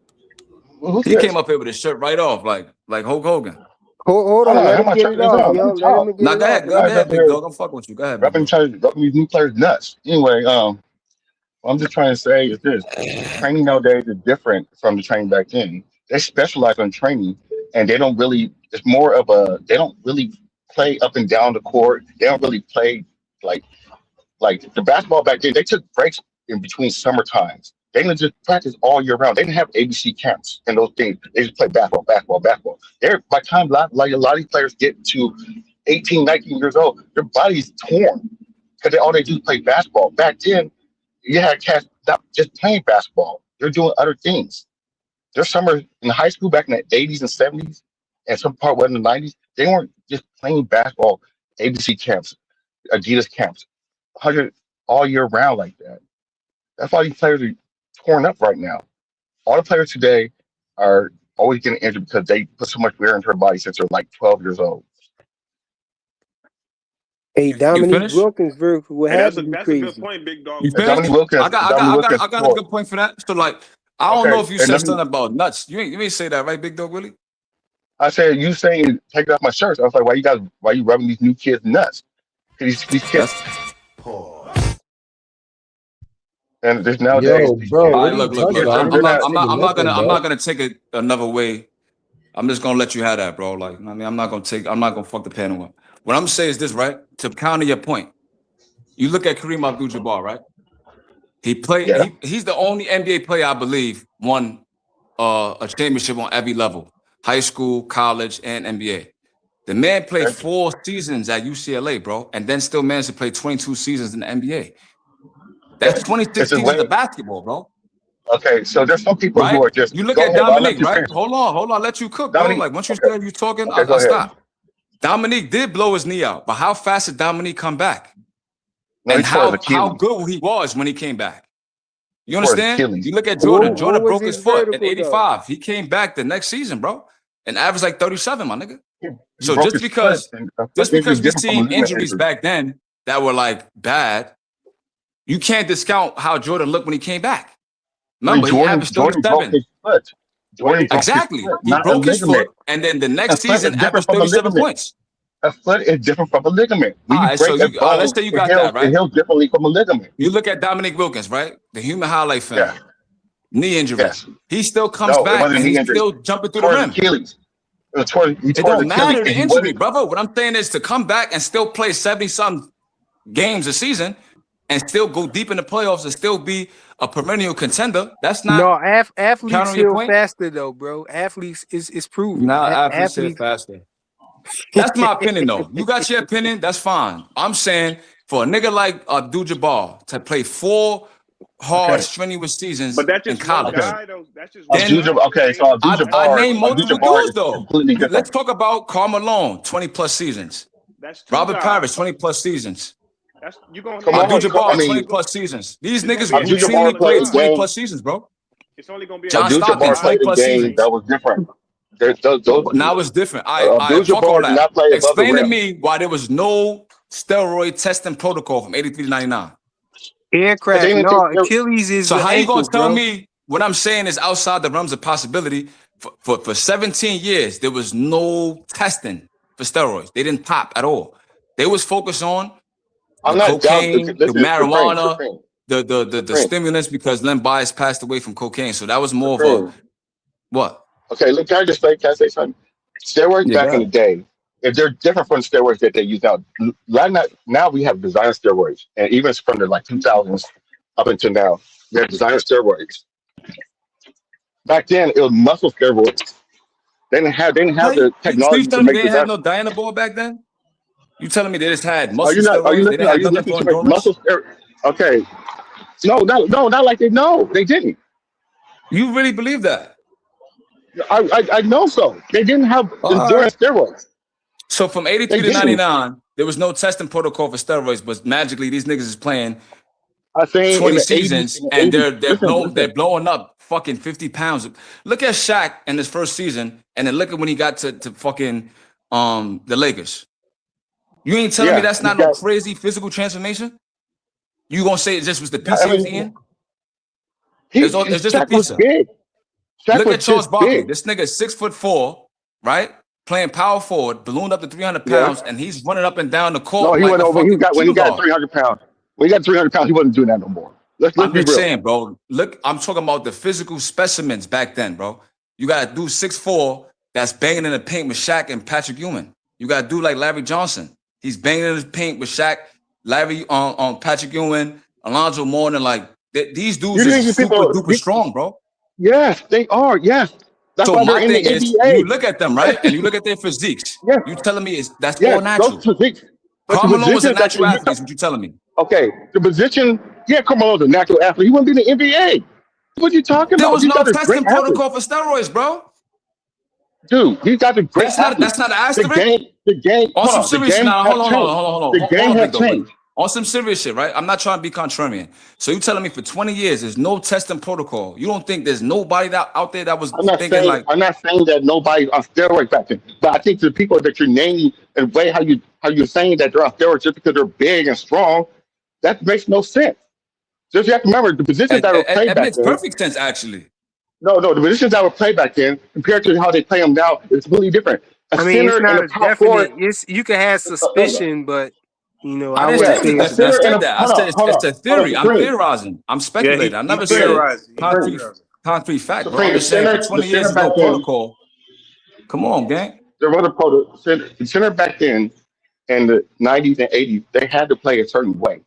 Who's He this? came up here with his shirt right off, like Hulk Hogan. Hold Hold on, on, I let have him my get shirt it this off, on. Let me yo. Let him talk. get Now it go off. ahead, You go guys out ahead, big there dog. I'm fucking with you. Go ahead, big rubbing dog. each other, rubbing these new players nuts. Anyway, what I'm just trying to say is this: the training nowadays is different from the training back then. They specialize on training, and they don't really. It's more of a. They don't really play up and down the court. They don't really play like the basketball back then. They took breaks in between summer times. They didn't just practice all year round. They didn't have ABC camps and those things. They just play basketball, basketball, basketball. They're by the time like a lot of these players get to 18, 19 years old, their body's torn because all they do is play basketball. Back then, you had cats not just playing basketball; they're doing other things. Their summer in high school back in the 80s and 70s, and some part was in the 90s, they weren't just playing basketball. ABC camps, Adidas camps, 100 all year round like that. That's why these players are torn up right now. All the players today are always getting injured because they put so much wear into their body since they're like 12 years old. Hey, You Dominique finish? Wilkins would Hey, have to be that's a good crazy. point, big dog. You And finished? Dominique Wilkins I got a tore. good point for that. So like, I don't know Okay, if you and said let me. something about nuts. You ain't say that, right, big dog Willie? I said, you saying take off my shirts. I was like, why you rubbing these new kids nuts? These kids, That's and there's nowadays Yo, these bro, all kids, what right. are you these talking kids, about? I they're did not not. say nothing, I'm bro. not gonna take it another way. I'm just gonna let you have that, bro. Like, I mean, I'm not gonna fuck the panel up. What I'm saying is this, right? To counter your point, you look at Kareem Abdul-Jabbar, right? Yeah, He's the only NBA player I believe won a championship on every level: high school, college, and NBA. The man played okay. 4 seasons at UCLA, bro, and then still managed to play 22 seasons in the NBA. That's Okay. 26 It's a seasons way. of basketball, bro. Okay, so there's some people who Right? are just You look go at ahead, but I'll let Dominique, you right? finish. Hold on, let you cook, bro. Dominique, Like once you okay, said you talking, okay, go I ahead. stop. Dominique did blow his knee out, but how fast did Dominique come back? No, he And tore his how Achilles. good he was when he came back? He You tore his understand? Achilles. You look at Jordan. What Jordan was broke his his foot in vertical though? '85. He came back the next season, bro, and averaged like 37, my nigga. He So broke his foot, and a foot just injury because is we different from a seen ligament injuries injury. back then that were like bad, you can't discount how Jordan looked when he came back. I mean, Remember, he averaged Jordan broke 37. his foot. Jordan Wait, broke his Exactly. foot, He not a broke his ligament. foot, and then the A next foot is season different averaged from a 37 ligament. points. A foot is different from a ligament. When All you right, so break a you let's bone, say you got that, it right? heals differently from a ligament. You look at Dominique Wilkins, right? The human highlight Yeah, film, knee injury. yes. He still comes No, it back wasn't and a knee he's injury. still jumping through the Tore his rim. Achilles. He It tore his don't Achilles, matter and the he injury, wasn't. brother. What I'm saying is to come back and still play 70-something games a season and still go deep in the playoffs and still be a perennial contender. That's not No, athletes countering your heal point. faster though, bro. Athletes is proven. Now athletes hit Athletes. faster. That's my opinion, though. You got your opinion, that's fine. I'm saying for a nigga like Abdul-Jabbar to play 4 hard, Okay, strenuous but seasons that's in just one okay. college, guy though. That's just one then guy though. So I named Everybody multiple else. Abdul-Jabbar dudes, is though. completely Let's different. talk about Karl Malone, 20-plus seasons. That's two Robert Parrish, guys. 20-plus seasons. That's you gonna Come it's on, only gonna I be Abdul-Jabbar, mean, 20-plus seasons. These it's niggas only gonna be a Abdul-Jabbar routinely handful of played played a guys. game. 20-plus seasons, bro. It's only gonna be a John handful of Stockton, Abdul-Jabbar guys played a 20-plus though, game Saint. that seasons. was different. Now it's different. Fuck all Abdul-Jabbar did that. not play above the Explain to rim. me why there was no steroid testing protocol from 83 to 99. Because they Aircraft. didn't No, take Achilles is So the how you gonna ankle, tell bro. me what I'm saying is outside the realms of possibility? For 17 years, there was no testing for steroids. They didn't pop at all. They was focused on the I'm not down. cocaine, the Listen, marijuana, Supreme, the Supreme, stimulants because Len Bias passed away from cocaine. So that was more of a Supreme. what? Okay, look, can I say something? Steroids Yeah, back in the God. day, if they're different from the steroids that they use now. Now we have designer steroids, and even from the like 2000s up until now, they're designer steroids. Back then, it was muscle steroids. They didn't have How you, the so you technology to telling me make they didn't have design. no Diana ball back then? You telling me they just had Are muscle you not? steroids? They didn't Are have you nothing listening for to me? endurance? Okay. No, not like they. No, they didn't. You really believe that? I know so. They didn't have All right. endurance steroids. So from They 83 to didn't. 99, there was no testing protocol for steroids, but magically these niggas is playing I saying in 20 the 80s, seasons and they're Listen. blowing up fucking 50 pounds. Look at Shaq in his first season, and then look at when he got to fucking the Lakers. You ain't telling me Yeah, that's not no crazy physical transformation? You gonna say it just was the I pizza he was mean, eating? It's just a Shaq was pizza. big. Shaq Look was at Charles just Barkley. big. This nigga is 6'4", right? Playing power forward, ballooned up to 300 Yeah. pounds, and he's running up and down the No, court he like went a over. fucking When he shooting got guard. 300 pounds. When he got 300 pounds, he wasn't doing that no more. Let's I'm be just real. saying, bro. Look, I'm talking about the physical specimens back then, bro. You got to do 6'4", that's banging in the paint with Shaq and Patrick Ewing. You got to do like Larry Johnson. He's banging in the paint with Shaq, Larry on Patrick Ewing, Alonzo Mourning. Like these dudes You is think super people? duper strong, bro. Yes, they are. Yes, that's So why they're my in the thing is, you NBA. look at them, right? And you look at their physiques. Yes, You telling me that's all yes, those natural. physiques. But the Carmelo was a positions that natural you athlete, is what you telling me. okay, the position. Yeah, Carmelo's a natural athlete. He wouldn't be in the NBA. What are you talking There about? was These no guys are great testing athletes, protocol for steroids, bro. dude. These guys are great That's athletes. not an The asterisk. game. On Hold some on. The serious shit, game now has changed. The hold game on, has big dog. But changed. on some serious shit, right? I'm not trying to be contrarian. So you telling me for 20 years there's no testing protocol? You don't think there's nobody out there that was thinking like? I'm not saying that nobody's on steroids back then, but I think the people that you're naming and the way how you're saying that they're on steroids just because they're big and strong, that makes no sense. Just you have to remember the positions that were played It back makes then. perfect sense, actually. No, the positions that were played back then compared to how they play them now is completely different. A I mean, it's center and not a as power forward. definite. You can have suspicion, but I I didn't wouldn't say it say was it's A definite. I center and said a that. I said it's a hold on, theory. I'm Supreme. theorizing. I'm Yeah, speculating. I he never said theorized. He Supreme. theorized. concrete fact, bro. I'm Supreme. just saying for The 20 years center there's no back then. protocol. Come on, gang. There was a the center back then in the 90s and 80s. They had to play a certain way.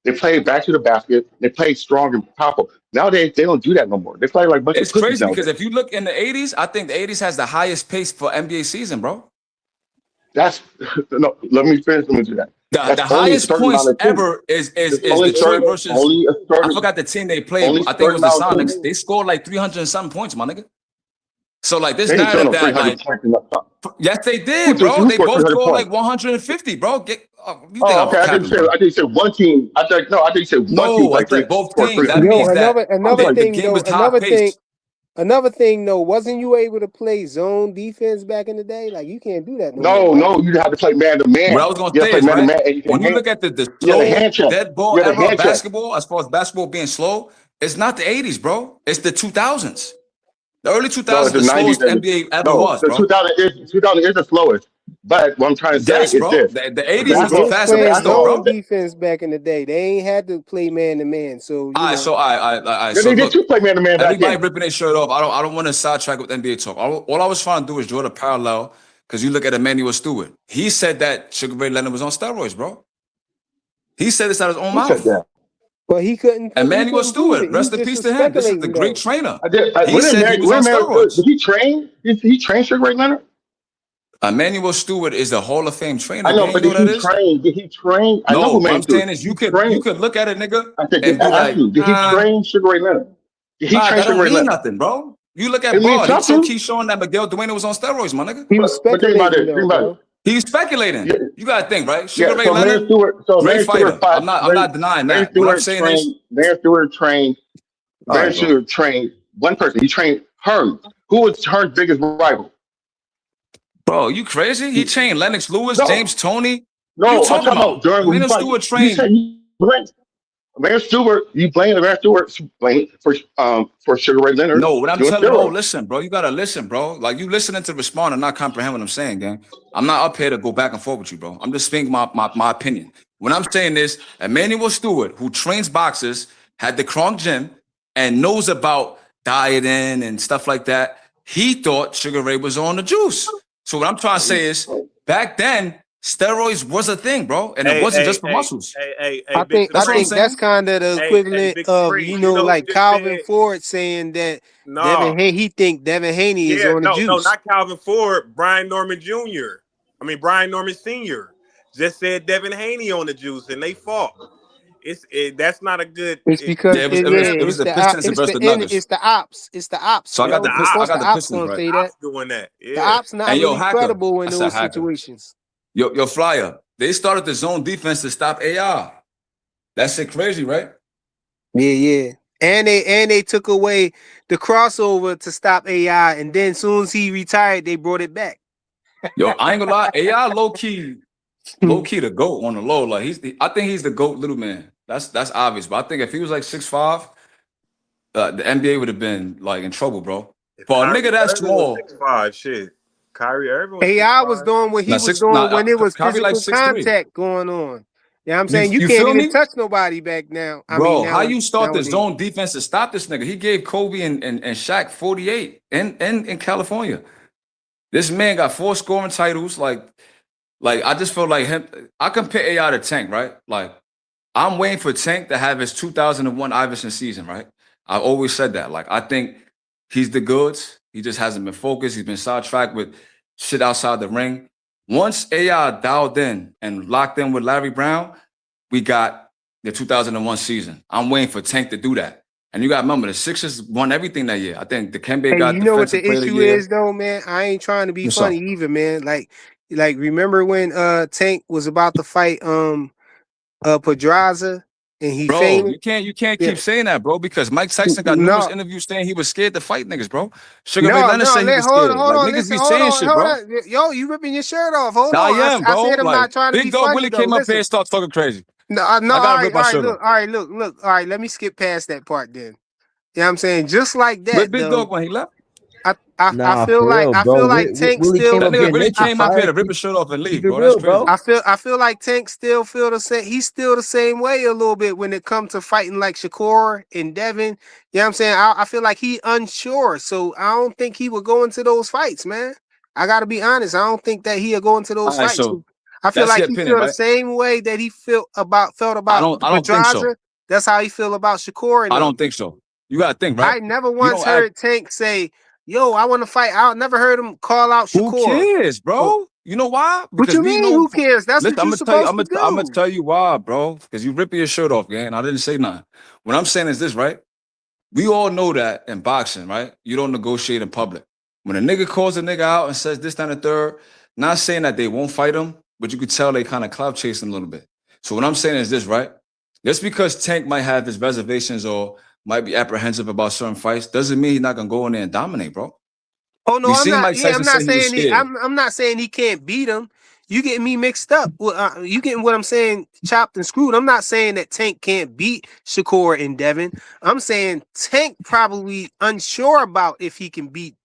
They played back to the basket. They played strong and powerful. Nowadays, they don't do that no more. They play like a bunch of It's pussies crazy because nowadays. if you look in the 80s, I think the 80s has the highest pace for NBA season, bro. That's no. Let me finish. Let me do that. The That's only a highest certain amount points of teams. ever is There's Detroit versus only a I certain forgot the team they played. only I think it certain was the amount of Sonics. teams. They scored like 300 and something points, my nigga. So like this They didn't score narrative no that 300 like points in that time. yes they did, bro. Who They scored both 300 scored like points? 150, bro. You think Oh, I'm okay. capping, bro? I didn't say one team. I didn't say one team No, I played said both scored teams. That 300 yo, means points. that another the thing game though, was high paced. another thing though, wasn't you able to play zone defense back in the day? Like you can't do that no more, No, right? no, you have to play man to What I man. was gonna You have say to play is man to right man, and you can when you hand. look at the You have a slow hand check. dead ball You have a era of hand check. basketball, as far as basketball being slow, it's not the 80s, bro. It's the 2000s. The early No, it's 2000s, the the 90s slowest and NBA ever no, was, the bro. 2000 is the slowest. But what I'm trying to say Yes, is bro. this: The the 80s was They the was basketball, fast the playing pace, though, basketball. zone bro. defense back in the day. They ain't had to play man to man. So All right, so all right. Yeah, So they did too look, play man to man back everybody then. ripping their shirt off. I don't want to sidetrack with NBA talk. All I was trying to do is draw the parallel because you look at Emmanuel Stewart. He said that Sugar Ray Leonard was on steroids, bro. He said this out of his own Who said mouth. that? but he couldn't Emmanuel prove Stewart, it. He rest was in just peace to him. This is the speculating great though. trainer. When He said he was on steroids. did he train? Did he train Sugar Ray Leonard? Emmanuel Stewart is a Hall of Fame trainer, I know, gang. You but know what that is? Did he train? I know No, who what I'm man Stewart. saying is He you trained. could look at it, nigga, I said, and I be asked like, you, did he train Sugar Ray Leonard? Did he train that Sugar don't Ray mean Leonard? nothing, bro. You look It at means Ball, he something. keeps showing that Miguel Duane was on steroids, my nigga. He was But think about speculating it. though, Think about it. bro. He's speculating. Yeah, You gotta think, right? yeah. Sugar Ray Leonard, great Larry Stewart fighter. fought. I'm not denying Larry that. What I'm Stewart saying is, trained. Larry Stewart trained. all Larry right, bro. Stewart trained one person. He trained Hearn. Who was Hearn's biggest rival? Bro, you crazy? He trained Lennox Lewis, No, James Toney. What are you no. I'm talking talking about about? during when he Emmanuel fought. Stewart You said trained. you blamed Larry Stewart. You blame Larry Stewart blame for Sugar Ray Leonard No, what I'm doing telling, bro, steroids. listen, bro. You gotta listen, bro. Like you listening to respond and not comprehend what I'm saying, gang. I'm not up here to go back and forth with you, bro. I'm just speaking my opinion. What I'm saying is Emmanuel Stewart, who trains boxers, had the Kronk gym and knows about dieting and stuff like that. He thought Sugar Ray was on the juice. So what I'm trying to say is back then, steroids was a thing, bro. And it wasn't just for muscles. I Big think That's what I'm Supreme. that's saying. kind of the equivalent Big of Supreme. You know who like just Calvin said Ford saying that no? he think Devin Haney is Yeah, on the no, juice. not Calvin Ford. Brian Norman Jr. I mean Brian Norman Sr. just said Devin Haney on the juice, and they fought. That's not a good. It's because Yeah, it was it's the the Pistons it's versus the the in Nuggets. it's the ops. It's the ops, So I got The the bro. Of I course, ops, got the the ops Pistons gonna right. say that. ops doing that. The Yeah. ops not And yo, really Hacker, credible in I said those Hacker. situations. Yo, Flyer. They started the zone defense to stop AI. That shit crazy, right? Yeah. And they took away the crossover to stop AI, and then soon as he retired, they brought it back. Yo, I ain't gonna lie. AI low key the GOAT on the low. Like I think he's the GOAT little man. That's obvious. But I think if he was like 6'5", the NBA would have been like in trouble, bro. If For a Kyrie nigga that Irving was small, 6'5", shit. Kyrie Irving was AI was 6'5". doing what he nah, was six, doing nah, when it was Kyrie like physical 6'3". contact going on. Yeah, I'm saying you You can't feel even me? touch nobody back now. I mean, Bro, how you start the nowadays. zone defense to stop this nigga? He gave Kobe and Shaq 48 in California. This man got 4 scoring titles. Like I just feel like him. I compare AI to Tank, right? Like I'm waiting for Tank to have his 2001 Iverson season, right? I always said that. Like I think he's the goods. He just hasn't been focused. He's been sidetracked with shit outside the ring. Once AI dialed in and locked in with Larry Brown, we got the 2001 season. I'm waiting for Tank to do that. And you got to remember, the Sixers won everything that year. I think Dikembe Hey, got you know what Defensive the Player of the issue Year. is though, man? I ain't trying to be What's funny up? either, man. Like remember when Tank was about to fight Pedraza and he Bro, fainted? you can't Yeah. keep saying that, bro, because Mike Tyson got numerous No, interviews saying he was scared to fight niggas, bro. Sugar Ray no, Leonard no. said he was Hold scared. Like on. niggas Listen, be saying shit, hold bro. on. Yo, you ripping your shirt off. Hold I on. am, I bro. said I'm Like not trying to be Big Dog funny really though. came up here Listen. and started talking crazy. No, I all gotta rip right, my shirt off. all right, look. All right, let me skip past that part then. You know what I'm saying? Just like Where that Big though. Dog when he left? I Nah, feel for like real, bro. Tank Willie still came That up here nigga really naked, came up here fire. to rip his shirt off and Keep leave, it bro. That's real, crazy. bro. I feel like Tank still feel the same. He's still the same way a little bit when it comes to fighting like Shakur and Devin. You know what I'm saying? I feel like he unsure. So I don't think he would go into those fights, man. I gotta be honest. I don't think that he'll go into All those right, fights. so I feel that's like your he opinion, feel the right? same way that he felt about I don't think so. Pedraza. That's how he feel about Shakur and I don't them. think so. You gotta think, right? I never You once don't act. heard Tank say, "Yo, I want to fight." I never heard him call out Who Shakur. cares, Oh, bro? You know why? what Because you we mean? know. Who cares? That's Listen, what you're supposed to I'm gonna do. tell you why, bro. Because you ripping your shirt off, gang. I didn't say nothing. What I'm saying is this, right? We all know that in boxing, right? You don't negotiate in public. When a nigga calls a nigga out and says this, that, and the third, not saying that they won't fight him, but you could tell they kind of clout chasing a little bit. So what I'm saying is this, right? Just because Tank might have his reservations or might be apprehensive about certain fights, doesn't mean he's not gonna go in there and dominate, bro. Oh no, We I'm seen not. Mike Yeah, Tyson I'm not say he was saying he. scared. I'm not saying he can't beat him. You getting me mixed up? Well, you getting what I'm saying chopped and screwed. I'm not saying that Tank can't beat Shakur and Devin. I'm saying Tank probably unsure about if he can beat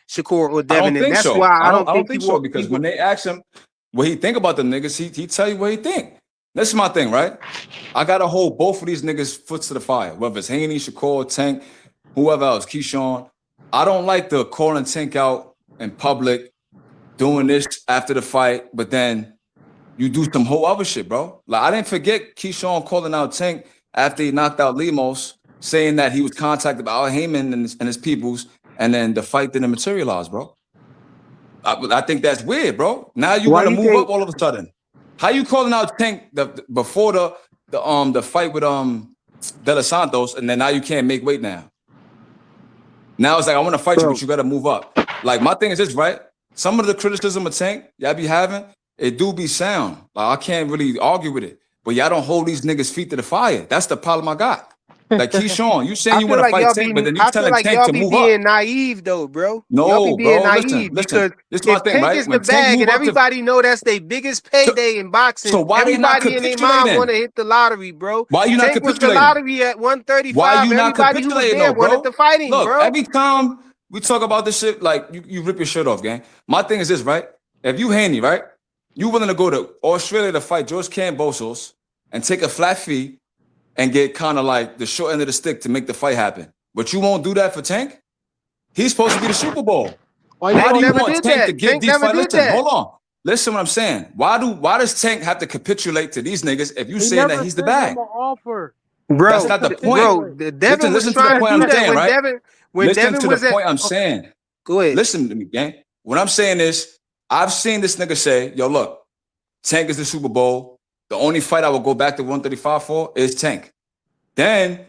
Shakur or I Devin, don't and think that's so. why I don't I don't think he think so will. because when they ask him what he think about them niggas, he tell you what he think. This is my thing, right? I gotta hold both of these niggas' foot to the fire, whether it's Haney, Shakur, Tank, whoever else, Keyshawn. I don't like the calling Tank out in public, doing this after the fight, but then you do some whole other shit, bro. Like I didn't forget Keyshawn calling out Tank after he knocked out Lemos, saying that he was contacted by Al Heyman and his peoples, and then the fight didn't materialize, bro. I think that's weird, bro. Now you Why want to you move think? up all of a sudden. How you calling out Tank before the fight with De Los Santos, and then now you can't make weight now? Now it's like I want to fight you, Bro, but you got to move up. Like my thing is this, right? Some of the criticism of Tank y'all be having, it do be sound. Like I can't really argue with it, but y'all don't hold these niggas' feet to the fire. That's the problem I got. Like Keyshawn, you saying I you feel want to like fight y'all Tank, be. but then you I feel telling like Tank y'all to be move up. being naive though, bro. Y'all be No, being bro. Listen. naive because This is my if thing, Tank right? is the When Tank bag move and up to, everybody know that's their biggest so, payday in so boxing, why you not everybody and their mom want capitulating? to hit the lottery, bro. Why you not Tank was the capitulating? lottery at Why 135. you not Everybody who was capitulating there though, wanted bro? to fight him, Look, bro. every time we talk about this shit, like you rip your shirt off, gang. My thing is this, right? If you Haney, right? You willing to go to Australia to fight George Kambosos and take a flat fee and get kind of like the short end of the stick to make the fight happen. But you won't do that for Tank? He's supposed to be the Super Bowl. Why do Tank you never want did Tank to that. give Tank these never fights? did Listen, that. hold on. Listen what I'm saying. Why does Tank have to capitulate to these niggas if you He saying that never he's the sent him bag? an offer. That's Bro, not the point. bro, Devin was Listen to the trying to point do I'm that saying, right? when Listen Devin to the was at. point I'm Oh, saying. go ahead. Listen to me, gang. What I'm saying is, I've seen this nigga say, yo, look, Tank is the Super Bowl. The only fight I would go back to 135 for is Tank. Then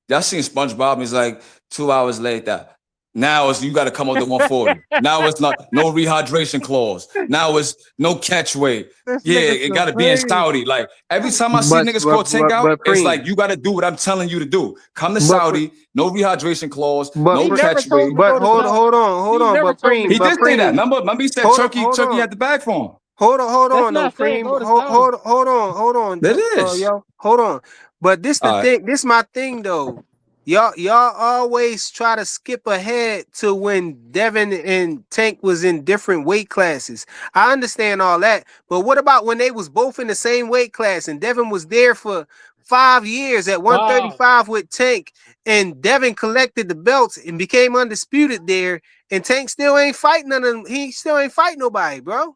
y'all seen SpongeBob. He's like 2 hours later. Now it's you got to come up to 140. Now it's not no rehydration clause. Now it's no catch weight. Yeah, it got to be in Saudi. Like every time I see niggas call Tank out, it's like you got to do what I'm telling you to do. Come to Saudi, no rehydration clause, no catch weight. But hold on. But Preem, he did say that. Remember he said Turkey had the bag for him. Hold on, no, Preem. Hold on. It is. Yo, hold on. But this the thing. This my thing though. Y'all always try to skip ahead to when Devin and Tank was in different weight classes. I understand all that, but what about when they was both in the same weight class and Devin was there for 5 years at 135 with Tank, and Devin collected the belts and became undisputed there, and Tank still ain't fighting none of them. He still ain't fighting nobody, bro.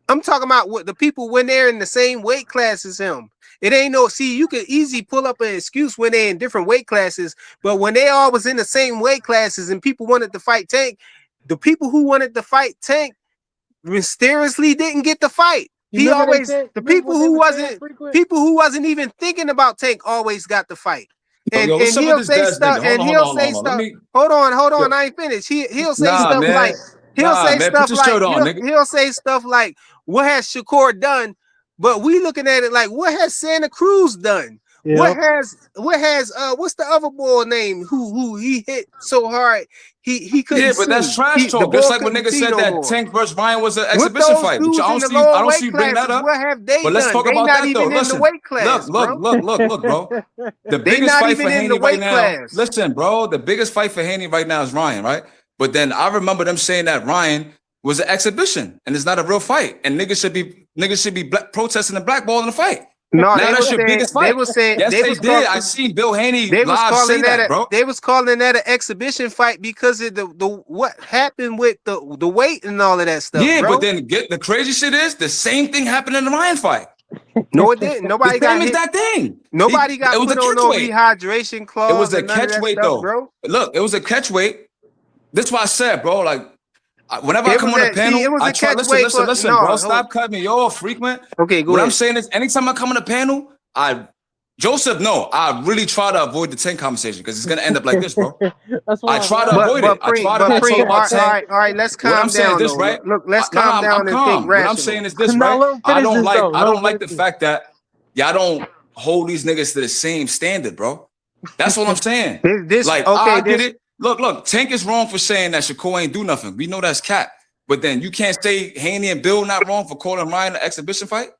I'm talking about what the people when they're in the same weight class as him. It ain't no, see, you could easily pull up an excuse when they're in different weight classes, but when they all was in the same weight classes and people wanted to fight Tank, the people who wanted to fight Tank mysteriously didn't get the fight. He always, the people who wasn't even thinking about Tank always got the fight. And he'll say stuff, and he'll say stuff. Hold on, I ain't finished. He'll say stuff like, he'll say stuff like, what has Shakur done? But we looking at it like, what has Santa Cruz done? What has what's the other boy name who he hit so hard he couldn't? Yeah, but that's trash talk. Just like when niggas said that Tank versus Ryan was an exhibition fight. Which I don't see you bring that up. What have they but let's done? talk They about not that even though. in the weight class, look, bro. The biggest fight for Haney right now. Listen, bro. The biggest fight for Haney right now is Ryan, right? But then I remember them saying that Ryan was an exhibition and it's not a real fight, and niggas should be protesting the blackball in the fight. No, now they that's your biggest fight. They were saying yes, they did. I seen Bill Haney live say that, bro. They was calling that an exhibition fight because of the what happened with the weight and all of that stuff. Yeah, bro. but then the crazy shit is the same thing happened in the Ryan fight. No, it didn't. Nobody got hit. That thing. Nobody got put on no rehydration clause. It was a catch weight though, bro. Look, it was a catch weight. That's why I said, bro, like. Whenever I come on the panel, I try listen, bro. Stop cutting me off frequent. Okay, go ahead. What I'm saying is, anytime I come on the panel, I really try to avoid the Tank conversation because it's gonna end up like this, bro. I try to avoid it. I try to not talk about Tank. All right, let's calm down. What I'm saying is this, right? Look, let's calm down and think rational. What I'm saying is this, right? I don't like the fact that y'all don't hold these niggas to the same standard, bro. That's what I'm saying. I get it. Look, Tank is wrong for saying that Shakur ain't do nothing. We know that's cap. But then you can't say Haney and Bill not wrong for calling Ryan an exhibition fight?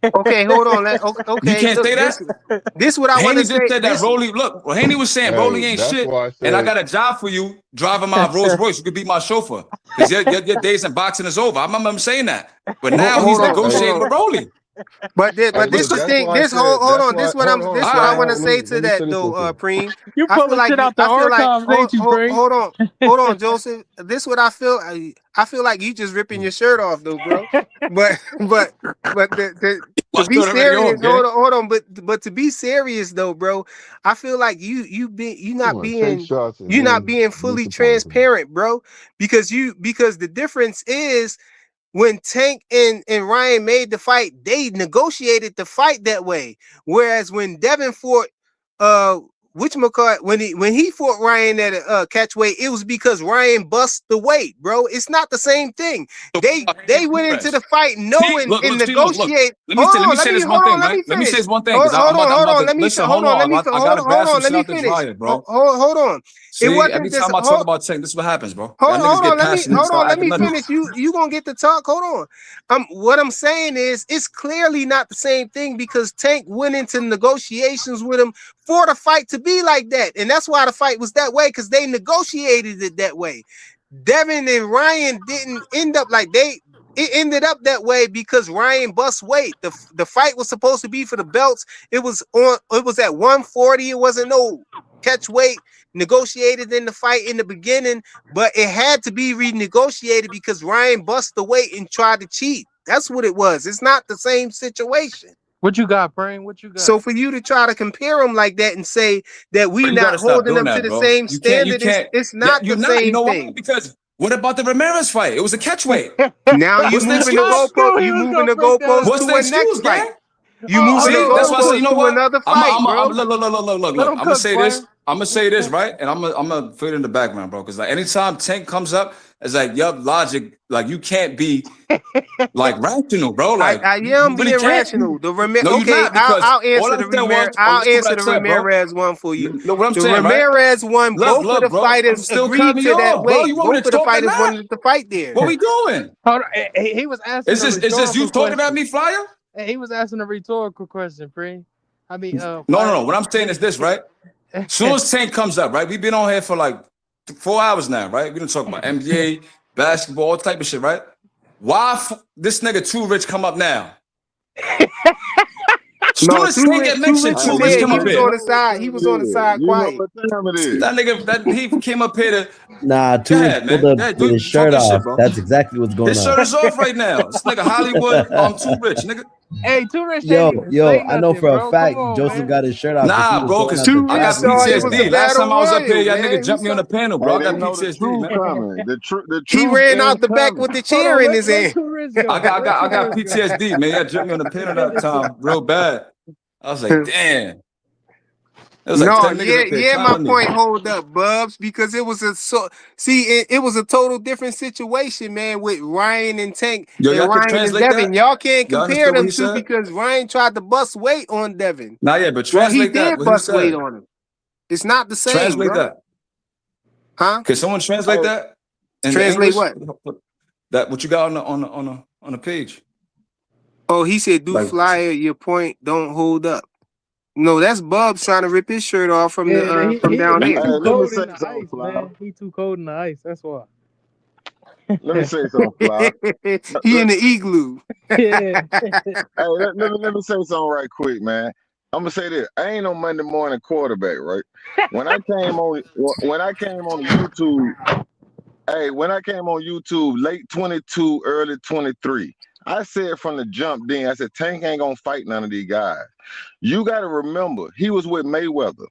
Okay, hold on. Okay, you can't say that? This what I want to say. Haney just said that Rolly, Haney was saying Rolly ain't shit, and I got a job for you driving my Rolls Royce. You could be my chauffeur. Because your days in boxing is over. I remember him saying that. But now he's negotiating with Rolly. But this the thing. This hold on. This what I want to say to that though, Preem. You pulling shit out the archives, ain't you, Preem? Hold on, Joseph. This what I feel. I feel like you just ripping your shirt off though, bro. But to be serious, hold on. But to be serious though, bro, I feel like you're not being fully transparent, bro. Because the difference is. When Tank and Ryan made the fight, they negotiated the fight that way. Whereas when Devin fought, when he fought Ryan at a catchweight, it was because Ryan bust the weight, bro. It's not the same thing. They went into the fight knowing and negotiate. Let me say this one thing. Let me say this one thing. Hold on. Let me finish. Hold on. See, every time I talk about Tank, this is what happens, bro. Hold on. Let me finish. You gonna get to talk. Hold on. What I'm saying is, it's clearly not the same thing because Tank went into negotiations with him for the fight to be like that, and that's why the fight was that way because they negotiated it that way. Devin and Ryan didn't end up like they. It ended up that way because Ryan bust weight. The fight was supposed to be for the belts. It was at 140. It wasn't no catch weight negotiated in the fight in the beginning, but it had to be renegotiated because Ryan bust the weight and tried to cheat. That's what it was. It's not the same situation. What you got, Brain? What you got? So for you to try to compare them like that and say that we not holding them to the same standard, it's not the same thing. Because What about the Ramirez fight? It was a catch weight. Now you What's the moving the excuse? goalpost. You moving the goalposts What's to the a next excuse, fight. gang? You moving the See, that's why I say, you goalposts know to what? another I'm fight, bro. look. I'm gonna say this. I'm gonna say this, right? And I'm gonna put it in the background, bro. Because like anytime Tank comes up, it's like, yup, logic. Like you can't be like rational, bro. Like I you am really being can't. rational. The No, you're okay, not, because I'll all answer I the said was, I'll listen to what answer I the said, bro. Ramirez one for you. Look what I'm The saying, right? Ramirez one, both of Look, the bro. You fighters still cut agreed me to that off, bro. weight. You want me Both to of the talk or fighters not? wanted to fight there. What we doing? Hold on. He was asking Is this you talking at me, Flyer? He was asking a rhetorical question, Free. I mean, No. What I'm saying is this, right? Soon as Tank comes up, right? We've been on here for like 4 hours now, right? We done talk about NBA, basketball, all type of shit, right? Why this nigga Too Rich come up now? No, Soon as Tank get mentioned, Too Too Rich Rich said come he up was here. on the side. He was on the side You know quiet. what time it is. That nigga, he came up here to. Nah, Go Too Rich ahead, pulled man. up Yeah, with dude, his talk shirt your shit, off. bro. That's exactly what's going His on. shirt is off right now. This nigga Hollywood, Too Rich, nigga. Hey, Too Rich ain't even say I know nothing, for a bro. fact Come on, Joseph man. got his shirt off. Nah, bro, because Too I got Rich thought it was a PTSD. Last battle time I was up here, royal, y'all man. nigga jumped me on the panel, bro. Hey, I got they know the PTSD, truth man. coming. The He truth ran is out the back coming. with the Hold chair on, in let his hand. Too Rich go. I got Let Too Rich go. PTSD, man. Y'all jumped me on the panel that time real bad. I was like, damn. It was like No, 10 niggas up there my clowning me. point hold up, Bubs, because it was it was a total different situation, man, with Ryan and Tank Yo, and y'all can Ryan and translate Devin. that? Y'all can't Y'all compare understood what them he two said? because Ryan tried to bust weight on Devin. Nah, yeah, but Well, he translate that, did what he bust weight said. on him. It's not the same, Translate bro. that. Huh? Can someone translate that? In Translate English? what? That what you got on the page. Oh, he said, "Do Like, flyer your point, don't hold up." No, that's Bubs trying to rip his shirt off from Yeah, the from down he Hey, there. too let me cold say in the something, ice, Fly. man. He too cold in the ice. That's why. Let me say something, Fly. He in the igloo. Yeah. Hey, let me say something right quick, man. I'm gonna say this. I ain't no Monday morning quarterback, right? When I came on YouTube, when I came on YouTube late 22, early 23, I said from the jump then, I said Tank ain't gonna fight none of these guys. You gotta remember, he was with Mayweather.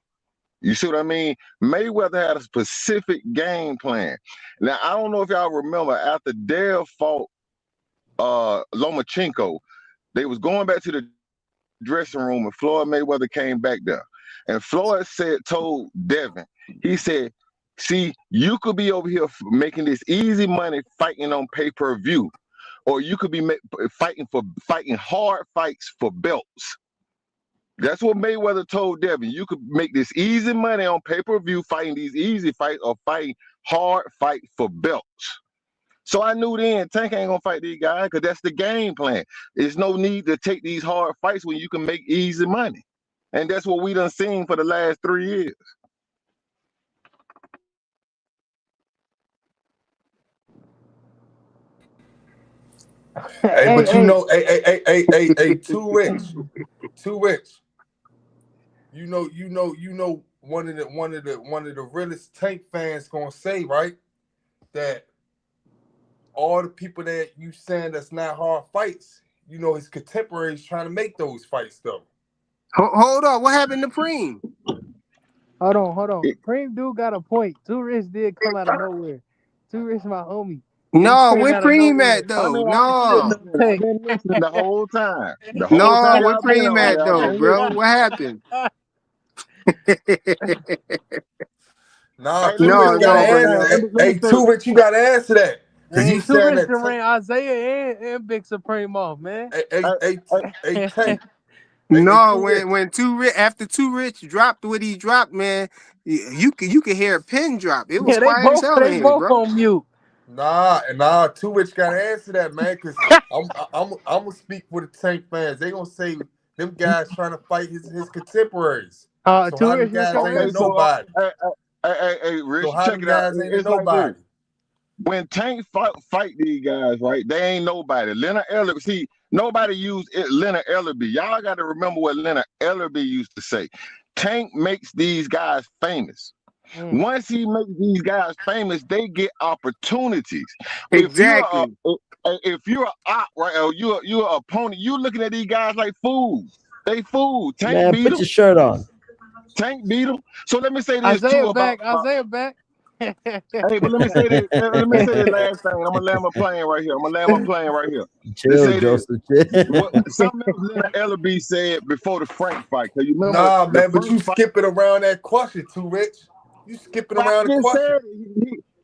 You see what I mean? Mayweather had a specific game plan. Now I don't know if y'all remember after Dale fought Lomachenko, they was going back to the dressing room and Floyd Mayweather came back there. And Floyd told Devin, he said, see, you could be over here making this easy money fighting on pay-per-view, or you could be fighting hard fights for belts. That's what Mayweather told Devin. You could make this easy money on pay-per-view fighting these easy fights or fighting hard fight for belts. So I knew then Tank ain't gonna fight these guys because that's the game plan. There's no need to take these hard fights when you can make easy money. And that's what we done seen for the last 3 years. Hey, but you know, too rich. You know, one of the realest Tank fans gonna say, right, that all the people that you saying that's not hard fights, you know, his contemporaries trying to make those fights though. Hold on, what happened to Preem? Hold on. Preem dude got a point. Too Rich did come out of nowhere. Too Rich, my homie. No, where Preem at though? No. I've been listening the whole time. The whole No, time where y'all been Preem on at here, I've though, been bro? listening. What happened? Nah, Hey, Too Rich gotta answer. let me Hey, say, Too Rich, you gotta answer that. Cause Hey, you Too saying Rich that done ran Isaiah and Big Supreme off, man. hey, Tank. No, when after Too Rich dropped what he dropped, man, you could hear a pin drop. It was Yeah, they quiet as hell in here, both bro. on mute. Nah, Too Rich gotta answer that, man. Cause I'm gonna speak for the Tank fans. They gonna say them guys trying to fight his contemporaries. So Too how them Rich, what's guys your ain't a answer? nobody? hey, Rich, So how check them it out. guys ain't a It's like this. nobody? When Tank fight these guys, right? They ain't nobody. Leonard Ellerby, see, nobody used Leonard Ellerby. Y'all got to remember what Leonard Ellerby used to say. Tank makes these guys famous. Once he makes these guys famous, they get opportunities. Exactly. If you're a op, right, or you're an opponent, you're looking at these guys like food. They food. Tank Man, beat put them. your shirt on. Tank beat them. So let me say this Isaiah too about back. Hey, but let me say this. Let me say the last thing. I'm gonna land my plane right here. I'm gonna land my plane right here. Let's Chill, say this. Joseph. Chill. What something else Leonard Ellerby said before the Frank fight? Cause you remember Nah, the man, but Frank you fight. skipping around that question too, Rich. You skipping But I around the just question. said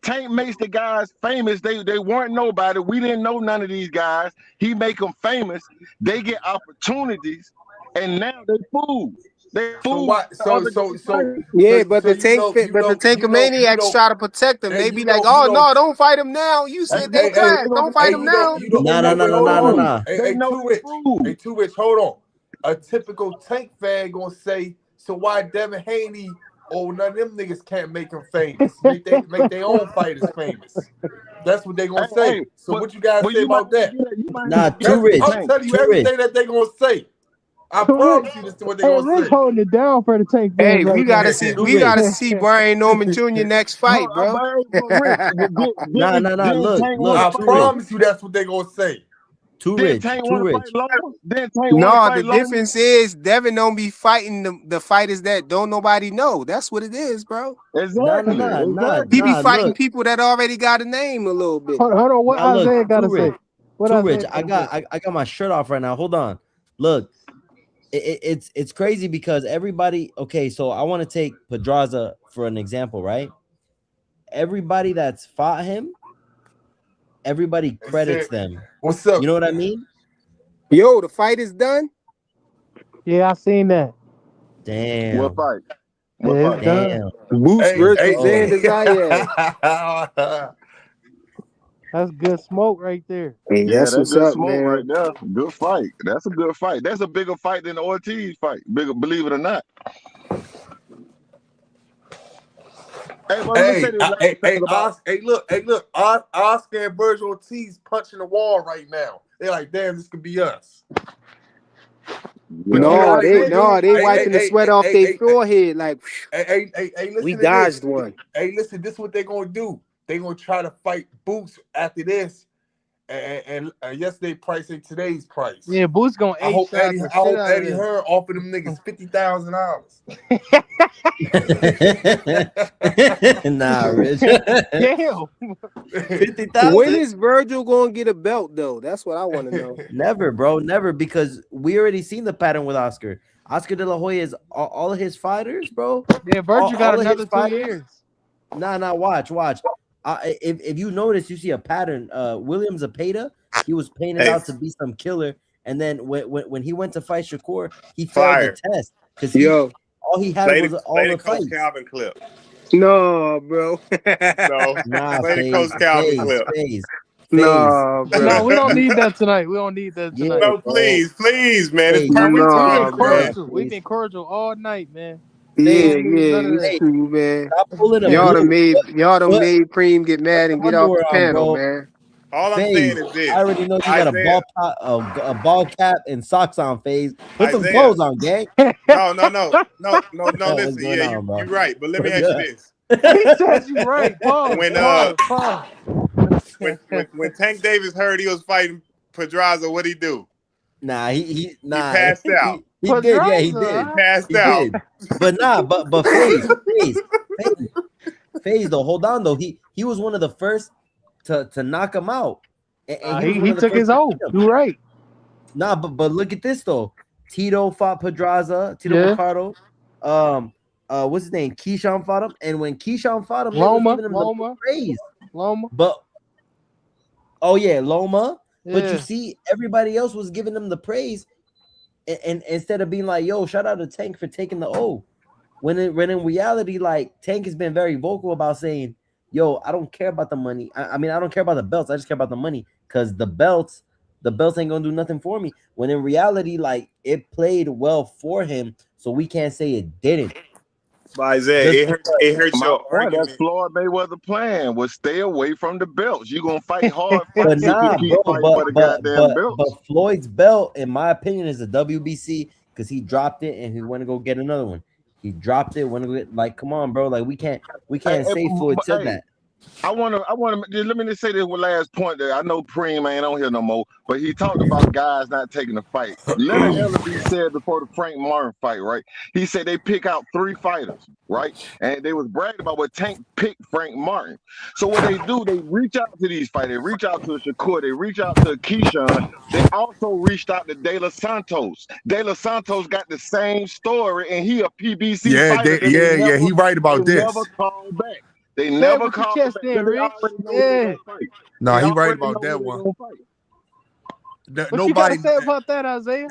Tank makes the guys famous. They weren't nobody. We didn't know none of these guys. He make them famous. They get opportunities, and now they fools. They So fools. what? The other guys fighting. Yeah, but the tank You but the know, Tankamaniacs try to protect him. and They be like, "Oh no, don't fight him now. You Hey, said they hey, hey, trash. Don't fight him now." they Nah, nah, know nah, they nah, hold nah, on, nah, hold on. nah. They know Too they rich. fools. Too rich. Hold on. A typical Tank fan gonna say, so why Devin Haney or none of them niggas can't make him famous? Make their own fighters famous. That's what they gonna say. Hey, So what you guys but say you might about that? you might Nah, not get too rich. I'm Tank. telling you Too rich. everything that they gonna say. I Too rich. promise you this is what they Hey, gonna Rich say. holding it down for the Tank fans Hey, right we now. gotta see Too rich. Brian Norman Jr. next No, fight, bro. but Rich, Nah, nah, nah. didn't Look, Tank want look. to I Too fight rich. Loma? promise you that's what they gonna say. Too Didn't rich. Tank Too want to rich. fight Loma? Didn't Tank want to No, the fight Loma? difference is Devin don't be fighting the fighters that don't nobody know. That's what it is, bro. Nah, nah, Exactly, nah, nah, He be nah. fighting Look, people that already got a name a little bit. Hold on. What nah, look. Isaiah gotta Too rich. say? What Too Isaiah rich. I gotta say? got my shirt off right now. Hold on. Look, it's crazy because everybody. Okay, so I want to take Pedraza for an example, right? Everybody that's fought him, everybody They credits said, them. what's up? You know what I mean? Yo, the fight is done. Yeah, I seen that. what Damn. fight? What Yeah, it's fight? done. Damn. Boots Hey, Let's versus go. Xander Zayas. That's good smoke right there. Hey, Yeah, that's that what's good up, smoke right man. there. Good fight. That's a good fight. That's a bigger fight than the Ortiz fight. Bigger, believe it or not. Hey, but let me say this last thing about. Hey, look, Oscar and Virgil Ortiz punching the wall right now. They're like, damn, this could be us. But you know No, how they gonna do? they wiping the sweat off their forehead like Listen we to this. dodged one. Hey, listen, this is what they're gonna do. They're gonna try to fight Boots after this. And yesterday price ain't today's price. Yeah, Boots gonna I hope shot the I shit hope out of Eddie this. Hearn offered them niggas $50,000. Nah, Rich. Damn. 50,000? When is Virgil gonna get a belt though? That's what I want to know. Never, bro. Never, because we already seen the pattern with Oscar. Oscar De La Hoya is all of his fighters, bro. Yeah, Virgil got All of his another 2 fighters. years. Nah, watch. If you notice, you see a pattern. William Zepeda, he was painted out to be some killer, and then when he went to fight Shakur, he failed the test because all he had was all Play the the Coach fights. Calvin clip. No, bro. No, Nah, play the Coach Calvin clip. No, bro. No, we don't need that tonight. We don't need that tonight. No, please, man. It's perfect We've timing, been man. cordial. We've been cordial all night, man. Yeah, Don't need none of it's that. true, man. Stop pulling a Y'all done blue. made Put Preem get mad and get off underwear the on, panel, bro. man. All I'm FaZe, saying is this: I already know you got a Isaiah, ball cap and socks on, FaZe. Put some Isaiah. clothes on, gang. No. What's Listen, going yeah, on, bro? you're right, but let me What's ask you good? this: He said you right. Pause. Pause. when Tank Davis heard he was fighting Pedraza, what'd he do? Nah, he passed out. He did, yeah, he Pedraza, did. huh? Passed He out. did. But FaZe though, hold on though. He was one of the first to knock him out. And he was one He of the took first his to own. beat him. You're right. Nah, but look at this though. Tito fought Pedraza, Tito Yeah. Mercado. What's his name? Keyshawn fought him. And when Keyshawn fought him, they was Loma. giving him the praise. Loma. But Loma. Yeah. But you see, everybody else was giving him the praise. And instead of being like, yo, shout out to Tank for taking the O. When in reality, like Tank has been very vocal about saying, yo, I don't care about the money. I mean, I don't care about the belts. I just care about the money. Because the belts ain't gonna do nothing for me. When in reality, like it played well for him. So we can't say it didn't. But Isaiah, it hurts My your point, that's argument. Floyd Mayweather plan was stay away from the belts. You're gonna fight hard But fights if you nah, keep bro. fighting for the goddamn belts. But Floyd's belt, in my opinion, is a WBC because he dropped it and he went to go get another one. He dropped it, went to go get, like, come on, bro. Like we can't say Floyd said that. I want to. Let me just say this one last point. There, I know Preem ain't on here no more, but he talked about guys not taking the fight. Leonard Ellerby said before the Frank Martin fight, right? He said they pick out 3 fighters, right? And they was bragging about what Tank picked Frank Martin. So what they do, they reach out to these fighters. They reach out to Shakur. They reach out to Keyshawn. They also reached out to De Los Santos. De Los Santos got the same story, and he a PBC fighter that He right they about never this. called back. They Say it never with your called chest back in, because they Rich. already know who they Yeah. gonna fight. Nah, They he right already know about who that they one. gonna fight. What you got to say about that, Isaiah?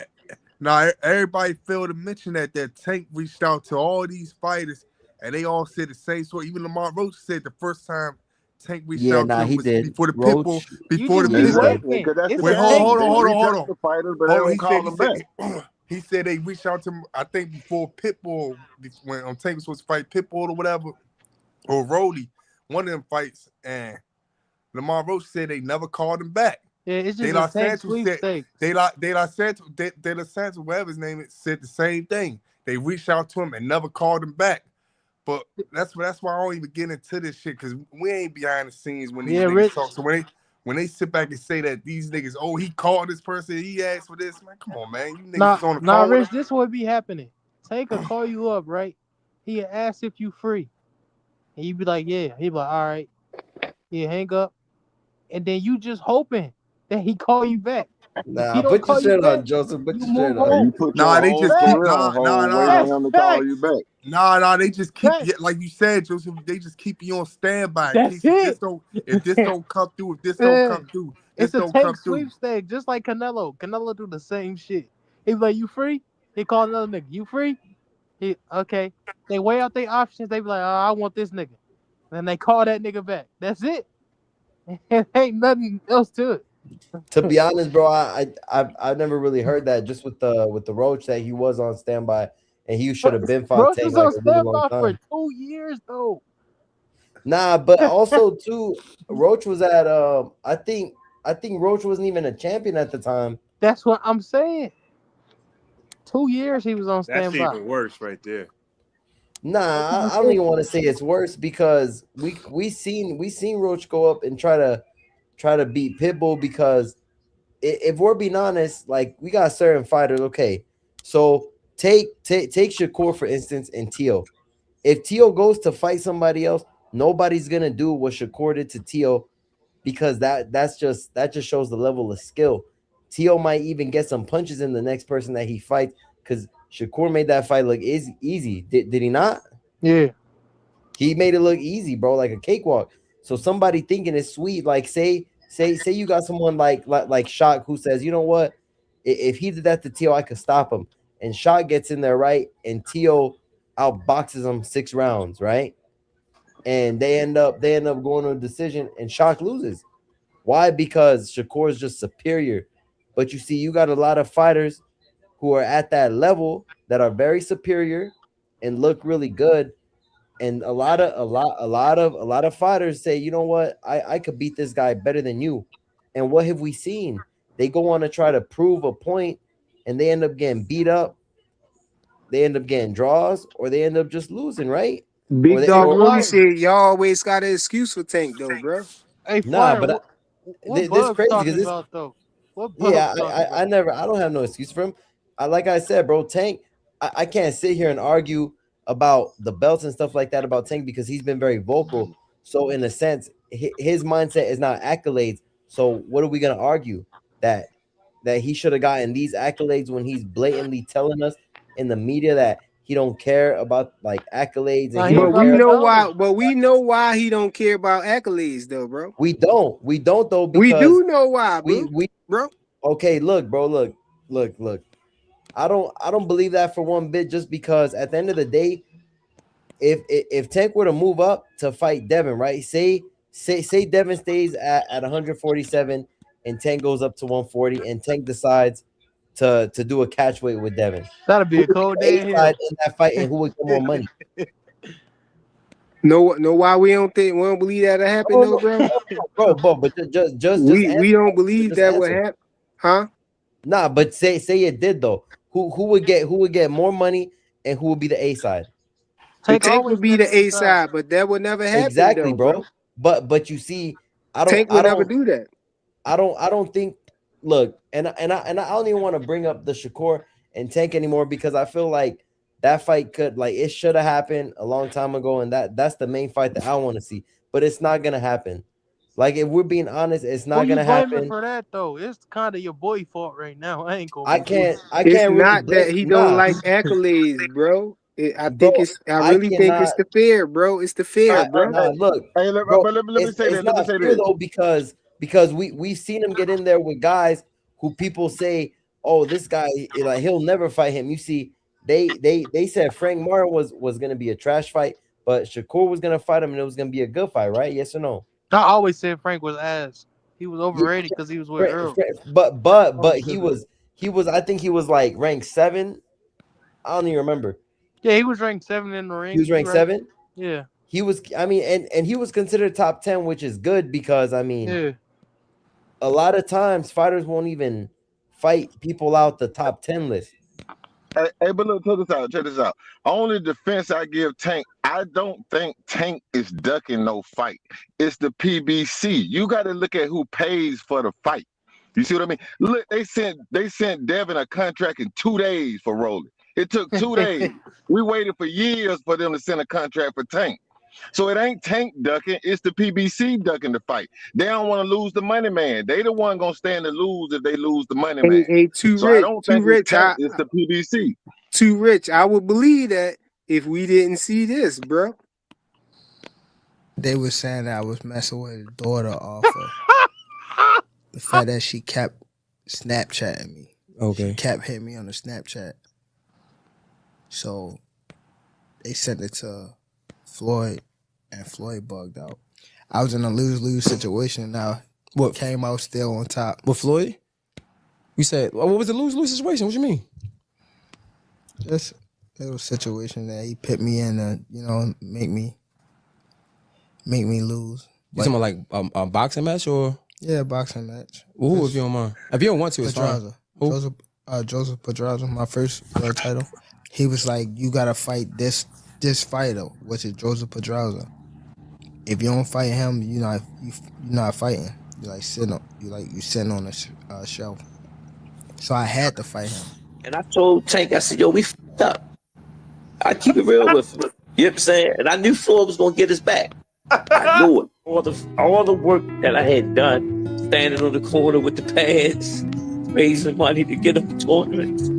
Nah, everybody failed to mention that Tank reached out to all these fighters, and they all said the same story. Even Lamar Roach said the first time Tank reached Yeah, out to nah, him he was did. before the Roach. Pitbull. You Before just the be Pitbull. Exactly, waiting. because that's the It's Wait, a thing. tank. hold They on, reach hold out on. to fighters, but they Hold on. don't call them back. He said they reached out to him. I think before Pitbull, when Tank was supposed to fight Pitbull or whatever, or Rolly, one of them fights, and Lamar Roach said they never called him back. Yeah, it's De just La a tank Santos said sweepstakes. De La Santos, whatever his name is, said the same thing. They reached out to him and never called him back. But that's why I don't even get into this shit, because we ain't behind the scenes when these Yeah, niggas Rich. talk. So when they sit back and say that these niggas, oh, he called this person, he asked for this, man, come on, man. You niggas was on the phone with Rich, him. this would be happening. Tank will call you up, right? He ask if you free. And you be like, yeah. He be like, all right. Yeah, hang up. And then you just hoping that he call you back. If he Nah, don't put your call you shit back, on, Joseph. Put you your shit move on. And you on. put Nah, your they whole just keep career on hold waiting nah. That's on him to call facts. you back. Nah, they just keep Facts. like you said, Joseph. They just keep you on standby in That's case if this it. don't come through, Yeah. this It's a don't tank come through. sweepstake, just like Canelo. Canelo do the same shit. He be like, you free? He call another nigga. You free? He okay. They weigh out their options. They be like, oh, I want this nigga. Then they call that nigga back. That's it. It ain't nothing else to it. To be honest, bro, I've never really heard that. Just with the Roach that he was on standby and he should have been fought Roach Tank was like on a really long standby for time. 2 years though. Nah, but also too, Roach was at I think Roach wasn't even a champion at the time. That's what I'm saying. 2 years he was on That's standby. even worse right there. Nah, I don't even want to say it's worse because we seen Roach go up and try to beat Pitbull because if we're being honest, like we got certain fighters. Okay, so take Shakur for instance and Tio. If Tio goes to fight somebody else, nobody's gonna do what Shakur did to Tio because that just shows the level of skill. Tio might even get some punches in the next person that he fights because Shakur made that fight look easy. Did he not? Yeah. He made it look easy, bro, like a cakewalk. So somebody thinking it's sweet, like say you got someone like Shock who says, you know what, if he did that to Tio, I could stop him. And Shock gets in there, right, and Tio outboxes him 6 rounds, right, and they end up going to a decision, and Shock loses. Why? Because Shakur is just superior. But you see, you got a lot of fighters who are at that level that are very superior and look really good. And a lot of fighters say, you know what, I could beat this guy better than you. And what have we seen? They go on to try to prove a point, and they end up getting beat up. They end up getting draws, or they end up just losing, right? Big Hey, Dog Willie Flyer. said y'all always got an excuse for Tank though, bro. Hey, nah, Flyer. but What this Bub's crazy because talking this. about though? What Bub's Yeah, talking I about? don't have no excuse for him. Like I said, bro, Tank, I can't sit here and argue about the belts and stuff like that about Tank because he's been very vocal. So in a sense, his mindset is not accolades. So what are we gonna argue that he should have gotten these accolades when he's blatantly telling us in the media that he don't care about like accolades and Nah, he he ain't don't about care. the dollars. But we know why he don't care about accolades though, bro. We don't though We because do know why, bro. we okay. Look, bro, look. I don't believe that for one bit. Just because at the end of the day, if Tank were to move up to fight Devin, right? Say Devin stays at 147 and Tank goes up to 140, and Tank decides to do a catch weight with Devin. That'll be Who a would cold be day the in A hell. side in that fight, and who would get more money? Know why we don't believe that'll happen though, bro? Bro, but just we don't believe just that would answer. happen, huh? Nah, but say it did though. Who would get more money, and who would be the A side? The Tank Tank always would be been the the A A side. side, but that would never happen Exactly, though, bro. But you see, Tank would never do that. I don't think. Look, and I don't even want to bring up the Shakur and Tank anymore because I feel like that fight it should have happened a long time ago, and that's the main fight that I want to see. But it's not gonna happen. Like if we're being honest, it's Who not you gonna blaming happen. for that though? It's kind of your boy fault right now. I ain't gonna I lie. It's can't really not blame. that he don't Nah, like accolades, bro. bro, I I really think cannot. it's the fear, bro. It's the fear, bro. Look, But bro, let me say it's this. Let me not say fear this. though because we've seen him get in there with guys who people say, oh, this guy like he'll never fight him. You see, they said Frank Martin was gonna be a trash fight, but Shakur was gonna fight him and it was gonna be a good fight, right? Yes or no? I always said Frank was ass. He was Yeah, overrated because he was with Earl. but he was I think he was like ranked 7. I don't even remember. Yeah, he was ranked 7 in the He ring. was ranked 7. Yeah. He was, I mean, and he was considered top 10, which is good because I mean, Yeah. a lot of times fighters won't even fight people out the top 10 list. Hey, but look, check this out. Only defense I give Tank, I don't think Tank is ducking no fight. It's the PBC. You got to look at who pays for the fight. You see what I mean? Look, they sent Devin a contract in 2 days for Rolling. It took 2 days. We waited for years for them to send a contract for Tank. So it ain't Tank ducking, it's the PBC ducking the fight. They don't want to lose the money man. They the one gonna stand to lose if they lose the money man. Hey, too So I rich, don't too think it's rich. Tank, it's the PBC. Too rich. I would believe that if we didn't see this, bro. They were saying that I was messing with his daughter off of the fact that she kept Snapchatting me. Okay. She kept hitting me on the Snapchat. So they sent it to Floyd, and Floyd bugged out. I was in a lose-lose situation. Now, what came out still on top? With Floyd? You said, what was the lose-lose situation? What you mean? Just a little situation that he put me in to, make me lose. You talking about like a boxing match or? Yeah, boxing match. Who, if you don't mind? If you don't want to, it's fine. Who? Joseph Pedraza, my first world title. He was like, you gotta fight this fighter, which is Joseph Pedraza. If you don't fight him, you're not fighting. You sitting on a shelf. So I had to fight him. And I told Tank, I said, yo, we fucked up. I keep it real with him. You know what I'm saying? And I knew Floyd was gonna get us back. I knew it. All the work that I had done, standing on the corner with the pads, raising money to get them tournaments.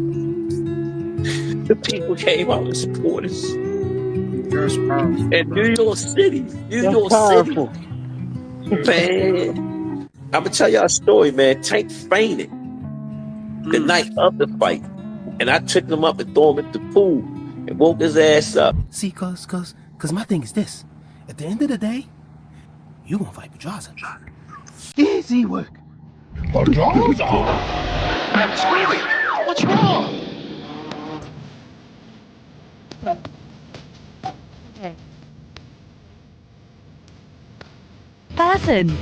The people came out and supported us. That's powerful. And New York City, man. I'm gonna tell y'all a story, man. Tank fainted the night of the fight, and I took him up and threw him at the pool and woke his ass up. See, cause my thing is this: at the end of the day, you gonna fight Pedraza. Easy work. Pedraza? Squealy, what's wrong? Person.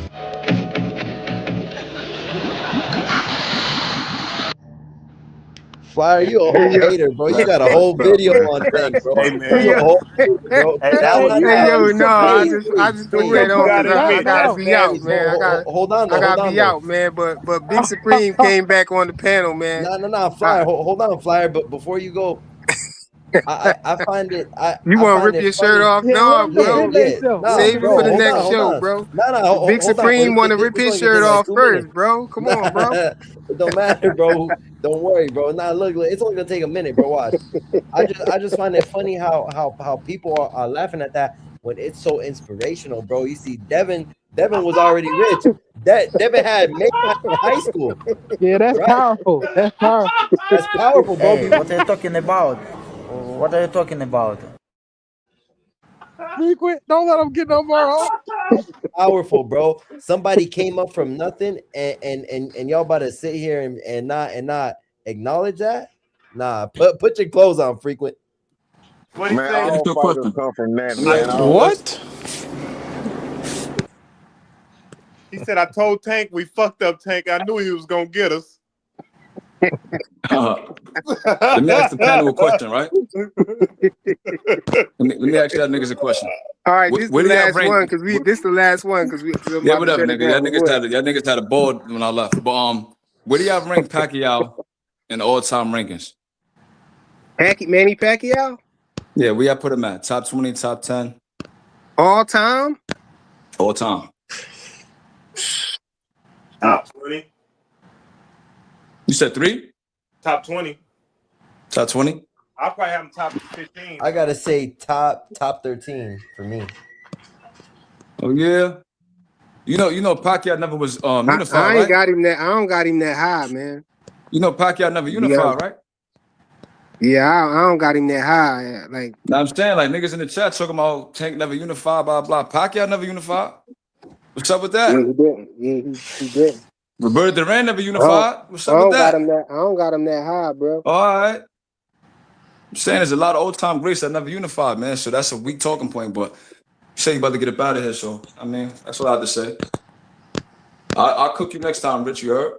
Flyer, you a whole hater, bro. You got a whole video on Tank, bro. Hey, man. You a whole hater, bro. I just threw that on because I gotta be out, man. Hold on, I gotta be out, man. But Big Supreme came back on the panel, man. No, Flyer. Hold on, Flyer. But before you go, I find it. You want to rip your shirt off? No, bro. Save it for the next show, bro. No, Big Supreme want to rip his shirt off first, bro. Come on, bro. It don't matter, bro. Don't worry, bro. Nah, look, it's only gonna take a minute, bro. Watch. I just find it funny how people are laughing at that when it's so inspirational, bro. You see, Devin was already rich. Devin had made in high school. Yeah, that's powerful. That's powerful. That's powerful, bro. Hey, what are you talking about? What are you talking about? Frequent. Don't let them get no more. Powerful, bro. Somebody came up from nothing, and y'all about to sit here and not acknowledge that. Nah, put your clothes on, Frequent. What Man, all fighters come from that, man. What? He said, I told Tank we fucked up, Tank. I knew he was going to get us. Let me ask the panel a question, right? Let me ask y'all niggas a question. All right, this is Where the do y'all last rank? one because this is the last one because I'm Yeah, about to whatever, shut it nigga. Y'all down. But what? niggas had a ball when I left. But where do y'all rank Pacquiao in all-time rankings? Manny Pacquiao, Yeah, where y'all put him at? Top 20, top 10? all time. All time. Top 20. You said 3? Top 20. Top 20? I'll probably have him top 15. I gotta say top 13 for me. Oh yeah. You know Pacquiao never was unified, I ain't right? got him that. I don't got him that high, man. You know Pacquiao never unified, right? Yeah, I don't got him that high. Like, Now I'm saying, like, niggas in the chat talking about Tank never unified, blah blah. Pacquiao never unified. What's up with yeah, that? he didn't. Yeah, he didn't. Roberto Duran never I unified. What's up with that? I don't got him that high, bro. All right. I'm saying there's a lot of old time greats that never unified, man. So that's a weak talking point. But you say you about to get up out of here, so I mean, that's what I have to say. I'll cook you next time, Rich. You heard?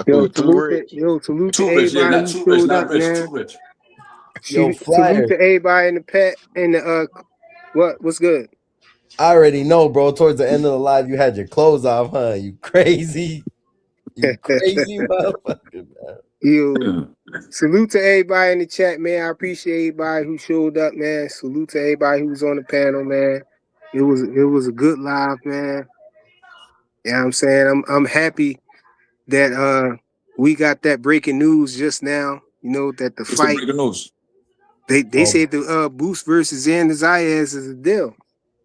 Yo, Too rich. salute to Too rich, yeah, everybody not who too rich, showed not up, rich, man. too rich. Yo, Salute Flyer. to everybody in the pet and the what's good? I already know, bro. Towards the end of the live, you had your clothes off, huh? You crazy. You crazy motherfucker, man. Yo, salute to everybody in the chat, man. I appreciate everybody who showed up, man. Salute to everybody who was on the panel, man. It was a good live, man. Yeah, you know what I'm saying I'm happy that we got that breaking news just now. You know that the What's the fight breaking news? they said the Boost versus Xander Zayas is a deal.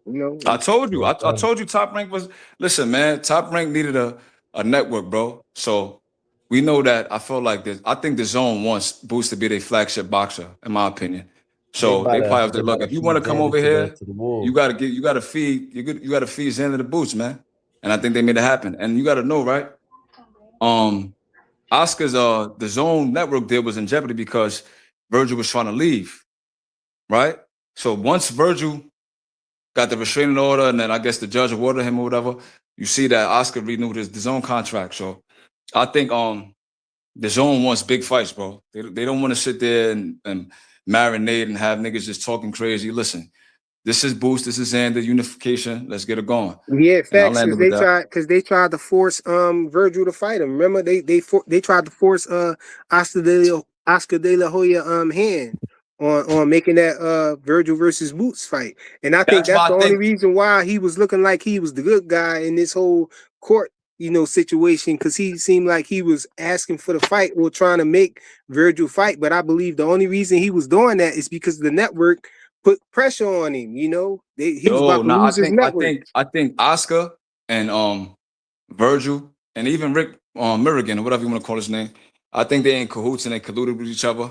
You know, I told you. I told you Top Rank was. Listen, man. Top Rank needed a network, bro. So we know that. I feel like this. I think the Zone wants Boost to be their flagship boxer, in my opinion. So they probably have to look. If you want to come over here, you got to feed. You got to feed Xander the Boost, man. And I think they made it happen. And you got to know, right? Oscar's the Zone network deal was in jeopardy because Virgil was trying to leave, right? So once Virgil got the restraining order, and then I guess the judge awarded him or whatever, you see that Oscar renewed the Zone contract. So I think the Zone wants big fights, bro. They don't want to sit there and marinate and have niggas just talking crazy. Listen, this is Boost, this is Xander, unification. Let's get it going. Yeah, And I'll facts. land it with that. Because they tried to force Virgil to fight him. Remember they tried to force Oscar De La Hoya hand on making that Virgil versus Boots fight. And I think That's that's why the I only think, reason why he was looking like he was the good guy in this whole court, situation, because he seemed like he was asking for the fight or trying to make Virgil fight. But I believe the only reason he was doing that is because the network put pressure on him. He was about to nah, lose his network. I think Oscar and Virgil and even Rick Milligan or whatever you want to call his name, I think they in cahoots and they colluded with each other.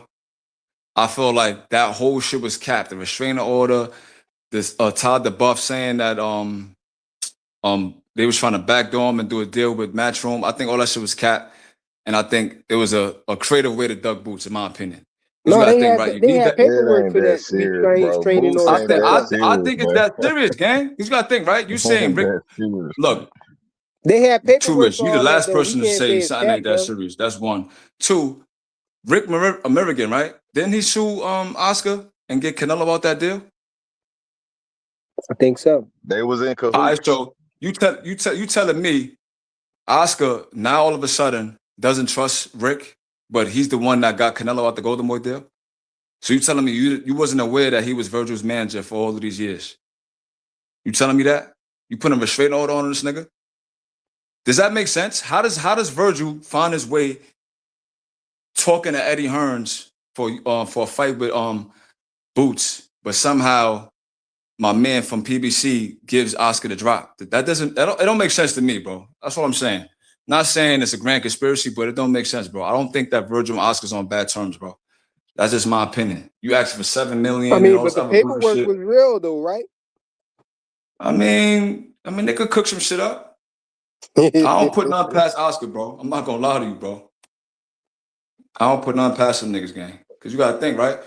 I feel like that whole shit was capped. The restraining order, this Todd the Buff saying that they was trying to backdoor him and do a deal with Matchroom. I think all that shit was capped, and I think it was a creative way to duck Boots, in my opinion. You No, gotta they think, had right? You they need had that. It paperwork ain't for that that to be serious, bro. training Boots on ain't that I serious, think it's man. that serious, gang. You gotta think, right? You It saying ain't Rick? that serious, man. Look, They had True paperwork Rich, for you the all that last though. We person to can't say say it's something cap ain't that though. serious. That's one. Two, Rick American, right? Didn't he sue Oscar and get Canelo about that deal? I think so. They was in All right, cahoots. so you telling me Oscar now all of a sudden doesn't trust Rick, but he's the one that got Canelo out the Golden Boy deal? So you telling me you wasn't aware that he was Virgil's manager for all of these years? You telling me that? You put a restraining order on this nigga? Does that make sense? How does Virgil find his way talking to Eddie Hearns for a fight with Boots, but somehow my man from PBC gives Oscar the drop? It don't make sense to me, bro. That's what I'm saying. Not saying it's a grand conspiracy, but it don't make sense, bro. I don't think that Virgil and Oscar's on bad terms, bro. That's just my opinion. You asked for $7 I million and mean, all but this the other bullshit paperwork shit. was real though, right? I mean, they could cook some shit up. I don't put none past Oscar, bro. I'm not gonna lie to you, bro. I don't put none past some niggas, gang. Because you gotta think, right?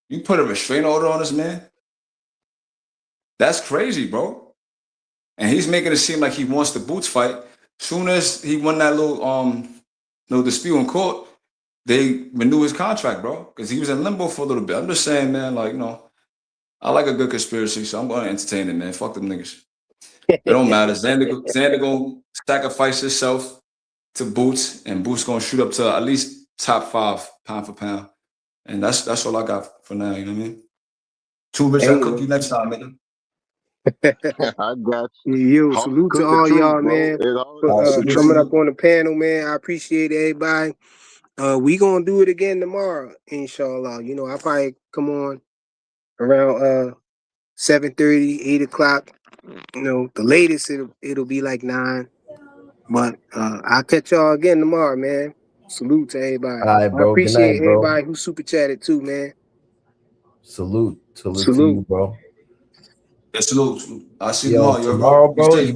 You put a restraining order on this man. That's crazy, bro. And he's making it seem like he wants the Boots fight. Soon as he won that little dispute in court, they renew his contract, bro, because he was in limbo for a little bit. I'm just saying, man, like, I like a good conspiracy, so I'm going to entertain it, man. Fuck them niggas. It don't matter. Xander gonna sacrifice himself to Boots, and Boots gonna shoot up to at least top 5 pound for pound, and that's all I got for now. You know what I mean? Too rich, I cook you next time, nigga. I got you. Yo, salute to Cook the all truth, y'all, bro. man, It always for is. coming up on the panel, man. I appreciate everybody. We gonna do it again tomorrow, inshallah. You know, I'll probably come on around 7:30, 8 o'clock. You know, the latest it'll be like 9. But I'll catch y'all again tomorrow, man. Salute to everybody. All right, I bro. Good appreciate night, bro. everybody who super chatted too, man. Salute to Salute. you, bro. Yeah, salute. I'll see you Yo, tomorrow, yo, bro. tomorrow, Be bro, safe.